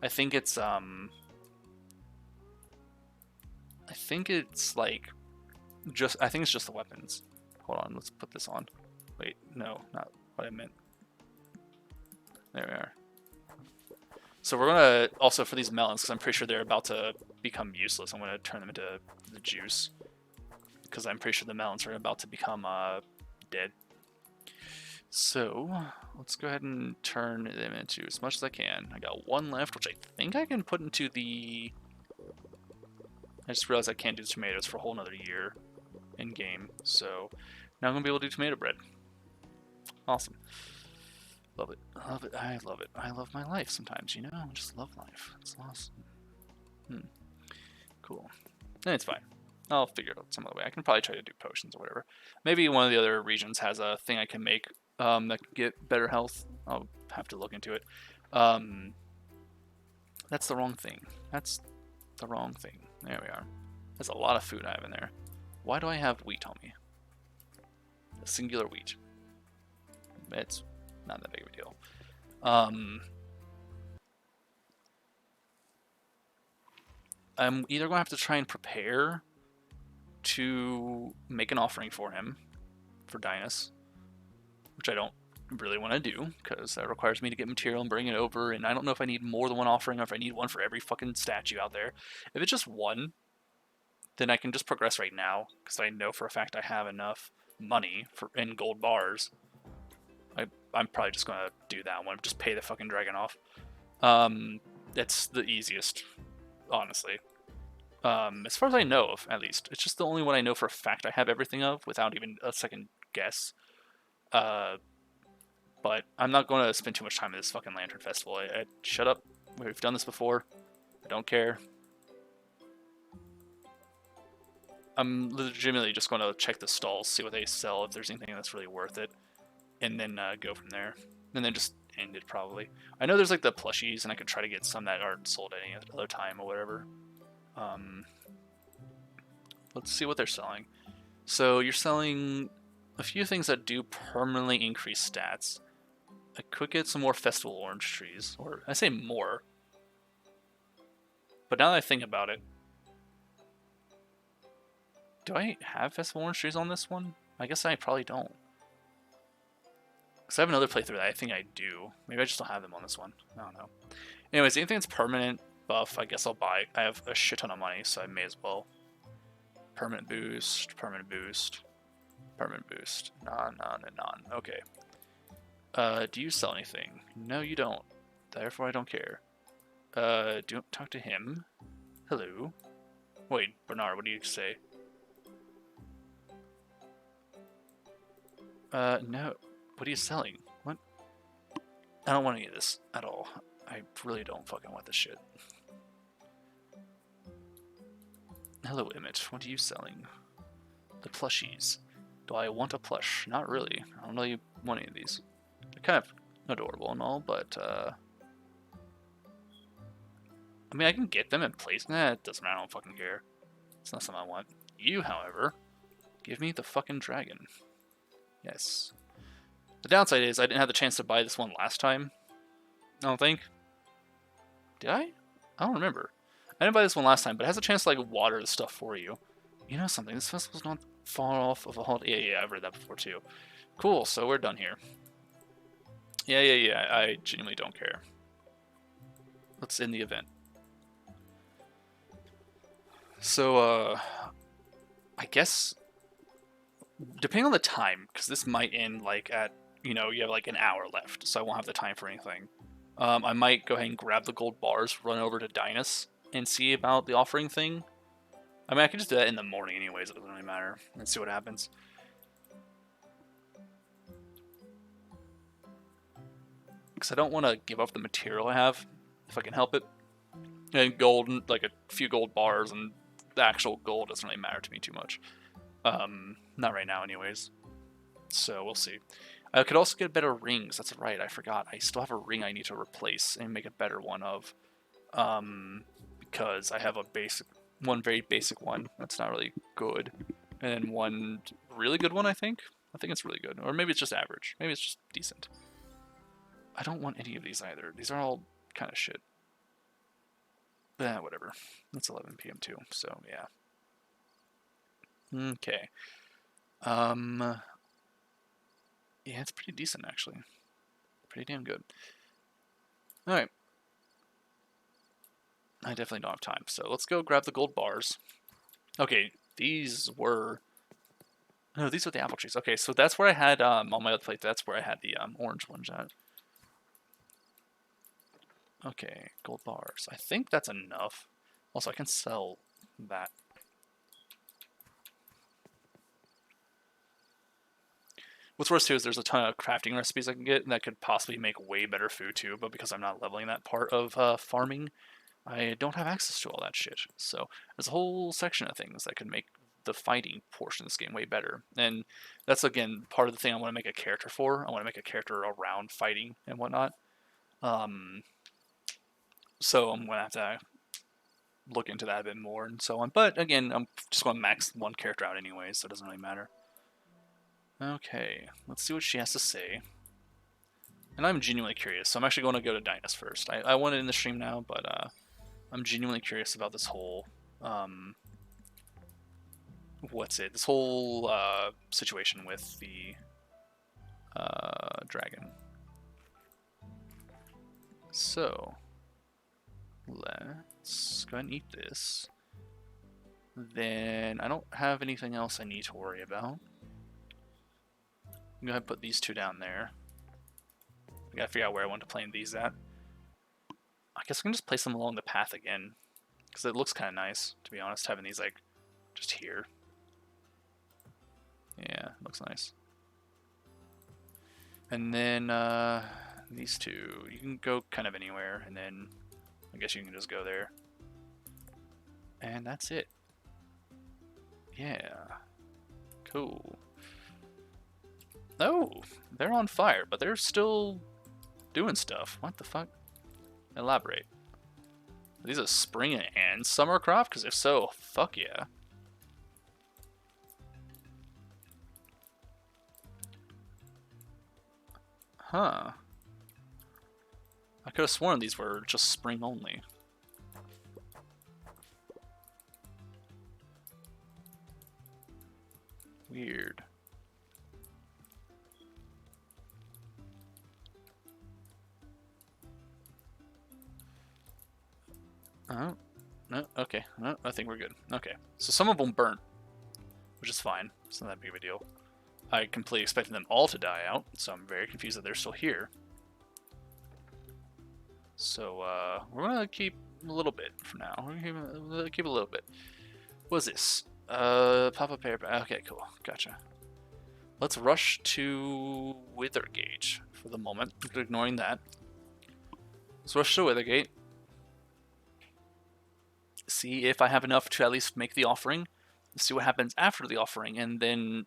Speaker 1: I think it's like just I think it's just the weapons. Hold on, let's put this on. Wait, no, not what I meant. There we are. So we're gonna also for these melons, because I'm pretty sure they're about to become useless. I'm gonna turn them into the juice, because I'm pretty sure the melons are about to become dead. So let's go ahead and turn them into as much as I can. I got one left, which I think I can put into the. I just realized I can't do tomatoes for a whole nother year in game, so now I'm gonna be able to do tomato bread. Awesome. Love it. Love it. I love it. I love my life sometimes, you know? I just love life. It's awesome. Cool. And it's fine. I'll figure out some other way. I can probably try to do potions or whatever. Maybe one of the other regions has a thing I can make that can get better health. I'll have to look into it. That's the wrong thing. That's the wrong thing. There we are. That's a lot of food I have in there. Why do I have wheat on me? A singular wheat. It's not that big of a deal. I'm either going to have to try and prepare to make an offering for him, for Dynas, which I don't really want to do, because that requires me to get material and bring it over, and I don't know if I need more than one offering, or if I need one for every fucking statue out there. If it's just one, then I can just progress right now, because I know for a fact I have enough money in gold bars. I'm probably just going to do that one, just pay the fucking dragon off. It's the easiest, honestly. As far as I know of, at least. It's just the only one I know for a fact I have everything of, without even a second guess. But I'm not going to spend too much time at this fucking Lantern Festival. Shut up. We've done this before. I don't care. I'm legitimately just going to check the stalls, see what they sell, if there's anything that's really worth it, and then go from there. And then just end it, probably. I know there's like the plushies, and I could try to get some that aren't sold at any other time or whatever. Let's see what they're selling. So you're selling a few things that do permanently increase stats. I could get some more festival orange trees, or I say more. But now that I think about it, do I have festival orange trees on this one? I guess I probably don't. Because I have another playthrough that I think I do. Maybe I just don't have them on this one. I don't know. Anyways, anything that's permanent buff, I guess I'll buy. I have a shit ton of money, so I may as well. Permanent boost, permanent boost, permanent boost. Non. Okay. Do you sell anything? No, you don't. Therefore, I don't care. Don't talk to him. Hello. Wait, Bernard, what do you say? No. What are you selling? What? I don't want any of this at all. I really don't fucking want this shit. Hello, Emmett. What are you selling? The plushies. Do I want a plush? Not really. I don't really want any of these. They're kind of adorable and all, but, I mean, I can get them and place them. It doesn't matter. I don't fucking care. It's not something I want. You, however, give me the fucking dragon. Yes. The downside is I didn't have the chance to buy this one last time. I don't think. Did I? I don't remember. I didn't buy this one last time, but it has a chance to like water the stuff for you. You know something? This festival's not far off of a holiday. Yeah, I've read that before too. Cool. So we're done here. Yeah. I genuinely don't care. Let's end the event. So, I guess, depending on the time, because this might end like at, you have like an hour left, so I won't have the time for anything. I might go ahead and grab the gold bars, run over to Dynas, and see about the offering thing. I mean, I can just do that in the morning anyways, it doesn't really matter. Let's see what happens. Because I don't want to give up the material I have, if I can help it. And gold, like a few gold bars, and the actual gold doesn't really matter to me too much. Not right now anyways. So we'll see. I could also get better rings. That's right, I forgot. I still have a ring I need to replace and make a better one of. Because I have one very basic one that's not really good, and then one really good one. I think it's really good, or maybe it's just average. Maybe it's just decent. I don't want any of these either. These are all kind of shit. Whatever. It's 11 p.m. too, so yeah. Okay. Yeah, it's pretty decent actually. Pretty damn good. All right. I definitely don't have time, so let's go grab the gold bars. Okay, these were... No, these are the apple trees. Okay, so that's where I had, on my other plate, that's where I had the orange ones at. Okay, gold bars. I think that's enough. Also, I can sell that. What's worse too is there's a ton of crafting recipes I can get that could possibly make way better food too, but because I'm not leveling that part of farming, I don't have access to all that shit. So there's a whole section of things that could make the fighting portion of this game way better. And that's, again, part of the thing I want to make a character for. I want to make a character around fighting and whatnot. So I'm going to have to look into that a bit more and so on. But again, I'm just going to max one character out anyway, so it doesn't really matter. Okay, let's see what she has to say. And I'm genuinely curious, so I'm actually going to go to Dynas first. I want it in the stream now, but I'm genuinely curious about this whole... this whole situation with the dragon. So, let's go ahead and eat this. Then I don't have anything else I need to worry about. I'm going to put these two down there. I gotta figure out where I want to plant these at. I guess I can just place them along the path again, because it looks kind of nice, to be honest, having these, like, just here. Yeah, looks nice. And then these two, you can go kind of anywhere, and then I guess you can just go there. And that's it. Yeah. Cool. Oh, they're on fire, but they're still doing stuff. What the fuck? Elaborate. Are these a spring and summer crop? Because if so, fuck yeah. Huh. I could have sworn these were just spring only. Weird. Oh, no, okay. No, I think we're good. Okay, so some of them burnt, which is fine. It's not that big of a deal. I completely expected them all to die out, so I'm very confused that they're still here. So, we're gonna keep a little bit for now. We're gonna keep a little bit. What's this? Pop-up pair. Okay, cool. Gotcha. Let's rush to Withergate for the moment. Ignoring that. Let's rush to Withergate. See if I have enough to at least make the offering. See what happens after the offering, and then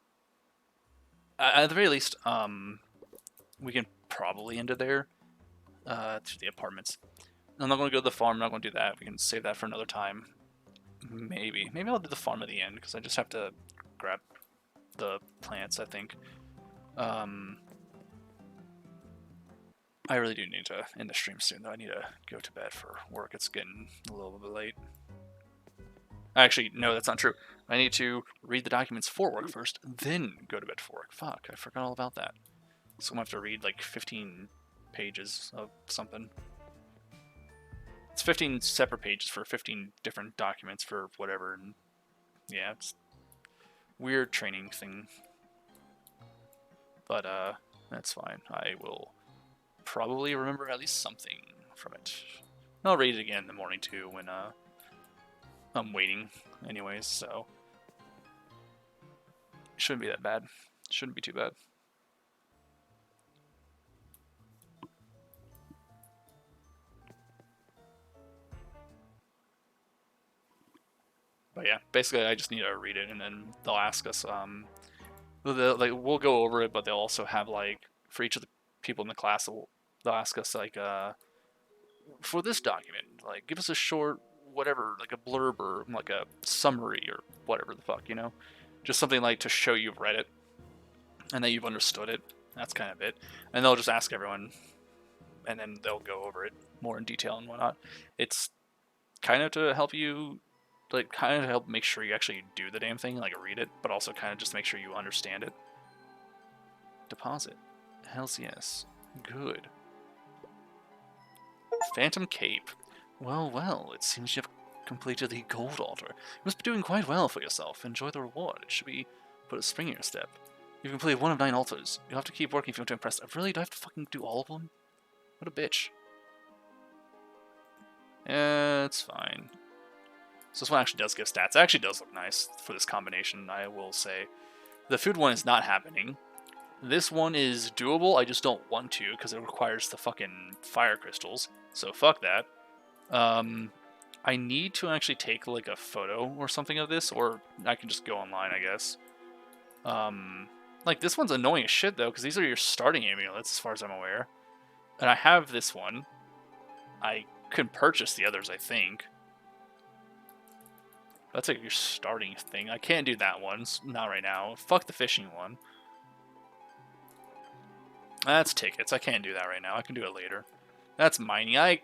Speaker 1: at the very least, we can probably end it there to the apartments. I'm not going to go to the farm. I'm not going to do that. We can save that for another time. Maybe I'll do the farm at the end because I just have to grab the plants, I think. I really do need to end the stream soon, though. I need to go to bed for work. It's getting a little bit late. Actually, no, that's not true. I need to read the documents for work first, then go to bed for work. Fuck, I forgot all about that. So I'm going to have to read like 15 pages of something. It's 15 separate pages for 15 different documents for whatever. And yeah, it's weird training thing. But that's fine. I will probably remember at least something from it. And I'll read it again in the morning too when I'm waiting anyways, so it shouldn't be that bad. Shouldn't be too bad. But yeah, basically I just need to read it and then they'll ask us like we'll go over it, but they'll also have like for each of the people in the class they'll ask us like for this document, like give us a short whatever, like a blurb or like a summary or whatever the fuck, you know? Just something like to show you've read it and that you've understood it. That's kind of it. And they'll just ask everyone and then they'll go over it more in detail and whatnot. It's kind of to help you, like, kind of to help make sure you actually do the damn thing, like read it, but also kind of just make sure you understand it. Deposit. Hells yes. Good. Phantom Cape. Well, well, it seems you have completed the gold altar. You must be doing quite well for yourself. Enjoy the reward. It should be put a spring in your step. You've completed 1 of 9 altars. You'll have to keep working if you want to impress. Really? Do I have to fucking do all of them? What a bitch. It's fine. So this one actually does give stats. It actually does look nice for this combination, I will say. The food one is not happening. This one is doable, I just don't want to, because it requires the fucking fire crystals. So fuck that. I need to actually take like a photo or something of this, or I can just go online, I guess. Like this one's annoying as shit though, because these are your starting amulets as far as I'm aware. And I have this one. I can purchase the others, I think. That's like your starting thing. I can't do that one, not right now. Fuck the fishing one. That's tickets. I can't do that right now. I can do it later. That's mining. I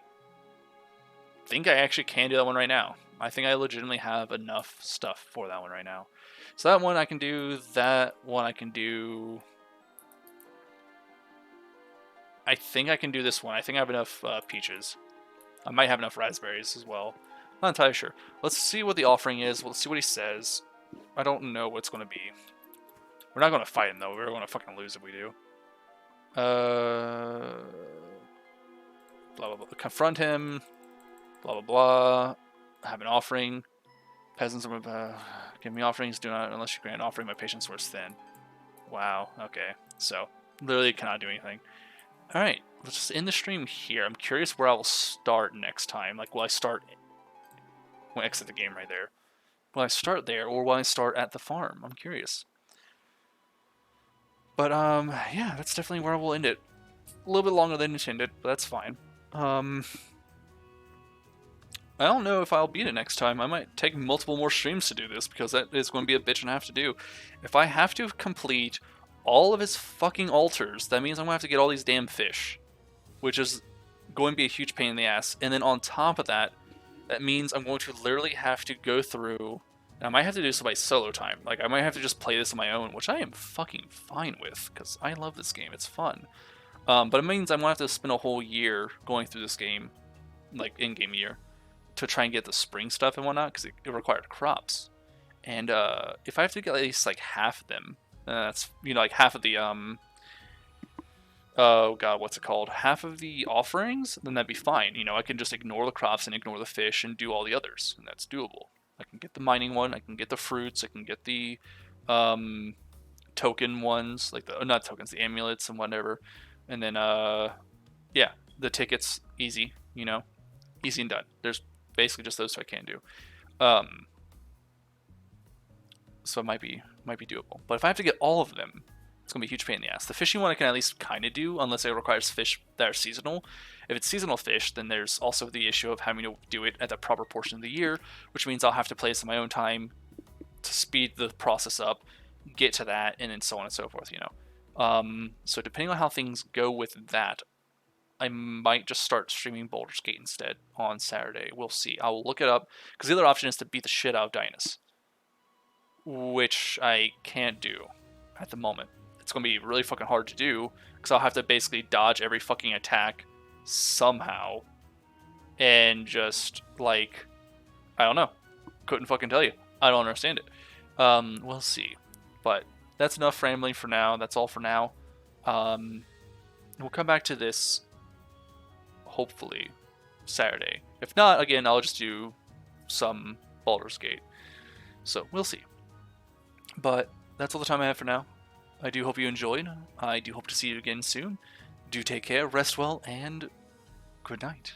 Speaker 1: think I actually can do that one right now. I think I legitimately have enough stuff for that one right now. So that one I can do. That one I can do. I think I can do this one. I think I have enough peaches. I might have enough raspberries as well. Not entirely sure. Let's see what the offering is. Let's see what he says. I don't know what's going to be. We're not going to fight him, though. We're going to fucking lose if we do. Blah, blah, blah. Confront him. Blah, blah, blah. Have an offering. Peasants give me offerings. Do not, unless you grant an offering, my patience wears thin. Wow. Okay. So, literally cannot do anything. Alright. Let's just end the stream here. I'm curious where I will start next time. Like, will I start... We'll exit the game right there. Will I start there, or will I start at the farm? I'm curious. But, yeah, that's definitely where we'll end it. A little bit longer than intended, but that's fine. I don't know if I'll beat it next time. I might take multiple more streams to do this, because that is going to be a bitch and a half to do. If I have to complete all of his fucking altars, that means I'm going to have to get all these damn fish. Which is going to be a huge pain in the ass. And then on top of that, that means I'm going to literally have to go through... And I might have to do this by solo time. Like, I might have to just play this on my own, which I am fucking fine with, because I love this game. It's fun. But it means I'm going to have to spend a whole year going through this game, like, in-game year, to try and get the spring stuff and whatnot, because it required crops. And if I have to get at least, like, half of them, that's, you know, like, half of the, oh god, what's it called? Half of the offerings, then that'd be fine. You know, I can just ignore the crops and ignore the fish and do all the others, and that's doable. I can get the mining one, I can get the fruits, I can get the token ones, like the, not tokens, the amulets and whatever. And then, yeah, the tickets, easy, you know, easy and done. There's basically just those two I can do. So it might be doable. But if I have to get all of them, it's going to be a huge pain in the ass. The fishing one I can at least kind of do, unless it requires fish that are seasonal. If it's seasonal fish, then there's also the issue of having to do it at the proper portion of the year, which means I'll have to play this in my own time to speed the process up, get to that, and then so on and so forth, you know. So depending on how things go with that, I might just start streaming Baldur's Gate instead on Saturday. We'll see. I will look it up, because the other option is to beat the shit out of Dynas, which I can't do at the moment. It's going to be really fucking hard to do, because I'll have to basically dodge every fucking attack somehow, and just, like, I don't know. Couldn't fucking tell you. I don't understand it. We'll see. But that's enough rambling for now. That's all for now. We'll come back to this hopefully Saturday. If not, again, I'll just do some Baldur's Gate. So we'll see. But that's all the time I have for now. I do hope you enjoyed. I do hope to see you again soon. Do take care, rest well, and good night.